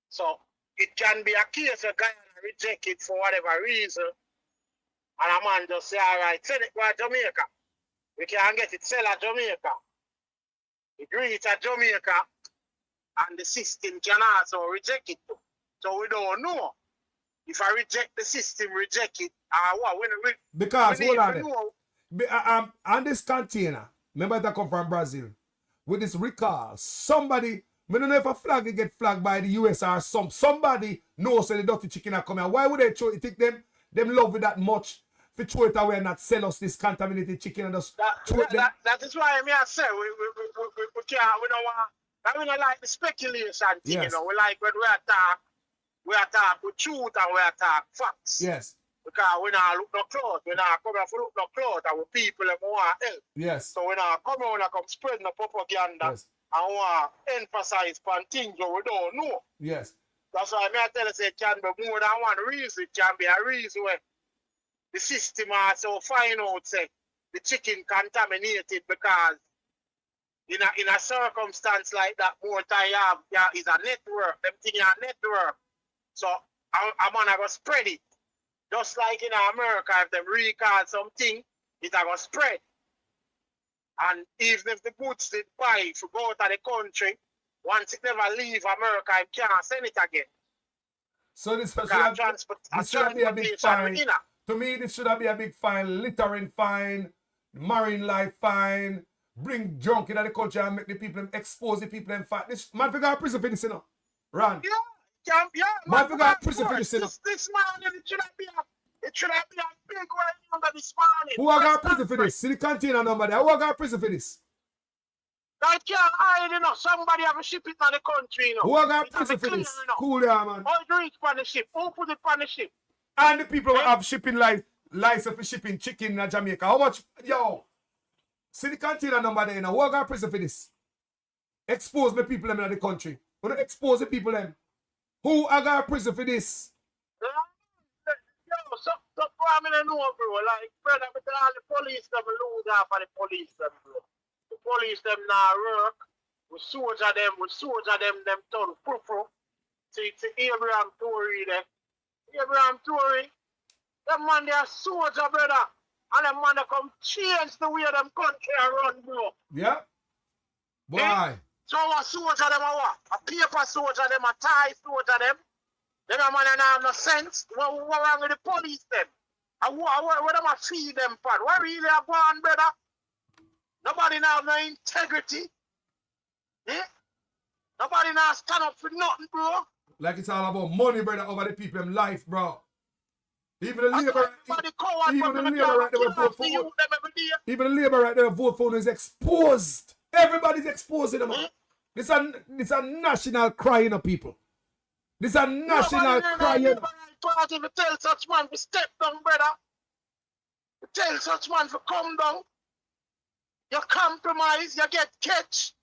H: So it can be a case of Guyana reject it for whatever reason. And a man just say, all right, send it to Jamaica. We can get it sell at Jamaica. It reach at Jamaica and the system can also reject it too. So we don't know if I reject the system, reject it, or what.
B: Because, hold on. On this container, remember that come from Brazil, with this recall, somebody, I don't know if a flag get flagged by the US or somebody knows that the dirty chicken are coming. Why would they throw it? Think them love it that much to throw it away and not sell us this contaminated chicken and just throw it them?
H: That is why I say we can't, we don't want, I mean, I like the speculation thing, you know, we like when we attack with truth and we attack facts.
B: Yes.
H: Because we not look no cloth, we not come here for look no cloth, and we people that want help.
B: Yes.
H: So we not come here and come spread no propaganda and want emphasize on things that we don't know.
B: Yes.
H: That's why I tell you, say it can be more than one reason. It can be a reason where the system also find out, say, the chicken contaminated because in a circumstance like that, more time you have is a network, them thing a network. So I'm gonna go spread it. Just like in America, if they recall something, it's gonna spread. And even if the goods did buy to go out of the country, once it never leave America, it can't send it again.
B: So this should be a big fine. To me, this should be a big fine. Littering fine, marine life fine, bring junk into the country and make the people expose the people and fight. This man figure out prison for this, you know. Run.
H: Yeah.
B: Man figure out prison for this, you know.
H: This morning, it should have been a big way under this morning.
B: Who got prison for this? See the container number there. Who got prison for this?
H: I can't hide, you know. Somebody have a ship it in the country, you know.
B: Who are going
H: It
B: to
H: have
B: prison
H: to
B: for
H: clear,
B: this?
H: you know.
B: Cool, yeah, man.
H: How it reach on the ship? Who put it on the ship?
B: And the people who have shipping license for shipping chicken in Jamaica. How much? Yo, see the container number there, you know. Who are going to prison for this? Expose the people them in the country. Who don't expose the people them? Who are going to prison for this?
H: Yo, so I mean, I know, bro. Like, brother, but all the police them lose half of the police them, bro. The police them now work. We soldier them, them turn proof. See Abraham Tory there. Abraham Tory. Them man, they are soldier, brother. And them man, they come change the way them country run, bro.
B: Yeah? Why?
H: So a soldier them a what? A paper soldier them, a tie soldier them. Them a man and have no sense. What wrong with the police them? And what them a feed them for? What really a go on, brother? Nobody now have no integrity. Eh? Nobody now stand up for nothing, bro.
B: Like it's all about money, brother, over the people in life, bro. Even the labor, even the labor right there vote for one. Even the labor right there vote for one is exposed. Everybody's exposing them. This is a national cry, you know, people. This is a national cry, you know.
H: If you tell such man to step down, brother. You tell such man to come down. You compromise, you get catch.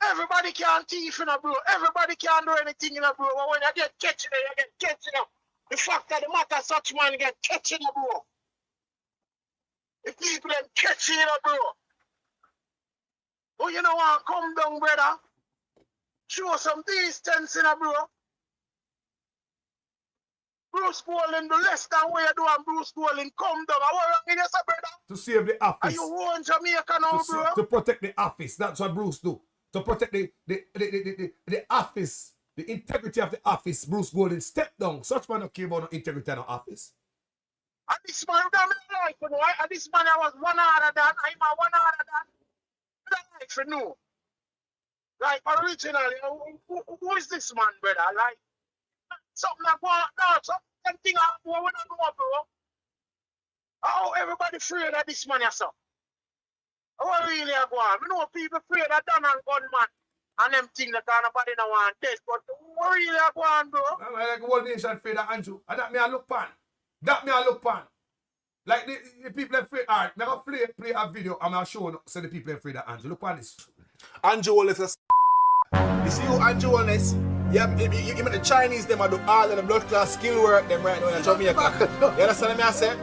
H: Everybody can thief, you know, bro. Everybody can do anything, you know, bro. But when you get catch, you get catch, you know. The fact that the matter such man get catch, you know, bro. The people them catch, you know, bro. Oh, you know what? Come down, brother. Show some distance, you know, bro. Bruce Golding, do less than what you do, and Bruce Golding come down. What wrong with you, sir, brother?
B: To save the office.
H: Are you one Jamaica now, bro?
B: To protect the office. That's what Bruce do. To protect the office, the integrity of the office. Bruce Golding step down. Such man don't care about no integrity in the office.
H: And this man, I like, you know, and this man I was one harder than, I'm a one harder than. I like for no. Like originally, who is this man, brother? Like something like what? No, something like what we don't know, bro. Oh, everybody afraid of this man, yourself. What really are going? We know people afraid of Donald gunman and them things that nobody don't want dead. But what really are going, bro?
B: I'm like the whole nation afraid of Andrew. And that me I look pan. That me I look pan. Like the people afraid. Alright, I'm gonna play a video. I'm gonna show so the people afraid of Andrew. Look pan this.
A: Andrew Wallace is you see who Andrew Wallace? Yeah, you the Chinese them do all of the blood class skill work them right now in Jamaica. You understand what I say?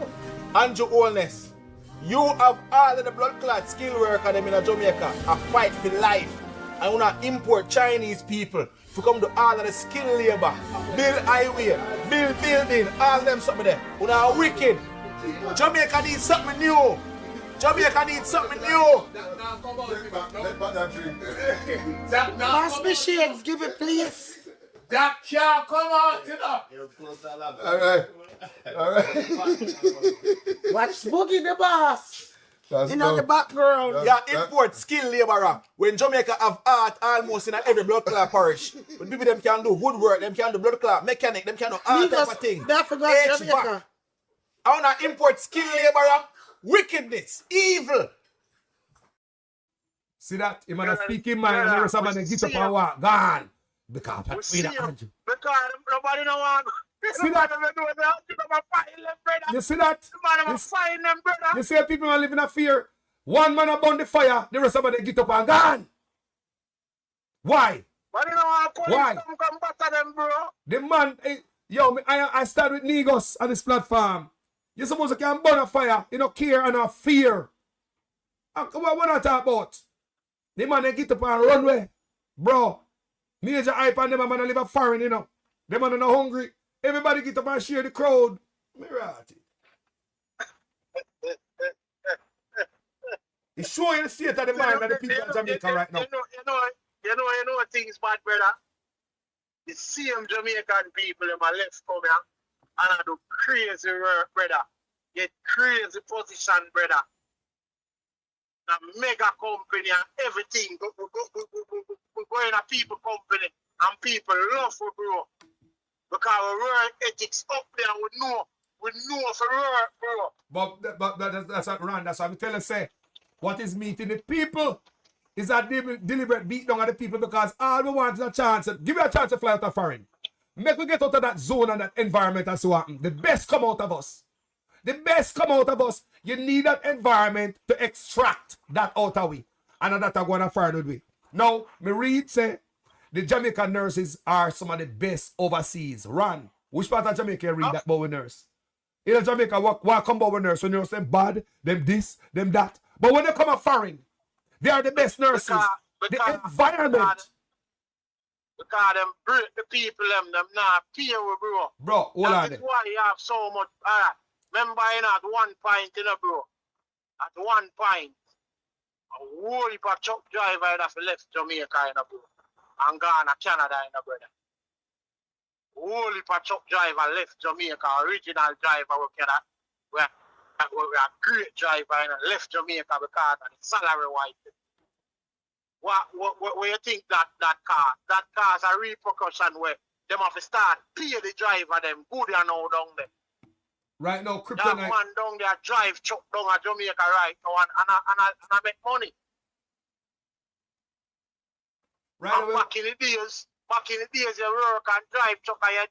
A: Andrew Wallace. You have all of the blood clot skill worker them in Jamaica a fight for life. I wanna import Chinese people to come to all of the skill labor, build highway, build building, all them something there. Una are wicked. Jamaica needs something new. Jamaica needs something new.
I: Pass me shades, give it please.
C: That can't come out, you know.
I: Alright. Watch Boogie the boss.
B: That's
I: in the background.
A: Yeah, import skill laborer. When Jamaica have art almost in every blood clot parish. When people them can do woodwork, them can do blood clot, mechanic, them can do all type of thing.
I: They forgot Jamaica.
A: I wanna import skill laborer. Wickedness, evil.
B: See that? He might speak in mind and the rest of them get up and walk. Gone. Because I'm afraid of Andrew.
H: Because nobody don't want.
B: See that? You see that? You see people are living in fear. One man upon the fire, the rest of them get up and gone. Why? Why? The man, yo, I start with Negos on this platform. You suppose you can burn a fire, you don't care and not fear. What I talk about? The man they get up and run away. Bro, major hype on them, man, live a foreign, you know. Them man are not hungry. Everybody get up and share the crowd. Mirati. It's showing the state of the mind of the people of Jamaica right now.
H: You know things bad, brother. The same Jamaican people in my left come here and I do crazy work, brother. Get crazy position, brother. A mega company and everything. Go in a people company and people love for bro. Because our work ethics up there, we know for work, bro.
B: But that's not run. That's what I'm telling you, say. What is meeting the people It's a deliberate beat down of the people because all we want is a chance. Give me a chance to fly out of foreign. Make we get out of that zone and that environment and so on. The best come out of us. The best come out of us. You need that environment to extract that out of we. And that are going to foreign with we. Now, me read say the Jamaican nurses are some of the best overseas. Run. Which part of Jamaica you read that about nurse? In Jamaica, what come about nurse? When you say bad, them this, them that. But when they come up foreign, they are the best nurses. The environment.
H: Because them break the people, them not pay we, bro.
B: Bro, hold on.
H: That is why you have so much. Remember, at one point, bro. At one point, a whole heap of truck driver have left Jamaica, bro. And gone to Canada, brother. Whole heap of truck driver left Jamaica, original driver, we are a great driver, left Jamaica because of the salary wise. What you think that cause? That cause a repercussion where them have to start pay the driver them good and now down there.
B: Right now,
H: That man down there drive truck down at Jamaica right now and I make money.
B: Right
H: back in the days, you work and drive truck and you're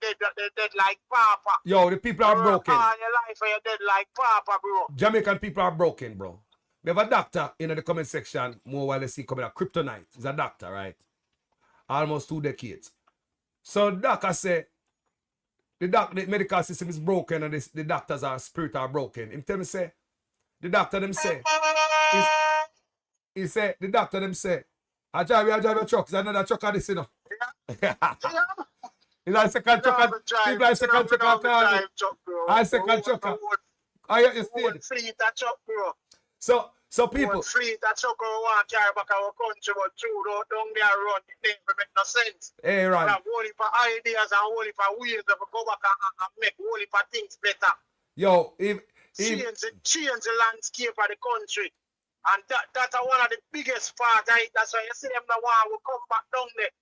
H: dead like Papa.
B: Yo, the people are broken.
H: All your life and you're dead like Papa, bro.
B: Jamaican people are broken, bro. We have a doctor in the comment section, more while they see coming up, Kryptonite. He's a doctor, right? Almost 2 decades. So the doctor say, the medical system is broken and the doctors are spirit are broken. Him tell me say, the doctor them say, he say, the doctor them say, I drive a truck, it's another truck on this, you know.
H: Yeah.
B: It's a second truck, people are second truck, I second truck. I you
H: see that truck, bro.
B: So people
H: free that truck want carry back our country, but true don't there run it never make no sense.
B: Hey, right.
H: We have whole heap of ideas and whole heap of ways to go back and make whole heap of things better.
B: Yo,
H: change the landscape of the country. And that's one of the biggest part. That's why you see them the one will come back down there.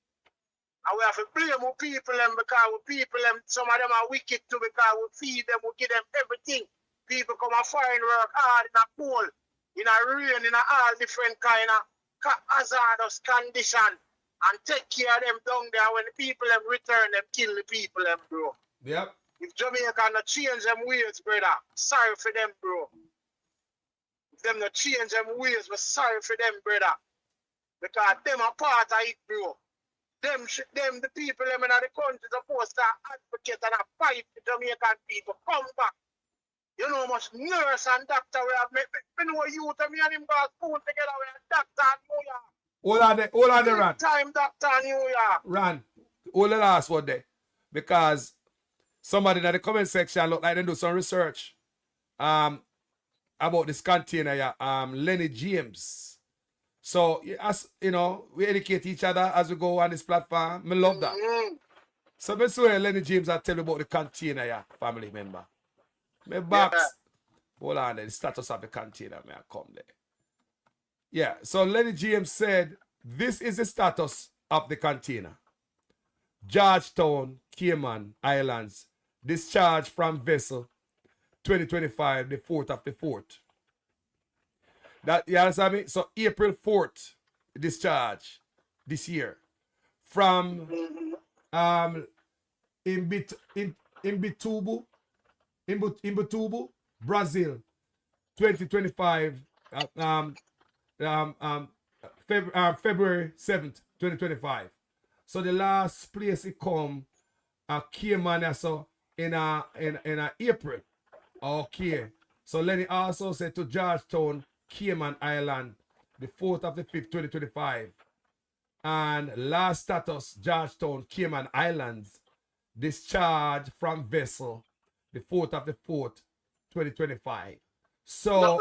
H: And we have to blame people them because people them, some of them are wicked too because we feed them, we give them everything. People come and find work hard in a cold, in a rain, in a all different kind of hazardous condition. And take care of them down there. When the people them return, them kill the people them, bro.
B: Yep.
H: If Jamaica not change them ways, brother, sorry for them, bro. If them not change them ways, we're sorry for them, brother. Because them are part of it, bro. Them, the people them in the country supposed to advocate and fight for Jamaican people. Come back. You know how much nurse and doctor we have. Me know you and me and him got school together with a doctor in New York.
B: Hold on there, Ran.
H: Time doctor in New York.
B: Ran, hold the last one there. Because somebody in the comment section look like they do some research about this container here, Lenny James. So, as you know, we educate each other as we go on this platform. I love that. So, I swear Lenny James, I'll tell you about the container here, family member. My box. Yeah. Hold on there, the status of the container, may I come there. Yeah, so Lenny James said, this is the status of the container. Georgetown, Cayman Islands, discharged from vessel 2025, the 4th of the 4th. That, you understand me? So April 4th, discharge this year. From Imbitubu, Brazil, 2025, February 7th, 2025. So the last place it come, Cayman, so in April. Okay. So Lenny also said to Georgetown, Cayman Island, the 4th of the 5th, 2025. And last status, Georgetown, Cayman Islands, discharged from vessel, the 4th of the 4th, 2025. So,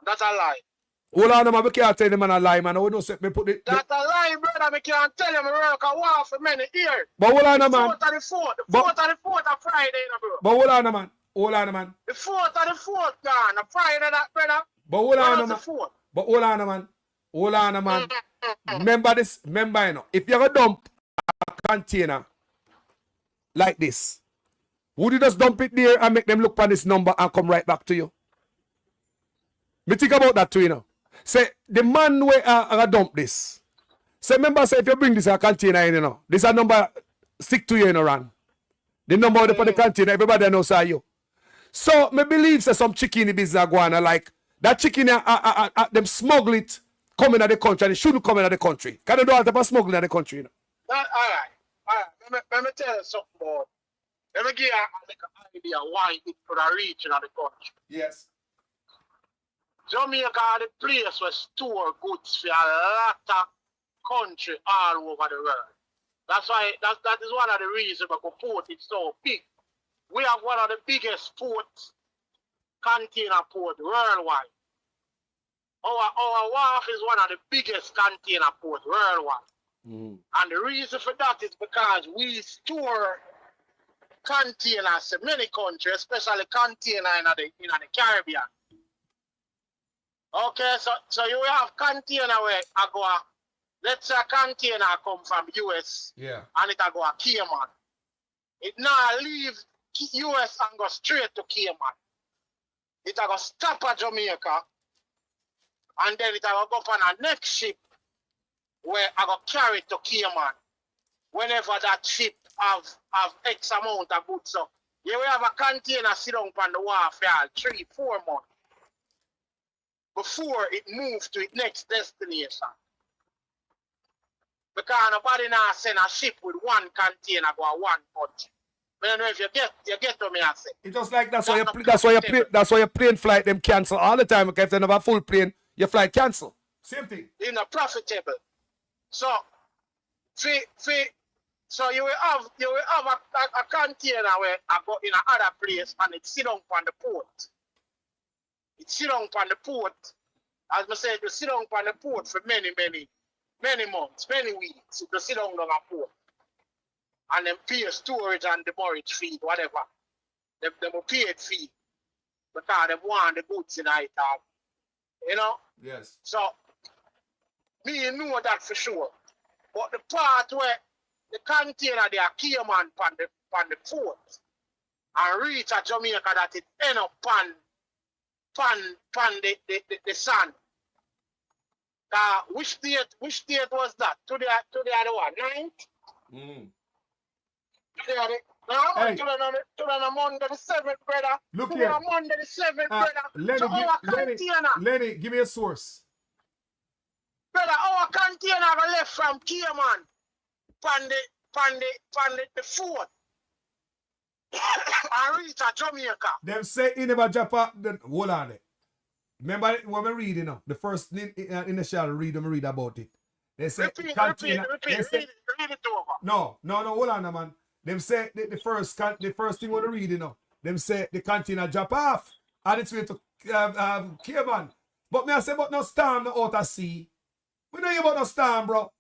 H: that's a lie.
B: Hold on, man, we can't tell the man a lie, man. We don't say, me put it.
H: That's a lie, brother. We can't tell him work a war for many years.
B: But hold on, man.
H: The 4th of the 4th of Friday, bro.
B: But hold on, man. Hold on, man.
H: The 4th of the 4th, gone. A Friday, that, brother.
B: But hold on, man.
H: 4th.
B: But hold on, man. Hold on, man. Remember this. Remember, you know, if you're going to dump a container like this, would you just dump it there and make them look for this number and come right back to you? Me think about that too, you know. Say, the man where I dump this. Say, remember, say, if you bring this a container in, you know, this a number stick to you, you know, run. The number on the container, everybody knows are you. So, me believe say some chicken in the business go on, like, that chicken, them smuggle it, come in the country, and it shouldn't come in the country. Can you do all type of smuggling in the country, you know?
H: All right. Let me tell you something about. Let me give you an idea why it could have reached in the country.
B: Yes.
H: Jamaica is the place where store goods for a lot of country all over the world. That's why that is one of the reasons the port is so big. We have one of the biggest container port worldwide. Our wharf is one of the biggest container ports worldwide. And the reason for that is because we store containers in many countries, especially container in the Caribbean. Okay, so you have container where I go, let's say a container come from US, and it go a Cayman. It now leave US and go straight to Cayman. It go stop at Jamaica, and then it go up on a next ship where I go carry it to Cayman. Whenever that ship have X amount of goods, so you will have a container sit down on the wharf for 3-4 months before it moves to its next destination. Because nobody now send a ship with one container go to one country. I don't know if you get to me I say.
B: It's just like that's why your plane flight them cancel all the time. Because if they never have a full plane, your flight cancel. Same thing.
H: You know, profitable. So you will have a container where I go in another place and it sit down on the port. It sit down on the port. As I said, it sit down on the port for many months, many weeks. It will sit down on a port. And then pay storage and demurrage fee, whatever. They will pay it fee. Because they want the goods in it. You know?
B: Yes.
H: So, me know that for sure. But the part where the container they are Cayman on the port and reach at Jamaica that it end up on the sand. Which state was that? To the other one, 9th? To the Monday the 7th, brother.
B: Look
H: to
B: here.
H: the Monday the 7th, brother.
B: Lenny, give me a source.
H: Brother, our container left from Cayman on the 4th and reach at Jamaica.
B: Them say in about Japan, hold on there. Remember when we read, you know, the first initial read about it. They say
H: repeat it over.
B: No, hold on, man. Them say the first thing when we read, you know, them say the container drop off and it's way to Cayman. But me I say about no storm no out of sea. We know about no storm, bro.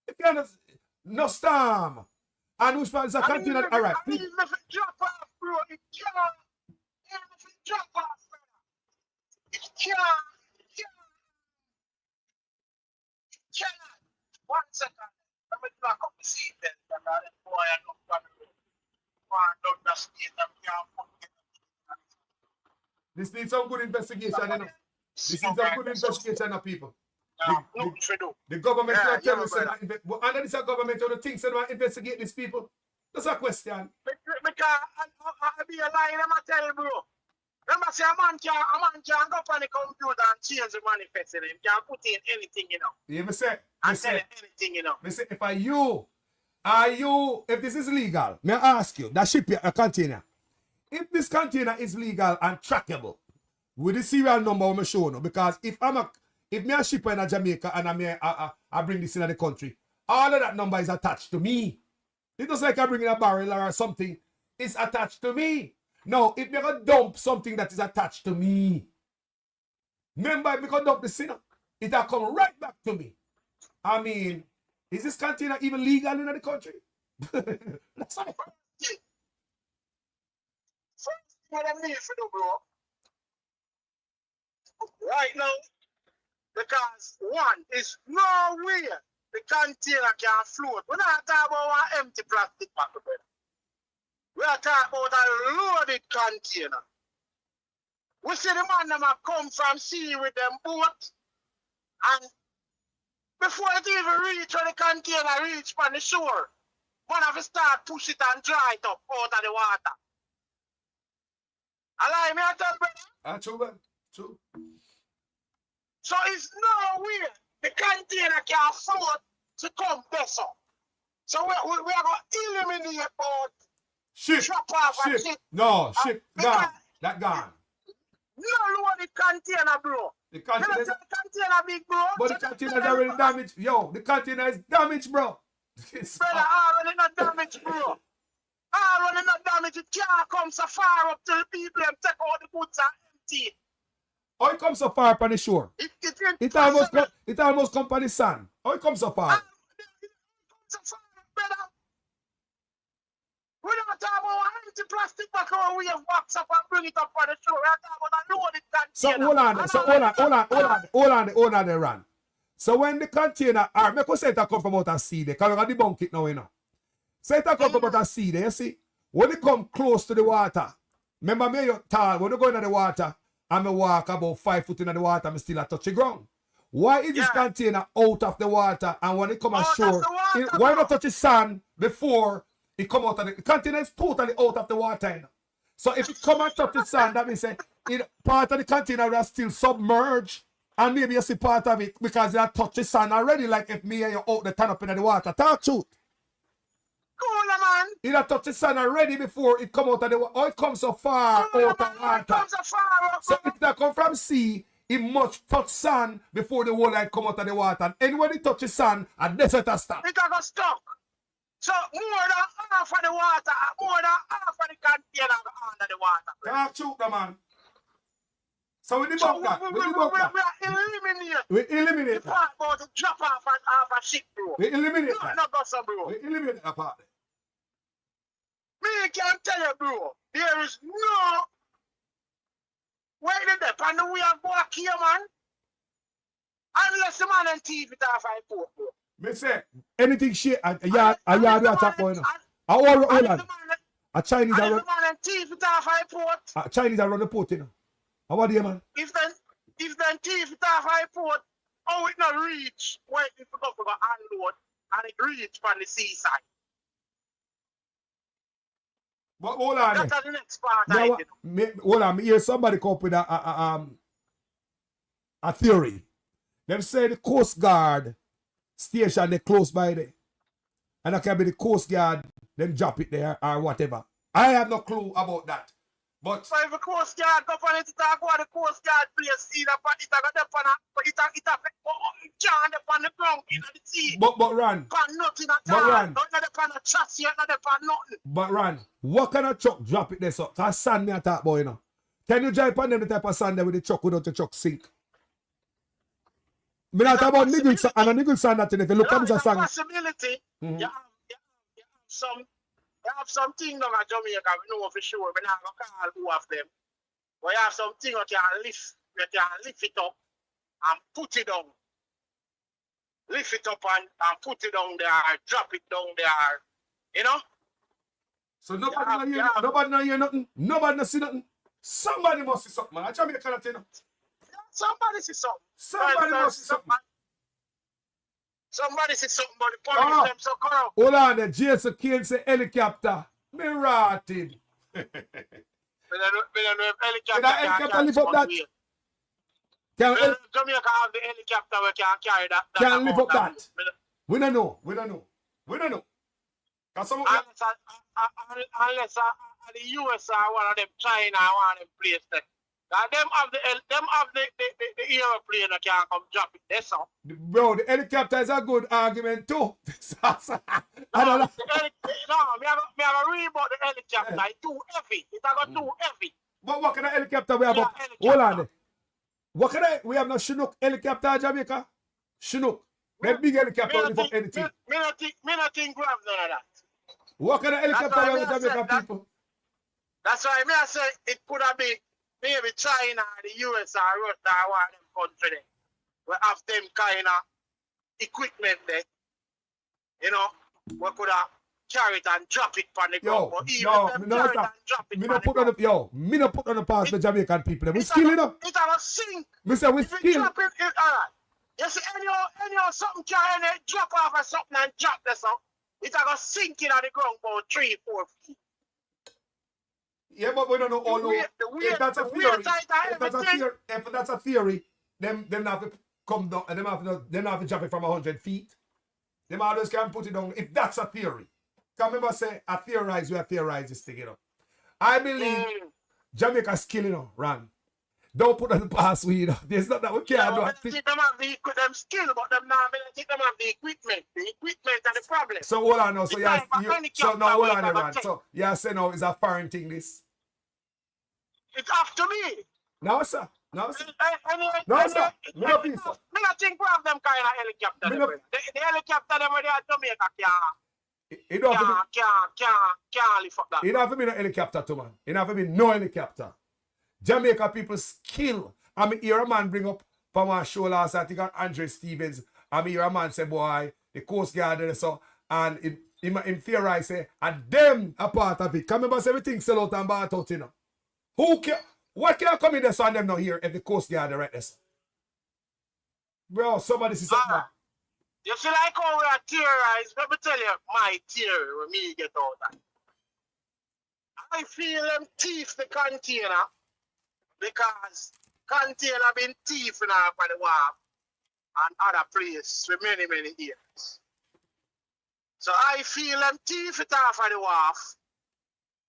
B: If you understand, no storm. And which part is a container? All right.
H: I mean, if it drop off, bro, it can't. Even if it drop off, brother, it can't. One second. Let me back up the seat then. Boy, I don't want to state that we can't put it.
B: This needs some good investigation, you know. This needs some good investigation of people. The government will tell us but under this government, you think they want to investigate these people? That's a question.
H: Because I be a lie, let me tell you, bro. Remember, say a man can go up on the computer and change the manifest in him. He can put in anything, you know.
B: Yeah, me say.
H: And tell anything, you know.
B: Me say, if this is legal, may I ask you, that ship a container, if this container is legal and trackable, with the serial number I'm showing you, because if me a shipper in Jamaica and I bring this in the country, all of that number is attached to me. It's just like I bring in a barrel or something, it's attached to me. Now, if me go dump something that is attached to me, remember if me go dump the sinner, it'll come right back to me. I mean, is this container even legal in the country? That's all.
H: First thing what I need to do, bro, right now, because one is no way the container can float. We're not talking about an empty plastic bag, brother. We are talking about a loaded container. We see the man them have come from sea with them boat And before it even reach where the container reach from the shore, one of us start push it and dry it up out of the water. Allow me to tell brother.
B: True, man. True.
H: So it's no way the container can float to come better. So we are going to eliminate both
B: Ship.
H: drop off and
B: Ship.
H: ship.
B: No, ship.
H: Because
B: Gone. That gone.
H: no load the container, bro.
B: The
H: You
B: container.
H: know, the container big, bro.
B: But the container is already damaged. Yo, the container is damaged, bro.
H: Brother, already not damaged, bro. Already not damaged. It can't come so far up till the people and take all the goods are empty.
B: How it comes so far up on the shore? It almost come on the sand. How it comes so far?
H: So far, brother. We don't talk about empty plastic back where we have box up and bring it up on the shore. We're talking about a loaded container.
B: Hold on, run. So when the container, make us say it come from out of sea there, because we're going to debunk it now, you know. Say it come from out of sea there, you see? When it come close to the water, remember me, you're tall, when you go into the water, and I walk about 5 foot in the water, I still touch the ground. Why is this container out of the water, and when it come ashore, why not touch the sand before it come out of the container is totally out of the water, you know? So if it come and touch the sand, that means say, part of the container is still submerged, and maybe you see part of it because they have touched the sand already, like if me and you out the turn up in the water. Talk truth.
H: Cool, man.
B: It have touched the sand already before it come out of the water. Oh, it comes so far out of water.
H: It comes so far.
B: So if that come from sea, it must touch sand before the whole line come out of the water. And anywhere it touches sand, a desert has stopped.
H: It got stuck. So more than half of the water, more than half of the container under the water.
B: Talk truth, man. So we debunk that. We eliminate
H: the
B: that.
H: part about the drop off a ship, bro.
B: We eliminate
H: No,
B: that.
H: not go so, bro.
B: We eliminate that part.
H: Me can tell you, bro, there is no way to dep and we have back here, man. Unless the man and thief it off I port, bro.
B: Me say, anything shit, a yard we attack going on. Hold on. A Chinese
H: and
B: are
H: the man and thief it off I port.
B: a Chinese are run the port, you know. How are you, man?
H: If then thief it off I port, oh, it not reach where it forgot to go unload and it reach from the seaside.
B: But hold on.
H: That's the next part.
B: Hold on, me hear somebody come up with a theory. Them say the Coast Guard station they close by there. And it can be the Coast Guard, them drop it there or whatever. I have no clue about that. But
H: so if the Coast Guard go on it, go on the Coast Guard place, it can't on the ground in the sea.
B: But run.
H: Nothing at all. Not on a chassis, not on nothing.
B: But run. What kind of truck drop it there so? Cause sand me a talk about, you know. Can you drive on them the type of sand there with the truck without the truck sink? Me not about niggle sand and a niggle sand that if you look at the sand.
H: Possibility. You have something down at Jamaica, we know for sure. We're not going to call who of them. But you have something you can lift it up and put it down. Lift it up and put it down there, drop it down there. You know?
B: So nobody not hear nothing. Nobody not see nothing. Somebody must see something, man. I Jamaica can't tell you.
H: Somebody see something.
B: Somebody must see something.
H: Somebody see something, but the police them so corrupt.
B: Hold on, the Jason Kane say helicopter. Me rotted.
H: We don't know if helicopter
B: Can helicopter lift up that? Can
H: Jamaica have the helicopter we can carry that.
B: Can lift up that? We don't know.
H: Unless the US or one of them China or one of them place there. Them have the aeroplane that can come drop it there, so.
B: Bro, the helicopter is a good argument too. I don't know.
H: Me have a read about the helicopter. It's too heavy. It's got too heavy.
B: But what kind of helicopter we have? Hold on. What kind of we have no Chinook helicopter in Jamaica? Chinook. That big helicopter lift up anything.
H: Me not think we have none of that.
B: What kind of helicopter we have in Jamaica, people?
H: That's why I say it could have been maybe China, the US, or Russia, or one of them countries there. We have them kind of equipment there. You know, we could have carry it and drop it on the ground. But even them carry it and drop it
B: me not put on the pass the Jamaican people. We skill it up.
H: It have a sink.
B: We say we skill.
H: Alright. You say anyhow something can drop off or something and drop this up. It's going to sink in on the ground about 3-4 feet.
B: Yeah, but we don't know all over. If that's a theory, if that's a theory, them have to come down, them have to drop it from 100 feet. Them always can put it down. If that's a theory, can remember say I theorize, we theorize this thing, you know. I believe Jamaica's killing, you know, Ran. Don't put on the pass we, you know. There's not that we can't do.
H: I think them have them skill, but them now I think them have the equipment. The equipment are the problem.
B: So hold on now. So so now hold on, Ran. So yeah, say now is a foreign thing this.
H: It have to be.
B: No, sir. No, sir.
H: No,
B: sir. No, please, sir.
H: Me not think we have them kind of helicopter. The helicopter them where they are Jamaica can't lift up that.
B: It don't have to be no helicopter too, man. It don't have to be no helicopter. Jamaica people skill. I mean, hear a man bring up from our show last, I think on Andre Stevens. I mean, hear a man say, boy, the Coast Guard and so, and in theorize say, and them a part of it. Come remember everything sell out and bought out, you know. Who can, what can come in there so them not here if the Coast Guard are right this? Bro, somebody see something.
H: You feel like how we are theorized? Let me tell you my theory when me get out of. I feel them thief the container because container been thieving off of the wharf and other places for many years. So I feel them thief it off of the wharf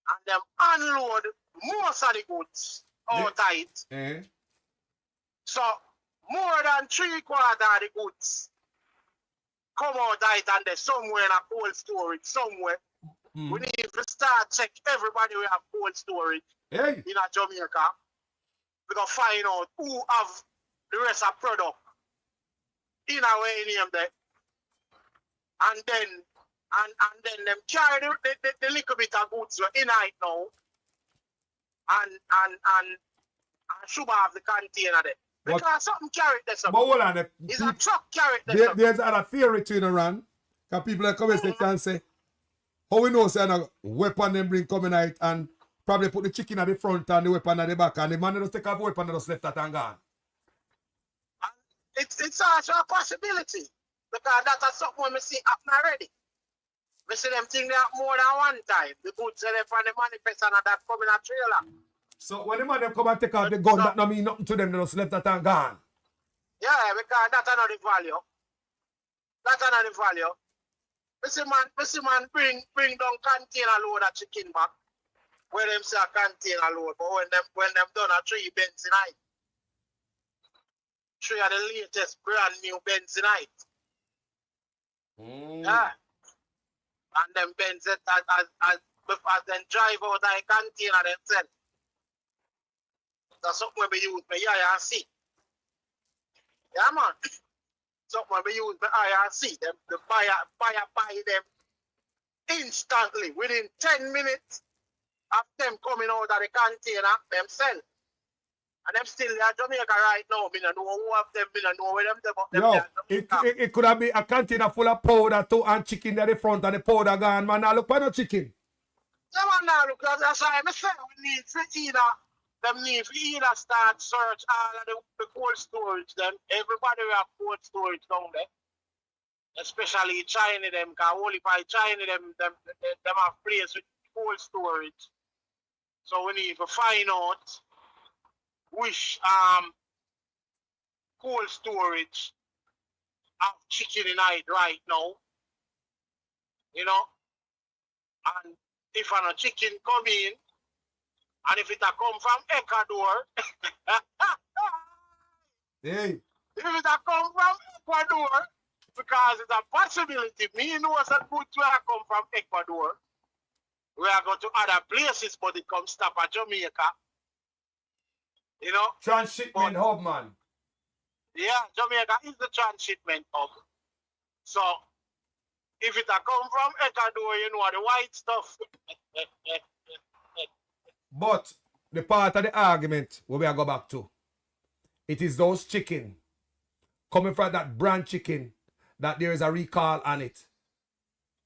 H: and them unload most of the goods out of it. So more than 3/4 of the goods come out of it and they're somewhere in a cold storage somewhere. We need to start check everybody we have cold storage in a Jamaica. We gotta find out who have the rest of product in our way name there. And then them carry the little bit of goods in it now. And should have the container there. Because something carried there.
B: But hold on.
H: It's a truck carried there.
B: There's other theory to the run. Because people are coming and say, how we know say a weapon them bring coming out and probably put the chicken at the front and the weapon at the back and the man just take off the weapon and just left that and gone.
H: It's also a possibility. Because that's something we see happen already. We see them thing there more than one time. The goods are there for the manifest and that coming a trailer.
B: So when the man them come and take out the gun, that don't mean nothing to them, they just left that and gone.
H: Yeah, because that's another value. That's another value. We see man bring down container load of chicken back. Where them say a container load, but when them done a 3 benzinite. 3 of the latest brand new benzinite. Yeah. And them Benz as them drive out of the container themselves. That's something we use by IRC. Yeah, man. Something we use by IRC. Them, the buyer buy them instantly, within 10 minutes of them coming out of the container themselves. And them still in Jamaica right now. I don't know who of them, I don't know where them.
B: It could have been a container full of powder too and chicken at the front and the powder gone. Man, now look for no chicken.
H: Yeah, man, now look, that's why I say we need to either start search all of the cold storage. Them everybody will have cold storage down there. Especially China them, because only by China them have place with cold storage. So we need to find out which cold storage have chicken in it right now. You know? And if a chicken come in, and if it a come from Ecuador,
B: hey.
H: If it a come from Ecuador, because it's a possibility, me know that goods will come from Ecuador. We are going to other places, but it comes stop at Jamaica. You know?
B: Transshipment hub, man.
H: Yeah, Jamaica is the transshipment hub. So, if it a come from Ecuador, you know, the white stuff.
B: But the part of the argument where we are go back to, it is those chicken coming from that brand chicken that there is a recall on it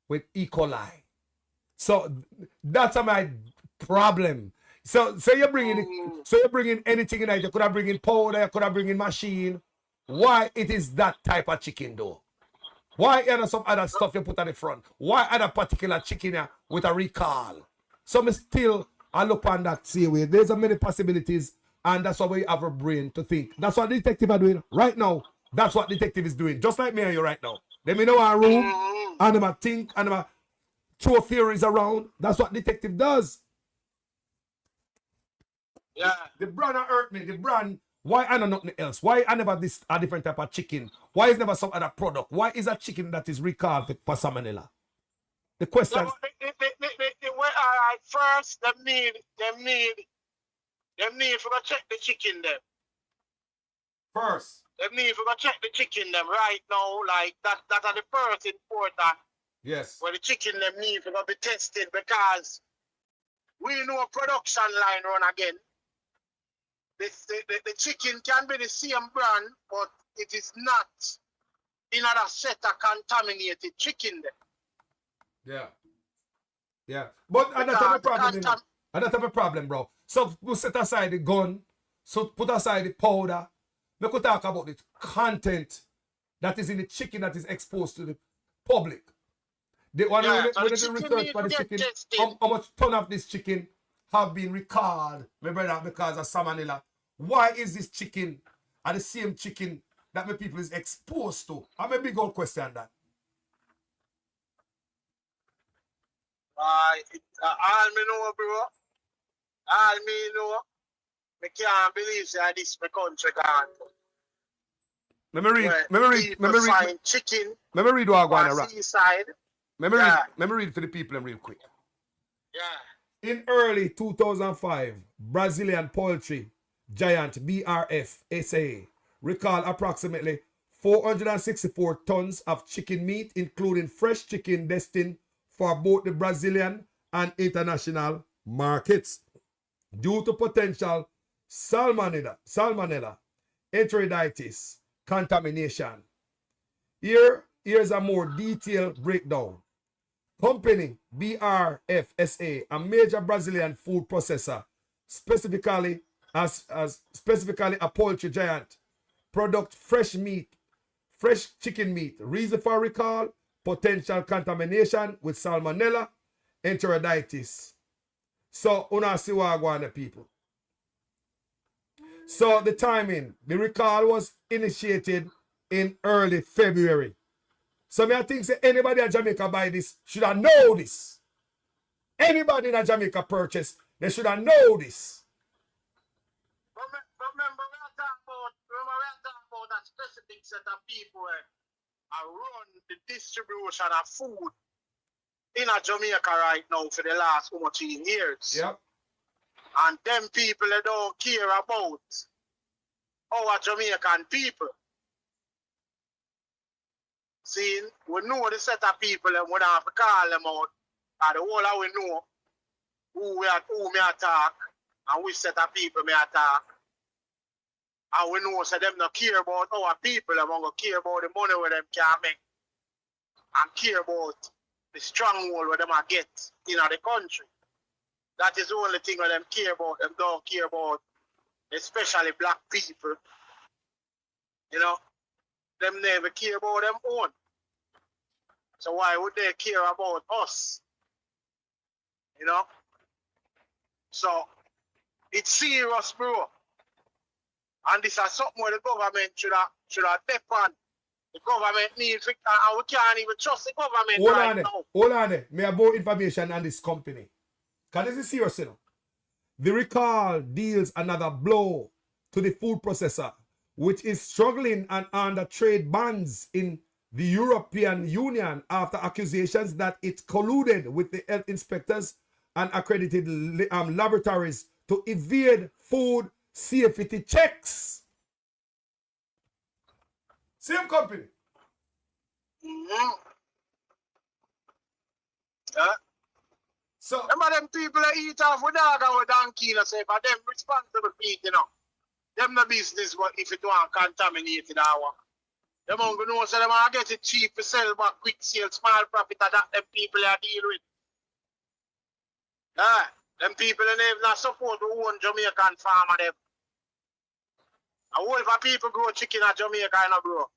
B: with E. coli. So that's my problem. So you're bringing anything in there. You could have bring in powder, you could have bring in machine. why it is that type of chicken though? Why are there some other stuff you put on the front? Why other particular chicken here with a recall? So me still I look on that same way. There's a many possibilities, and that's why we have a brain to think. That's what detective are doing right now. That's what detective is doing. Just like me and you right now. Let me know our room, and them a think, and them a throw theories around. That's what detective does.
H: Yeah.
B: The brand hurt me. The brand. Why I know nothing else? Why I never this a different type of chicken? Why is never some other product? Why is a chicken that is recalled for salmonella? The question.
H: All right, first, them need for go check the chicken them.
B: First.
H: Them need for go check the chicken them right now, like that are the first important.
B: Yes.
H: Where the chicken them need for go be tested because we know a production line run again. The chicken can be the same brand, but it is not another set of contaminated chicken there.
B: Yeah. Yeah. But I don't have a problem, you know. I don't have a problem, bro. So we set aside the gun, so put aside the powder. We could talk about the content that is in the chicken that is exposed to the public. They want to do research for the chicken. How much ton of this chicken have been recalled, my brother, because of salmonella? Why is this chicken are the same chicken that my people is exposed to? I'm a big old question that.
H: All me know, bro. All me know. I can't believe that this my country gone.
B: Let me read
H: chicken.
B: Let me read what I want to wrap.
H: Seaside.
B: Let me read for the people real quick.
H: Yeah.
B: In early 2005, Brazilian poultry giant BRF SA recalled approximately 464 tons of chicken meat, including fresh chicken destined for both the Brazilian and international markets due to potential salmonella, enteritis, contamination. Here's a more detailed breakdown. Company BRFSA, a major Brazilian food processor, specifically a poultry giant, product fresh chicken meat. Reason for recall: potential contamination with salmonella, enteritis. So, una see what I want the people. So the timing, the recall was initiated in early February. So I think say anybody in Jamaica buy this should have know this. Anybody in Jamaica purchase, they should have know this.
H: But remember we are talking about that specific set of people where I run the distribution of food in Jamaica right now for the last 14 years.
B: Yep.
H: And them people that don't care about our Jamaican people. See, we know the set of people and we don't have to call them out. And the whole of we know who me attack and which set of people me attack. And we know so them not care about our people, them going to care about the money where them can make. And care about the stronghold where them get in the country. That is the only thing where them care about. Them don't care about especially black people. You know, them never care about them own. So why would they care about us? You know? So, it's serious, bro. And this is something where the government should have step on. The government needs to, and we can't even trust the government now.
B: Hold on there. May I have more information on this company? Because this is serious, you know. The recall deals another blow to the food processor, which is struggling and under trade bans in the European Union after accusations that it colluded with the health inspectors and accredited laboratories to evade food safety checks. Same company.
H: Mm-hmm.
B: So,
H: remember them people that eat off with dog and with donkey, and say, but them responsible feet, you know. Them no business, but if it want contaminated hour. Them don't know, so them want to get it cheap to sell back quick sale, small profit, and that them people are deal with. Them people that have not support who own Jamaican farmer them. A whole lot of people grow chicken at Jamaica, you know, bro.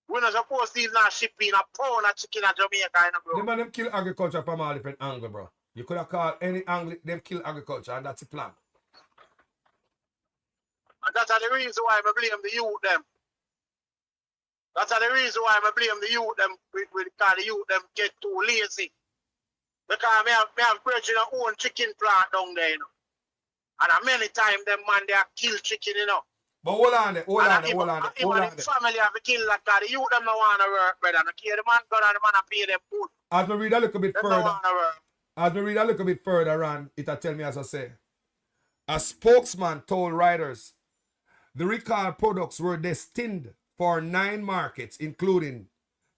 H: We're not supposed to even ship in a pound of chicken at Jamaica, you know, bro.
B: The man them kill agriculture from all different angles, bro. You could have called any angle, them kill agriculture, and that's the plan.
H: And that's the reason why I blame the youth them. That's the reason why I blame the youth them, because the youth them get too lazy. Because me have brethren own chicken plant down there, you know. And many times them man they kill chicken, you know.
B: But hold on there.
H: The family have to kill that guy. The youth them no want to work, brother. No care the man go and the man pay them food.
B: As we read a little bit
H: Them no
B: further,
H: want to work.
B: as we read a little bit further on, it'll tell me as I say. A spokesman told writers the recalled products were destined for 9 markets, including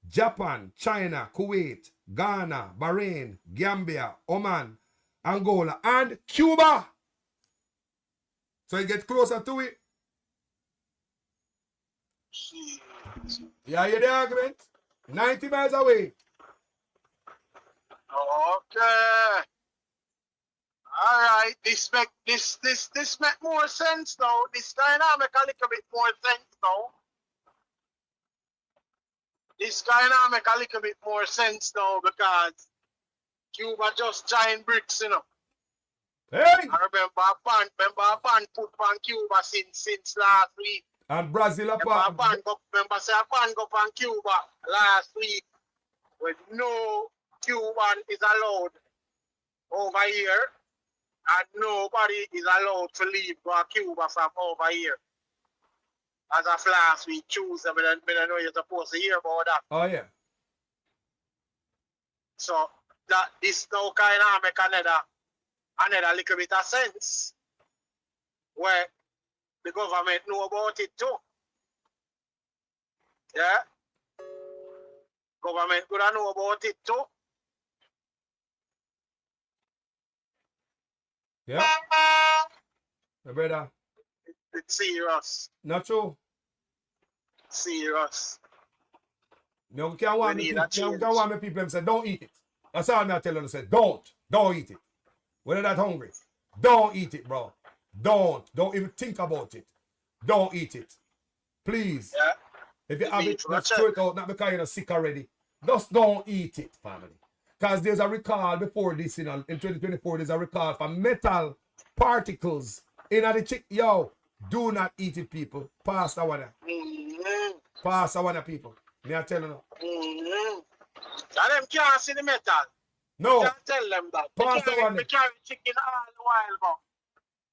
B: Japan, China, Kuwait, Ghana, Bahrain, Gambia, Oman, Angola, and Cuba. So it gets closer to it. Yeah, you hear the argument? 90 miles away.
H: Okay. All right. This make more sense now. This kind of make a little bit more sense now. This kind of make a little bit more sense now because Cuba just giant bricks, you know.
B: Hey!
H: I remember a pan put on Cuba since last week.
B: And Brazil apart.
H: Remember say a pan go on Cuba last week when no Cuban is allowed over here and nobody is allowed to leave Cuba from over here. As of last week, Tuesday, I don't know you're supposed to hear about that.
B: Oh yeah.
H: So that this now kind of make another little bit of sense where the government know about it too. Yeah? Government could know about it too.
B: Yeah. My brother.
H: It's serious.
B: Not true.
H: Serious.
B: You can't want me people them say, don't eat it. That's all I'm telling them. Say, don't eat it. When you're that hungry, don't eat it, bro. Don't even think about it. Don't eat it. Please.
H: Yeah.
B: If you have it, just throw it out, not because you're sick already. Just don't eat it, family. Because there's a recall before this, you know, in 2024, there's a recall for metal particles in the chick. Yo, do not eat it, people. Pass that one. Pass that one, people. Me I tell you now.
H: And them can't see the metal.
B: No.
H: You can't tell them that.
B: Pass that one.
H: They carry chicken all the while, but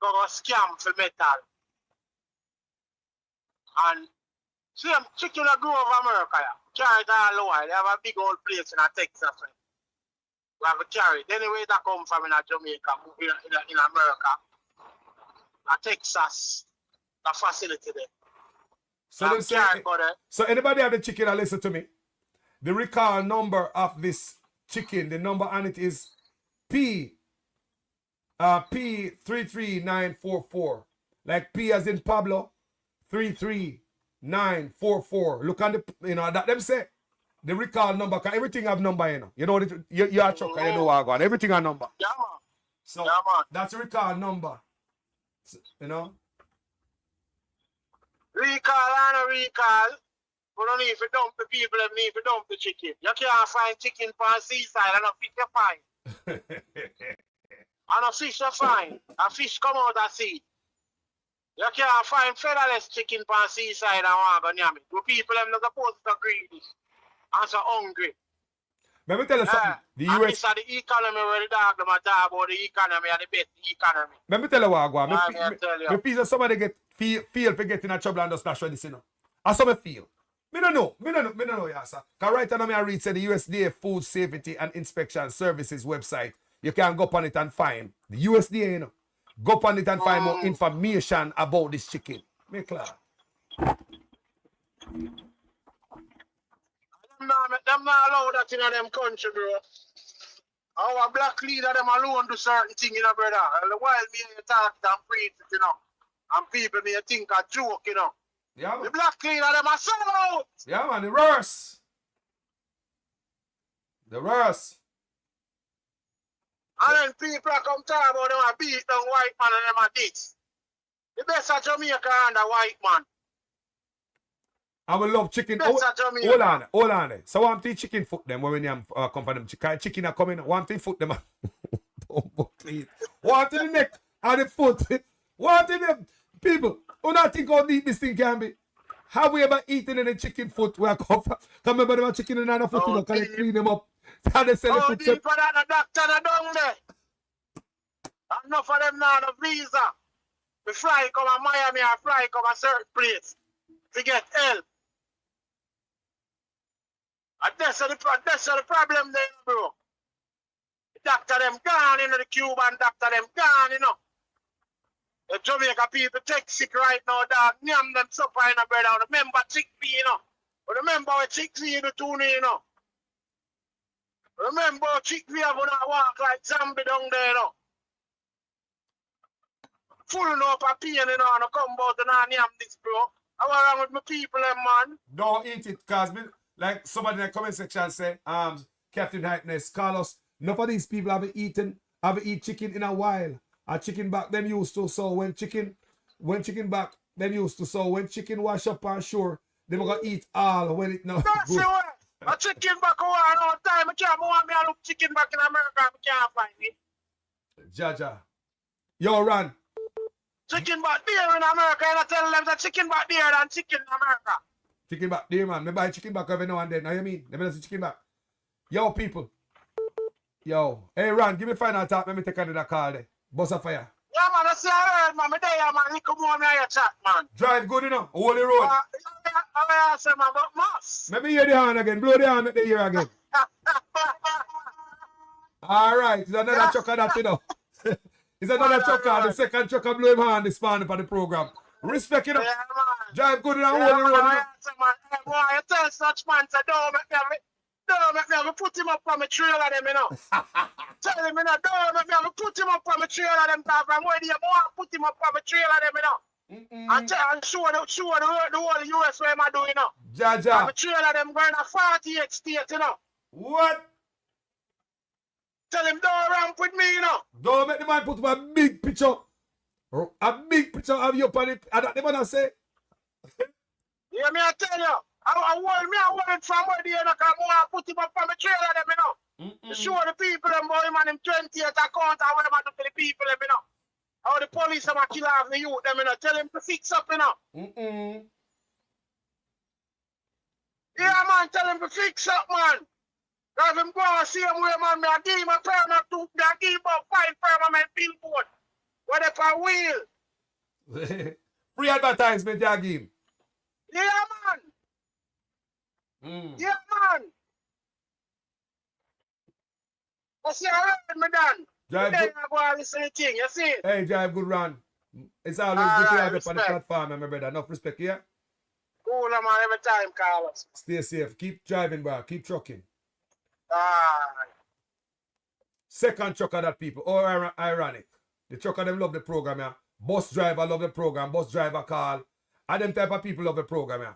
H: go scam for metal. And see them chicken that grow over America, yeah. Carry it all the while. They have a big old place in Texas. Right? We have to carry it. Anyway, that come from in Jamaica, in America, Texas, the facility there.
B: So anybody have the chicken and listen to me? The recall number of this chicken, the number on it is P33944. Like P as in Pablo, 33944. Look on the, you know, that them say the recall number, because everything have number, you know. You know, you're a trucker, you know what I got. Everything have number.
H: Yeah, man.
B: So
H: yeah, man.
B: that's the recall number. So, you know?
H: Recall and a recall. We don't need to dump the people, they need to dump the chicken. You can't find chicken from the seaside and a fish you find. And a fish you find. A fish come out of sea. You can't find featherless chicken from the seaside and want to yam it. The people them not supposed to greedy and so hungry.
B: Let me tell you something. The
H: and
B: US.
H: this is the economy where the dog them talk about the economy and the best economy.
B: Let me tell you what I go. Me feel that somebody feel for getting in trouble and just dash this, you know. And some feel. Me don't know, yeah, sir. Because right now I read say the USDA Food Safety and Inspection Services website. You can go up on it and find the USDA, you know. Go up on it and find more information about this chicken. Make clear.
H: Them not allow that in them country, bro. Our black leader, them alone do certain things, you know, brother. And while me you talk and preach it, you know. And people may think a joke, you know.
B: Yeah, man.
H: The black leader, them are sell out.
B: Yeah, man, the worst. The worst.
H: And then people come talk about them a beat down white man and them a this. The best of Jamaica and the white man.
B: I will love chicken.
H: Best of Jamaica.
B: Hold on. So I'm to chicken foot them when you come for them. Chicken are coming. One thing foot them. One to the neck and the foot. One to them. People, who not think how deep this thing can be? Have we ever eaten any chicken foot where I come from? Come remember them chicken and another foot, can they clean them up? How they sell the foot?
H: Deep for that, the doctor down there. Enough of them now, the visa. We fly come to Miami and fly come a certain place to get help. And that's the problem there, bro. The doctor them gone, the Cuban doctor them gone, The Jamaica people take sick right now, dog. Nyam them supper in a bread out. Remember chickpea, But remember what chickpea do too, Remember chickpea have to walk like zombie down there, Full up a pain, and come out and nyam this, bro. How wrong with my people, man?
B: Don't eat it, cause like somebody in the comment section say, Captain Hypeness, Carlos, none of these people haven't eaten chicken in a while. A chicken back them used to, so when chicken back them used to, so when chicken wash up on shore, they gonna eat all when it now.
H: That's the way. A chicken back a while all time. I can't want me to look chicken back in America. I can't find it.
B: Jaja. Yo, Ron.
H: Chicken back there in America, and I tell them that chicken back there than chicken in America.
B: Chicken back there, man. Me buy chicken back every now and then. Now you mean? Let me see chicken back. Yo, people. Yo. Hey, Ron, give me final talk. Let me take another call there. Bust a fire.
H: Yeah, man, I see I heard, man. Me there, man. You come on me your chat, man.
B: Drive good, Holy road.
H: I say, man, but mass.
B: Let me hear the horn again. Blow the horn at the ear again. All right. It's another chucker that, It's another chucker. The second chucker blow him hand this morning for the program. Respect,
H: Yeah, man.
B: Drive good
H: Yeah,
B: Holy road,
H: man. Hey, boy, you tell such man, say, don't make me have to put him up on my trailer, them, Tell him, don't make me have to put him up on my trailer, them, from where you want to put him up on my trailer, them, And show the whole US where am I doing,
B: Jaja.
H: My trailer, them, going to 48 states,
B: What?
H: Tell him, don't ramp with me,
B: Don't make the man put up a big picture. A big picture of you upon it. And that the man say.
H: Yeah, me I tell you. I want it from where they are, because I want to put him up on the trailer, them, To show the people, them, boy, man, him 28 account, and what am I do to the people, them, How the police are kill off the youth, them, Tell him to fix up, Yeah, man, tell him to fix up, man. Because him go and see him where, man, I give him a permit to, I give him about 5 permanent billboard. What if I will?
B: Free advertisement, you give him.
H: Yeah, man. Yeah, man. I see, I heard me done.
B: Drive
H: Then
B: good.
H: I go and listen to the thing, you see?
B: Hey, drive good, Ron. It's always good to have you on the platform, my brother. Enough respect, yeah?
H: Cool, man, every time, Carlos.
B: Stay safe. Keep driving, bro. Keep trucking.
H: Alright.
B: Second trucker that people. Oh, ironic. The trucker them love the program, yeah. Bus driver love the program. Bus driver call. And them type of people love the program, yeah.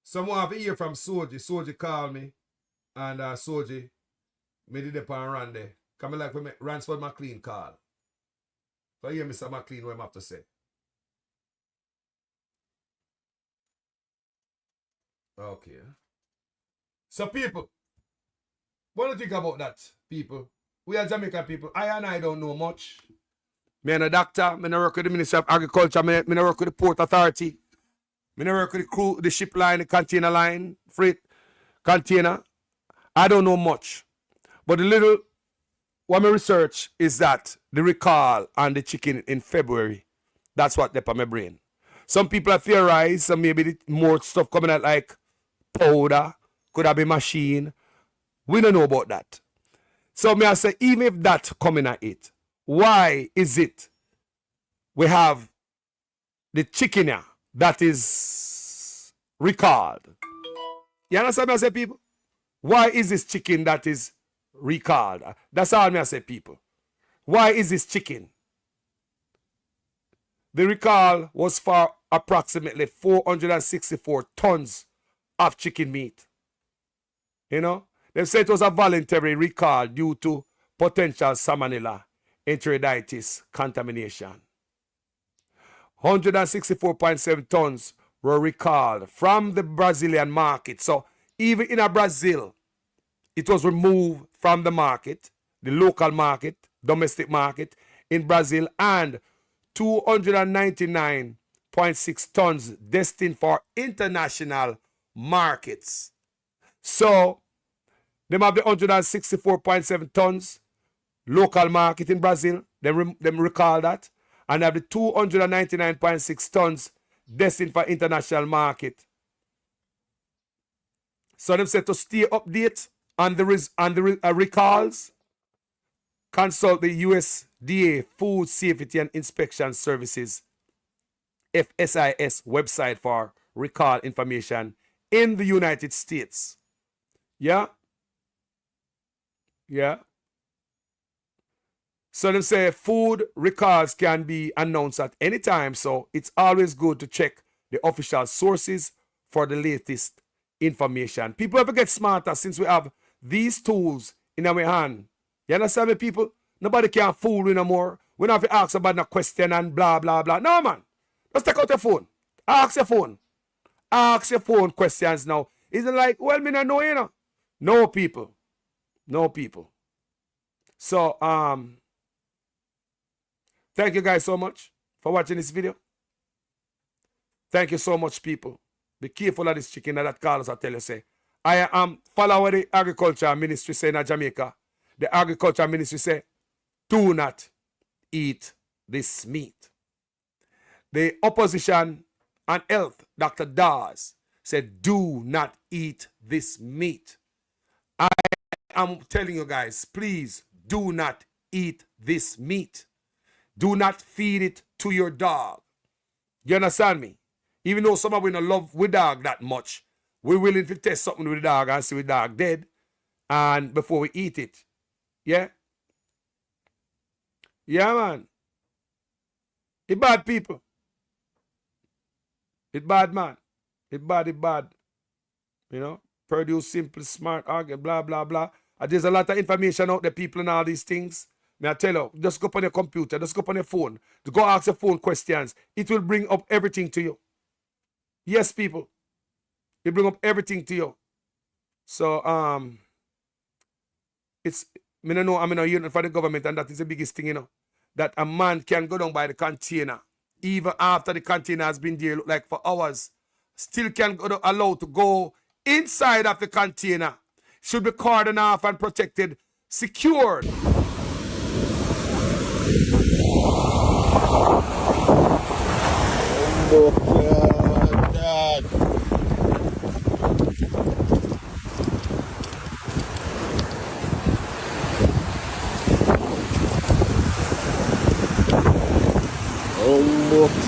B: Someone have to hear from Soji. Soji called me. And Soji, me did it on Randy. Come like for me, Ransford McLean call. So hear Mr. McLean what I have to say. Okay. So people, what do you think about that, people? We are Jamaican people. I don't know much. Me and a doctor. I work with the Ministry of Agriculture. I work with the Port Authority. I work with the crew, the ship line, the container line, freight container. I don't know much. But the little what my research is that the recall on the chicken in February, that's what they put my brain. Some people have theorized, some maybe more stuff coming out like powder, could have been machine. We don't know about that. So may I say, even if that coming at it, why is it we have the chicken here that is recalled? You understand me I say, people? Why is this chicken that is recalled? That's all me I say, people. Why is this chicken? The recall was for approximately 464 tons of chicken meat. They said it was a voluntary recall due to potential salmonella enteriditis contamination. 164.7 tons were recalled from the Brazilian market. So even in Brazil, it was removed from the market, the local market, domestic market in Brazil, and 299.6 tons destined for international markets. So them have the 164.7 tons local market in Brazil, them recall that, and have the 299.6 tons destined for international market. So them said to stay update on the recalls, consult the USDA Food Safety and Inspection Services FSIS website for recall information in the United States. Yeah? Yeah. So them say food recalls can be announced at any time, so it's always good to check the official sources for the latest information. People ever get smarter since we have these tools in our hand. You understand me, people? Nobody can fool you no more. We don't have to ask about no question and blah, blah, blah. No, man. Just take out your phone. Ask your phone. Ask your phone questions now. Isn't like, well, me not know, you know. No, people. No, people. So, thank you guys so much for watching this video. Thank you so much, people. Be careful of this chicken that Carlos I tell you, say. I am follow the agriculture ministry say in Jamaica. The agriculture ministry say, do not eat this meat. The opposition and health, Dr. Dawes, said, do not eat this meat. I am telling you guys, please do not eat this meat. Do not feed it to your dog. You understand me? Even though some of we don't love with dog that much, we're willing to test something with the dog and see the dog dead and before we eat it. Yeah? Yeah, man. It bad, people. It bad, man. It bad, it bad. You know? Produce simple, smart, argument, blah, blah, blah. And there's a lot of information out there, people, and all these things. May I tell you, just go up on your computer, just go up on your phone, to go ask your phone questions. It will bring up everything to you. Yes, people. It bring up everything to you. So, it's, I don't know, I'm in a unit for the government, and that is the biggest thing, you know, that a man can go down by the container, even after the container has been there, look like for hours, still can go allowed to go inside of the container. Should be cordoned off and protected, secured.
C: Oh, God.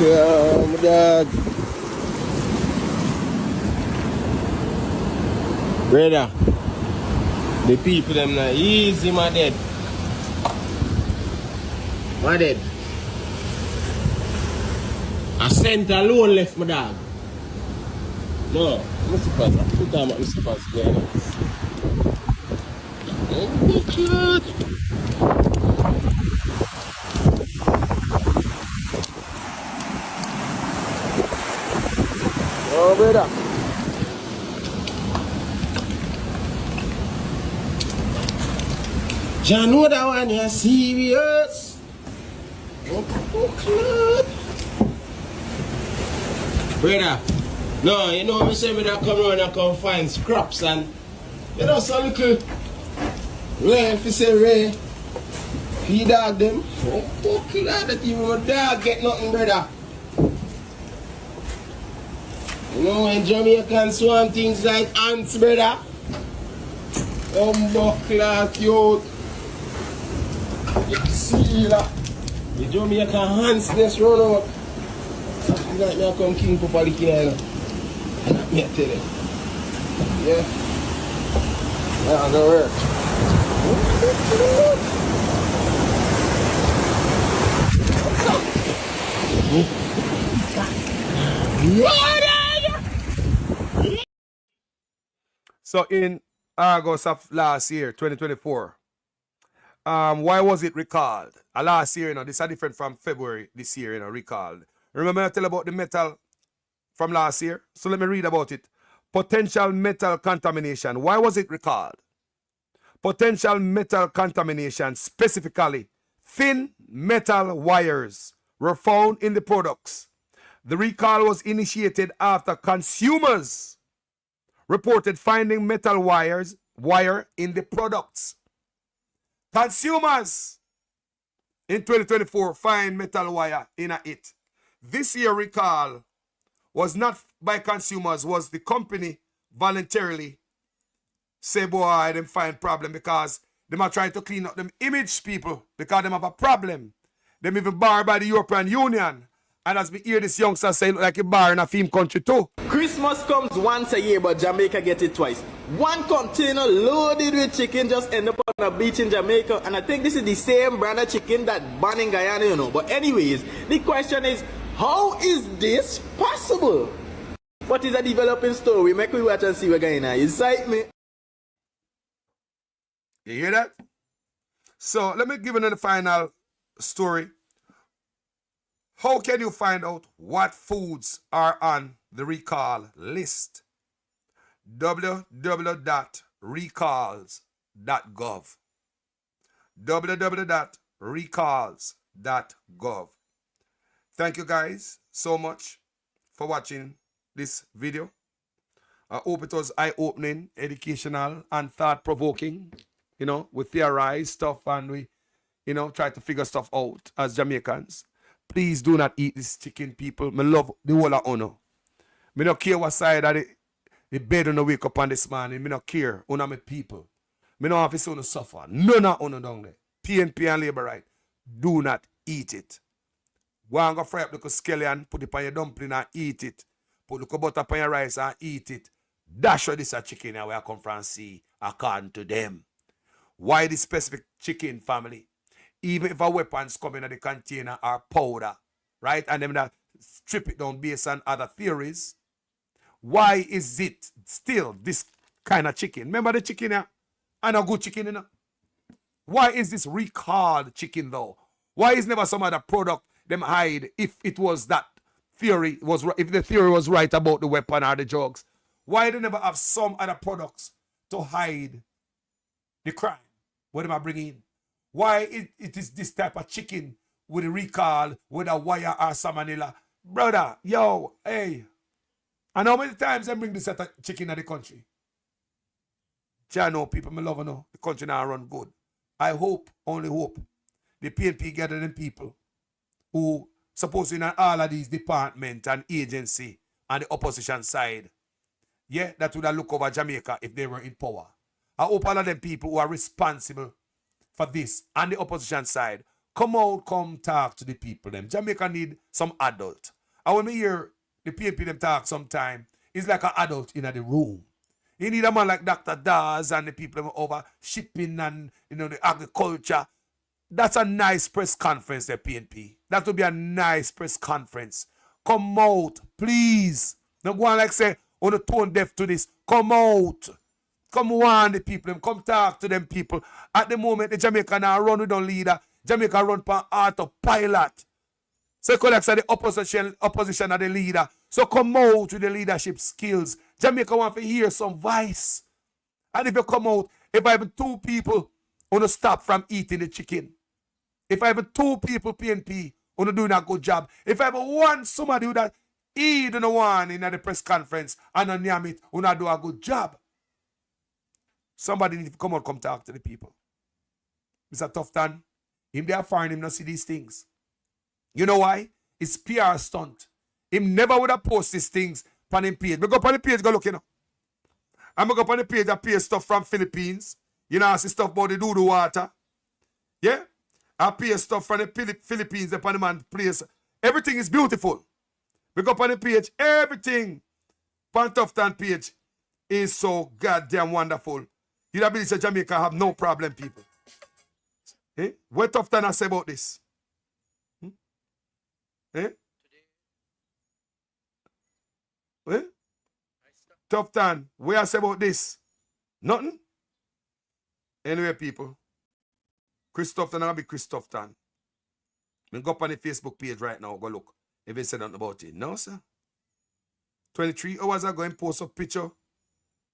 C: Oh, God. Brother, the people them not easy, my dead. My dead. A cent alone left my dog. No, Mr. Paz, put down Mr. Paz. Oh, God. Oh, brother. John, know that one you're serious? Oh, God. Brother, no, you know me say me that come around and come find scraps and you know some little Ray, if you say Ray, feed dog them. Oh, fuck that, that even my dog get nothing, brother. You know when Jamaicans swarm things like ants, brother. Class youth. You see that? The Jamaican hands this run out. Like me I come king Papa the king, and me I tell you. Yeah. Yeah, go work.
B: So in August of last year, 2024, why was it recalled? Last year, this is different from February this year, recalled. Remember I tell about the metal from last year? So let me read about it. Potential metal contamination. Why was it recalled? Potential metal contamination, specifically thin metal wires, were found in the products. The recall was initiated after consumers reported finding metal wire in the products. Consumers in 2024 find metal wire in it. This year recall was not by consumers, was the company voluntarily say, boy, them find problem because them are trying to clean up them image people because them have a problem. Them even barred by the European Union. And as we hear this youngster say, look like a bar in a film country too.
A: Christmas comes once a year, but Jamaica get it twice. One container loaded with chicken just end up on a beach in Jamaica, and I think this is the same brand of chicken that banned in Guyana, But anyways, the question is, how is this possible? What is a developing story? Make we watch and see what Guyana is. Excite me.
B: You hear that? So let me give you the final story. How can you find out what foods are on the recall list? www.recalls.gov. www.recalls.gov. Thank you guys so much for watching this video. I hope it was eye-opening, educational, and thought-provoking. We theorize stuff and we, try to figure stuff out as Jamaicans. Please do not eat this chicken, people. Me love the whole of honor. Me don't care what side of the bed on the wake up on this morning. Me don't care. Una me people. Me don't have to see una suffer. None of una down there. PNP and Labour right. Do not eat it. Go and go fry up the scallion, put it on your dumpling and eat it. Put the butter on your rice and eat it. That's why this a chicken where I come from see according to them. Why this specific chicken, family? Even if a weapons come in the container or powder, right? And them that strip it down based on other theories. Why is it still this kind of chicken? Remember the chicken here? And a good chicken, Why is this recalled chicken though? Why is never some other product them hide if it was that theory was if the theory was right about the weapon or the drugs? Why they never have some other products to hide the crime? What am I bringing in? Why it is this type of chicken with a recall, with a wire or salmonella? Brother, yo, hey. And how many times I bring this set of chicken in the country? I know people, me love know the country now run good. I hope, only hope, the PNP gather them people who supposed to in all of these departments and agency on the opposition side. Yeah, that would have look over Jamaica if they were in power. I hope all of them people who are responsible for this and the opposition side come out, come talk to the people them. Jamaica need some adult. And when we hear the PNP them talk sometime, it's like an adult in the room. You need a man like Dr. Dawes and the people them over shipping and the agriculture. That's a nice press conference, the PNP. That would be a nice press conference. Come out, please. Don't go on like say, on the tone deaf to this. Come out. Come warn the people. Come talk to them people. At the moment, the Jamaica now run with no leader. Jamaica run for autopilot. So collects the opposition are the leader. So come out with the leadership skills. Jamaica want to hear some voice. And if you come out, if I have 2 people want to stop from eating the chicken. If I have 2 people PNP want to doing a good job. If I have one somebody who that eat the one in the press conference and on name it who not do a good job. Somebody need to come out, come talk to the people. Mr. Tufton, him they are foreign, him not see these things. You know why? It's PR stunt. Him never would have post these things on him page. But go up on the page, go look, I'm going to go up on the page and pay stuff from Philippines. I see stuff about the doo-doo water. Yeah? I pay stuff from the Philippines, upon the man place. Everything is beautiful. We go up on the page, everything on Tufton page is so goddamn wonderful. You don't believe that Jamaica have no problem, people. Eh? What Tufton I say about this? Eh? Eh? Tufton, what I say about this? Nothing? Anyway, people. Christopherton and be Christopherton. Me go up on the Facebook page right now, go look. If they said nothing about it. No, sir. 23 hours ago, I post a picture.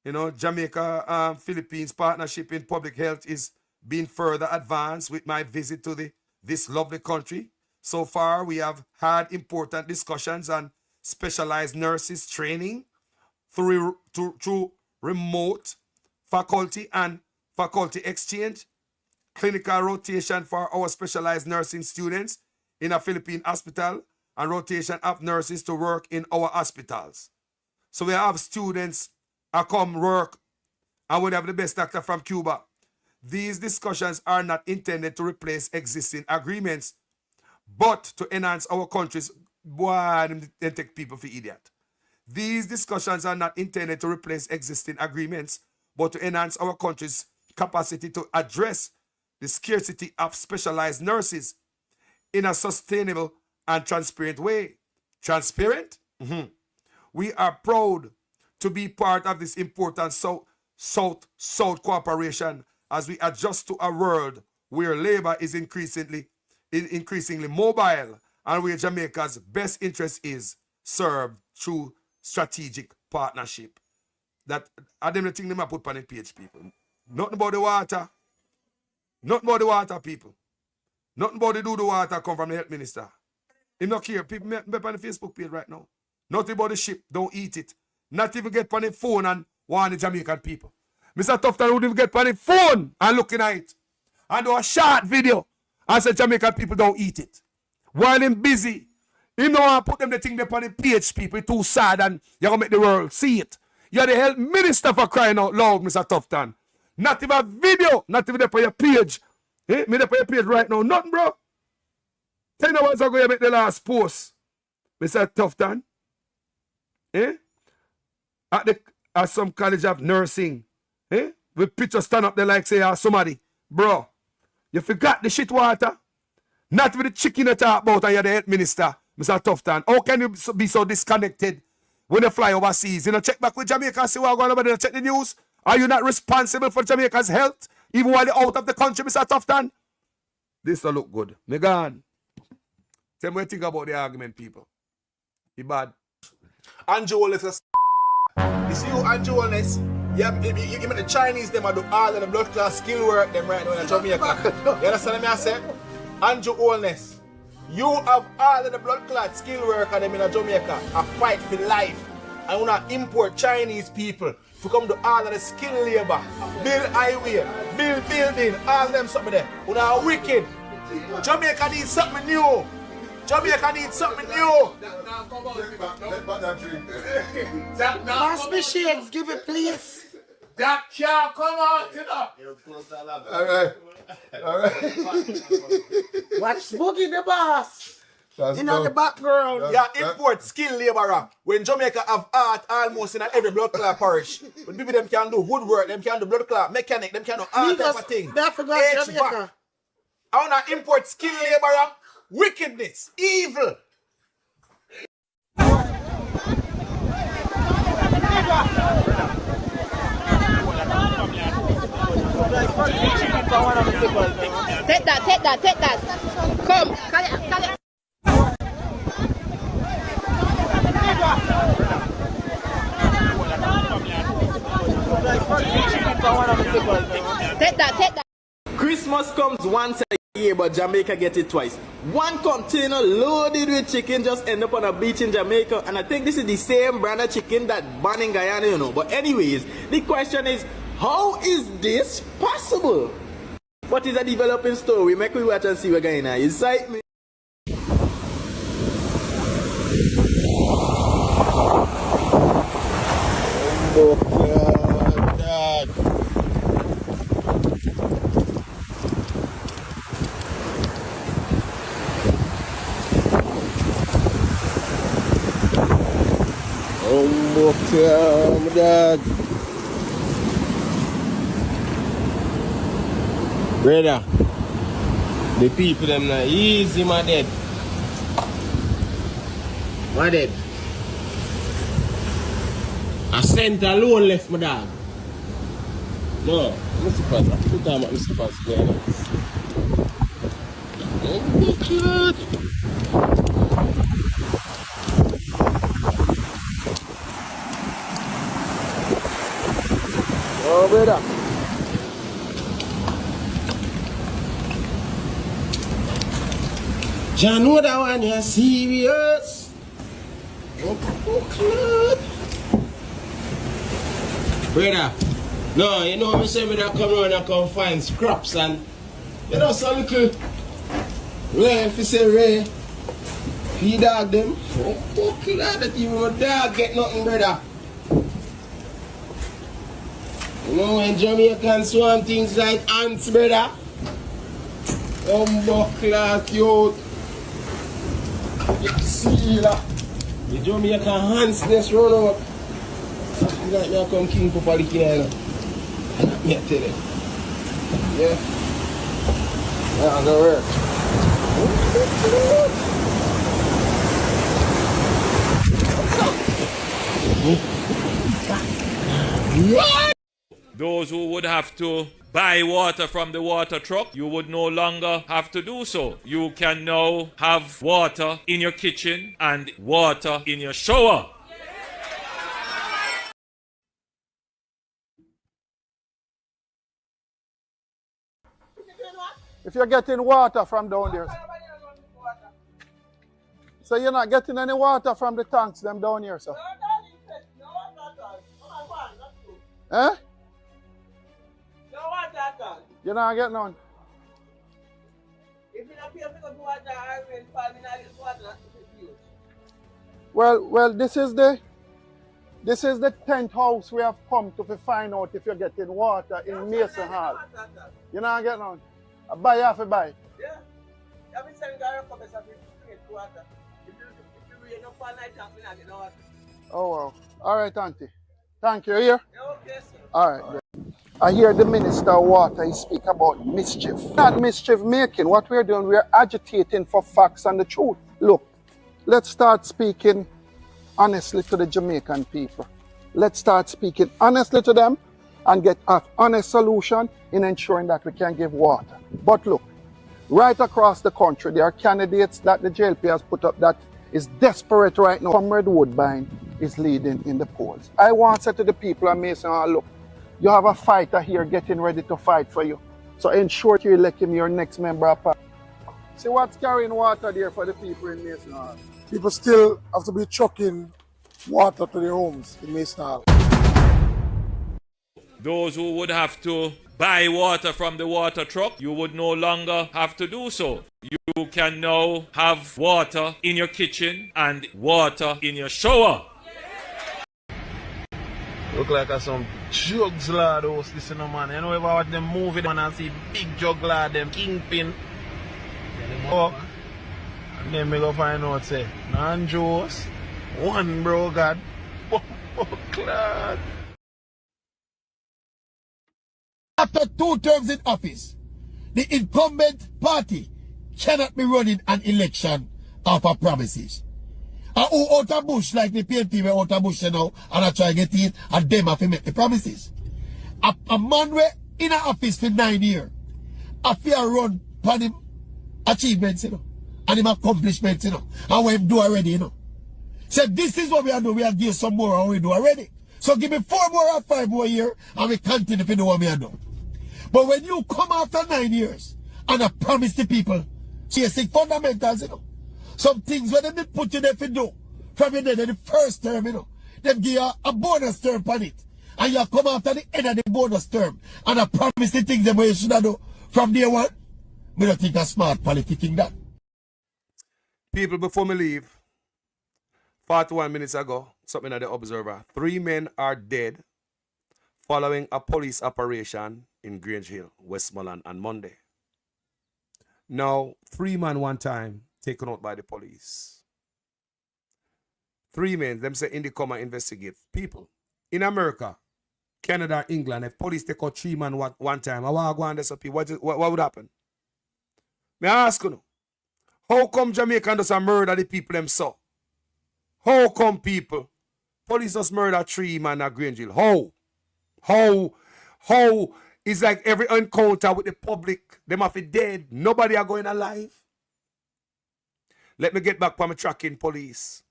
B: You know, Jamaica Philippines partnership in public health is being further advanced with my visit to this lovely country. So far, we have had important discussions on specialized nurses training through remote faculty and faculty exchange, clinical rotation for our specialized nursing students in a Philippine hospital, and rotation of nurses to work in our hospitals. So we have students who come work, and we have the best doctor from Cuba. These discussions are not intended to replace existing agreements, but to enhance our country's... Boy, they take people for idiot. These discussions are not intended to replace existing agreements, but to enhance our country's capacity to address the scarcity of specialized nurses in a sustainable and transparent way. Transparent? We are proud to be part of this important South-South cooperation as we adjust to a world where labor is increasingly mobile and where Jamaica's best interest is served through strategic partnership. That are them the thing they put on the page, people. Nothing about the water. Nothing about the water, people. Nothing about the water come from the health minister. Him not care. People me on the Facebook page right now. Nothing about the ship. Don't eat it. Not even get on the phone and warn the Jamaican people. Mr. Tufton would even get on the phone and looking at it. And do a short video and say Jamaican people don't eat it. While him busy, you know I put them the thing there on the page, people. It's too sad and you're going to make the world see it. You're the health minister for crying out loud, Mr. Tufton. Not even a video, not even there on your page. Me there on your page right now. Nothing, bro. 10 hours ago you make the last post. Mr. Tufton. At some college of nursing. With pictures stand up there like say somebody. Bro, you forgot the shit water. Not with the chicken you talk about and you're the health minister, Mr. Tufton. How can you be so disconnected when you fly overseas? You know, check back with Jamaica and see what's going on over there. Check the news. Are you not responsible for Jamaica's health? Even while you're out of the country, Mr. Tufton? This will look good. Me gone. Tell me what you think about the argument, people. He bad.
C: Andrew Wallace. You see who Andrew Wallace? You give me the Chinese, them do all of the blood class skill work them right now in Jamaica. You understand what I say? Andrew Wallace. You have all of the blood clot skill work and them in Jamaica. A fight for life. I wanna import Chinese people to come to all of the skill labor. Build highway, build building, all them something there. Una wicked. Jamaica needs something new. Jamaica needs something new.
I: Pass me shades, give it please.
C: That can't come out tonight. Alright.
I: Watch Boogie the boss. In the background.
C: Yeah, import skill laborer. When Jamaica have art almost in every blood clot parish. When people them can do woodwork, them can do blood clot, mechanic, them can do all type of thing.
I: Jamaica.
C: I wanna import skill laborer, wickedness, evil.
G: Take that. Come. Call it. Take that.
A: Christmas comes once a year, but Jamaica gets it twice. One container loaded with chicken just end up on a beach in Jamaica, and I think this is the same brand of chicken that banned in Guyana, you know. But anyways, the question is, how is this possible? But it's a developing story. Make we watch and see what Guyana is. Sight me.
C: My dad. Brother, the people them not easy, my dad. My dad. I sent alone left my dog. No, Mr. Pass, I put time at Mr. Pass. Good. Oh, brother. John, know that one you're serious? Oh, brother. No, you know, me say me that come around and come find scraps and you know, so little Ray, if you say Ray, feed dog them. Oh, glad that even my dog get nothing, brother. You know, when Jamaicans swarm things like ants, brother. Class youth. You see that? The Jamaican hands this run out. I like me I come king for Paliki Island. Me I tell you. Yeah. Yeah, go work.
J: Those who would have to buy water from the water truck, you would no longer have to do so. You can now have water in your kitchen and water in your shower.
K: If you're getting water from down there. So you're not getting any water from the tanks them down here, sir? Eh? You're not getting none? Well, this is the 10th house we have come to find out if you're getting water in Mason Hall. You're not getting none? I buy half a buy.
L: Yeah. I've been sending a couple of water. If you rain up all night, I'm not getting water.
K: Oh, wow. All right, Auntie. Thank you. Here?
L: Yeah, okay, sir.
K: All right. I hear the Minister of Water, he speak about mischief. Not mischief making. What we're doing, we're agitating for facts and the truth. Look, let's start speaking honestly to the Jamaican people. Let's start speaking honestly to them and get an honest solution in ensuring that we can give water. But look, right across the country, there are candidates that the JLP has put up that is desperate right now. Comrade Woodbine is leading in the polls. I want to say to the people of Mason, look, you have a fighter here getting ready to fight for you. So ensure you elect him your next member of parliament. See what's carrying water there for the people in Mason Hall.
I: People still have to be trucking water to their homes in Mason Hall.
J: Those who would have to buy water from the water truck, you would no longer have to do so. You can now have water in your kitchen and water in your shower.
C: Look like some jugs lad house this in a man. You know if I watch them movie man and see big jug lad them kingpin. Walk. And then me go find out say non-Joes, one bro God. Clad.
I: After 2 terms in office, the incumbent party cannot be running an election off of promises. And who out of bush like the PNP were out of bush now and I try to get it and them have to make the promises. A man were in an office for 9 years. I fear run on him achievements, you know, and him accomplishments, you know, and what him do already, you know. So this is what we are doing. We are give some more and we do already. So give me 4 more or 5 more years and we continue to do what we are doing. But when you come after 9 years and I promise the people basic fundamentals, you know, some things when they put you there to do from your day in the first term, you know, them give you a bonus term on it. And you come after the end of the bonus term and I promise the things that you should have do from day one. We don't think a smart politicking that.
B: People, before me leave, 41 minutes ago, something at the Observer, 3 men are dead following a police operation in Grange Hill, Westmoreland on Monday. Now, 3 men one time taken out by the police. 3 men, them say in the comma investigate. People, in America, Canada, England, if police take out 3 men one time, I want to go on this up here. What would happen? May I ask you, how come Jamaica does murder the people them so? How come people? Police just murder 3 men at Grange Hill. How? It's like every encounter with the public, them have to dead. Nobody are going alive. Let me get back from my tracking police.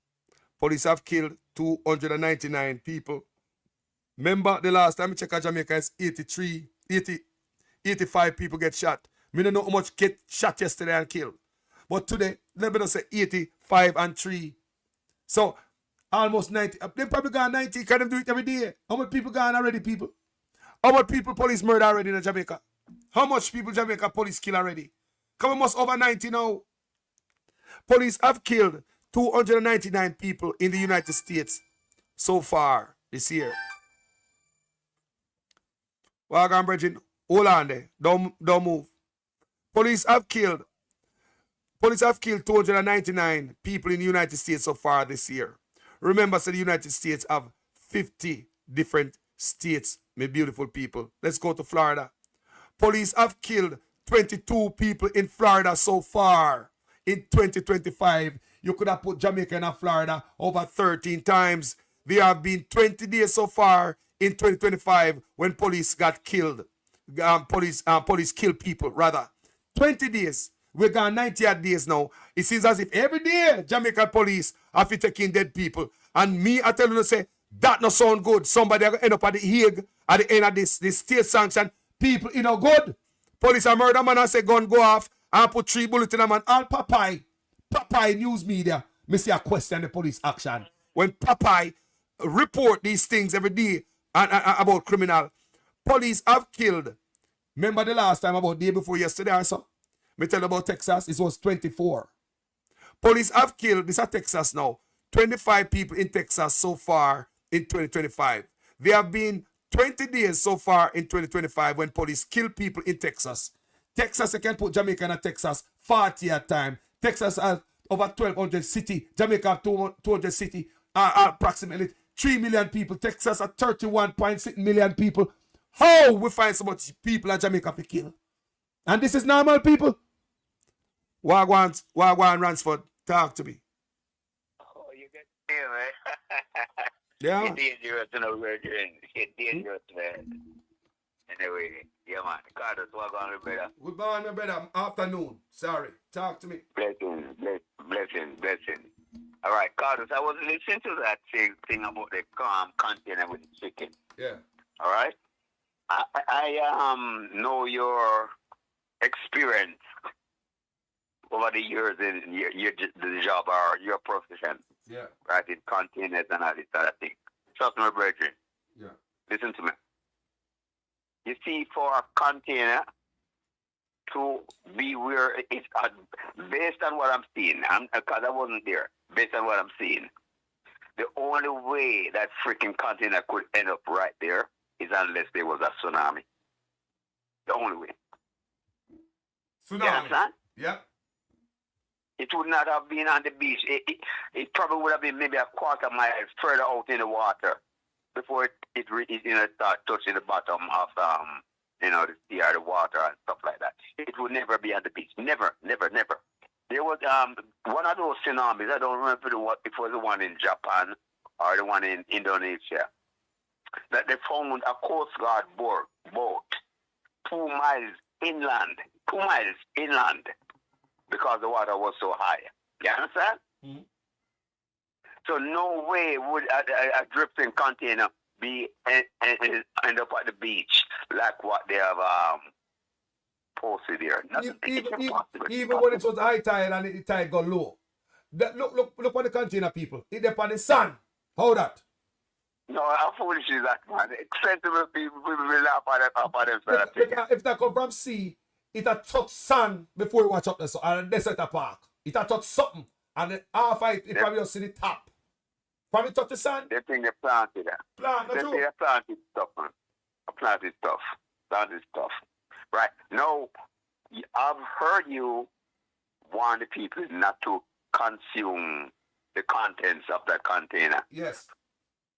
B: Police have killed 299 people. Remember the last time I checked Jamaica is 85 people get shot. Me don't know how much get shot yesterday and killed. But today, let me just say 85 and 3. So almost 90. They probably got 90 because they do it every day. How many people gone already, people? How much people police murder already in Jamaica? How much people Jamaica police kill already? Come on, must over 90 now. Police have killed 299 people in the United States so far this year. Wagon Bridging, hold on there. Don't move. Police have killed 299 people in the United States so far this year. Remember, so the United States have 50 different states, my beautiful people. Let's go to Florida. Police have killed 22 people in Florida so far. In 2025, you could have put Jamaica and Florida over 13 times. There have been 20 days so far in 2025 when police got killed. Police killed people, rather. 20 days. We're gone 90 odd days now. It seems as if every day Jamaican police have to take in dead people. And me, I tell you, say, that not sound good. Somebody are going to end up at the Hague at the end of this state sanction. People, good. Police are murder man and say gun go off and put 3 bullets in a man. All Popeye news media, me see a question the police action. When Popeye report these things every day about criminal, police have killed. Remember the last time about day before yesterday or so? Me tell you about Texas, it was 24. Police have killed, this is Texas now, 25 people in Texas so far in 2025. There have been 20 days so far in 2025 when police kill people in Texas. Texas, you can put Jamaica and Texas 40 at time. Texas has over 1,200 city. Jamaica have 200 city, approximately 3 million people. Texas have 31.6 million people. How we find so much people at Jamaica to kill? And this is normal people. Wagwan Ransford, talk to me.
M: Oh, you get me, man.
B: Yeah.
M: It's dangerous, Virgin. It's dangerous, man. Anyway, yeah, man. God, that's what going to be better.
B: Good morning, my brother. Afternoon. Sorry. Talk to me.
M: Blessing. All right, Carlos, I was listening to that thing about the container with the chicken.
B: Yeah.
M: All right? I know your experience over the years in the job or your profession.
B: Yeah.
M: Right, in containers and all this other thing. Trust me, brethren.
B: Yeah.
M: Listen to me. You see, for a container to be where it's based on what I'm seeing, because I wasn't there, based on what I'm seeing, the only way that freaking container could end up right there is unless there was a tsunami. The only way.
B: Tsunami.
M: You understand?
B: Yeah.
M: It would not have been on the beach. It probably would have been maybe a quarter mile further out in the water before it start touching the bottom of the sea or the water and stuff like that. It would never be on the beach. Never. There was one of those tsunamis. I don't remember if it was the one in Japan or the one in Indonesia. That they found a Coast Guard boat 2 miles inland. 2 miles inland. Because the water was so high. You understand?
B: Mm-hmm.
M: So no way would a drifting container be end up at the beach like what they have posted here.
B: Even when it was high tide and the tide got low. Look at the container, people. It's up on the sun. How that?
M: No, how foolish is that, man? Sensible people will laugh at themselves.
B: If that come from sea, it a touch sun before you watch up the sun and they set a park. It a touch something and then half it probably just see the top. From it touch the sun.
M: They think they planted that. They think they planted stuff, man. Planted stuff. Right. Now, I've heard you warn the people not to consume the contents of that container.
B: Yes.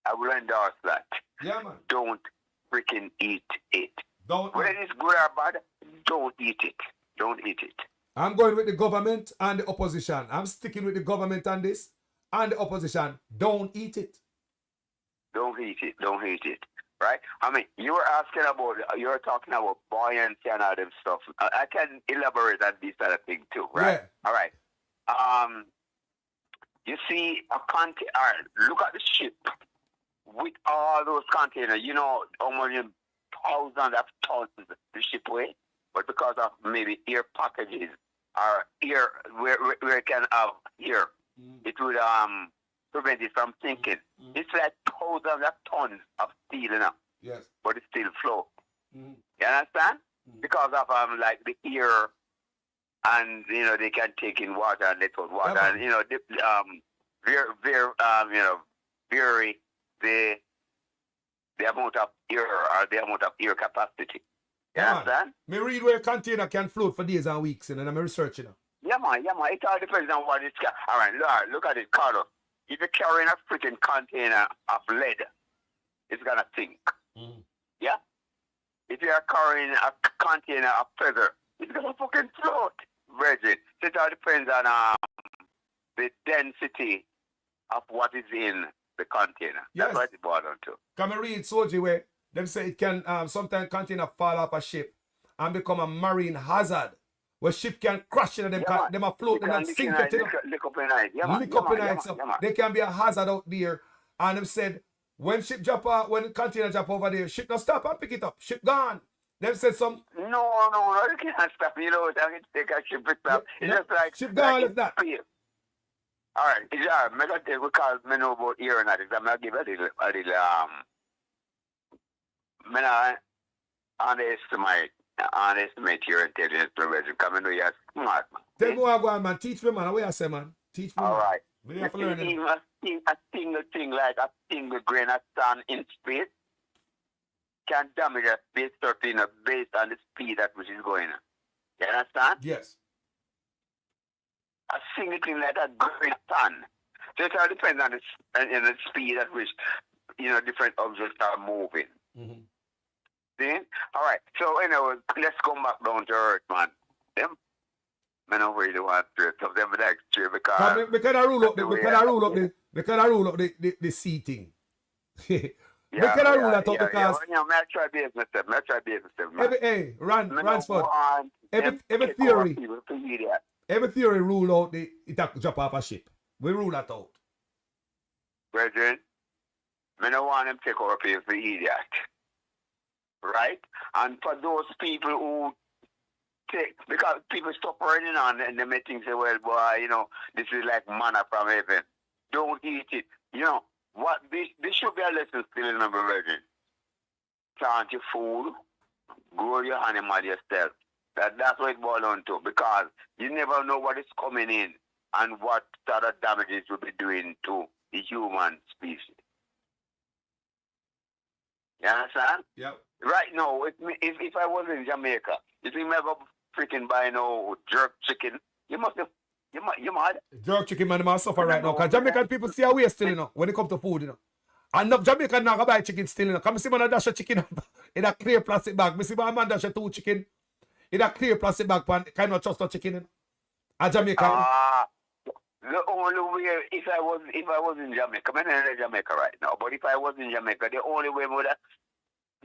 M: I will endorse that.
B: Yeah, man.
M: Don't freaking eat it.
B: Don't.
M: Whether it's good or bad, don't eat it. Don't eat it.
B: I'm going with the government and the opposition. I'm sticking with the government on this and the opposition. Don't eat it.
M: Don't eat it. Right? I mean, you were talking about buoyancy and all them stuff. I can elaborate on this other thing too, right?
B: Yeah.
M: All right. You see a container. Look at the ship with all those containers. You know how many thousands of tons the ship weigh, but because of maybe air packages or air where it can have air, it would prevent it from sinking. It's like thousands of tons of steel, you know.
B: Yes.
M: But it still float. You understand? Because of like the air, and you know they can take in water and let out water, and you know vary the amount of air or the amount of air capacity. You understand?
B: Me read where a container can float for days and weeks, and I'm researching it.
M: Yeah, man. It all depends on what it's. All right, look at it, Carlos. If you're carrying a freaking container of lead, it's gonna sink. Yeah. If you're carrying a container of feather, it's gonna fucking float, Virgin. So it all depends on the density of what is in the container.
B: Yes.
M: That's what it boils down to.
B: Can I read Soji where them say it can sometimes container fall off a ship and become a marine hazard. Where ship can crash in them, them afloat and then sink it.
M: Lick up in it.
B: Lick up in it. So they can be a hazard out there. And them said when ship drop out, when the container drop over there, ship not stop and pick it up. Ship gone. Them said some.
M: No, you can't stop. You know, take a ship pick up. It's just like
B: ship gone
M: like
B: like that.
M: All right, it's all right. I tell because I know about air and that. I'm gonna give a little I underestimate your intelligence, Professor. Come in, you're smart, man.
B: Tell me what I go on, man. Teach me, man. What you say, man? Teach me.
M: All right.
B: We have to learn it.
M: A single thing like a single grain of sand in space can damage a space turbine based on the speed at which it's going. You understand?
B: Yes.
M: A single thing like a grain of sand. So it all depends on the speed at which different objects are moving. See? All right. So anyway, let's come back down to earth, man. Them, man, I really want to of them next year because
B: because I rule up the sea thing. Because I rule that out because
M: I try business man.
B: Hey, Ransford. Every theory rule out it drop off a ship. We rule that out.
M: Brethren, I don't want them to take over people for idiot. Right? And for those people who take, because people stop running on and they may think, say, well, boy, this is like manna from heaven. Don't eat it. What this should be a lesson still, remember, Virgin. Plant your food, grow your animal yourself. That's what it boils down to, because you never know what is coming in and what sort of damages will be doing to the human species. You understand?
B: Yep.
M: Right now, if I was in Jamaica, if you ever freaking buy no jerk chicken, you must.
B: Jerk chicken, man, must suffer right now. Because Jamaican people stay away still, when it comes to food, And enough Jamaican now buy chicken still, Come see man dash a chicken in a clear plastic bag. Me see man dash a 2 chicken in a clear plastic bag, kind of trust a chicken, A Jamaican.
M: The only way, if I was in Jamaica, I'm not in Jamaica right now, but if I was in Jamaica, the only way would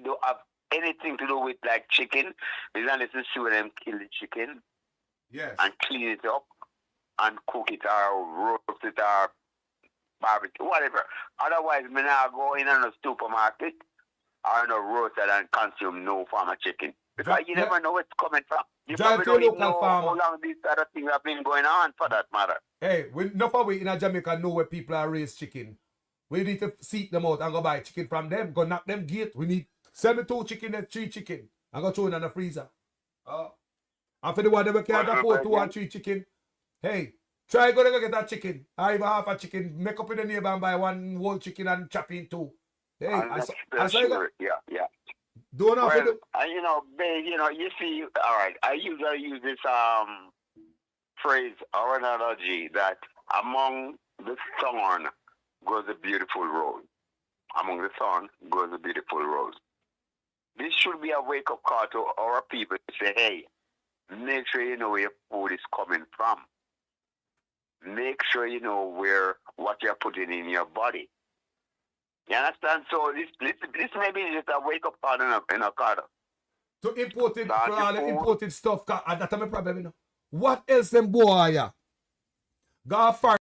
M: don't have anything to do with like chicken is unless you see them kill the chicken,
B: yes,
M: and clean it up and cook it or roast it or barbecue, whatever. Otherwise, me not go in a supermarket or no roasted and consume no farm of chicken. Because you never know where it's coming from. You probably don't even know how long these other things have been going on for that matter.
B: Hey, enough of we in Jamaica know where people are raised chicken. We need to seek them out and go buy chicken from them. Go knock them gate. We need 2 chicken and 3 chicken. And go throw it in the freezer. And for the one that can't afford 2 or 3 chicken, hey, try go get that chicken. Or even half a chicken. Make up in the neighbor and buy 1 whole chicken and chop in 2. Hey,
M: yeah.
B: Don't know
M: well, babe, you see, all right, I usually use this phrase or analogy that among the thorn grows a beautiful rose. Among the thorn grows a beautiful rose. This should be a wake-up call to our people to say, hey, make sure you know where your food is coming from. Make sure you know what you're putting in your body. You understand? So this may be just a wake-up call in a car.
B: To imported, for all the imported stuff, that's my problem, What else them boy, Go far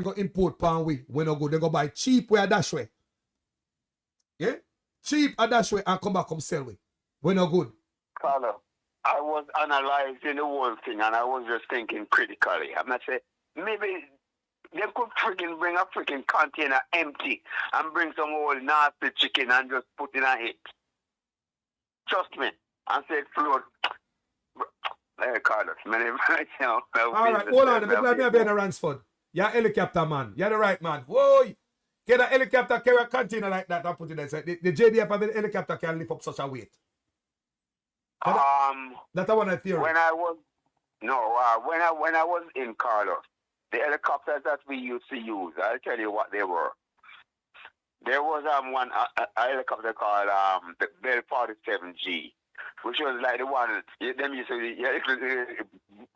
B: go import pan we when no good. They go buy cheap way a dash way. Yeah? Cheap a dash way and come back come sell we. When no good.
M: Carlo, I was analyzing the whole thing and I was just thinking critically. I'm not saying maybe they could freaking bring a freaking container empty and bring some old nasty chicken and just put in a hit. Trust me. And say float. Hey, Carlos, man.
B: All right, hold on. I'm glad me have a Ransford. You're helicopter man. You're the right man. Whoa! Get a helicopter carry a container like that and put it there. So the JDF of the helicopter can lift up such a weight. That's one of the theory.
M: When I was when I was in Carlos, the helicopters that we used to use, I'll tell you what they were. There was one a helicopter called the Bell 47G, which was like the one them used to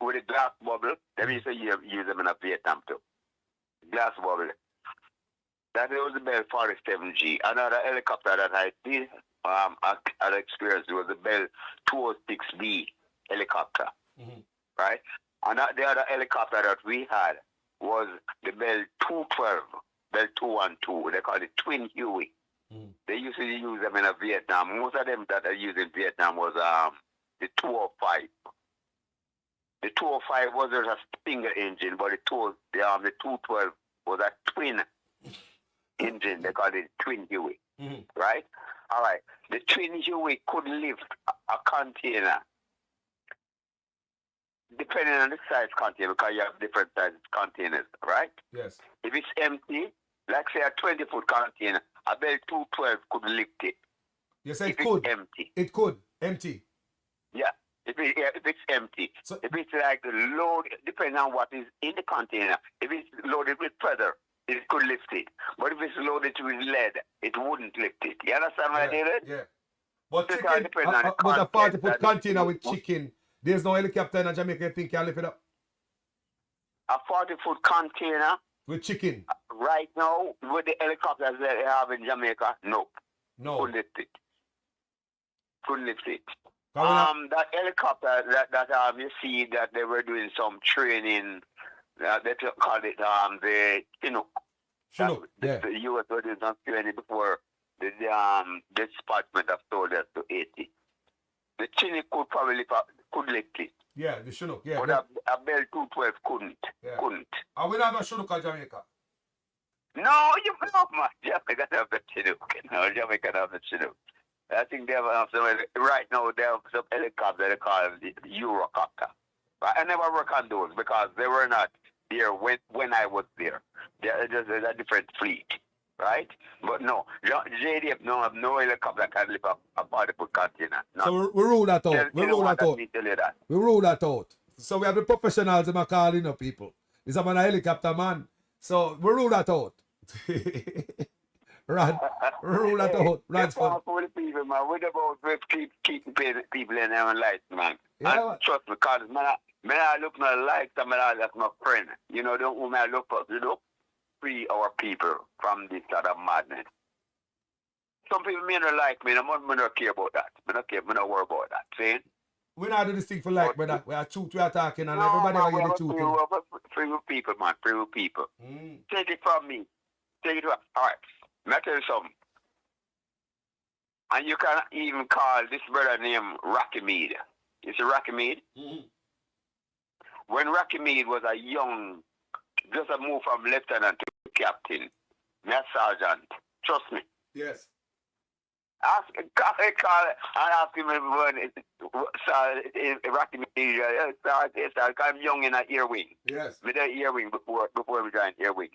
M: with a glass bubble. Them used to use them in a Vietnam too. Glass bubble. That was the Bell 47G. Another helicopter that I did had experience was the Bell 206B helicopter. Right? And the other helicopter that we had was the Bell 212, Bell 212. They call it Twin Huey. They used to use them in Vietnam. Most of them that are used in Vietnam was the 205. The 205 was just a single engine, but the 212 was a twin engine. They call it Twin Huey. Right? All right. The Twin Huey could lift a container depending on the size container, because you have different size containers, right?
B: Yes.
M: If it's empty, like say a 20-foot container, a Bell 212 could lift it.
B: Yes, it
M: if
B: could.
M: It's empty.
B: It could. Empty.
M: Yeah. If it's empty.
B: So,
M: if it's like load, depending on what is in the container. If it's loaded with feather, it could lift it. But if it's loaded with lead, it wouldn't lift it. You understand what I did?
B: Yeah. But,
M: So
B: chicken, but a 40-foot container with chicken, there's no helicopter in Jamaica you think can lift it up?
M: A 40-foot container
B: with chicken.
M: Right now, with the helicopters that they have in Jamaica, nope.
B: No.
M: Couldn't lift it. Couldn't lift it. That helicopter that you see that they were doing some training, they called it the Chinook.
B: Chinook, yeah.
M: The U.S. was doing some training before the dispatchment of soldiers to 80. The Chinook could probably lift it.
B: Yeah, the Chinook, yeah.
M: But a Bell 212 couldn't.
B: Yeah.
M: Couldn't.
B: And we don't have a Chinook in Jamaica?
M: No, you know, man. Jamaica don't have the Chinook. No, Jamaica don't have the Chinook. I think they have some, right now they have some helicopter they call the Eurocopter. But I never work on those because they were not there when I was there. They're just a different fleet, right? But no, JDF no have no helicopter that can lift up a 40-foot container. None.
B: So we rule that out. We rule that out. We rule that out. So we have the professionals that are calling up people. This is a man a helicopter man. So we rule that out. Rule that out.
M: Ransford. For the people, man. What about keeping people in their life, man?
B: Yeah,
M: and trust me, because I look my life, and that's my friend. You know, don't whom I look for, you know, free our people from this sort of madness. Some people may not like me, and I don't care about that. I don't worry about that. See?
B: We not do this thing for like, brother. We are truth, we are talking, and everybody will hear the truth.
M: Free with people, man. Free with people. Take it from me. Take it from all right. Let me tell you something. And you can even call this brother named Rocky Mead. You see Rocky Mead? When Rocky Mead was a young, just a move from lieutenant to captain, not sergeant. Trust me.
B: Yes.
M: Call and ask him Rocky Mead, I'm young in an ear wing.
B: Yes.
M: With an ear wing before we joined ear wing.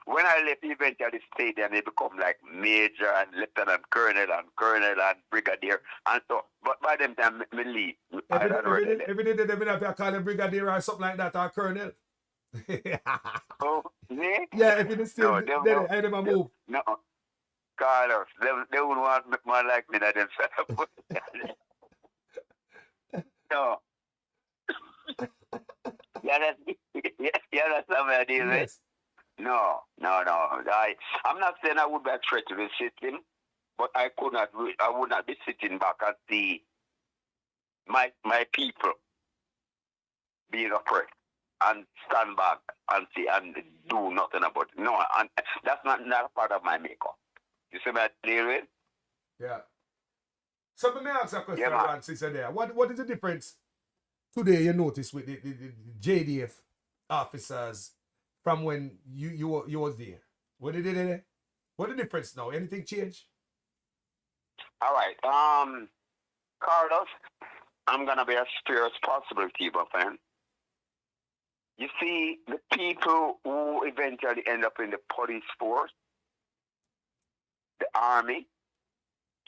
M: When I left, he eventually stayed there and they become like major and lieutenant colonel and brigadier and so. But by them time, me leave.
B: Every day they have to call him brigadier or something like that or colonel.
M: Oh, yeah?
B: Yeah, if you still, I never move.
M: No, Carlos, they wouldn't want more like me than themselves. No. That's something I deal with. No. I'm not saying I would be a threat to the system, but I would not be sitting back and see my people being oppressed. and stand back and see and do nothing about it. No, and that's not a part of my makeup. You see what I deal with?
B: Yeah. So let me ask a question,
M: Yeah,
B: Ron, sister there. What is the difference today you notice with the JDF officers from when you was there? What did they? What the difference now? Anything change?
M: all right. Carlos, I'm gonna be as fair as possible to you, my friend. You see, the people who eventually end up in the police force, the army,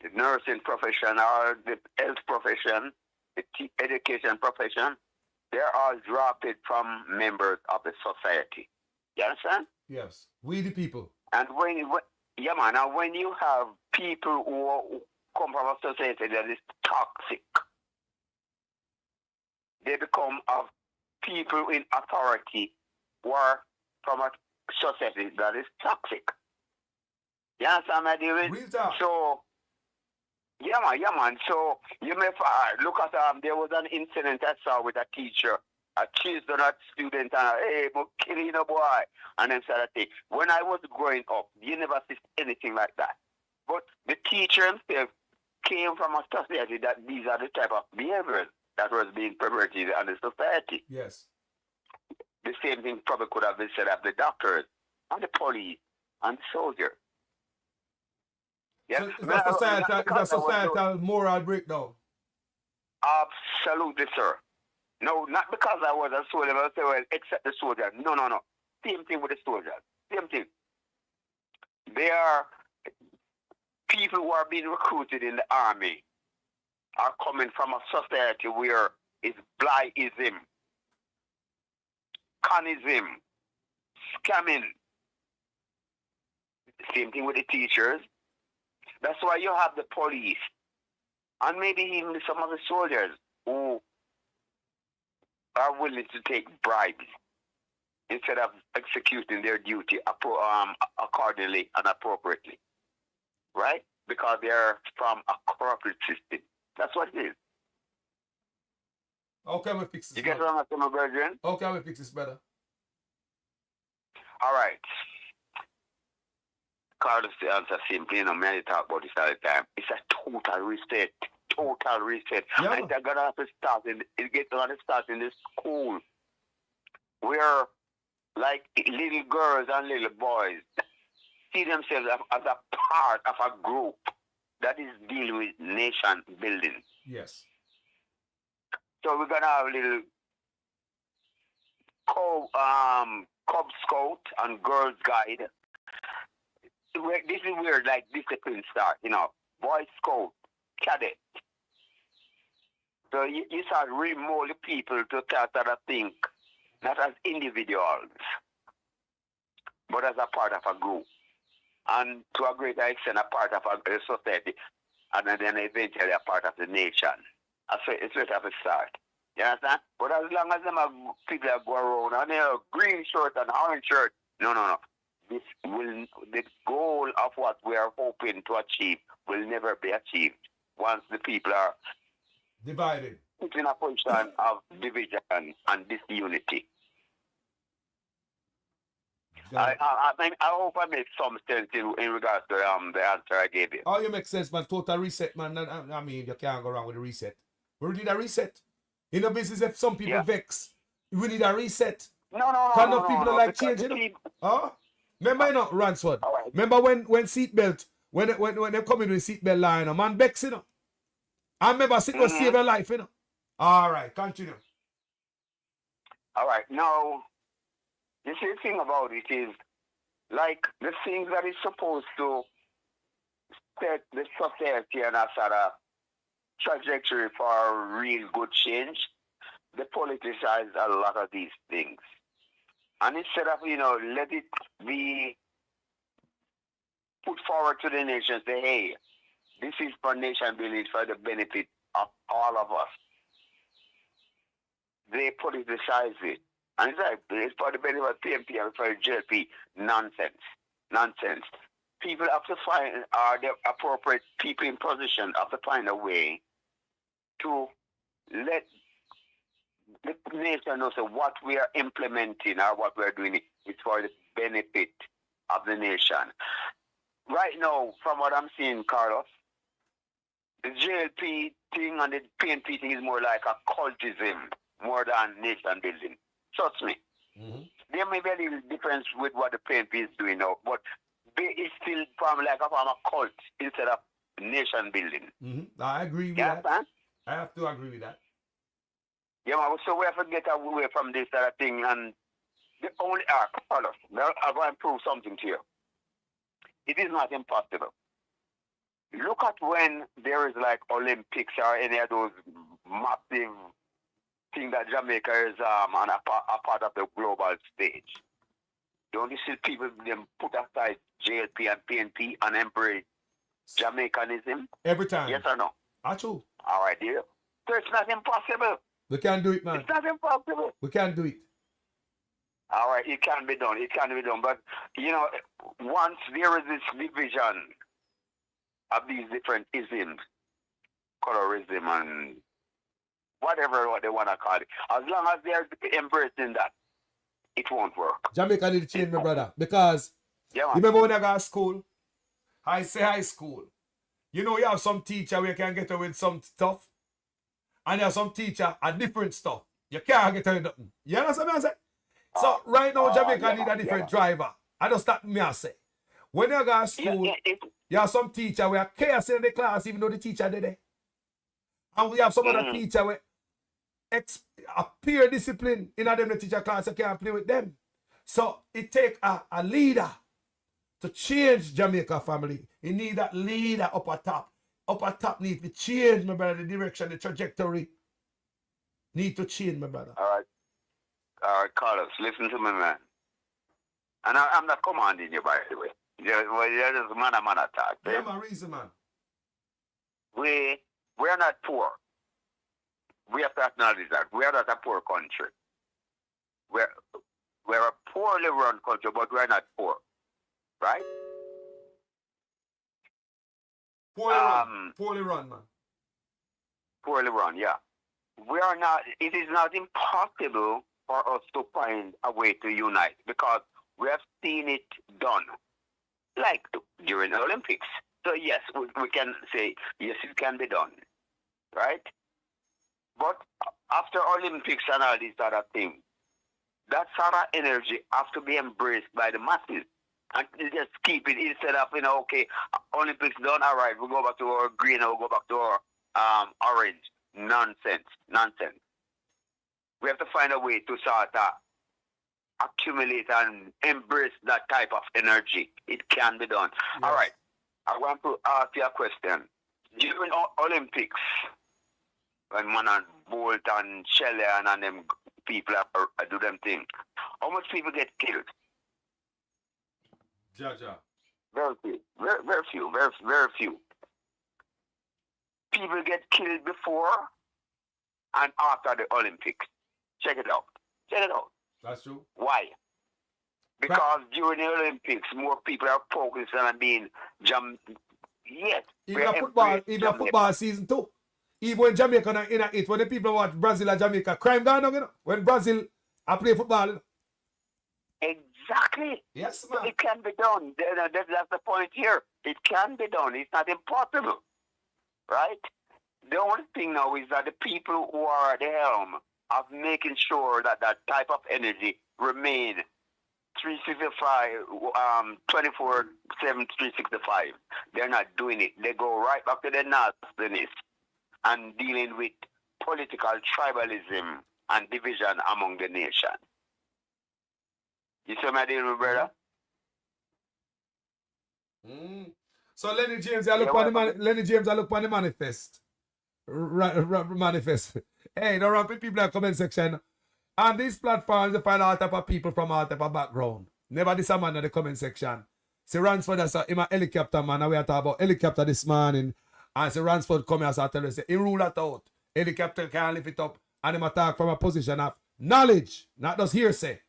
M: the nursing profession, or the health profession, the education profession, they're all drafted from members of the society. You understand?
B: Yes. We the people.
M: And yeah, man, and when you have people who come from a society that is toxic, they become of people in authority who are from a society that is toxic. You understand what I deal with? So, yeah, man. So, you may look at, there was an incident I saw with a teacher. I chased on that student and, hey, I'm killing a boy. And then said, when I was growing up, you never see anything like that. But the teacher himself came from a society that these are the type of behaviors that was being perverted in the society.
B: Yes.
M: The same thing probably could have been said of the doctors and the police and the soldiers. Yes.
B: So it's a societal moral breakdown.
M: Absolutely, sir. No, not because I was a soldier, but I say, well, except the soldiers. No. Same thing with the soldiers. Same thing. They are people who are being recruited in the army are coming from a society where it's blightism, conism, scamming. Same thing with the teachers. That's why you have the police and maybe even some of the soldiers who are willing to take bribes instead of executing their duty accordingly and appropriately. Right? Because they're from a corporate system. That's what it is.
B: How can we fix this?
M: You get what I'm saying, my brethren?
B: How can we fix this better?
M: All right. Carlos, the answer simply, many talk about this all the time. It's a total reset. Total reset.
B: Yeah.
M: And they're gonna have to start in the school where like little girls and little boys see themselves as a part of a group that is dealing with nation building.
B: Yes.
M: So we're gonna have a little Cub Scout and Girls Guide. This is where like discipline starts, Boy Scout, Cadet. So you start remold people to start to think not as individuals, but as a part of a group. And to a greater extent, a part of a society, and then eventually a part of the nation. It's where to start. You understand? But as long as them people that go around and they have green shirt and orange shirt, no. The goal of what we are hoping to achieve will never be achieved once the people are
B: divided,
M: put in a position of division and disunity. I hope I make some sense in regards to the answer I gave you.
B: Oh, you make sense, man. Total reset, man. I mean, you can't go wrong with a reset. We need a reset. In a business, if some people vex, we need a reset.
M: No.
B: People like change, Huh? Remember, Ransford? Right. Remember when seatbelt, when they come in with seatbelt line, man vex, I remember it was save your life, All right, continue.
M: All right, now, the thing about it is, like, the things that is supposed to set the society on a sort of trajectory for real good change, they politicize a lot of these things. And instead of, let it be put forward to the nation, say, hey, this is for nation building for the benefit of all of us. They politicize it. And it's for the benefit of PMP and for JLP. Nonsense. People have to find the appropriate people in position have to find a way to let the nation knows that what we are implementing or what we are doing is for the benefit of the nation. Right now, from what I'm seeing, Carlos, the JLP thing and the PNP thing is more like a cultism more than nation building. Trust me. There may be a little difference with what the PNP is doing now, but it's still from like a form of cult instead of nation building.
B: I agree with that.
M: Man?
B: I have to agree with that.
M: Yeah, man, so we have to get away from this sort of thing, and the only Carlos, I'm going to prove something to you. It is not impossible. Look at when there is like Olympics or any of those massive things that Jamaica is on a part of the global stage. Don't you see people them put aside JLP and PNP and embrace Jamaicanism?
B: Every time.
M: Yes or no?
B: True.
M: All right, dear. So it's not impossible.
B: We can do it, man.
M: It's not impossible.
B: We can do it.
M: All right, it can be done. It can be done. But, you know, once there is this division of these different isms, colorism and whatever what they want to call it, as long as they're embracing that, it won't work.
B: Jamaica need to change, my brother. Because, remember when I got to school? I say high school. You know, you have some teacher where you can get away with some stuff. And you have some teacher a different stuff. You can't get away with nothing. You understand what I'm saying? So, right now, Jamaica need a different driver. I just start me I say. When you go to school, you have some teacher where chaos in the class, even though the teacher did it. And we have some other teacher where a peer discipline in them the teacher class, you can't play with them. So it take a leader to change Jamaica family. You need that leader up at top. Up at top need to change, my brother, the direction, the trajectory. Need to change, my brother.
M: All right, Carlos, listen to me, man. And I'm not commanding you, by the way. You're just man attack.
B: Yeah, my reason, man.
M: We're not poor. We have to acknowledge that. We are not a poor country. We're a poorly run country, but we're not poor. Right?
B: Poorly run, man.
M: Poorly run, yeah. We are not, it is not impossible for us to find a way to unite because we have seen it done, like during the Olympics. So yes, we can say, yes, it can be done, right? But after Olympics and all these other things, that sort of energy has to be embraced by the masses. And just keep it instead of, okay, Olympics done, all right, we'll go back to our green or we'll go back to our orange. Nonsense. We have to find a way to sort of accumulate and embrace that type of energy. It can be done. Yes. All right, I want to ask you a question. During Olympics, when man and Bolt and Shelley and them people do them thing, how much people get killed?
B: Jaja.
M: Very few. Very few. People get killed before and after the Olympics. Check it out.
B: That's true.
M: Why? Because during the Olympics, more people are focused on being jammed. Yes.
B: Even football season too. Even when Jamaica in it, when the people watch Brazil and Jamaica, crime gone on, when Brazil play football.
M: Exactly.
B: Yes, man.
M: It can be done. That's the point here. It can be done. It's not impossible. Right? The only thing now is that the people who are at the helm of making sure that that type of energy remain 365, 24/7, 365. They're not doing it. They go right back to the nastiness and dealing with political tribalism and division among the nation. You see my deal, brother?
B: So Lenny James, I look on the manifest. Manifest. Hey, don't run people in the comment section. On these platforms, you find all type of people from all type of background. Never this a man in the comment section. See Ransford as a helicopter man, and we are talking about helicopter this morning. And see Ransford come here and tell us, he rule that out. Helicopter can't lift it up. And him attack from a position of knowledge, not just hearsay.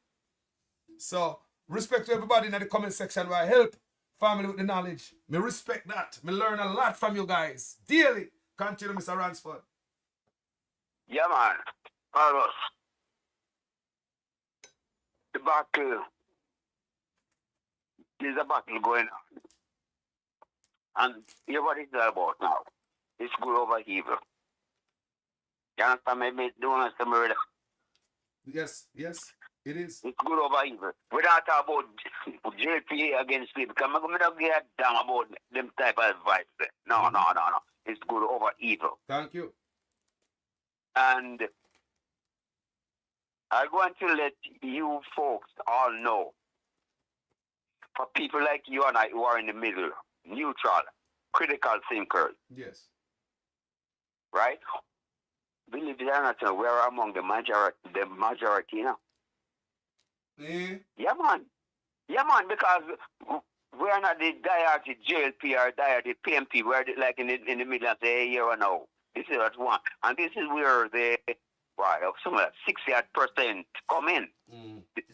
B: So, respect to everybody in the comment section where I help family with the knowledge. Me respect that. Me learn a lot from you guys. Daily. Continue, Mr. Ransford.
M: Yeah, man. Carlos, the battle, there's a battle going on. And hear what it's all about now. It's good over evil. You understand me? Do you understand me?
B: Yes, it is.
M: It's good over evil. We don't talk about JPA against people. Because I'm not give a damn about them type of advice. No. It's good over evil.
B: Thank you.
M: And I'm going to let you folks all know, for people like you and I who are in the middle, neutral, critical thinkers,
B: Yes.
M: right? Believe it or not, we're among the majority, you know. Yeah, man, because we are not the diehard JLP or diehard PMP. We're like in the middle and say, hey, here or no. This is what we want. And this is where the, some 60% come in.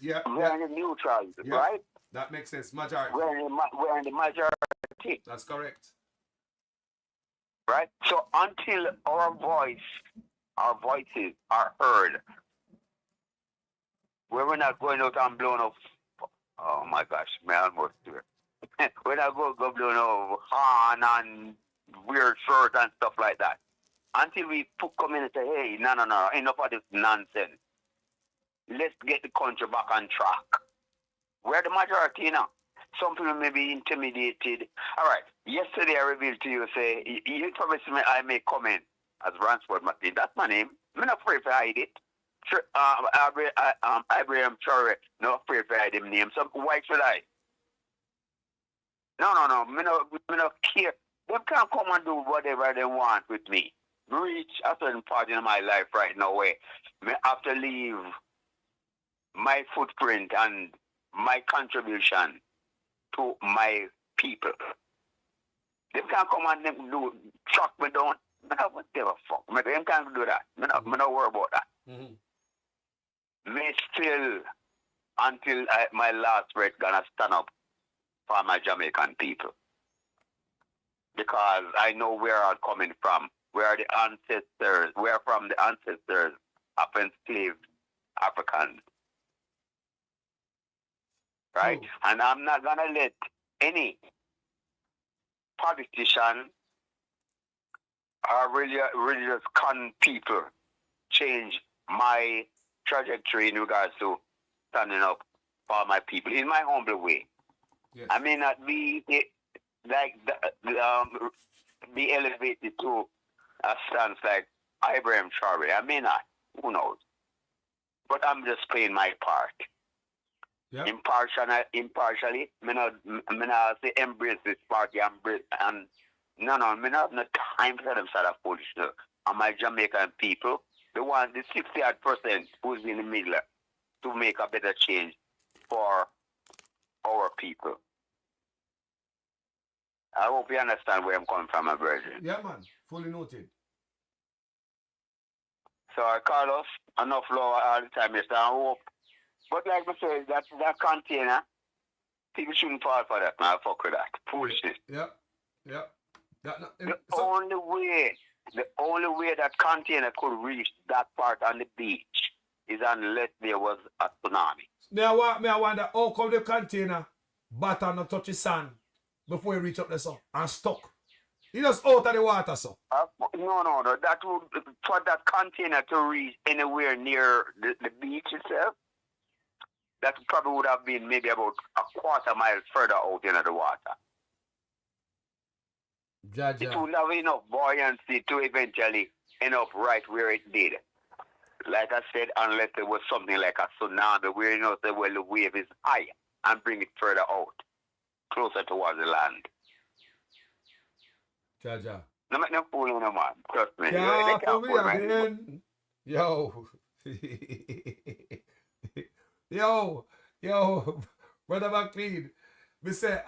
B: Yeah.
M: We're in the neutral, right?
B: That makes sense. Majority.
M: We're in the majority.
B: That's correct.
M: Right? So until our voices are heard, we're not going out and blown up. Oh my gosh, man, I almost do it. We're not going to go blown up horn and weird shirt and stuff like that. Until we come in and say, hey, no, enough of this nonsense. Let's get the country back on track. We're the majority now. Some people may be intimidated. All right, yesterday I revealed to you, say, you promised me I may come in as Ransford Martin. That's my name. I'm not afraid to hide it. Abraham Traore, not afraid to hide him name. So why should I? No. Me not care. They can come and do whatever they want with me. Reach a certain part in my life right now where I have to leave my footprint and my contribution to my people. They can come and them do track me down. Whatever fuck. They can't do that. Me not worry about that. Me still, until my last breath, gonna stand up for my Jamaican people. Because I know where I'm coming from. Where the ancestors, where from the ancestors of enslaved Africans. Right? And I'm not gonna let any politician or religious con people change my trajectory in regards to standing up for my people in my humble way. Yes. I may not be be elevated to a stance like Abraham Traore. I may not. Who knows? But I'm just playing my part. Yep. Impartially, me not say embrace this party and no, me not have no time for them sort of foolishness. And my Jamaican people, the 60% who's in the middle to make a better change for our people. I hope you understand where I'm coming from, my brother.
B: Yeah, man. Fully noted.
M: So, Carlos, enough law all the time, yes, I hope. But like I said, that container, people shouldn't fall for that, man. Fuck with that. Foolishness.
B: Yeah.
M: The only way that container could reach that part on the beach is unless there was a tsunami.
B: Me I wonder how come the container batter not touch the sand before you reach up there, so and stuck. He just out of the water, so.
M: No. That would, for that container to reach anywhere near the beach itself, that probably would have been maybe about a quarter mile further out into the water.
B: Jaja.
M: It would have enough buoyancy to eventually end up right where it did. Like I said, unless there was something like a tsunami where the wave is high and bring it further out, closer towards the land.
B: Jaja.
M: No make no fool no man. Trust me.
B: Yeah, for me again. Yo. Yo, Brother McLean. Me say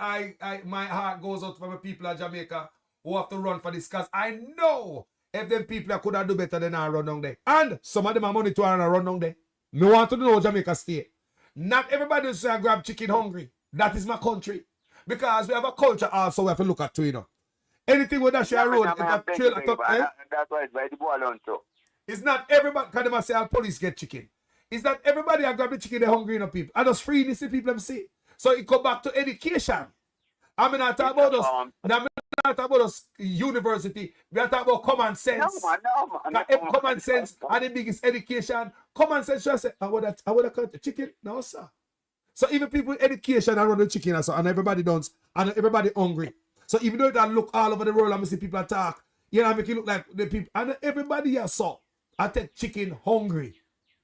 B: my heart goes out for the people of Jamaica who have to run for this, because I know if them people could have do better than I run down there. And some of them have money to run down there. Me want to know Jamaica state. Not everybody say I grab chicken hungry. That is my country. Because we have a culture also we have to look at too, you know. Anything with that share road, if a trail at top,
M: that's why it's by the ball on too.
B: It's not everybody, because they say our police get chicken. It's not everybody that grab the chicken, they're hungry enough people. I just free this people them see. So it come back to education. I'm not talking about us. I'm not talking about us university. We are talking about common sense.
M: No, man.
B: Common sense and the biggest education. Common sense just say, I would have cut the chicken. No, sir. So even people with education around the chicken and everybody does, and everybody hungry. So even though that look all over the world and we see people attack, you know, make it look like the people, and everybody here saw, I take chicken hungry.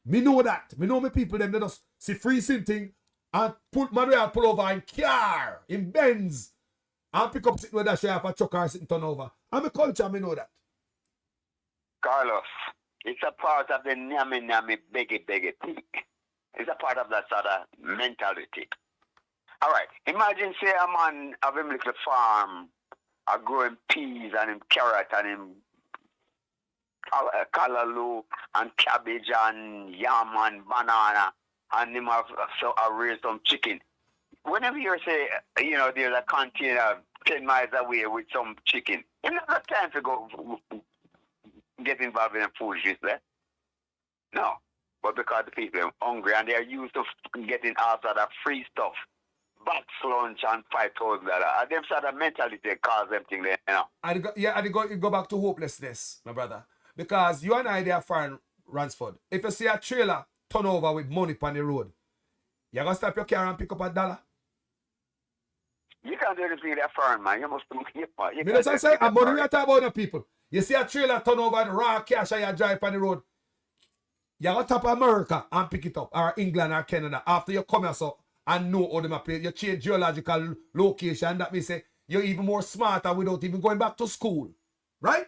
B: Me know that. Me know me people, them, they just see freezing thing and pull over in car, in Benz, and pick up sitting with that share for truck or sitting turn over. I'm a culture, me know that.
M: Carlos, it's a part of the nyami beggy thing. It's a part of that sort of mentality. All right, imagine say a man have him little farm, growing peas and him carrot and him callaloo and cabbage and yam and banana, and him have raise some chicken. Whenever you say, you know, there's a container 10 miles away with some chicken, you don't have time to go get involved in foolishness there. No. But because the people are hungry and they are used to getting all sort of free stuff, box lunch and $5,000. And them sort of mentality cause them thing there, you know.
B: And it go back to hopelessness, my brother. Because you and I, they are foreign Ransford. If you see a trailer turn over with money on the road, you gonna stop your car and pick up $1?
M: You can't do anything that foreign, man. You must be
B: that's what I say. I'm money we are talking about the people. You see a trailer turn over the raw cash and you drive on the road. You got to tap America and pick it up, or England or Canada, after you come here so and know how them play. You change geological location, that means say you're even more smarter without even going back to school. Right?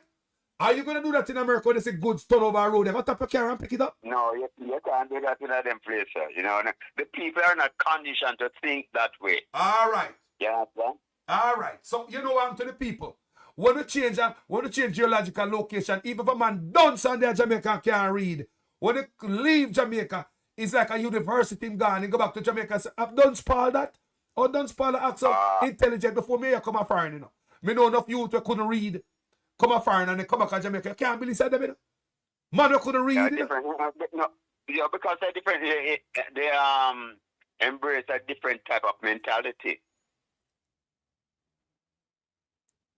B: Are you going to do that in America when they say goods turn over a road? You got to tap your car and pick it up?
M: No, you can't do that in them places. You know, the people are not conditioned to think that way.
B: All right.
M: Yeah,
B: all right. So you know what I'm to the people. When you change geological location, even if a man done Sunday Jamaica can't read, when they leave Jamaica, it's like a university in Ghana and go back to Jamaica and say, I've done spoil that. Or done spoil that act so intelligent before me come a foreign, you know. Me know enough youth who couldn't read, come a foreign and they come back to Jamaica. You can't believe that, you know. Man who couldn't read, you know.
M: No, yeah, because they're different. They embrace a different type of mentality.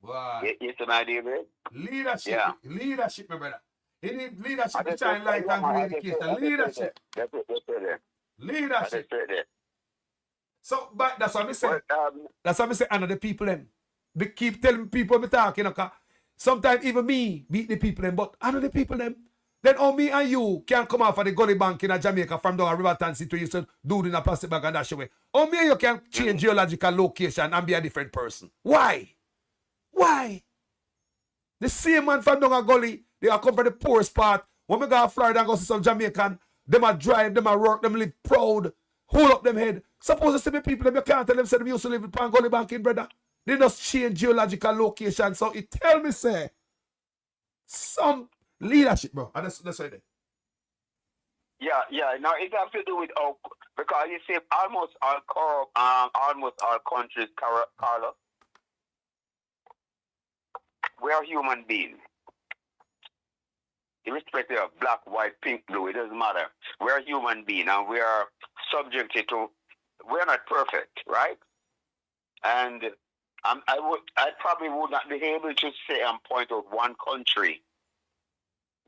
B: Wow.
M: You see my idea, man?
B: Leadership, leadership, my brother. You need leadership to shine light and great education. Leadership. Leadership. So, but that's what I say. That's what I say. And the people them. They keep telling people me talk, you know, cause sometimes even me beat the people them, but I know the people them. Then all me and you can come off of the gully bank in Jamaica from down a Riverton City, you said, do it in a plastic bag and dash away. Or me and you can change geological location and be a different person. Why? Why? The same man from down a gully, they are come from the poorest part. When we go to Florida and go see some Jamaican, them a drive, them a work, them live proud, hold up them head. Suppose the same people, them you can't tell them say them used to live in Gully banking, brother. They just change geological location. So it tell me, say, some leadership, bro. And that's what it is.
M: Yeah. Now it has to do with because you see, almost all countries, Carlos, we are human beings. Irrespective of black, white, pink, blue, it doesn't matter. We are human beings and we are subjected to, we're not perfect, right? And I probably would not be able to say and point out one country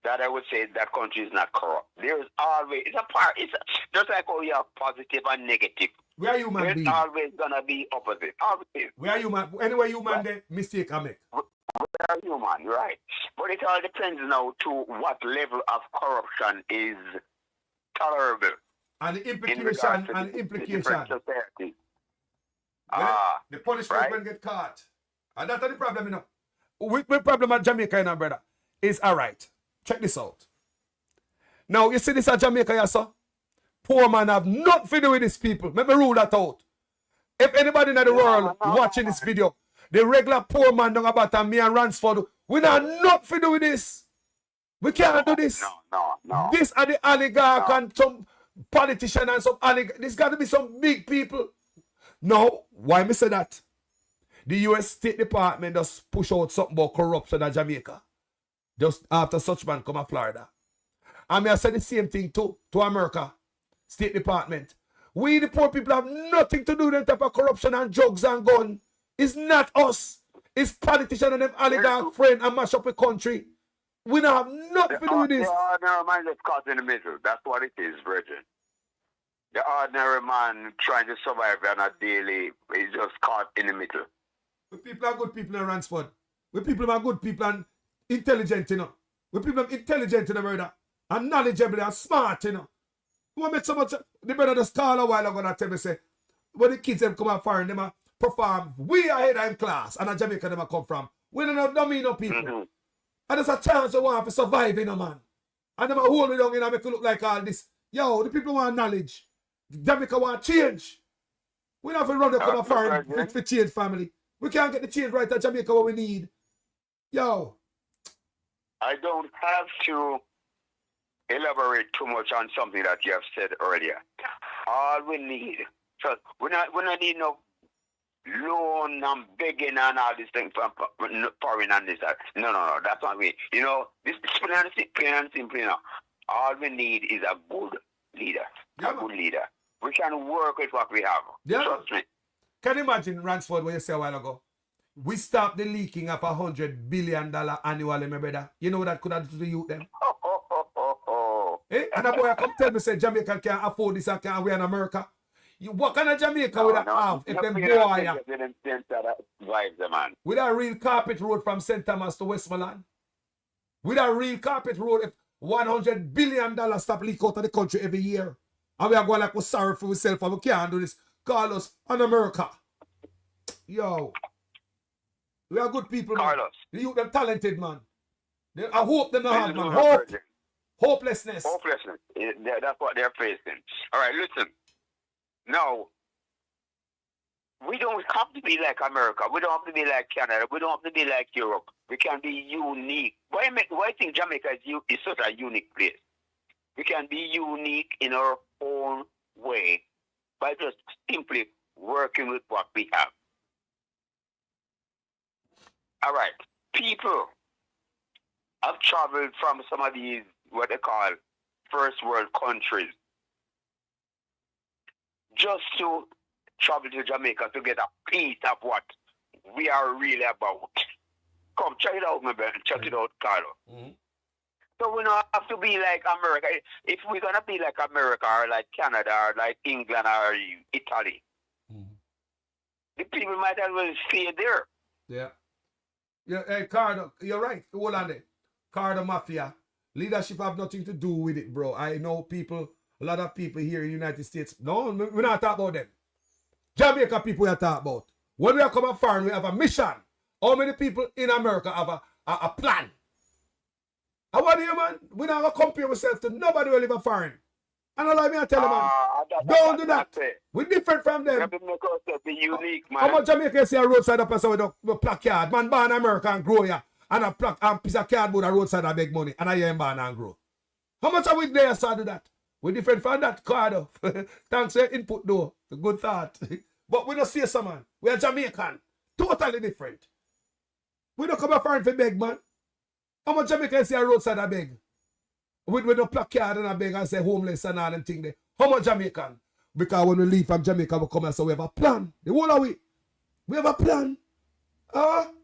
M: that I would say that country is not corrupt. There's always, it's just like how you have positive and negative.
B: We are human beings.
M: There's always going to be opposite. Always.
B: We are human. Anyway, human, the mistake I make.
M: We are human, right? But it all depends now to what level of corruption is tolerable.
B: And the implication and the implication. The punishment
M: right?
B: when get caught. And that's the problem, you know. We problem at Jamaica, you know, brother, is all right. Check this out. Now, you see this at Jamaica, you saw? Poor man have nothing to do with these people. Let me rule that out. If anybody in the world watching this video, the regular poor man down about and me and Ransford, we not nothing to do with this. We can't do this.
M: No.
B: This are the oligarch and some politician and some oligarch. There's got to be some big people. No, why me say that? The US State Department just push out something about corruption in Jamaica. Just after such man come to Florida. And I said the same thing to America, State Department. We, the poor people, have nothing to do with that type of corruption and drugs and gun. It's not us. It's politicians and them oligarch friends and mash up the country. We don't have nothing to do with this.
M: The ordinary man is caught in the middle. That's what it is, Virgin. The ordinary man trying to survive on a daily is just caught in the middle.
B: We people are good people in Ransford. We people are good people and intelligent, you know. We people are intelligent in the murder. And knowledgeable and smart, you know. You want to make so much. The brother just called a while ago and tell me, say, when the kids them come out foreign, them perform way ahead of in class. And a Jamaica them come from. We don't know dummy no people. And there's a chance you want to survive, you know, man. And them hold it down, you know, make it look like all this. Yo, the people want knowledge. Jamaica want change. We don't have to run the come foreign for change, family. We can't get the change right at Jamaica what we need. Yo.
M: I don't have to elaborate too much on something that you have said earlier. All we need, so we not need no loan and begging and all these things from foreign and this. No, that's not we. You know, this is plain and simple. You know, all we need is a good leader. A good leader. We can work with what we have.
B: Yeah.
M: Trust me.
B: Can you imagine, Ransford, what you said a while ago? We stopped the leaking of $100 billion annually, my brother. You know what that could have done to the youth then? Eh? And a boy come tell me, say, Jamaica can't afford this and can't wear in America. What kind of Jamaica would have if them boy with a real carpet road from St. Thomas to Westmoreland? With a real carpet road, if $100 billion stop leak out of the country every year. And we are going like we're sorry for ourselves and we can't do this. Call us on America. Yo. We are good people, man.
M: Carlos.
B: The youth, them talented, man. I hope them not have, man. Hope. Hopelessness.
M: Hopelessness. That's what they're facing. All right, listen. Now, we don't have to be like America. We don't have to be like Canada. We don't have to be like Europe. We can be unique. Why I think Jamaica is such a unique place? We can be unique in our own way by just simply working with what we have. All right. People have traveled from some of these, what they call, first world countries, just to travel to Jamaica to get a piece of what we are really about. Come, check it out, my brother. Check it out, Carlo. So we don't have to be like America. If we're going to be like America or like Canada or like England or Italy, the people might as well stay there.
B: Yeah. Yeah, hey, Cardo, you're right. Hold on there. Cardo Mafia. Leadership have nothing to do with it, bro. I know people, a lot of people here in the United States. No, we're not talking about them. Jamaica people we are talking about. When we are coming foreign, we have a mission. How many people in America have a plan? And what do you, man? We're not going to compare ourselves to nobody who live in foreign. And allow me to tell you, man, don't do that. We're different from them.
M: Be unique, man.
B: How much Jamaica see a roadside up with a placard? Man born in America and grow ya. And a piece of cardboard a roadside and beg money. And I hear him born and grow. How much are we there to do that? We're different from that, Cardo. Thanks for your input, though. A good thought. But we don't see some man. We are Jamaican. Totally different. We don't come up foreign for beg, man. How much Jamaica see a roadside and beg? With no placard and a beg and say homeless and all them thing there. How much Jamaican? Because when we leave from Jamaica, we come and say we have a plan. The whole of we have a plan.
M: Well,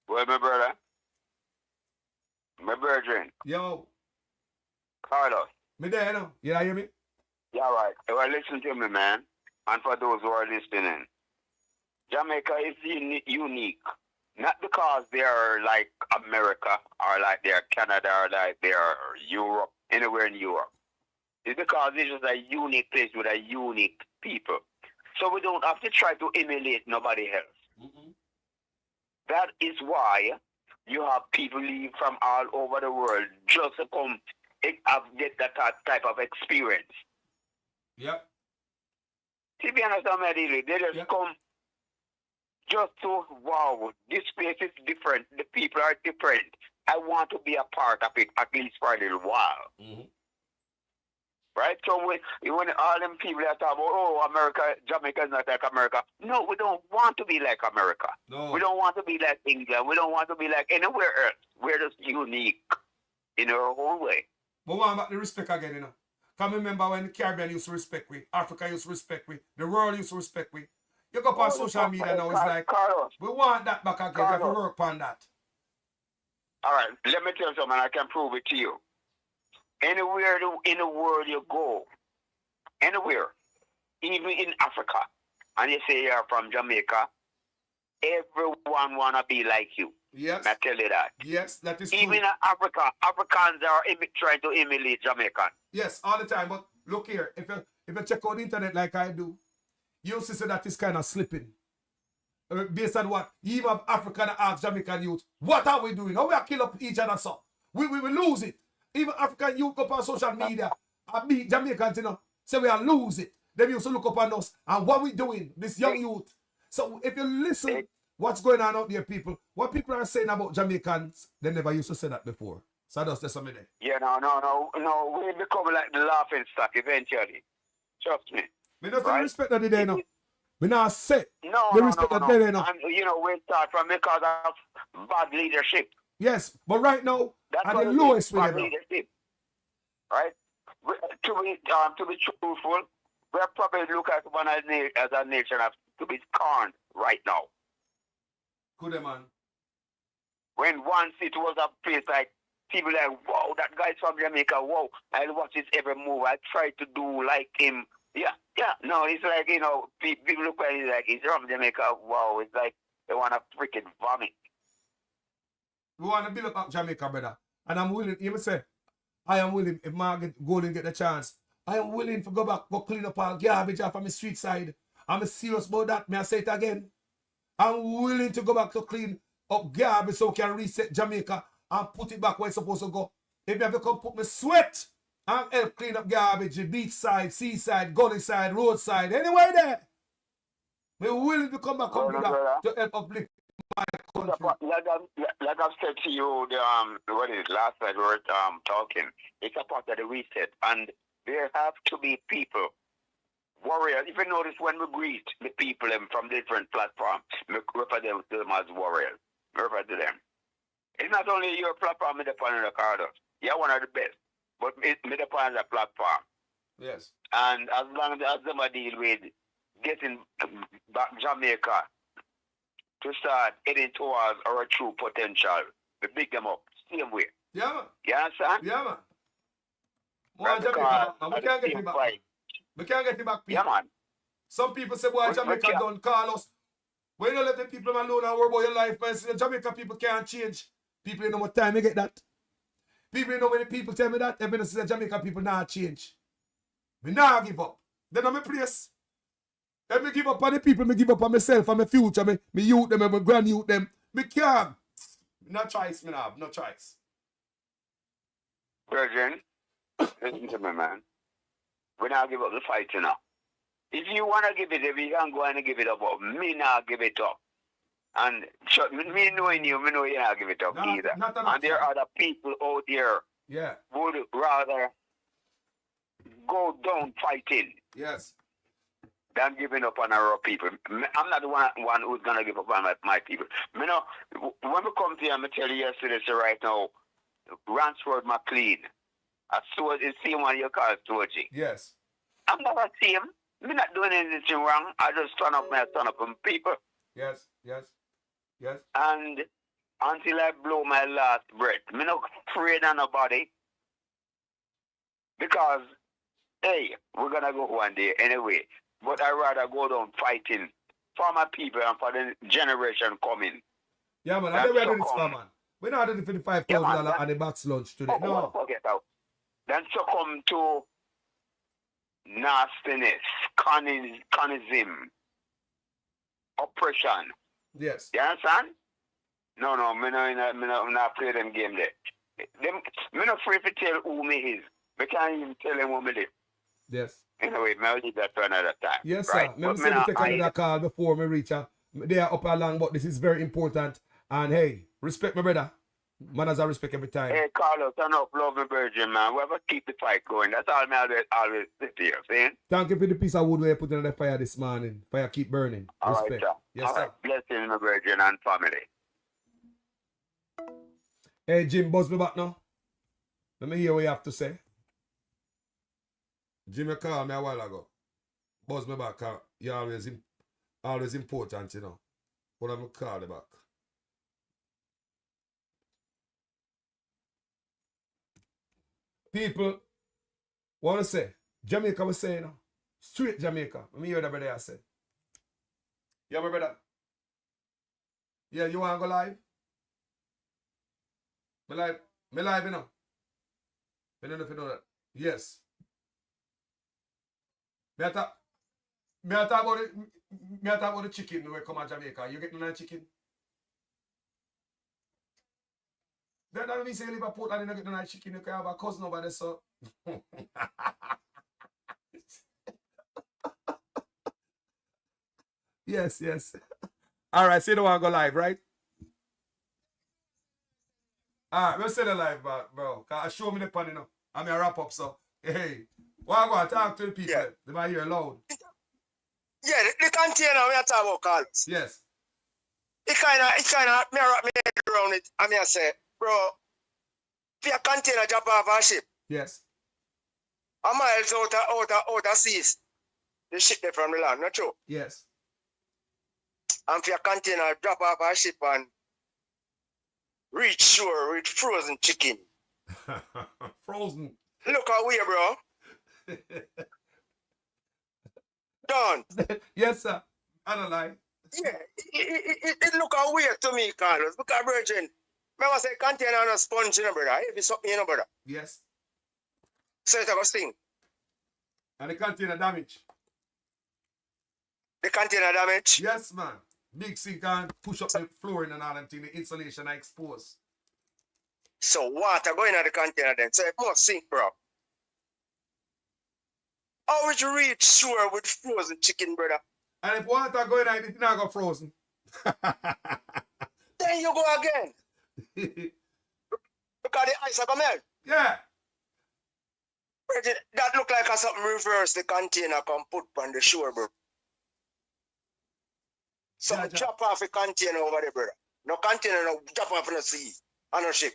M: my brother. My virgin.
B: Yo.
M: Carlos.
B: Me there, you know. You hear me?
M: Yeah, right. Well, listen to me, man. And for those who are listening. Jamaica is unique. Not because they are like America or like they are Canada or like they are Europe, anywhere in Europe. It's because it's just a unique place with a unique people. So we don't have to try to emulate nobody else. That is why you have people leave from all over the world just to come get that type of experience.
B: Yep.
M: To be honest, they just come just to, wow, this place is different. The people are different. I want to be a part of it, at least for a little while. Right? So when all them people that talk about, oh, America, Jamaica is not like America. No, we don't want to be like America.
B: No.
M: We don't want to be like England. We don't want to be like anywhere else. We're just unique in our own way.
B: But what about the respect again, you know? Can remember when the Caribbean used to respect we, Africa used to respect we, the world used to respect we. You go up on social media now, it's like,
M: Carlos,
B: we want that back again. We have to work on that.
M: all right, let me tell you something. I can prove it to you. Anywhere in the world you go, anywhere, even in Africa, and you say you're from Jamaica, everyone want to be like you.
B: Yes.
M: I tell you that.
B: Yes, that is true.
M: Even in Africa, Africans are trying to emulate Jamaicans.
B: Yes, all the time. But look here, if you check out the internet like I do, you'll see that is kind of slipping. Based on what? You even have African ask Jamaican youth, what are we doing? How we are kill up each other so? We lose it. Even African youth go up on social media and beat Jamaicans, you know, say we are lose it. They used to look up on us and what we doing, this young youth. So if you listen, what's going on out there, people, what people are saying about Jamaicans, they never used to say that before. So that's just something there.
M: Yeah, no. We become like the laughing stock eventually. Trust me.
B: We don't respect that today, no. We not say.
M: No.
B: Respect that today, no.
M: And, we start from because of bad leadership.
B: Yes, but right now,
M: That's
B: at the lowest with them.
M: Right? To be truthful, we're probably look at one as a nation to be scorned right now.
B: Good man.
M: When once it was a place like people like, wow, that guy's from Jamaica, wow, I'll watch his every move. I try to do like him. Yeah. No, it's like, people look at it like he's from Jamaica, wow, it's like they want to freaking vomit.
B: We want to build up Jamaica, brother. And I'm willing, you say, I am willing, if I go and get the chance, I am willing to go back, go clean up all garbage off of my street side. I'm serious about that. May I say it again? I'm willing to go back to clean up garbage so we can reset Jamaica and put it back where it's supposed to go. If you have to come put my sweat and help clean up garbage, the beach side, seaside, gully side, roadside, anywhere there. We're willing to come back and do that to help uplift my country.
M: Like I've said to you, last night we were talking, it's a part of the reset. And there have to be people, warriors. If you notice when we greet the people from different platforms, we refer to them as warriors. We refer to them. It's not only your platform, me depend on the Carlos. You're one of the best. But me depend on the platform.
B: Yes.
M: And as long as them deal with getting back Jamaica to start heading towards our true potential, we pick them up. Same way.
B: Yeah, man.
M: You understand?
B: Yeah, man. Boy, Jamaica, man. We can't get it back. We can't get it back, people.
M: Yeah, man.
B: Some people say, boy, Jamaica don't call us. When you let the people alone and worry about your life, man, the Jamaica people can't change. People don't know what time you get that. People know when the people tell me that, everyone says the Jamaica people not change. Me not give up. Then I'm a place. If me give up on the people, me give up on myself and my future, me youth them, my grand youth them. Me can't. No choice, me have. No choice.
M: Brethren, listen to me, man. We not give up the fight, you know. If you want to give it up, you can go and give it up. But me not give it up. And me knowing you, me know you not give it up either. And there are other people out there who would rather go down fighting than giving up on our people. I'm not the one who's going to give up on my people. You know, when we come to here, I'm tell you yesterday, so right now, Ransford McLean, the same one you call Soji.
B: Yes.
M: I'm not a team. I'm not doing anything wrong. I just turn up on people.
B: Yes.
M: And until I blow my last breath, I'm not afraid of nobody. Because, hey, we're going to go one day anyway. But I'd rather go down fighting for my people and for the generation coming.
B: Yeah, man. I never do this for, man. We're not doing the $55,000 on the box lunch today. No.
M: Forget out. Then succumb to nastiness, connism, oppression.
B: Yes.
M: You understand? No, me not play them game there. Me not free to tell who me is. Me can't even tell them who me live.
B: Yes.
M: Anyway, I'll leave that for another time.
B: Yes, sir. Let me take another call before me reach her. They are up along, but this is very important. And hey, respect my brother. Manners I respect every time.
M: Hey, Carlos, enough love the virgin, man. We have to keep the fight going. That's all me always sit here, see?
B: Thank you for the piece of wood where you put in the fire this morning. Fire keep burning.
M: All right,
B: Respect.
M: sir.
B: Yes,
M: All
B: sir.
M: right. Blessing the virgin and family.
B: Hey, Jim, buzz me back now. Let me hear what you have to say. Jimmy called me a while ago. Buzz me back. You're always important, you know. But I'm going to call you back. People want to say, Jamaica was saying, straight Jamaica. Let me hear what the brother say. Yeah, my brother. Yeah, you want to go live? Me live, you know. I don't know if you know that. Yes. Me talk about the chicken when we come to Jamaica. You get no chicken? That doesn't mean say you live at Portland and you get no chicken. You can have a cousin over there, so. Yes. All right, so you don't want to go live, right? All right, we'll say the live, bro. Because show me the pan, you know. I'm going to wrap up, so. Hey, why go and talk to the people? Yeah. They might hear loud.
N: Yeah, the container we are talking about, Carlos.
B: Yes.
N: It kind of me wrap me head around it, and I say, bro, if a container drop off a ship,
B: yes,
N: a miles out of seas, the ship there from the land, not true?
B: Yes.
N: And if a container drop off a ship and reach shore with frozen chicken.
B: Frozen.
N: Look away, bro. Done.
B: Yes, sir. I don't lie.
N: Yeah, it look weird to me, Carlos, because virgin, remember say container on a sponge, you know, brother. If it's something, you know, brother.
B: Yes.
N: So it's a sting.
B: And the container damage.
N: The container damage?
B: Yes, man. Big sink and push up the flooring and all them things. The insulation are exposed.
N: So water going in the container then. So it must sink, bro. How would you reach shore with frozen chicken, brother?
B: And if water going in, it's not go frozen.
N: Then you go again. Because the ice are going melt.
B: Yeah.
N: That look like a something reverse the container come put on the shore, bro. So chop off a container over there, brother. No container, no drop off in the sea. On a ship.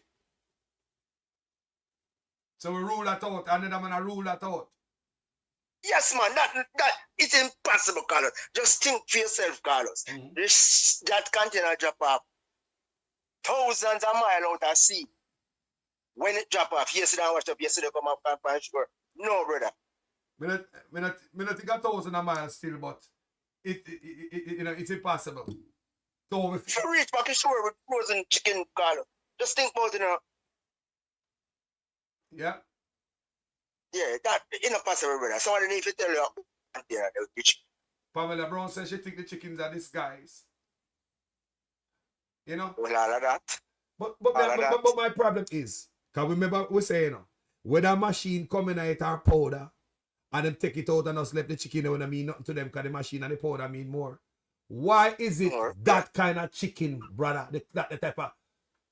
B: So we rule that out, and then I'm gonna rule that out.
N: Yes, man, that it's impossible, Carlos. Just think for yourself, Carlos. That container drop off thousands of miles out at sea. When it drop off, yesterday I watched up, yesterday come up and shore. No, brother.
B: Me not think 1,000 miles still, but it's impossible. So if
N: you reach back ashore with frozen chicken, Carlos, just think about it, you know.
B: Yeah.
N: Yeah, that is not possible, brother. Somebody need to tell you,
B: Pamela Brown says she think the chickens are disguised. You know?
N: Well, all of that.
B: But my problem is, because remember we say, you know, when a machine come in at our powder, and them take it out and us left the chicken, when I mean nothing to them, because the machine and the powder mean more. Why is it that kind of chicken, brother, the type of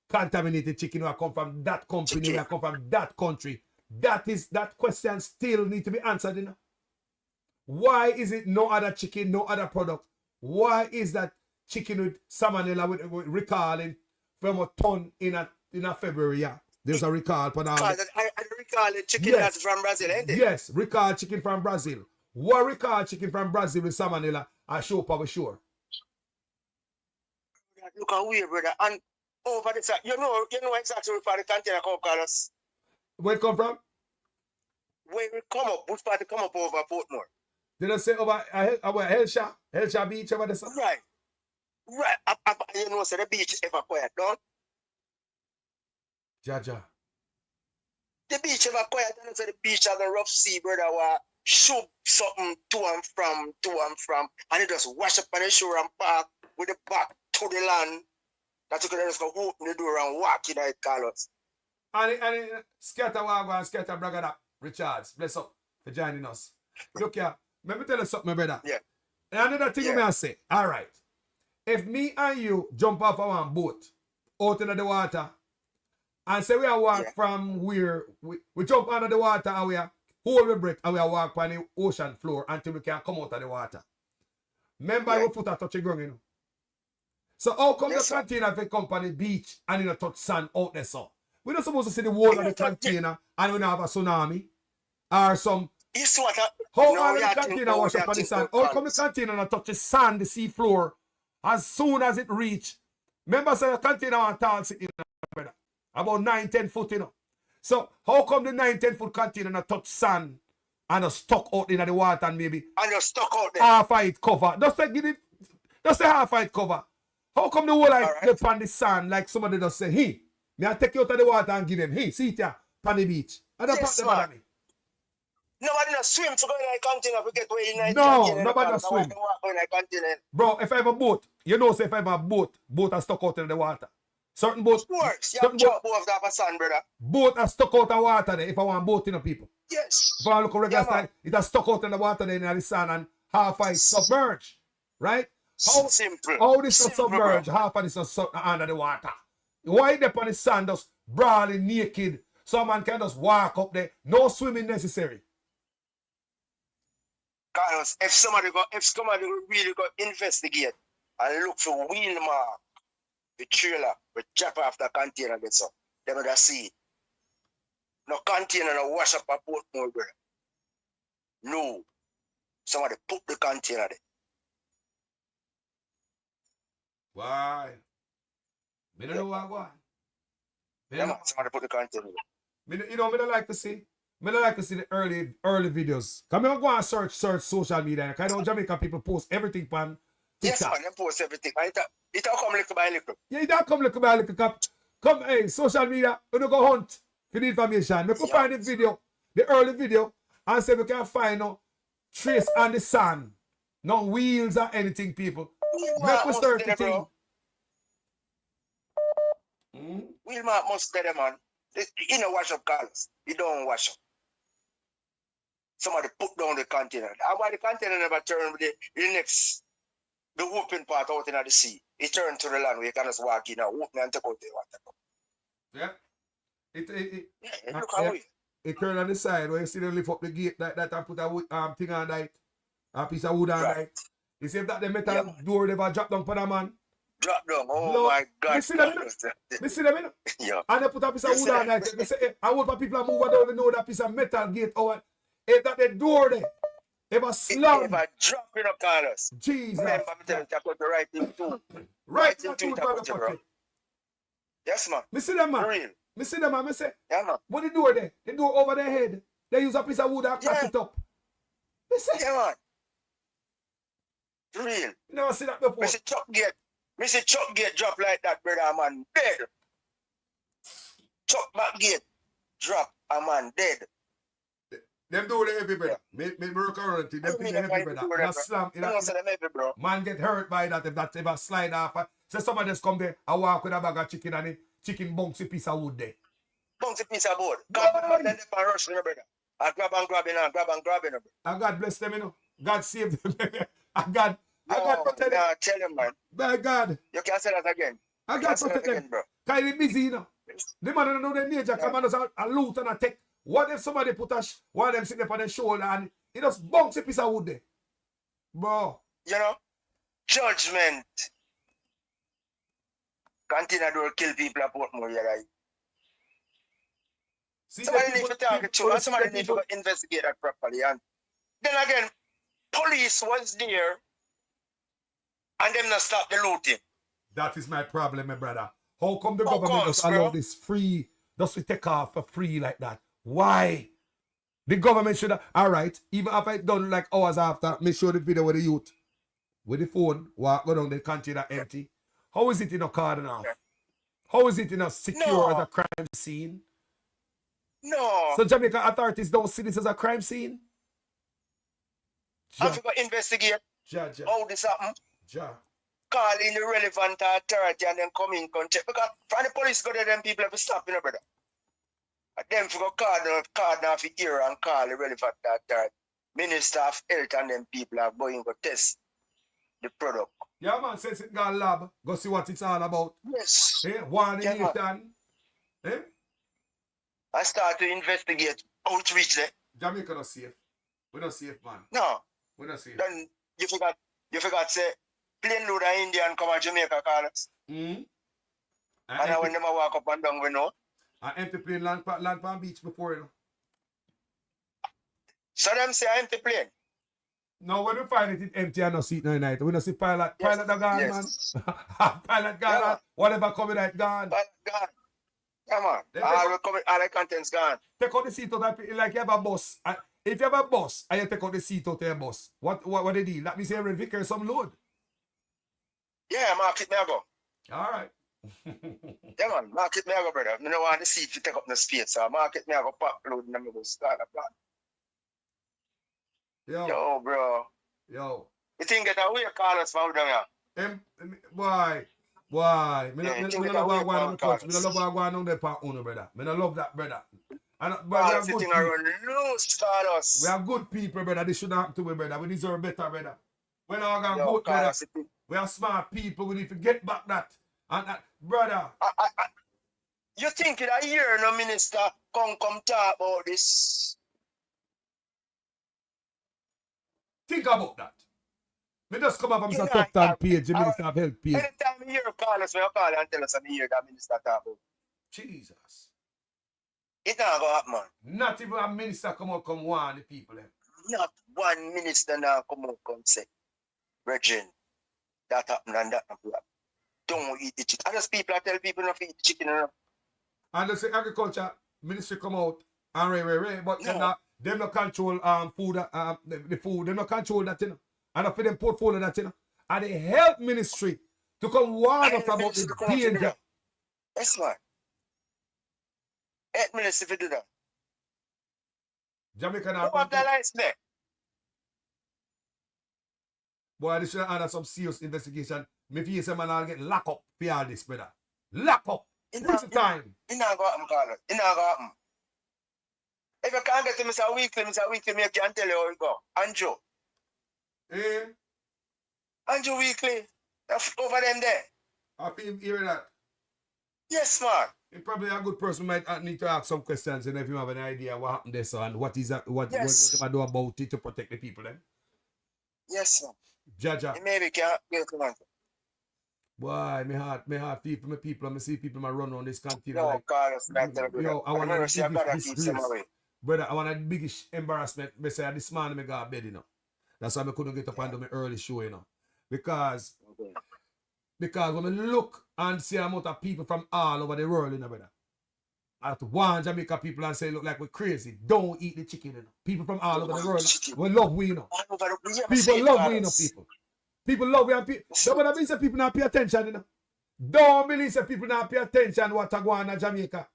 B: contaminated chicken who come from that company, who come from that country? That question still need to be answered, you know. Why is it no other chicken, no other product? Why is that chicken with salmonella with recalling from a ton in a February? Yeah, there's a recall.
N: I recall the chicken that's from Brazil, ain't it?
B: Yes, recall chicken from Brazil. What recall chicken from Brazil with salmonella? I show up over sure.
N: Look how weird, brother. And over the side, you know exactly where the container come, Carlos.
B: Where it come from?
N: Where it come up, which part it come up over Portmore?
B: Did I say over Hellshire Beach over the side?
N: Right. You know, so the beach ever quiet, don't?
B: Jaja.
N: The beach ever quiet, and so the beach has a rough sea, brother, where shoot something to and from, and it just wash up on the shore and park with the back to the land. That you could just go open the door and walk in it, Carlos.
B: And scatter wagwa and scatter bragada. Richards, bless up for joining us. Look here, let me tell you something, my brother.
N: Yeah.
B: And another thing I say, all right. If me and you jump off of one boat out into the water And say we are walk from where we jump under the water and we are hold the breath and we are walk on the ocean floor until we can come out of the water. Remember we put a touch of ground, you know. So how come the container if it come on the beach and you know touch sand out there so? We're not supposed to see the wall of the container and we don't have a tsunami or some. How all the container wash up on the sand? How come the container not touch the sand, the sea floor, as soon as it reach? Remember, say the container on tall sitting brother. About 9-10 foot, you know. So how come the 9-10 foot container not touch sand and stuck out in the water and maybe
N: and you're stuck out there.
B: Half of it cover. Just say half of it cover. How come the whole like right. on the sand like somebody just say, hey, may I take you out of the water and give them, hey, see it here, on the beach. I don't
N: yes,
B: put them me.
N: Nobody not swim to go in the container to get where you
B: No, nobody not swim. Bro, if I have a boat, you know, say if I have a boat are stuck out in the water. Certain boats.
N: Of course, you have boat of that sand, brother.
B: Boat are stuck out of water there if I want boat, you know, people.
N: Yes.
B: If I look at regular style, it has stuck out in the water there in the sand and half of it submerged. Right? How this is submerged, half of this is under the water. Why they on the sand just brawling naked? So man can just walk up there. No swimming necessary.
N: Carlos, if somebody really go investigate and look for wheel mark, the trailer, we drop off the container there, so they would see it. No container no wash up a boat more, brother. No. Somebody put the container there.
B: Why? I don't know why.
N: Somebody put the container there.
B: You know, I don't like to see. I don't like to see the early videos. Come on, go and search social media. I know Jamaican people post everything on TikTok.
N: Yes, man, they post everything. It all come little by little.
B: Yeah, it all come little by little. Come, hey, social media, we don't go hunt for the information. We can find the video, the early video, and say we can find no trace on the sand. No wheels or anything, people. Make we search the thing.
N: Wheel mark must be there, man. You know, wash up cars. You don't wash up. Somebody put down the container. And why the container never turn with the open part out in the sea. It turned to the land where you can just walk in and open and take out the water.
B: Yeah. It turned on the side where you see them lift up the gate like that and put a thing on that. A piece of wood on that. You see if that the metal door never drop down for the man.
N: Drop down. Oh my God.
B: You see them, you see them,
N: yeah.
B: And they put a piece of wood on that. They say, hey, I want people to move and don't know that piece of metal gate. Or if that the door there ever slam.
N: If I drop in a Carlos.
B: Jesus.
N: Remember, I'm telling you, I put the right thing too.
B: Right thing too, bro.
N: Yes, man.
B: Me see them, man.
N: Real.
B: Me see them, man. Me say,
N: yeah, man.
B: What the door there? The door over their head. They use a piece of wood and catch it up. Me say,
N: yeah, man. Real.
B: You never see that before.
N: Me see Chuck gate drop like that, brother, a man dead. Chuck back gate drop, a man dead.
B: Them do the heavy, brother. Me work around it. Them thing the heavy, brother. That slam. Man get hurt by that if that ever slide off. So somebody just come there and walk with a bag of chicken and the chicken bouncy piece of wood there.
N: Bouncy piece of wood. Then they rush me, brother. I grab and grab it and grab and grab it, brother.
B: And God bless them, you know. God save them. And God protect them.
N: Tell them, man.
B: By God.
N: You can't say that again.
B: And God protect them. Bro. Because they busy, you know. The man don't know their nature. Come and just a loot and a take. What if somebody put one of them sitting up on their shoulder and he just bunks a piece of wood there? Bro.
N: You know, judgment. Container door kill people at Portmore, you're right. Somebody need to talk to and somebody need to investigate that properly. And then again, police was there and them not stop the looting.
B: That is my problem, my brother. How come the government just allow this free, just to take off for free like that? Why? The government should have, all right, even if I done like hours after, make sure the video with the youth, with the phone, walk go down the container empty. How is it in a cordon off? How is it in a secure as a crime scene?
N: No.
B: So Jamaican authorities don't see this as a crime scene?
N: Have you got to investigate how this happened? Call in the relevant authority and then come in and check. Because from the police go there, them people have to stop, you know, brother. And then for card off the ear and call the relevant authority. Minister of Health and them people are going to test the product.
B: Yeah, man, since it got lab, go see what it's all about.
N: Yes.
B: One in nation.
N: I start to investigate outreach there.
B: Jamaica not safe. We not safe, man.
N: No.
B: We not safe.
N: Then you forgot say plane load of Indian come to Jamaica call us.
B: And
N: when them a walk up and down, we know.
B: I empty plane land pan beach before, you know.
N: So them say empty plane.
B: No, when we find it empty and no seat no night. We don't see pilot the gone, man. Pilot gone,
N: Yeah.
B: whatever coming out gone.
N: Pilot gone. Yeah, man. All the contents gone.
B: Take out the seat out like you have a bus. If you have a bus and you take out the seat out of your bus, what they do? Let me say Red Vicar some load.
N: Yeah, market me a go.
B: Alright.
N: Yeah, man, market me a go, brother. I don't want the seat to take up the space, so market me a go pack load and I'm go start a plan. Yo, bro.
B: Yo.
N: You think get away call us from down here?
B: Why? Me no love how I go on the couch. Me no love how I go on the part owner, brother. Me no love that, brother. But we are good people. We are good people, brother. This shouldn't happen to me, brother. We deserve better, brother. We're not going good, brother. We are smart people. We need to get back that. And that, brother.
N: You think it a year no minister come talk about this?
B: Think about that. Me just come up on Mr. Top 10 page, the Minister of Health page.
N: Anytime you hear call us, we call and tell us I'm here that minister talk about.
B: Jesus.
N: It not go happen, man.
B: Not even a minister come warn the people.
N: Not one minister now come say, Regine, that happened and that happened. Don't eat the chicken. And those people tell people not to eat the chicken.
B: And they say agriculture ministry come out and but them not control food, the food, them not control that, you know. And for them portfolio that, you know. And the health ministry to come warn us about the danger.
N: Yes, man. Health ministry to do that.
B: Jamaica
N: now. Who have the lights there?
B: Boy, this should have some serious investigation. Me feel some man will get locked up for all this, brother. Lock up. What's the time?
N: It not go happen, Carlos. It not go happen. If you can't get to Mr. Weekly, me can tell you how it go. Andrew. Andrew Weekly. Over them there.
B: I feel hearing that.
N: Yes, man.
B: You're probably a good person. Might need to ask some questions, and if you have an idea what happened there, so and what what I do about it to protect the people then.
N: Yes, sir.
B: Jaja.
N: Maybe can't get to answer.
B: Boy, my heart people, I see people run on this country.
N: No,
B: like,
N: Carlos,
B: yo, I want the biggest disgrace. Brother, I want the biggest embarrassment. I say this morning I got bed, you know. That's why I couldn't get up and do my early show, you know. Because when I look and see the amount of people from all over the world, you know, brother. I have to warn Jamaica people and say, look like we're crazy. Don't eat the chicken, you know. People from all over the world, we love we, you know. People love we, you know, people. People love we and people. Don't believe that people not pay attention, you know. Don't believe that people not pay attention what are going on in Jamaica.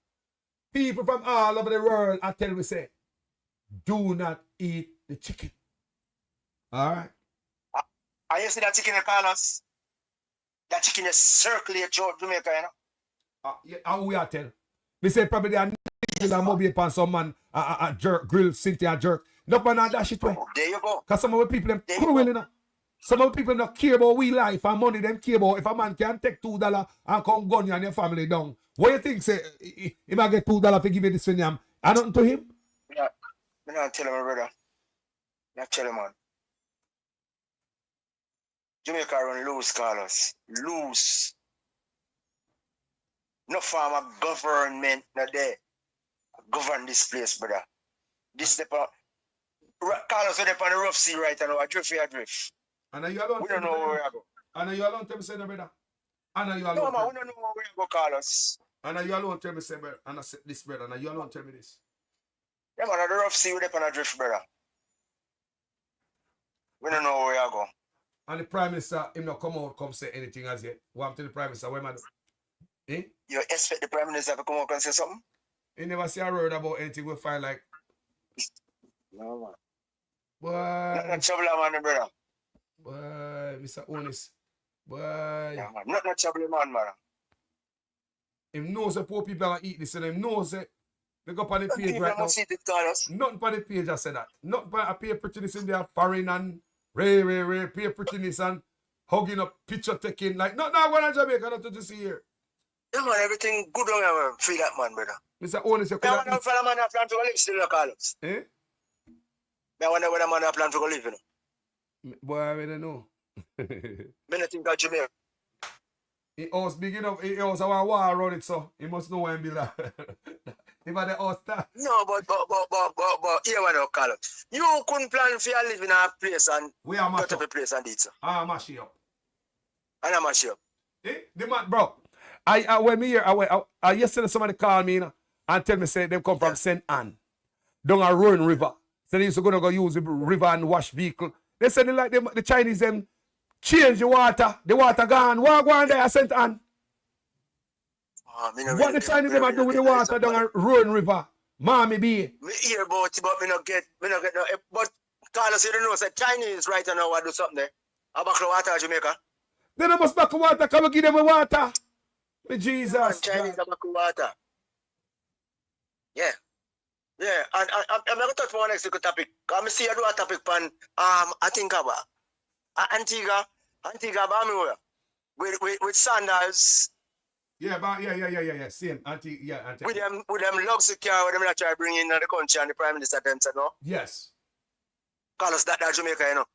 B: People from all over the world, I tell we say, do not eat the chicken. All right?
N: I see that chicken in Carlos. That chicken is circulate throughout Jamaica, you know.
B: Yeah, how we are tell? They say probably they are nigga mobile upon some man a jerk, grill, Cynthia jerk. No man that shit way.
N: There you go.
B: Because some of the people them cruel, you know. Some of the people don't care about we life and money, them care about if a man can take $2 and come gun you and your family down. What you think, say, if I get $2 to give you this for him, I nothing to him?
N: Yeah, I'm not telling my brother. Not telling man. Jamaica run loose, Carlos. Loose. No form of government not there. Govern this place, brother. This the part. Carlos, we're on the rough sea right now. I drift.
B: And you alone.
N: We don't know where we go.
B: And you alone tell me, say, no, brother. And you alone.
N: No, man, we don't know where we go, Carlos.
B: And you alone tell me, say, brother. And I said this, brother. And you alone tell me this.
N: Yeah, man, on the rough sea, we're on a drift, brother. We don't know where we go.
B: And the Prime Minister, him not come out, come say anything as yet. What to the Prime Minister? What am I doing? Eh?
N: You expect the Prime Minister to come out and say something?
B: He never say a word about anything we find like.
N: No, man.
B: Boy.
N: Not trouble, man, brother.
B: Boy, Mr. Onis. Boy.
N: Yeah, man. Not trouble, man.
B: Him knows the poor people are eat this and him knows it. They go up on the page right now. Nothing on the page I said that. Nothing but a pay prettiness in there, foreign and Ray, pay prettiness and hugging up, picture taking. Like, not going to Jamaica, not to see here.
N: Yeah, man, everything good on you, man. Free that man, brother.
B: Mr. Onis, you could
N: I
B: have
N: wonder if a man have plan to go live still, Carlos.
B: Eh?
N: I wonder whether a man have plan to go live, you know.
B: Boy, I really don't know.
N: I don't think that Jamaica.
B: He house big enough. He house have a wall around it, so he must know when he build that. If I the house that.
N: No, but here we know, Carlos. You couldn't plan for your live in a place and
B: we are
N: go to a place and eat, sir.
B: I mash it up.
N: And I mash it up.
B: Eh? The man, bro. When me here, yesterday somebody called me, you know, and tell me say they come from St. Anne, down a Rowan River. So they used to go use the river and wash vehicle. They said they like the Chinese them change the water gone. What go on there at St. Anne? What the Chinese them do with the water down a Rowan River? Mommy be.
N: Me hear about it, but me not get no. But Carlos, you don't know, say Chinese right now I do something there. About water Jamaica.
B: Then I must back water. Come and give them a water. Me Jesus.
N: Yeah, Chinese about water. Yeah. Yeah, and I'm going to touch on one next topic. I see you do a topic on I think about Antigua, with sandals.
B: Yeah. Same. Antigua.
N: With them luxury car, with them that try to bring in the country and the Prime Minister them said no.
B: Yes.
N: Carlos, that Jamaica, you know.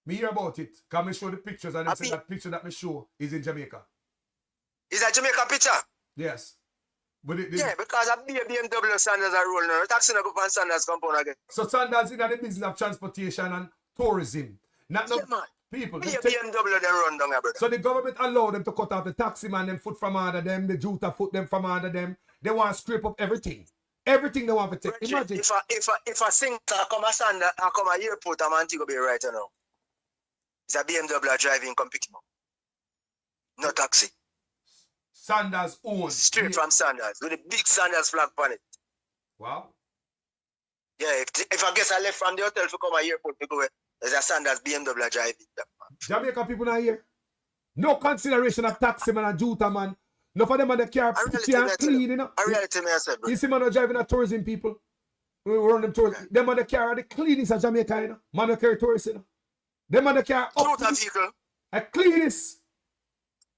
B: Me hear about it. Can me show the pictures and them say that picture that me show is in Jamaica.
N: Is that Jamaica picture?
B: Yes. But
N: yeah, because a BMW Sandals are rolling on. The taxi no go find Sandals compound again.
B: So Sandals in the business of transportation and tourism. Not
N: yeah, man.
B: People.
N: BMW them run down, brother.
B: So the government allow them to cut off the taxi man, them foot from under them, the Juta foot them from under them. They want to scrape up everything. Everything they want to take.
N: Richard,
B: imagine.
N: If a sinker come a Sandals, I come a airport, I'm Antigua Bay right now. It's a BMW driving come pick him up. No taxi.
B: Sandals own.
N: Straight from Sandals, with a big Sandals flag on it.
B: Wow.
N: Yeah, if I guess I left from the hotel to come to the airport to go, there's a Sandals BMW driving.
B: Jamaica people not here. No consideration of taxi man and Juta man. No for them on the car pretty and clean, you know.
N: I really tell me I said, bro.
B: You see man are driving a tourism people. We run them tourism. Them on the car are the cleanest of Jamaica, you know. Man the car tourists, you know. Them on the car up
N: Juta vehicle.
B: A cleanest.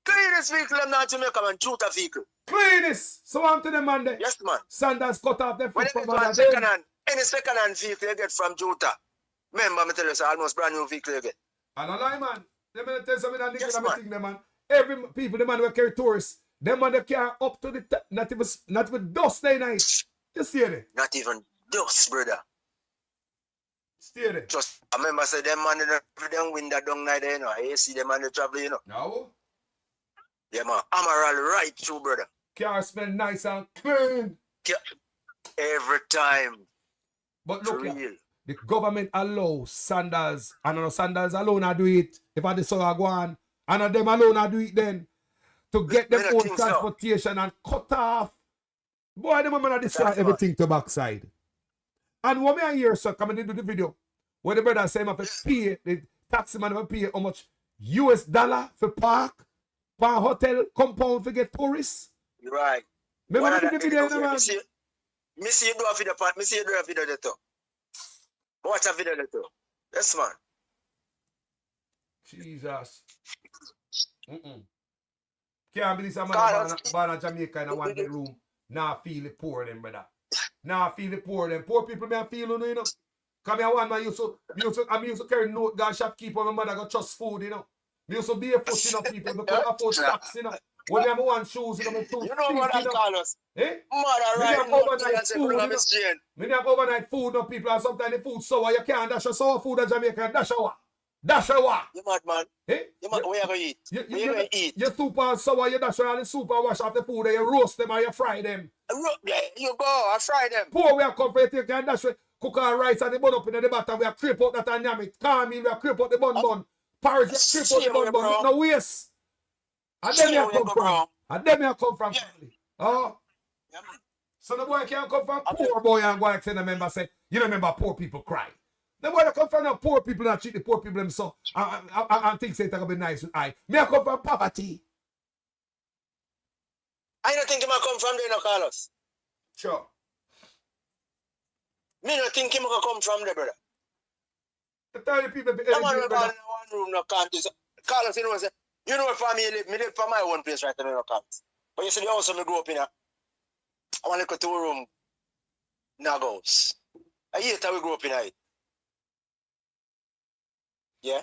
N: Cleanest vehicle, I'm not Jamaica, man. Juta vehicle.
B: Cleanest. So on to them man there.
N: Yes, man.
B: Sandals cut off their foot from under
N: them. Any second-hand vehicle you get from Juta. Remember, I tell you, it's almost brand new vehicle you get.
B: I don't lie, man. Let me tell you something that yes, man. Every people, the man who carry tourists, them on the car up to the not even dust day night. You see it?
N: Not even dust, brother.
B: Stay there.
N: Just I remember say them man them window down night there, you know. I see them on the travel, you know.
B: No.
N: Yeah, man. Amaral right through, brother.
B: Car smell nice and clean.
N: Every time.
B: But look, the government allows Sandals, and no Sandals alone I do it. If I the so I go on, and them alone I do it then. To get them own transportation and cut off. Boy, them man destroy everything to backside. And what me I hear, sir, coming into the video, where the brother say him have to pay, the taxi man have to pay how much US dollar for park, per hotel, compound to get tourists.
N: Right.
B: Remember the video, man?
N: Me see you do a video part, me see you do a video there too. Watch a video there too. Yes, man.
B: Jesus. Can't believe some man born in Jamaica in a one bedroom. Now feel it poor them, brother. Now feel it poor them. Poor people may feel you know. Come here one man used to carry note guard shopkeeper, my mother got trust food, you know. Me used to be a foot, you know, people because I afford stocks, you know. When I'm one shoes, you know, my two
N: you know what I call us?
B: Eh?
N: Mother right
B: overnight food, you know. Me have overnight food, no people, and sometimes the food sour, you can't dash a sour food in Jamaica, dash a what? Dash a what?
N: You mad, man.
B: Eh?
N: You mad, where you going to eat? Where you going to eat?
B: Your soup and sour, you dash all the soup and wash off the food, and you roast them or you fry them.
N: You go, I fry them.
B: Poor we are come for you take and dash cook our rice and the bun up in the bottom, we are creep out that and yam it. Calm me, we are creep out the bun. Paris, we are creep out the bun, no waste. And then you come from. And then you come from family. Oh? Yeah, so the boy can't come from poor boy and go and tell the member say, you remember poor people cry. The boy that come from the poor people and treat the poor people themselves and think say it's going to be nice with I. Me I come from poverty.
N: I don't think he might come from there, no, Carlos.
B: Sure.
N: Me don't think he might come from there, brother.
B: The 30 people be
N: come on, in one room, no can't. Carlos, you know where family live? Me live for my own place right now, no can't. But you see the house I grew up in, I want to go 2-room Nagos. I hate how we grew up in it. Yeah?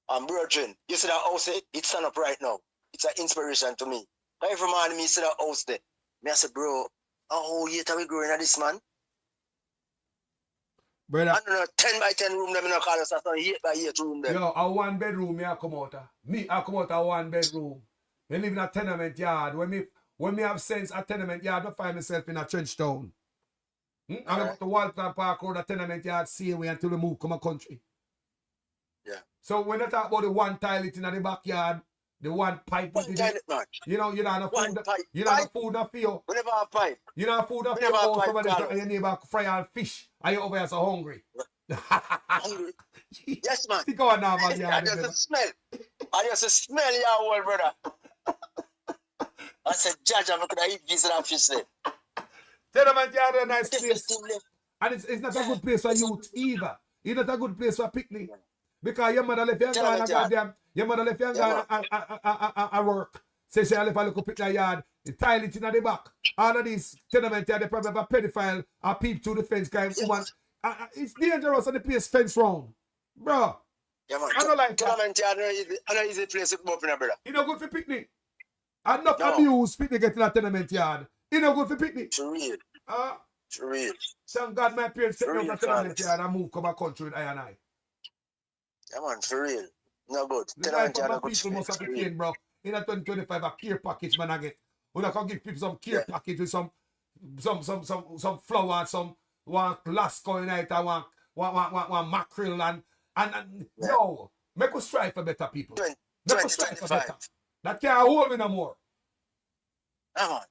N: I'm virgin. You see that house, it's stand up right now. It's an inspiration to me. Every morning, me see that house there. Me I say, bro, how hate how we growing at this, man?
B: Brother.
N: I don't know, 10 by 10 room, them in a call us, that's 8 by 8 room there.
B: Yo, a 1 bedroom, me I come out of. Me, I come out of 1 bedroom. Me live in a tenement yard. When me have sense a tenement yard, I find myself in a trench town. I'm about to Walton Park Road, a tenement yard, same way until we move come a country.
N: Yeah.
B: So when I talk about the one toilet in the backyard, the one pipe,
N: one toilet, man.
B: You know no food, you know no food no feel.
N: We never have pipe.
B: You know food no feel over there, and your neighbor fry and fish, and you over here so hungry.
N: Hungry? Yes, man.
B: Think on now, man.
N: I just smell. I just smell your old brother. I said, Judge, I'm not going to eat this and fish there.
B: Tenement yard is a nice place. And it's not a good place for youth either. It's not a good place for picnic. Because your mother left you and gone, goddamn. Your mother left you and gone and work. Say she left a little picnic yard. The toilet in the back. All of these tenement yard, they probably have a pedophile or peep through the fence. It's dangerous and the place fence round. Bro.
N: Yeah, man.
B: I don't like that.
N: Tenement yard is an easy place to come up in, brother.
B: It's not good for picnic. Enough abuse picnic get in a tenement yard. It's not good for picnic.
N: For real. For real.
B: Thank God my parents set me up a tenement yard and move come a country with I and I.
N: Yeah, man, for real. No good.
B: The life of my people must have been clean, bro. In a 2025, a care package, man, I get. When I can give people some care package with some flour, some one lasco in it, and one mackerel, and yo, make us strive for better people. Make us strive for better. That can't hold me no more.
N: Yeah, man.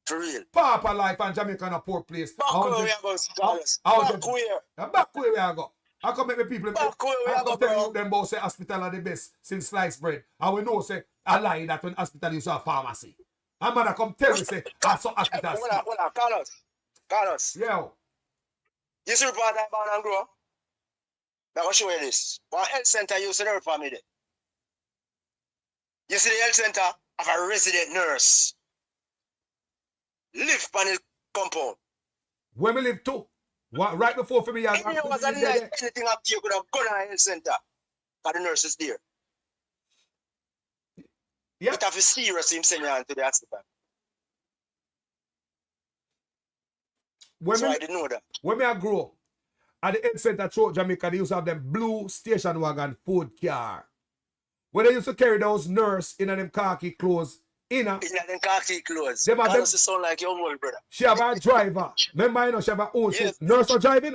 N: For real.
B: Papa life and Jamaica in a poor place.
N: Back where we are going, scholars. Back where?
B: Back where we are going. I come make the people tell you them about say hospital are the best since sliced bread. And we know say a lie that when hospital is a pharmacy. And man I come tell me say I saw hospital.
N: Hold on, Carlos.
B: Yo.
N: You see report that born and grow? I'm going to show you this. One health center you see there for me there. You see the health center of a resident nurse. Live on the compound.
B: Where me live too? Right before for me,
N: anything up you could have gone to the health center. But the nurse is there.
B: Yeah.
N: It have a serious him sending you to the hospital. So I didn't know that.
B: When I grow at the health center throughout Jamaica, they used to have them blue station wagon food car. When they used to carry those nurse in them khaki clothes. In them
N: khaki clothes.
B: Them
N: sound like your old brother.
B: She have a driver. Remember, you know, she have her own. Yes. So nurse are driving.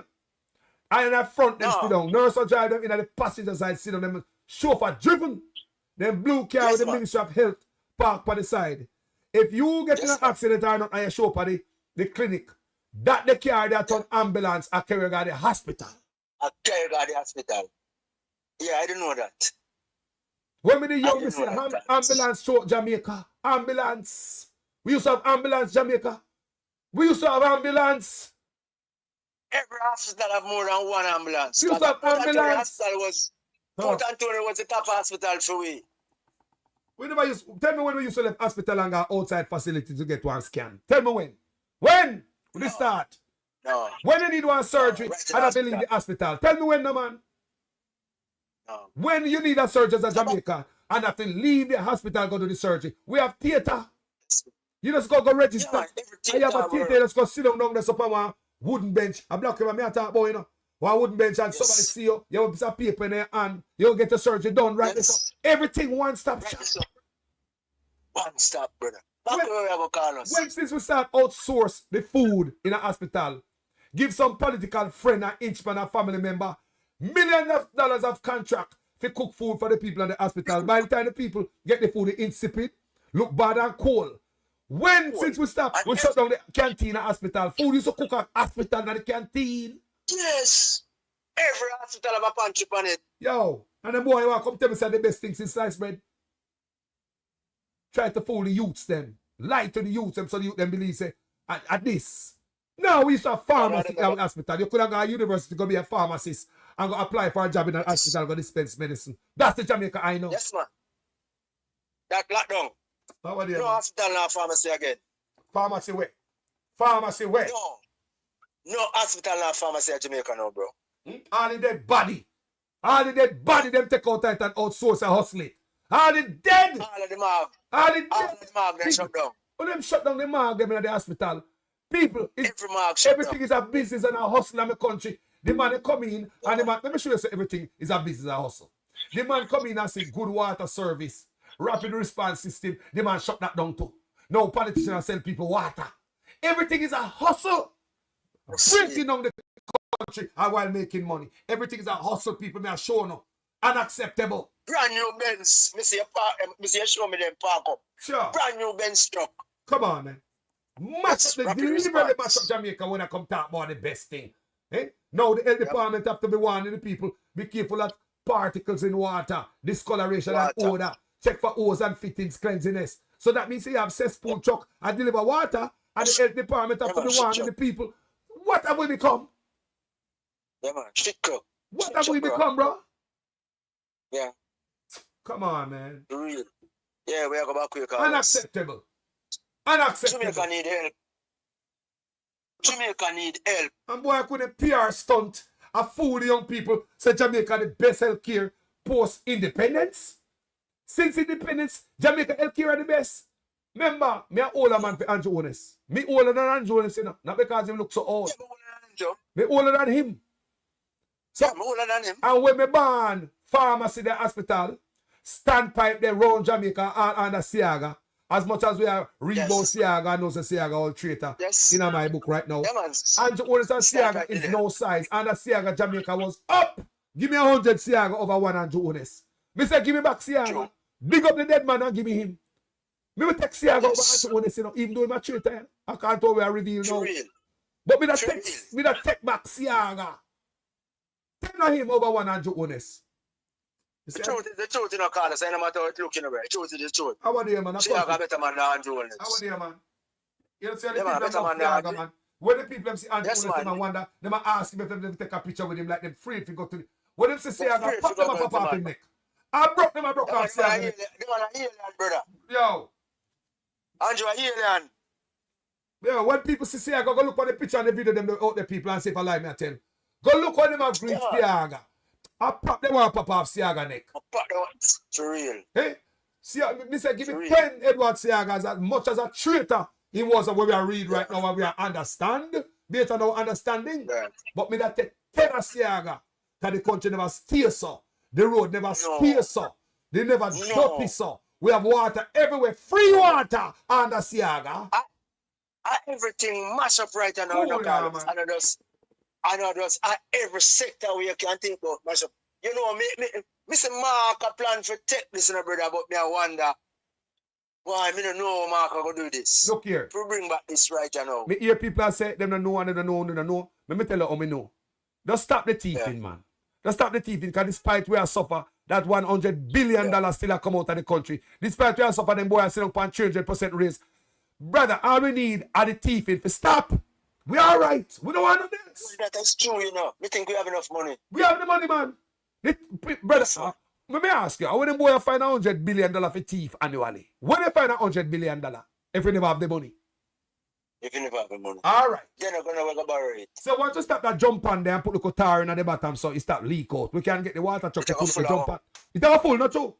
B: And in the front, them sit down. Nurse are driving. In the passenger side, sit down. Them chauffeur driven. Them blue car with the Ministry of Health park by the side. If you get in an accident or not, and you show up at the clinic, that the car that on ambulance or carry to the hospital.
N: I carry to the hospital. Yeah, I didn't know that.
B: When we the young, we say ambulance throughout Jamaica. Ambulance. We used to have ambulance, Jamaica. We used to have ambulance.
N: Every hospital have more than one ambulance.
B: We used to have ambulance.
N: Port Antonio was the top hospital for we.
B: We never used. Tell me when we used to leave hospital and go outside facility to get one scan. Tell me when. When? Will it start?
N: No.
B: When you need one surgery and have to leave the hospital. Tell me when, no man.
N: No.
B: When you need a surgery as a Jamaican and have to leave the hospital and go to the surgery. We have theater. You just go register. Yeah, you have a theater, you just go sit down there upon one wooden bench. A block of me I talk about, you know. One wooden bench and somebody see you. You have a paper in there and you'll get the surgery done right there. So everything one stop shop.
N: One stop, brother. When
B: since we start outsource the food in a hospital, give some political friend and inchman and family member millions of dollars of contract to cook food for the people in the hospital. By the time the people get the food, it's insipid, look bad and cold. When, since we stop, we shut down the canteen at hospital. Food used to cook at hospital and the canteen.
N: Yes. Every hospital have a pantry on it.
B: Yo, and the boy want to come tell me say the best thing since sliced bread. Try to fool the youths then. Lie to the youths them so the youth them believe say at this. No, we used to have pharmacy at the hospital. You could have gone to university to go be a pharmacist and go apply for a job in an hospital and go dispense medicine. That's the Jamaica I know.
N: Yes, man. That lockdown.
B: No
N: hospital, no pharmacy again.
B: Pharmacy where? Pharmacy where?
N: No hospital or pharmacy in Jamaica now, bro.
B: All the dead body. All the dead body them take out and outsource and hustle it. All the dead.
N: All of them have.
B: All the
N: All
B: dead.
N: of them have them shut down.
B: All them shut down the mark them in the hospital. People,
N: everything
B: is a business and a hustle in the country. The man they come in and the man, let me show you so everything is a business and a hustle. The man come in and say good water service, rapid response system. The man shut that down too. No politicians sell people water. Everything is a hustle. Breaking down the country and while making money. Everything is a hustle, people. May I show no. Unacceptable.
N: Brand new Benz. Me see you show me them park up.
B: Sure.
N: Brand new Benz truck.
B: Come on, man. Deliberately mash up Jamaica when I come talk about the best thing. Eh? Now the health department have to be warning the people. Be careful of particles in water, discoloration and odor. Check for hose and fittings cleanliness. So that means you have cesspool truck and deliver water, and the health department have to be warning the people. What have we become?
N: Yeah, man.
B: What have we become, bro?
N: Yeah.
B: Come on, man.
N: Real. Yeah, we are go back quick.
B: Unacceptable. Unacceptable.
N: Jamaica need help. Jamaica need help.
B: And boy, I couldn't PR stunt. A fool the young people say Jamaica the best health care post independence. Since independence, Jamaica health care are the best. Remember, me an older man for Andrew Jones. Me older than Andrew Jones, you know. Not because he look so old. Me older than him. So,
N: I'm older than him.
B: And when me born, pharmacy the hospital, standpipe the round Jamaica and under Siaga. As much as we are rebound Siaga and also Siaga all traitor in my book right now. Andrew Jones and Siaga is no size. And the Siaga Jamaica was up. Give me 100 Siaga over one Andrew Jones. Me say give me back Siaga. Big up the dead man and give me him. Me will take Siaga over Andrew Jones, you know, even though I'm a traitor. I can't tell where I reveal now. But me that take back Siaga. Take him over one Andrew Jones.
N: The truth, you know, Carlos. I no matter what looking away. The truth is the truth.
B: How are you, man?
N: Siaga better man than Andrew Jones.
B: How are you, man? You know, see the people that Siaga, man. When the people see Andrew Jones, they wonder, they might ask him if they take a picture with him, like them free to go to the... When them say Siaga, pop them up off his neck. I broke off Siaga.
N: They want an alien, brother.
B: Yo.
N: Andrew, an alien.
B: Yo, when people see Siaga, go look at the picture and the video, them out the people and say if I lie, me I tell. Go look when them have great Siaga. I pop them one pop off Siaga neck.
N: I pop them for real.
B: Hey? Siaga, me say give me 10 Edward Siagas as much as a traitor he was what we are read right now and we are understand. Based on our understanding. Yeah. But me that take 10 of Siaga. Because the country never steer so. The road never steer so. They never dirty so. We have water everywhere. Free water under Siaga.
N: Everything mash up right now. I know those every sector where you can think about mash up. You know, me say Mark a plan for take this, brother, but me I wonder why me don't know Mark go do this.
B: Look here.
N: To bring back this right now.
B: Me hear people say them don't know and they don't know. Let me tell you how me know. Just stop the thieving, man. Just stop the thieving, because despite we are suffer, that $100 billion still come out of the country. Despite we are suffer, them boys are still up on 300% raise. Brother, all we need are the thieving to stop. We are right. We don't want this.
N: That is true, you know. We think we have enough money.
B: We have the money, man. Brother, let me ask you, how them boys find $100 billion for thief annually? Where they find $100 billion if we never have the money?
N: If you never have the money.
B: All right.
N: You're not going to borrow it.
B: So once you stop that jump on there and put the tar in at the bottom so it start leak out, we can get the water truck to put the jump on. It's all full, not true?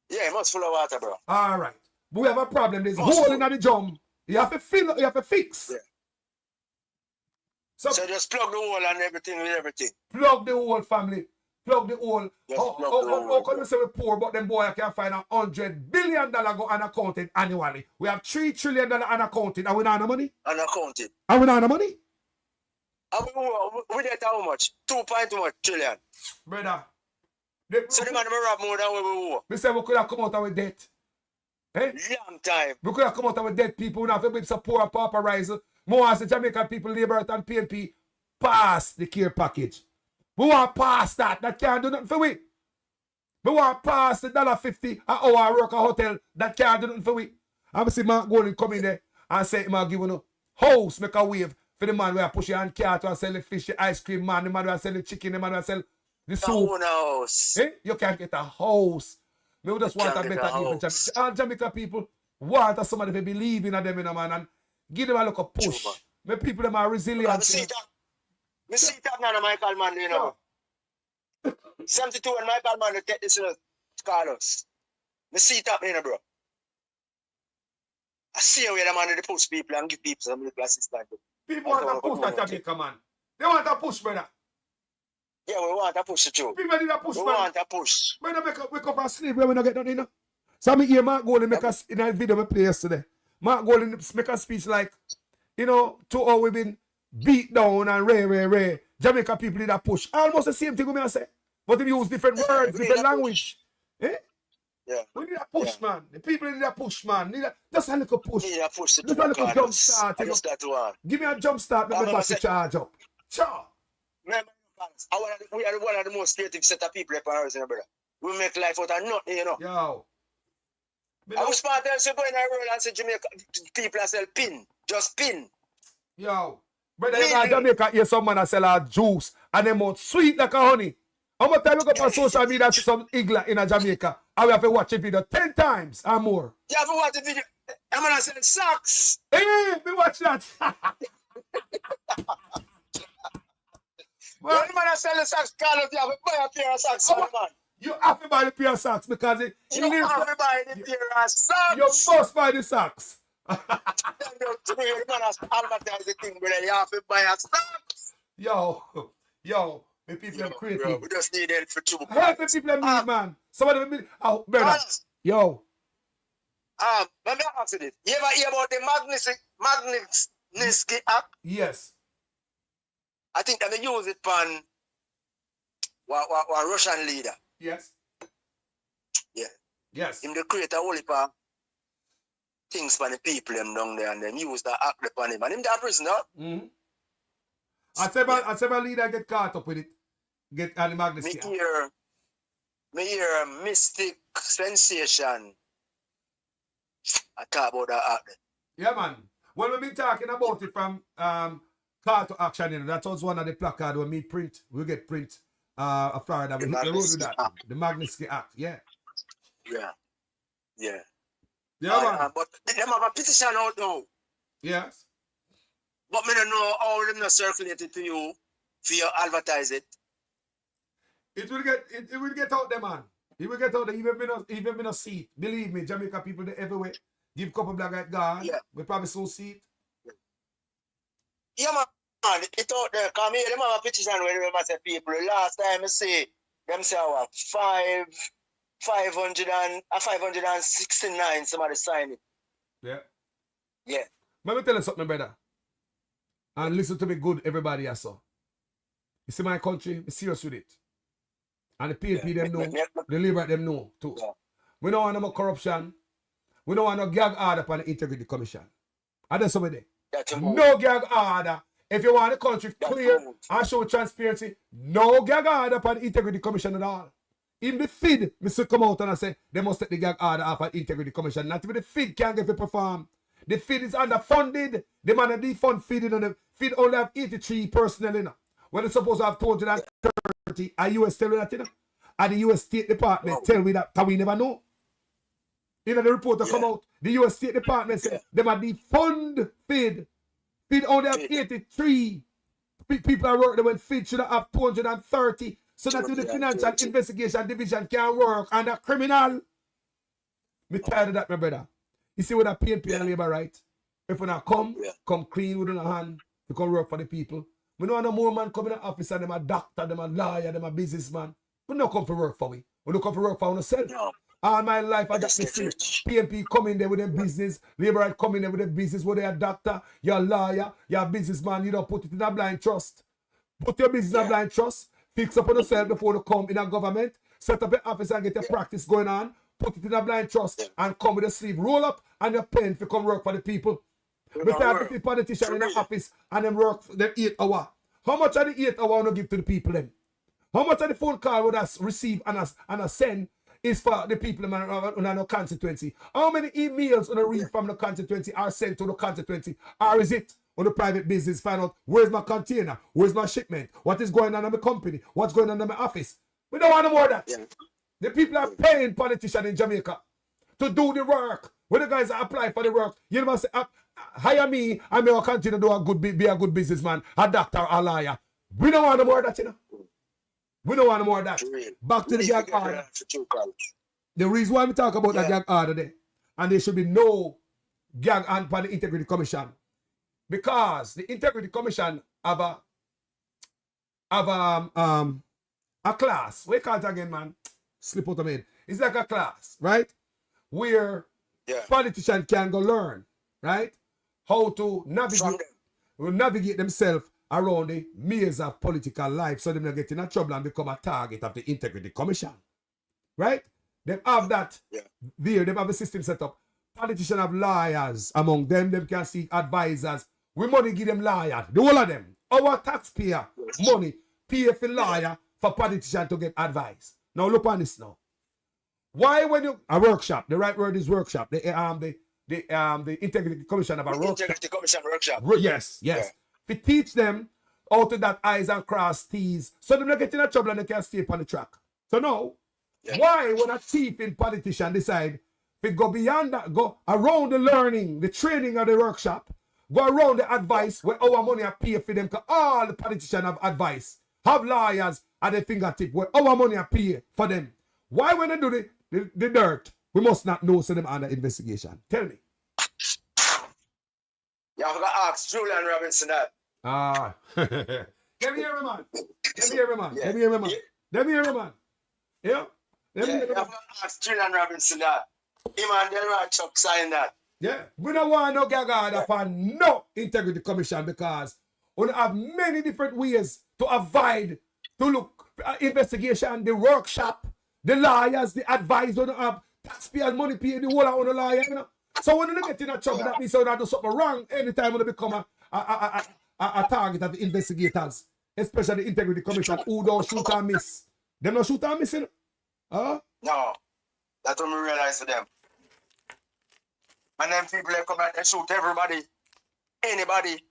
N: Yeah, it must full of water, bro.
B: All right. But we have a problem. There's a hole in the jump. You have to fill, you have to fix.
N: Yeah.
B: So
N: just plug the hole and everything with everything.
B: Plug the hole, family. Plug the hole. How can you say we poor, but them boy can find $100 billion go unaccounted annually? We have $3 trillion unaccounted. Are we not the money?
N: Unaccounted.
B: Are we not the money?
N: We get how much? 2.1 trillion.
B: Brother.
N: So the man will rob more than we owe.
B: We say we could have come out with debt. Eh?
N: Long time.
B: We could have come out with debt people. We have to be support and pauperize. More as the Jamaican people, Labour and PNP pass the care package. We want to pass that. That can't do nothing for we. We want to pass the $1.50 an hour work a hotel. That can't do nothing for we. I see Mark Golden come in there and say, I'm giving you house, make a wave for the man where I push your hand car to sell the fish, the ice cream man, the man where sell the chicken, the man where sell the soup.
N: House.
B: Eh? You can't get a house. We just want a better even Jamaica people want somebody to believe in them, man, and Give them a little push.
N: True, man.
B: My people them are resilient.
N: I see that. Me see that now, Michael Mann, you know. 72 when Michael Mann take this, Carlos. Me see that, you know, bro. I see where the man they push people and give people some little assistance.
B: People want to push that Jamaica, man. They want to push, brother.
N: Yeah, we want to push it, too.
B: People need a push,
N: we
B: man.
N: want to push.
B: Brother, wake up and sleep where we don't get nothing, you know. So me hear Mark Golding make us in a video we play yesterday. Mark Golding make a speech like, you know, to how we been beat down and ray. Jamaica people need a push. Almost the same thing we may say. But they use different words, different language. Eh?
N: Yeah.
B: We need a push, man. The people need a push, man. Just a little push.
N: Need a push.
B: Just a little jump start.
N: I just got to one.
B: Give me a jump start, make me back to charge up. Sure.
N: Remember, we are one of the most creative set of people in Paris, you know, brother. We make life out of nothing, you know.
B: Yo.
N: I was smart to go in a world and say Jamaica people that sell pin. Just pin.
B: Yo. Brother, you got Jamaica hear some man that sell a juice and them out sweet like a honey. How much time you go on social media and see some igla in a Jamaica and we have to watch a video 10 times or more?
N: You have to watch the video. I'm gonna sell socks.
B: Hey, me watch that.
N: When the man sell the socks, Carlos, you have to buy a pair of socks, man.
B: You have to buy the pair of socks because
N: you have to buy the pair of socks.
B: You must buy the socks.
N: The man has advertised the thing, brother. You have to buy a socks.
B: Yo, the people are creative.
N: Bro, we just need help for two.
B: Help the people need, man. Some of them, brother. Yo.
N: Let me ask you this. You ever hear about the Magnitsky Act?
B: Yes.
N: I think they use it on a Russian leader.
B: Yes.
N: Yeah.
B: Yes.
N: Him they create a whole heap of things for the people them down there and then use the act upon him. And him that prisoner.
B: Mm-hmm. I several leader get caught up with it. Get on the Magnitsky Act.
N: Me hear Mystic Sensation. I talk about that act.
B: Yeah, man. When we've been talking about it from call to action, you know, that was one of the placard when we print. We get print Florida. We hit the road with that. The Magnitsky Act, yeah.
N: Yeah. Yeah.
B: Yeah, man.
N: But them have a petition out now.
B: Yes.
N: But me don't know how them not circulated to you for you advertise it.
B: It will get out there, man. It will get out there. Even me no see it. Believe me, Jamaica people they everywhere. Give couple black guy gone. Yeah. We probably so see it.
N: Yeah, man. It out there. Come here, them have a petition where them say people. Last time I say them say what 569 somebody signed it.
B: Yeah.
N: Yeah.
B: Let me tell you something, brother. And listen to me good, everybody I saw. You see my country, I'm serious with it. And the PNP them know, the Labour them know too. Yeah. We don't want no more corruption. We don't want no gag order upon the Integrity Commission. And that's somebody there. No gag order. If you want the country clear and show transparency, no gag order upon the Integrity Commission at all. In the feed, Mr. come out and I say they must take the gag order off the Integrity Commission. Not even the feed can't get to perform. The feed is underfunded. The man that defund feeding on the feed only have 83 personnel in it. When it's supposed to have 230, are US tell you that, you know? And the US State Department tell me that, because we never know. You know, the report that come out, the US State Department said they might defund feed. Feed only have 83 people are working when feed should have 230. So that the Financial Investigation Division can work on that criminal. Me tired of that, my brother. You see what that PNP and Labour right? If we not come clean with our hand to come work for the people. We don't want no more man coming in the office and them a doctor, them a lawyer, them a businessman. We don't come for work for we. We don't come for work for ourselves. No. All my life I got me see PNP come in there with their business, Labour come in there with their business, whether you're a doctor, you're a lawyer, you're a businessman, you don't put it in a blind trust. Put your business in a blind trust, fix up on yourself before you come in a government, set up an office and get your practice going on, put it in a blind trust and come with a sleeve, roll up and your pen to come work for the people. We can't put the politician in the office and them work for them 8 hours. How much of the 8 hours want to give to the people then? How much of the phone call would us receive and us send is for the people in our constituency? How many emails on the read from the constituency are sent to the constituency? Or is it on the private business find out where's my container? Where's my shipment? What is going on in my company? What's going on in my office? We don't want no more of that. Yeah. The people are paying politicians in Jamaica to do the work. When the guys apply for the work, you know, say, hire me and me will continue to do be a good businessman, a doctor, a lawyer. We don't want no more of that, you know. We don't want no more of that. Back to the gag order. The reason why we talk about the gag order there, and there should be no gag on the Integrity Commission, because the Integrity Commission have a class. What you call it again, man? Slip out of it. It's like a class, right? Where politicians can go learn, right? How to navigate themselves around the maze of political life so they don't get in trouble and become a target of the Integrity Commission. Right? They have that there. They have a system set up. Politicians have lawyers among them. They can seek advisors. We money give them lawyers. The whole of them. Our taxpayer money pay for lawyer for politicians to get advice. Now look on this now. Why when you a workshop? The right word is workshop. The Integrity Commission have a workshop.
N: Integrity Commission workshop.
B: Yes. We teach them how to dot I's and cross T's so they don't get in trouble and they can stay on the track. So now, why when a chief in politician decide to go beyond that, go around the learning, the training of the workshop, go around the advice where our money are paid for them, because all the politicians have advice, have lawyers at their fingertip where our money are paid for them. Why when they do the dirt, we must not know so them under investigation? Tell me.
N: You have to ask Julian Robinson that.
B: Let me hear me, man. Let me hear me, man. Yeah? Let me hear me, man.
N: You have to ask Julian Robinson that. Him and Delroy Chuck sign that.
B: Yeah. We don't want no gag order upon no Integrity Commission because we have many different ways to avoid, to look investigation, the workshop, the lawyers, the advisor, have taxpayers money pay the whole of the lawyer, you know. So when you get in a trouble, that means you do something wrong anytime when you become a target of the investigators, especially the Integrity Commission, who don't shoot and miss. Them not shoot and miss, you know? Huh?
N: No. That's what we realize for them. And then people come out and shoot everybody, anybody.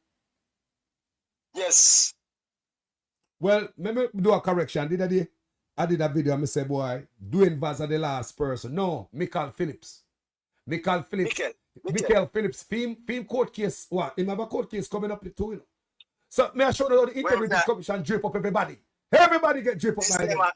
N: Yes.
B: Well, let me do a correction. I did a video and I said, boy, Dwayne Vaz are the last person. No, Michael Phillips. Michael Phillips, film court case. What? He have a court case coming up too, you know. So may I show you how the Integrity Commission drip up everybody. Everybody get drip up by them.
N: A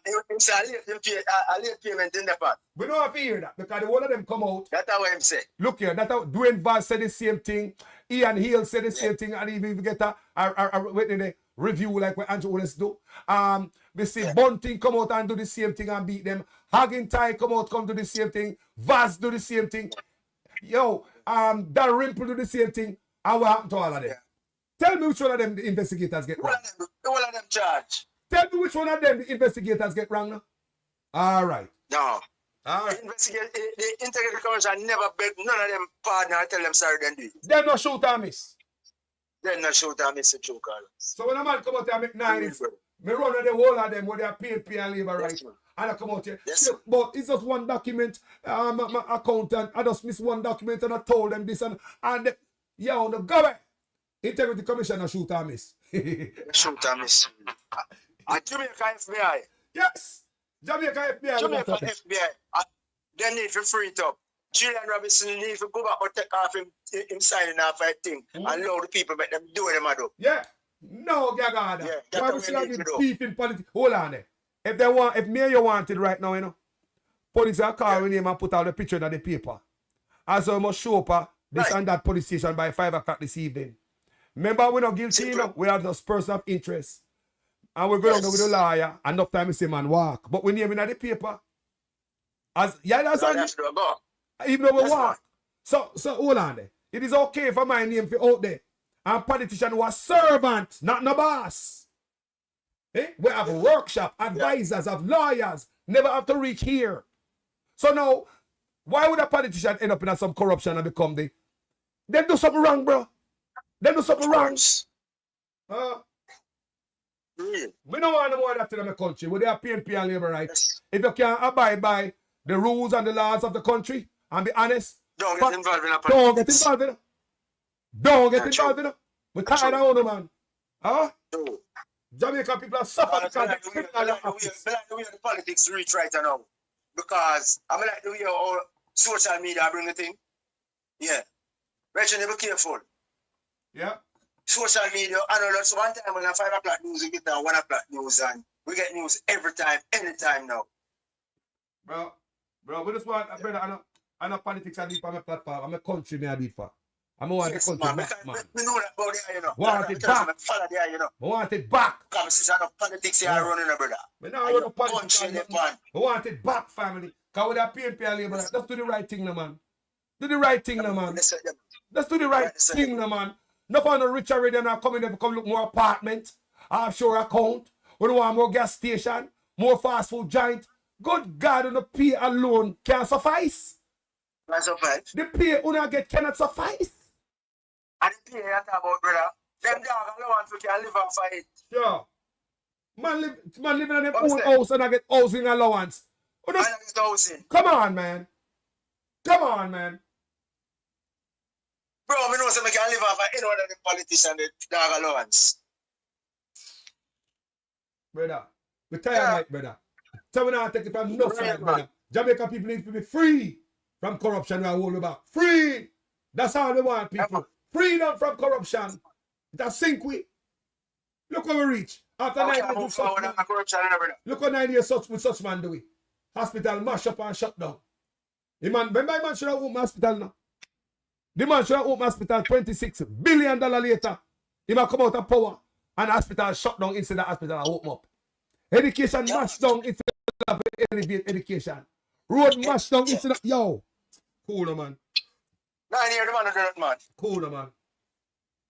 N: late payment in the part.
B: We don't have to hear that because the whole of them come out.
N: That's what I'm saying.
B: Look here, that's how Dwayne Vaz said the same thing. Ian Hill said the same thing, and even get a review like what Andrew Willis do. We see Bunting come out and do the same thing and beat them. Hagentai come do the same thing. Vaz do the same thing. Yo, Dalrymple do the same thing. And what happened to all of them? Tell me which one of them the investigators get wrong.
N: All of them charge.
B: Tell me which one of them the investigators get wrong now. All right.
N: No.
B: All right.
N: The Integrity Commission never beg none of them partner and tell them sorry then do it.
B: They're not shoot and miss.
N: They're not shoot and miss the true call.
B: So when a man come out and make 9, me run on the whole of them where they are pay and labor right. And I come out here.
N: Yes,
B: but it's just one document. My accountant, I just missed one document and I told them this and yo, the government. Integrity Commission shoot and miss.
N: Shoot and miss. And Jamaica FBI.
B: Yes. Jamaica FBI.
N: Jamaica FBI. They need to free it up. Julian Robinson need to go back and take off him signing off a thing and allow the people make them do what they do.
B: Yeah. No, Gagada.
N: Yeah,
B: why we still have beef in politics? Hold on there. If Mayor wanted right now, you know, police are calling him and put out the picture of the paper. And so we must show up this and that police station by 5 o'clock this evening. Remember, we're not guilty, you know. We are just person of interest. And we're going with the lawyer. Enough time to say man walk. But we name it at the paper. That's even though we walk. So hold on there. It is okay for my name to out there. And politician was servant, not no boss. We have a workshop, advisors, have lawyers, never have to reach here. So now, why would a politician end up in some corruption and become the... They do something wrong, bro. They do something wrong. We don't want no more of that in the country. We have PNP and labor rights. If you can't abide by the rules and the laws of the country and be honest,
N: don't get involved in a politics.
B: Don't get involved in it. Don't get involved in it. We're tired of owner, man. Huh? Jamaican people are suffering because of
N: the way the politics reach right now. Because I like the way all social media bring the thing. Yeah. Rachel, be careful.
B: Yeah.
N: Social media, I know that's one time when at 5 o'clock news, we get down 1 o'clock news, and we get news every time, anytime now.
B: Bro, we just want, brother, I know politics I do for my platform. I'm a country me I do it for. I'm want the country back, man.
N: We know that about there, you know.
B: Want it back.
N: Follow there, you know.
B: I want it back.
N: Come, since I know politics here running, brother.
B: But now I run politics. I want it back, family. Because with that PNP and Labour, let's do the right thing, no, man. Do the right thing, no, man. Let's do the right thing, no, man. No for no rich already now coming there to come look more apartment, offshore account. We don't want more gas station, more fast food giant. Good God, on the pay alone can't suffice.
N: Can't suffice.
B: The pay you get cannot suffice.
N: And the pay you talk about, brother, them dog allowance we can live off of it.
B: Sure. Man living in their own house and I get housing allowance.
N: Housing.
B: Come on, man. Come on, man.
N: Bro, I know somebody can live off of any one of the politicians the dog allowance.
B: Brother, we tired like brother. So we not take it from no side, brother. Jamaica people need to be free from corruption and hold me back. Free! That's all we want, people. Freedom from corruption. That's sink we. Look where we reach. After 9 years with such man. Look what 9 years with such man do we. Hospital mash up and shut down. The man, remember the man should have opened hospital now. The man should have opened hospital $26 billion later. He might come out of power and the hospital shut down instead of hospital open up. Education mashed down instead of elevate education. Road mashed down instead of, yo. Cool, man.
N: 9 years, the man do that, man.
B: Cool, man.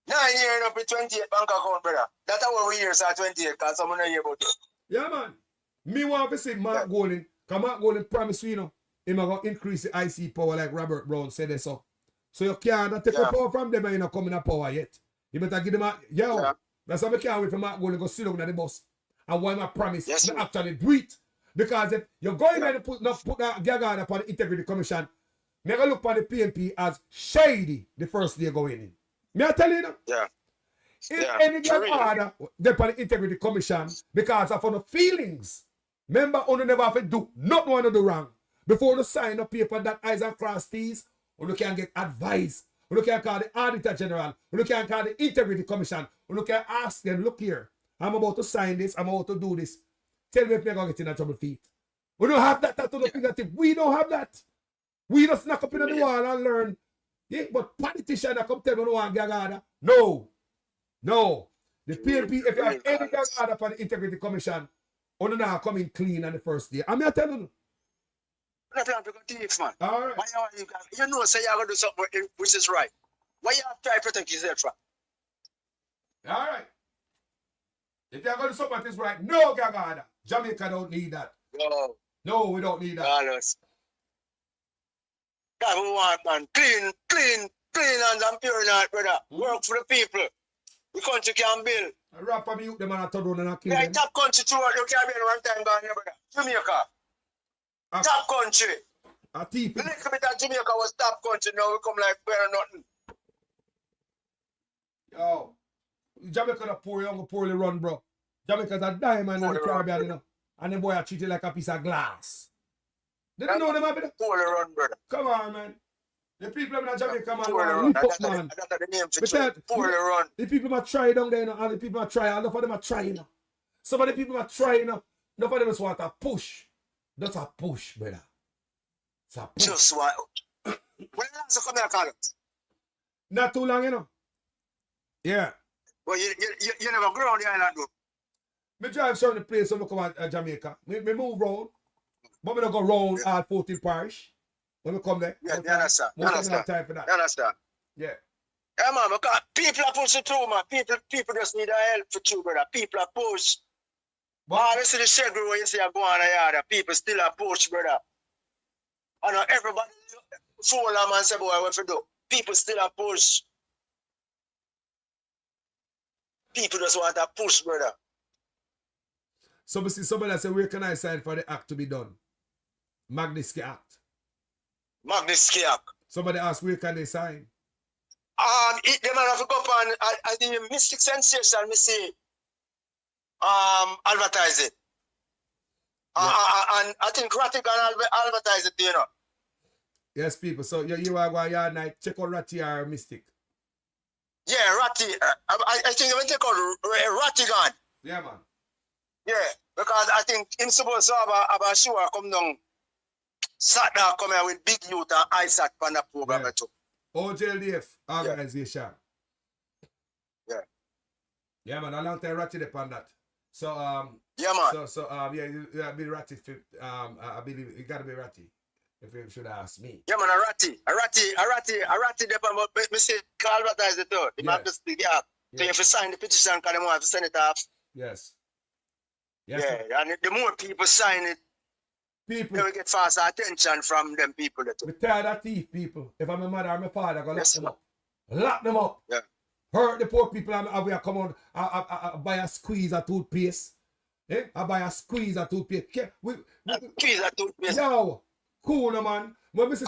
N: 9 years up with 28 bank account, brother. That's our years are 28, because someone don't hear about it.
B: Yeah, man. Me want to see Mark Golding, because Mark Golding promised you, know, he's going to increase the IC power like Robert Brown said so. So you can't take the power from them and you're not coming to power yet. You better give them a, that's why I can't wait for Mark Golding to go sit down at the bus. And why my promise to actually do it. Because if you're going there to put that gag on upon the Integrity Commission, me going to look upon the PNP as shady the first day going in. Me I tell you now?
N: Yeah.
B: If any gag order, they upon the Integrity Commission because of the feelings. Remember, you never have to do, not want to do wrong. Before you sign a paper that eyes and cross T's, you can get advice. You can call the Auditor General. You can call the Integrity Commission. You can ask them, look here, I'm about to sign this, I'm about to do this. Tell me if they're going to get in a trouble feet. We don't have that to the fingertip. We don't have that. We just knock up in the wall and learn. Yeah, but politicians that come tell me no one gag order. No. No. The PNP, if you have any gag order for the Integrity Commission, you now come in clean on the first day. I'm not telling you.
N: I plan to go thief, man.
B: All right.
N: You know, say you're going to do something which is right. Why you have to try to protect yourself from?
B: All right. If you're going to do something that is right, no gag order. Jamaica don't need that.
N: No.
B: No, we don't need that.
N: Carlos. That we want, man. Clean hands and pure in heart, brother. Work for the people. The country can build.
B: I rap for me, them and I turn around and I kill
N: them.
B: them.
N: Top country too, you can't build one time gone here, brother. Jamaica. Top country.
B: A thief.
N: The little bit of Jamaica was top country, now we come like bear nothing.
B: Yo. Jamaica a poorly run, bro. Jamaica's a diamond in the Caribbean, you know. And the boy are treated like a piece of glass. Did you know them, brother?
N: Poorly run, brother.
B: Come on, man. The people in Jamaica, man, want to lift up, man.
N: That's the name to poorly run.
B: The people are trying down there, you know. All the people are trying. Enough of them are trying, you know. Some of the people are trying, you know. Enough of them just want to push. That's a push, brother. It's a push.
N: Just what? When last you come here, Carlos?
B: Not too long, you know. Yeah.
N: Well, you never grow on the island, though.
B: Me drive certain place when I come to Jamaica. Me move round. But me don't go round all 14 parish. When we come there.
N: Yeah, you understand. You understand.
B: Time for that.
N: You understand.
B: Yeah.
N: Yeah, man, because people are pushing through, man. People just need help for you, brother. People are push. But you see the shed where you see I go on the yard, people still are push, brother. I know everybody fool them and say, boy, what to do? People still are push. People just want to push, brother.
B: So we see somebody that say, where can I sign for the act to be done? Magnitsky Act.
N: Magnitsky Act.
B: Somebody asked, where can they sign?
N: They might have to go up on the Mystic Sensation, me see, advertise it. Yeah. And I think Kratik can advertise it, you know.
B: Yes, people. So you are going yard night. Check out Ratty or Mystic.
N: Yeah, Ratty. I think I'm going to take out Ratty gone.
B: Yeah, man.
N: Yeah, because I think him supposed to have a show come down Saturday come here with big youth and ISAT on the program too.
B: OJLDF organization.
N: Yeah.
B: Yeah, man. A long time Ratty upon that. So
N: yeah, man.
B: So yeah, you be Ratty. I believe it gotta be Ratty. If you should ask me.
N: Yeah, man, a Ratty depend but me say call advertise the third. You have to speak up. So if you sign the petition, because they have to send it off.
B: Yes.
N: Yeah, and the more people sign it, they will get faster attention from them people.
B: We tired of thief people. If I'm a mother or my father, I go lock them up. Lock them up.
N: Yeah.
B: Hurt the poor people and we come on, I buy a squeeze of toothpaste. Eh? I buy a squeeze of toothpaste.
N: Squeeze of toothpaste.
B: Yo, cool no man. When Mr.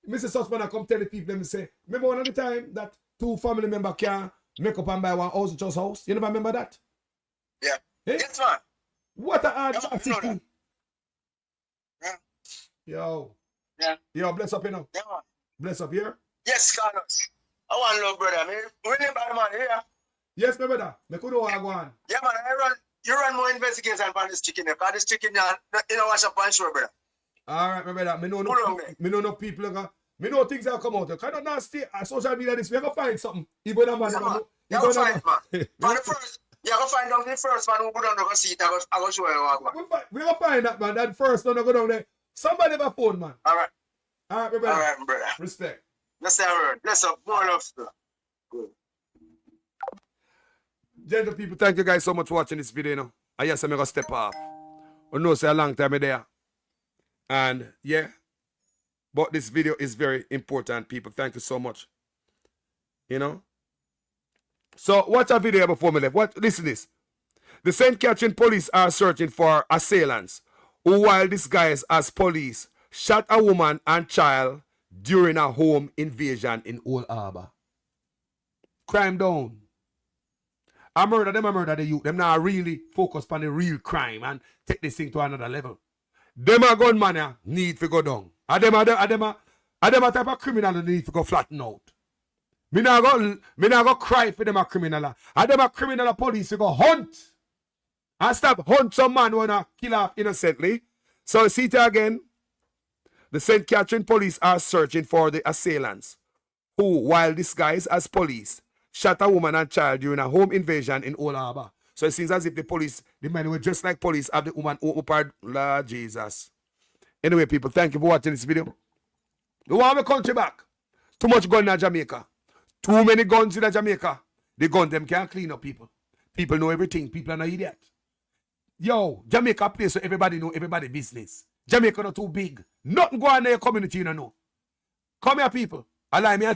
B: Sussman come tell the people, me say, remember one of the time that 2 family members can make up and buy one house just house? You never remember that?
N: Yeah.
B: Eh?
N: Yes, man.
B: What a hard city.
N: Yeah.
B: Yo.
N: Yeah.
B: Yo, bless up, you know.
N: Yeah, man.
B: Bless up here.
N: Yes, Carlos. I want love, brother. We remember the man here.
B: Yes, my brother. Me could know I go on.
N: Yeah, man. You run more investigations on this chicken. Because this chicken, you know, what's up on show, brother.
B: All right, my brother. Me know no people. Me know things that come out. You cannot not stay on social media this way. You go find something. Even a man.
N: You go find it, man. For the first, you go find out the first man who go down to go see it. I go show you what I go.
B: We go find that, man. That first one go down there. Somebody have a phone, man.
N: All right.
B: All right, my brother.
N: All right, my brother.
B: Respect.
N: Let's have a word. Let's have more love. Good.
B: Gentle people, thank you guys so much for watching this video. You know? I guess I'm going to step off. I know it's a long time there. And yeah, but this video is very important, people. Thank you so much. You know? So watch a video before me left. Listen to this. The St. Catherine police are searching for assailants who, while disguised as police, shot a woman and child during a home invasion in Old Harbour. Crime down. I murder the youth. Them now really focus on the real crime and take this thing to another level. Them a gunman ya need to go down. A them a type of criminal that need to go flatten out. Me now go cry for them a criminal. A them a criminal police to go hunt. And stop hunt some man wanna kill off innocently. So see it again. The St. Catherine police are searching for the assailants who, while disguised as police, shot a woman and child during a home invasion in Old Harbour. So it seems as if the men were just like police, have the woman open up. Lord Jesus. Anyway, people, thank you for watching this video. We want my country back. Too much gun in Jamaica. Too many guns in Jamaica. The gun them can't clean up people. People know everything. People are not idiot. Yo, Jamaica place so everybody know everybody business. Jamaica not too big. Nothing go on in your community, you know. Come here, people. Allow me to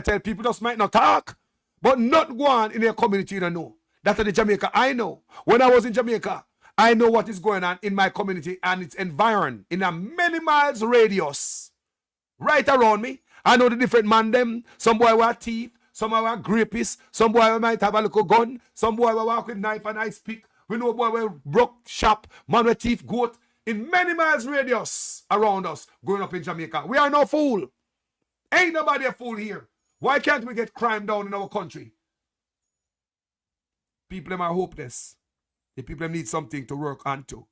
B: tell. People just might not talk. But not go on in your community, you know. That's the Jamaica I know. When I was in Jamaica, I know what is going on in my community and its environment in a many miles radius. Right around me. I know the different man them. Some boy were thief. Some boy were grapists. Some boy might have a little gun. Some boy will walk with knife and ice pick. We know boy will broke shop. Man with thief goat. In many miles radius around us going up in Jamaica. We are no fool. Ain't nobody a fool here. Why can't we get crime down in our country? People them are hopeless. The people them need something to work on to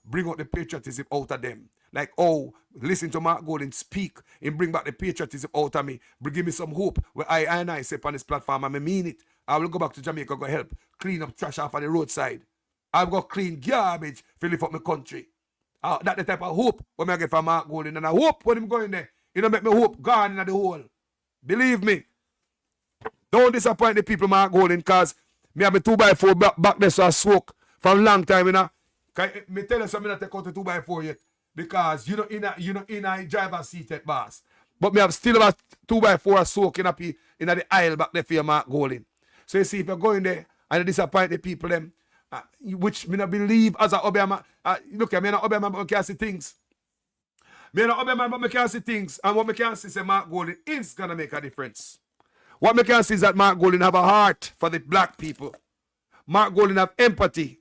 B: bring out the patriotism out of them. Like, oh, listen to Mark Golden speak and bring back the patriotism out of me. Give me some hope. Where I say on this platform, and I mean it. I will go back to Jamaica, go help clean up trash off on the roadside. I'll go clean garbage to lift up my country. That's the type of hope when I get from Mark Golden. And I hope when I'm going there, you know, make me hope gone in the hole. Believe me. Don't disappoint the people, Mark Golden, because me have a 2x4 back there, so I smoke from long time, you know. Me tell you something, I take out the 2x4 yet. Because you know in a driver's seat at boss. But me have still have a 2x4 soaking up in the aisle back there for your Mark Golden. So you see, if you're going there and you disappoint the people them, which me not believe as a Obama, look at me not Obama, but I can see things. Me not Obama, but I can see things. And what I can see is Mark Golden is gonna make a difference. What I can see is that Mark Golden have a heart for the black people. Mark Golden have empathy.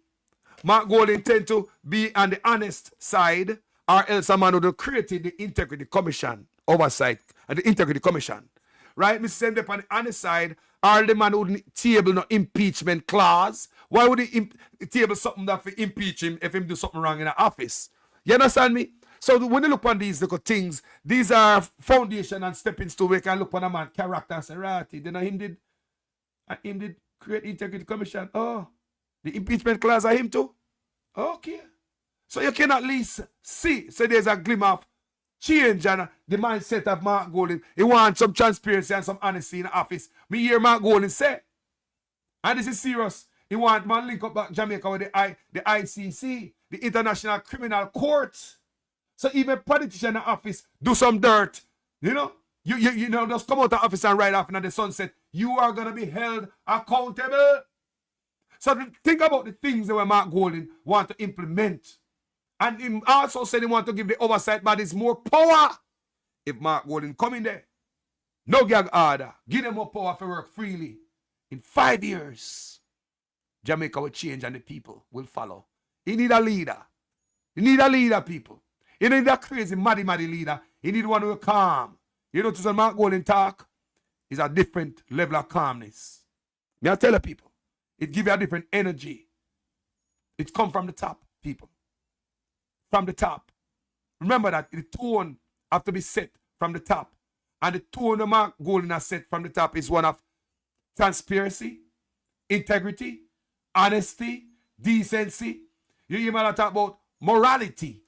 B: Mark Golden tend to be on the honest side or else a man would have created the Integrity Commission oversight and the Integrity Commission. Right? Mr. Send up on the other side, or the man wouldn't table no impeachment clause. Why would he table something that will impeach him if he do something wrong in the office? You understand me? So when you look on these little things, these are foundation and stepping stone where you can look on a man character and say, right, then him did create Integrity Commission. Oh, the impeachment clause are him too? Okay. So you can at least see, so there's a glimmer of change and the mindset of Mark Golding. He wants some transparency and some honesty in the office. Me hear Mark Golding say, and this is serious, he want man link up back Jamaica with the ICC, the International Criminal Court. So even politician in the office do some dirt, you know, you know, just come out of the office and right off into the sunset. You are gonna be held accountable. So think about the things that Mark Golding want to implement. And he also said he want to give the oversight bodies more power. If Mark Golding come in there, no gag order, give them more power for work freely. In 5 years, Jamaica will change and the people will follow. He need a leader. You need a leader, people. You need that crazy, muddy leader. You need one who will calm. You know, to Mark Golding talk is a different level of calmness. May I tell the people, it gives you a different energy. It comes from the top, people. From the top. Remember that the tone have to be set from the top. And the tone of Mark Golding has set from the top is one of transparency, integrity, honesty, decency. You hear me talk about morality.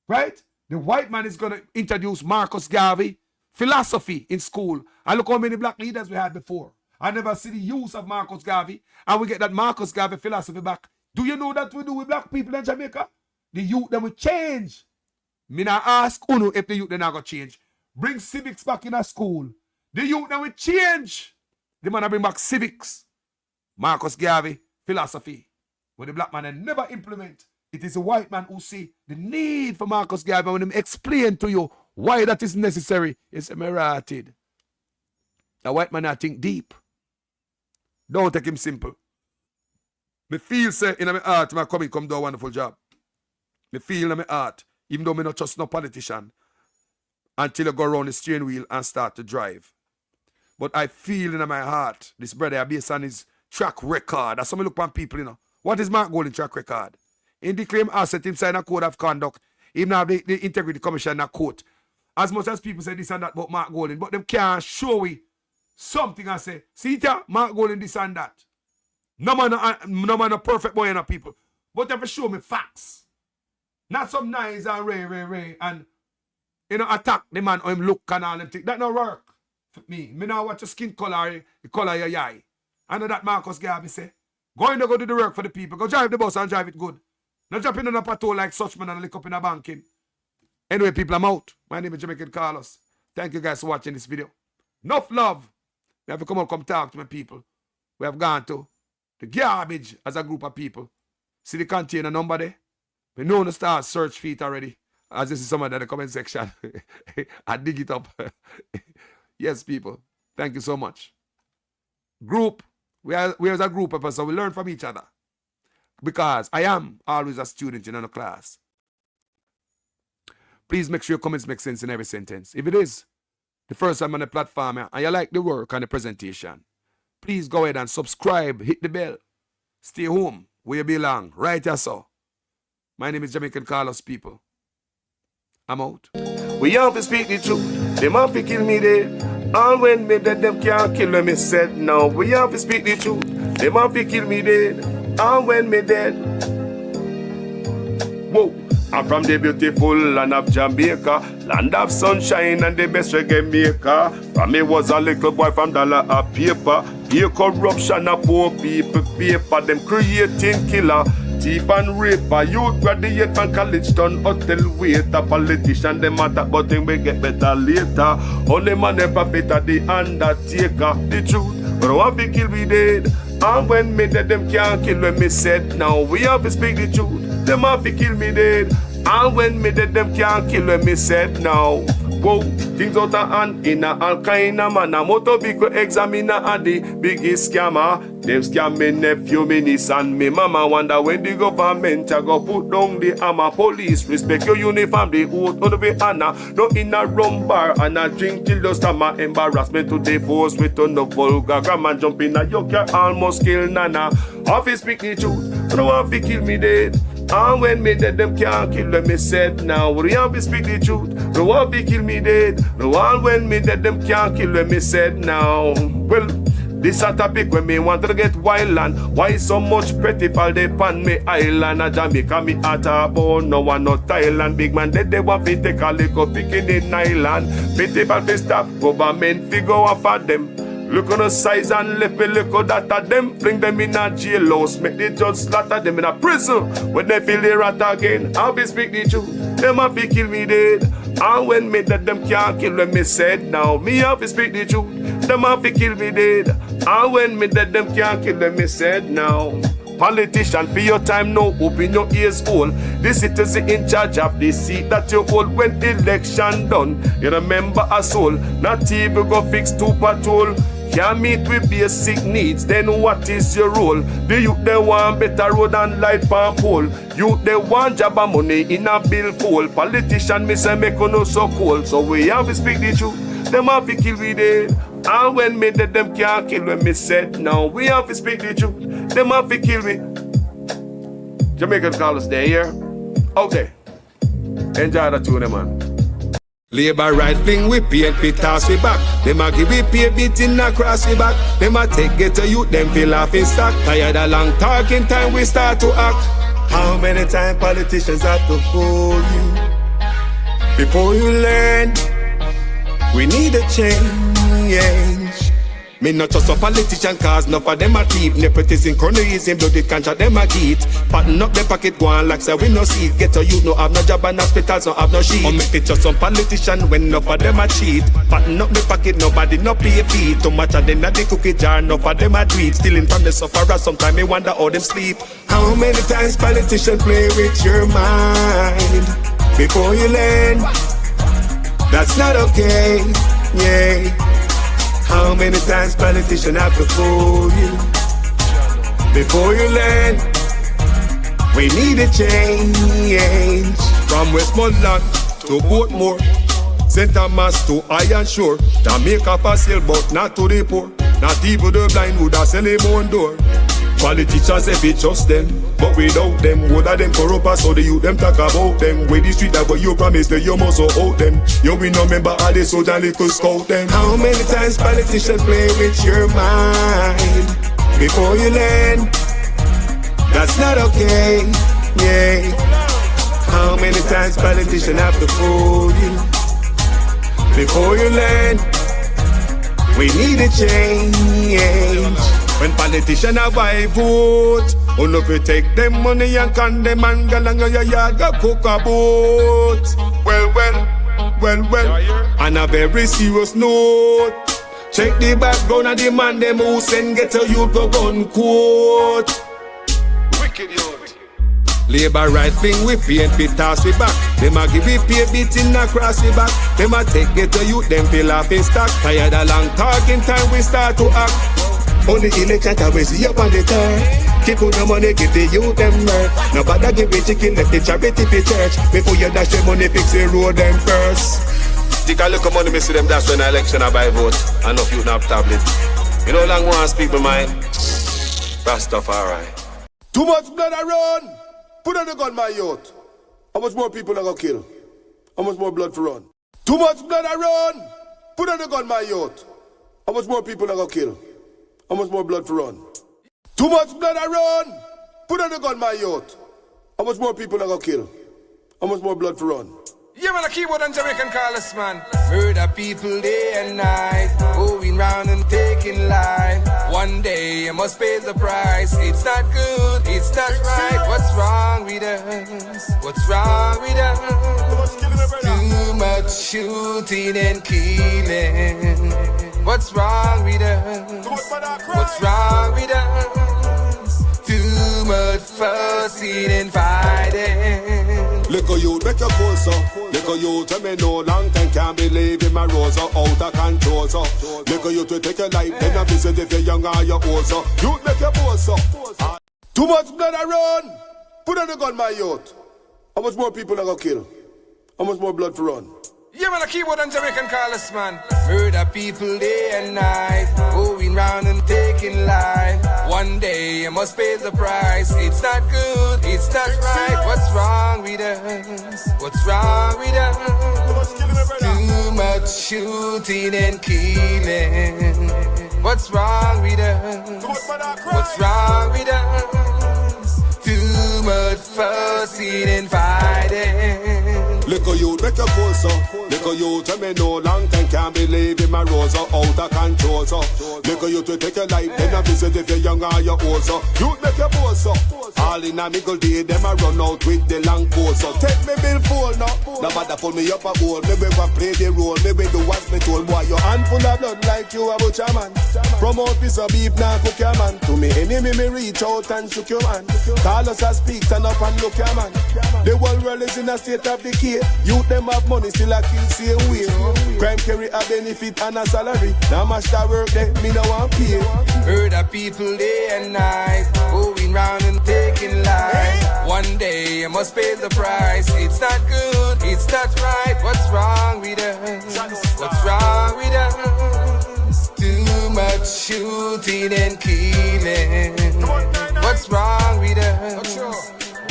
B: Right? The white man is going to introduce Marcus Garvey philosophy in school. And look how many black leaders we had before. I never see the use of Marcus Garvey. And we get that Marcus Garvey philosophy back. Do you know that we do with black people in Jamaica? The youth them will change. Me not ask Uno if the youth them not going to change. Bring civics back in a school. The youth them will change. The man bring back civics. Marcus Garvey philosophy. But the black man they never implement. It is a white man who see the need for Marcus Garvey. When him explain to you why that is necessary, it's merited. The white man I think deep. Don't take him simple. Me feel say in my heart, my coming come do a wonderful job. Me feel in my heart, even though me not trust no politician, until you go around the steering wheel and start to drive. But I feel in my heart, this brother based on his track record. That's how me look on people, you know. What is Mark Golding track record? In the claim asset, him sign a code of conduct. Even have the Integrity Commission a quote. As much as people say this and that about Mark Golding, but them can't show we something and say, see it, Mark Golding this and that. No man a perfect boy and people. But they have to show me facts. Not some nice and ray and you know attack the man or him look and all them things. That no work for me. Me now watch your skin color, the color of your eye. I know that Marcus Garvey say. Go in there, go do the work for the people. Go drive the bus and drive it good. Not jumping on a patrol like such man and lick up in a banking. Anyway, people, I'm out. My name is Jamaican Carlos. Thank you guys for watching this video. Enough love. We have to come talk to my people. We have gone to the garbage as a group of people. See the container number there? We know the start search feet already. As this is somebody in the comment section. I dig it up. Yes, people. Thank you so much. Group. We are as a group of us, so we learn from each other. Because I am always a student in a class. Please make sure your comments make sense in every sentence. If it is the first time on the platform and you like the work and the presentation, please go ahead and subscribe, hit the bell. Stay home where you belong. Right here, so. My name is Jamaican Carlos, people. I'm out.
O: We have to speak the truth. Them have to kill me dead. All when me dead, them can't kill me said. No, we have to speak the truth. Them have to kill me dead. All when me dead. Whoa. I'm from the beautiful land of Jamaica, land of sunshine and the best reggae maker. From me was a little boy from dollar a paper. Pay corruption of poor people paper. Them creating killer, thief and raper. Youth graduate from college done hotel waiter. Politician them attack but them will get better later. Only man them profit at the undertaker. The truth, but I want to kill me dead. And when me dead them can't kill when me said. Now we have to speak the truth. Them have to kill me dead. And when me dead them can't kill when me said. Now Whoa, things out of hand in a all kind of manner. Motor vehicle examiner are the biggest scammer. Them scam me nephew, me niece and me mama. Wonder when the government a go put down the hammer. Police respect your uniform, the oath on the honor. No in a rum bar and a drink till the stomach. Embarrassment to the force with on the vulgar grammar. Jump in a yoke, you almost kill nana. Office speak the truth, no one fi kill me dead. And when me dead, them can't kill them, me said now. We have to speak the truth, no one fi kill me dead. No one when me dead, them can't kill them, me said now. Well, this a topic when me want to get wild and why so much pretty fall they pan me island. A Jamaica me at a bone, no one no Thailand. Big man dead, they want to take a lick of picking in island. Pity for the stop, government figure off at them. Look on the size and left me look at that of them. Bring them in a jailhouse, make the judge slaughter them in a prison. When they feel the rat again, I'll be speak the truth. Them have to kill me dead. And when me dead, them can't kill when me said now. Me have to speak the truth. Them have to kill me dead. And when me dead, them can't kill when me said now. Politician, for your time now, open your ears all. The citizen in charge of the seat that you hold when election done. You remember a soul, not even go fix to patrol. Can't meet with basic needs, then what is your role? The youth they want better road and light pan pole. Youth they want job and money in a bill full. Politician me say make no so cold. So we have to speak the truth, them have to kill we dead. And when me dead, them can't kill when me said now. We have to speak the truth, them have to kill me. Jamaican call us there, here. Okay. Enjoy the tune, man.
B: Labor right wing we PNP toss we back. Them a give we pay beating across we back. Them a take get to youth, them feel off in stock. Tired of long talking time we start to act. How many times politicians have to fool you before you learn? We need a change. Me not just a politician cause enough of them a thief. Nepotism, cronyism, bloody contract them a get. Pattern up the pocket go on like say we no see it. Get to you no have no job and hospitals no have no sheet. Or make it just some politician when enough of them a cheat. Pattern up the pocket nobody no pay fee. Too much of them at the cookie jar enough of them a tweet. Stealing from the sufferer sometimes me wonder how them sleep. How many times politicians play with your mind before you learn? That's not okay, yeah. How many times politicians have to fool you before you learn? We need a change.
O: From Westmoreland to Portmore, St. Thomas to Iron Shore, Jamaica for sale but not to the poor. Not even the blind would have sell him on door. Politicians if it's just them, but without them, what are them corrupt us so the youth them talk about them. With the street that what you promise that you must out them. You we no member all the soldier little scout them.
B: How many times politicians play with your mind before you learn? That's not okay, yeah. How many times politicians have to fool you before you learn? We need a change.
O: When politicians have I vote, on if you take them money and condemn and go along your yard go cook a boat. Well, on a very serious note, check the background of the man them who send get a youth go gun quote. Wicked youth.
B: Labor right wing we PNP toss we back. Them a give we pay beating across we back. Them a take get to youth, them feel off in stock. Tired of long talking time we start to act.
O: On the election time we see up on the turn. Keep on the money, give the youth them work. Nobody give a chicken, left the charity for church. Before you dash the money, fix the road them first.
C: Take a look at money, me see them dash when the election I buy vote. And enough youth have tablet. You know long one speak my mind. Rastafari.
O: Too much blood I run. Put on the gun, my youth. How much more people are gonna kill? How much more blood for run? Too much blood I run. Put on the gun, my youth. How much more people are gonna kill? How much more blood for run? Too much blood I run. Put on the gun, my youth. How much more people are gonna kill? How much more blood for run?
P: Yeah, man, a keyboard and Jamaican callers, man. Murder people day and night, going round and taking life. One day you must pay the price. It's not good, it's not right. What's wrong with us? What's wrong with us? Too much shooting and killing. What's wrong with us? What's wrong with us? Too much fussing and fighting.
O: Look at you, make your call so. Little youth when me know long time can't believe in my rose out of control. So little youth will take your life, then a visit if you're young or you're old. So youth make your boss so. Too much blood around. Put on the gun, my youth. How much more people are gonna kill? How much more blood to run?
P: Yeah, man, a keyboard and Jamaican callers, man. Murder people day and night, going round and taking life. One day you must pay the price. It's not good, it's not right. What's wrong with us? What's wrong with us? Too much shooting and killing. What's wrong with us? What's wrong with us? Too much fussing and fighting.
O: Little youth make your pull so. Little youth when me know long time can't believe in my rose out of control. So little youth will take your life, then a visit if you're young or you're old. So youth make your pull so. All in a middle day, them a run out with the long pole. So take me bill full now. No matter pull me up a goal. Maybe go play the role. Maybe do what's me told. Boy, your hand full of blood like you a butcher man. Promote piece of beef now cook your man. To me enemy me reach out and shook your man. Call us and speak, stand up and look your man. The whole world is in a state of decay. Youth them have money, still a kill same way. Crime carry a benefit and a salary. Now much that work there, me no want pay.
P: Murder people day and night, going round and taking life. One day you must pay the price. It's not good, it's not right. What's wrong with us? What's wrong with us? Too much shooting and killing. What's wrong with us?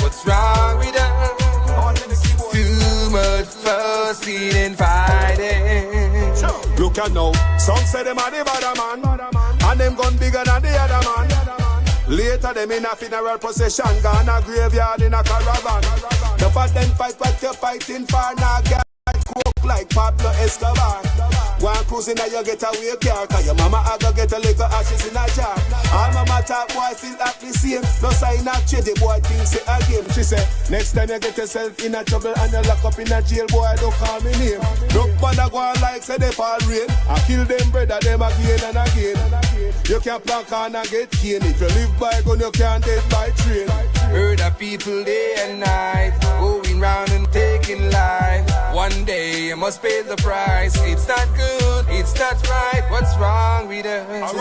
P: What's wrong with us? Too much fussing and fighting.
O: Look at now, some say them are the bad man, and them gun bigger than the other man. Later them in a funeral procession, gone a graveyard in a caravan. The fat then fight what you're fighting for, now get coke like Pablo Escobar. One cruising now you get away car, cause your mama a go get a little ashes in a jar. All mama talk boy still act the same. No sign of change, the boy thinks it a game. She say, next time you get yourself in a trouble and you lock up in a jail, boy don't call me name. Look bother go on like say they fall rain. I kill them brother them again and again. You can't plank on and get cane. If you live by gun you can't dead by train.
P: Murder people day and night, going round and taking life. One day you must pay the price. It's not good, it's not right. What's wrong with us?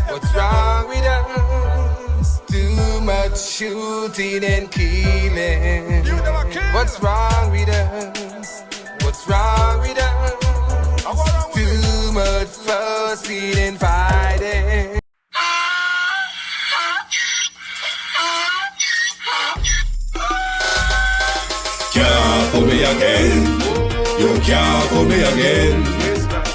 P: What's wrong with us? Too much shooting and killing. What's wrong with us? What's wrong with us? Too much fussing and fighting.
O: Can't fool me again. You can't fool me again.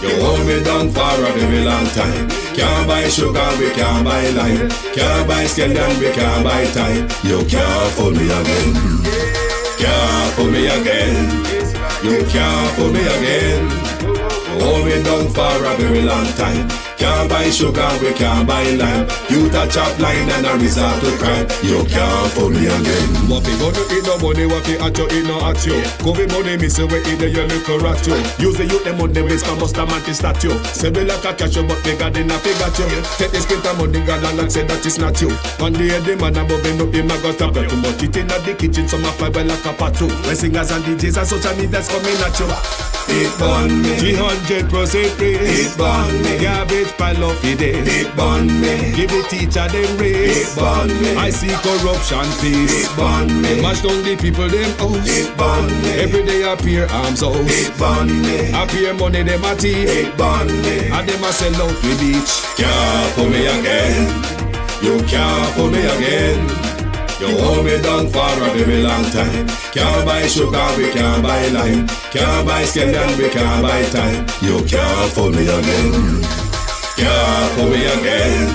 O: You hold me down for a very long time. Can't buy sugar, we can't buy lime. Can't buy scallion, we can't buy time. You can't fool me again. Can't fool me again. You can't fool me again. You hold me down for a very long time. Can't buy sugar, we can't buy lime. You touch up line and a resort to crime. You can't fool me again.
B: What fi gonna eat no money, what fi at you, eat no at you. Covid money, miss away in the your little rat you. Use the youth, them money, waste for must a man to statue. Say we like a catch you, but they got in a figure you. Take the spit of money, God and say that is not you. One day the man above him up, him a got up. Too much eating at the kitchen, some a fly by like a patu. My singers and DJs and social media's coming at you.
O: It burn me.
B: 300% praise.
O: It burn me.
B: Garbage pile of it.
O: It burn me.
B: Give the teacher them raise.
O: It burn me.
B: I see corruption peace.
O: It burn me.
B: Mash down the people them house.
O: It burn me.
B: Every day appear arms out.
O: It burn me.
B: Appear money them a thief.
O: It burn me.
B: And them a sell out the beach.
O: Can't fool me again. You can't fool me again. You hold me down for a very long time. Can't buy sugar, we can't buy lime. Can't buy scallion, we can't buy time. You can't fool me again. Can't fool me again.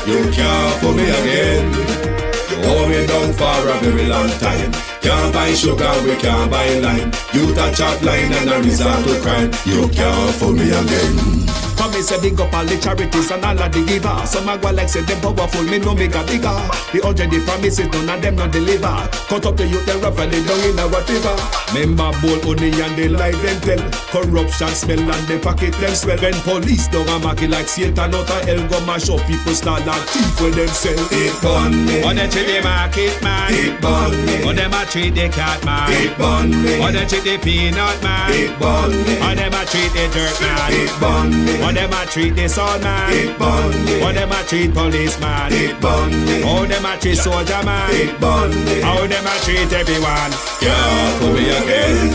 O: You can't fool me again. You hold me down for a very long time. Can't buy sugar, we can't buy lime. You touch up line and a resort to crime. You can't fool me again.
B: Come me say big up all the charities and all of the givers. Some a go like say them powerful, me no make a bigger. The already promises, none of them not deliver. Cut up the youth, they rough and they down in a whatever. Member bowl only and they lie them tell. Corruption smell and they pocket them swell. When police don't a market like Satan out of hell, go mash up people start like thief when them sell.
O: It burn me.
B: On the treat the market man.
O: It burn me.
B: On them a treat the cat man.
O: It burn me.
B: On the treat the
Q: peanut man.
R: It burn me.
Q: How them a treat the dirt man.
R: It burn me.
Q: How them a treat the sun man.
R: It burn me.
Q: How them a treat policeman.
R: It burn me.
Q: How them a treat soldier man.
R: It burn me.
Q: How them a treat everyone.
R: Can't fool me again.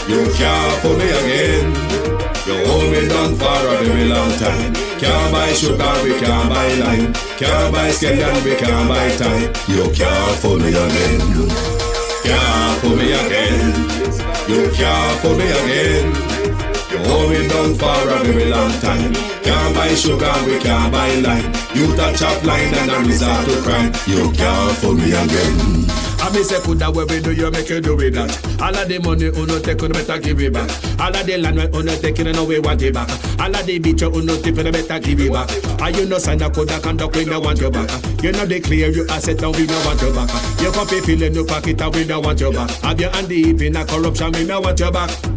R: You can't fool me again. You hold me down for a very long time. Can't buy sugar, we can't buy lime. Can't buy scandal, we can't buy time. You can't fool me again. Can't fool me again. You can't fool me again. You hold me down for a very long time. Can't buy sugar, we can't buy lime. You touch up line and I resort to crime. You can't fool me again.
Q: I me say put that where we do, you make you do with that. All of the money uno take, you better give it back. All of the land we uno take, you know we want it back. All of the beach you uno tip, you better give it back. And you know sign a code that conduct, we no want you back. You know declare you asset, now we no want you back. You can't be feeling your pocket, and we no want you back. Have your hand deep in a corruption, we no want you back.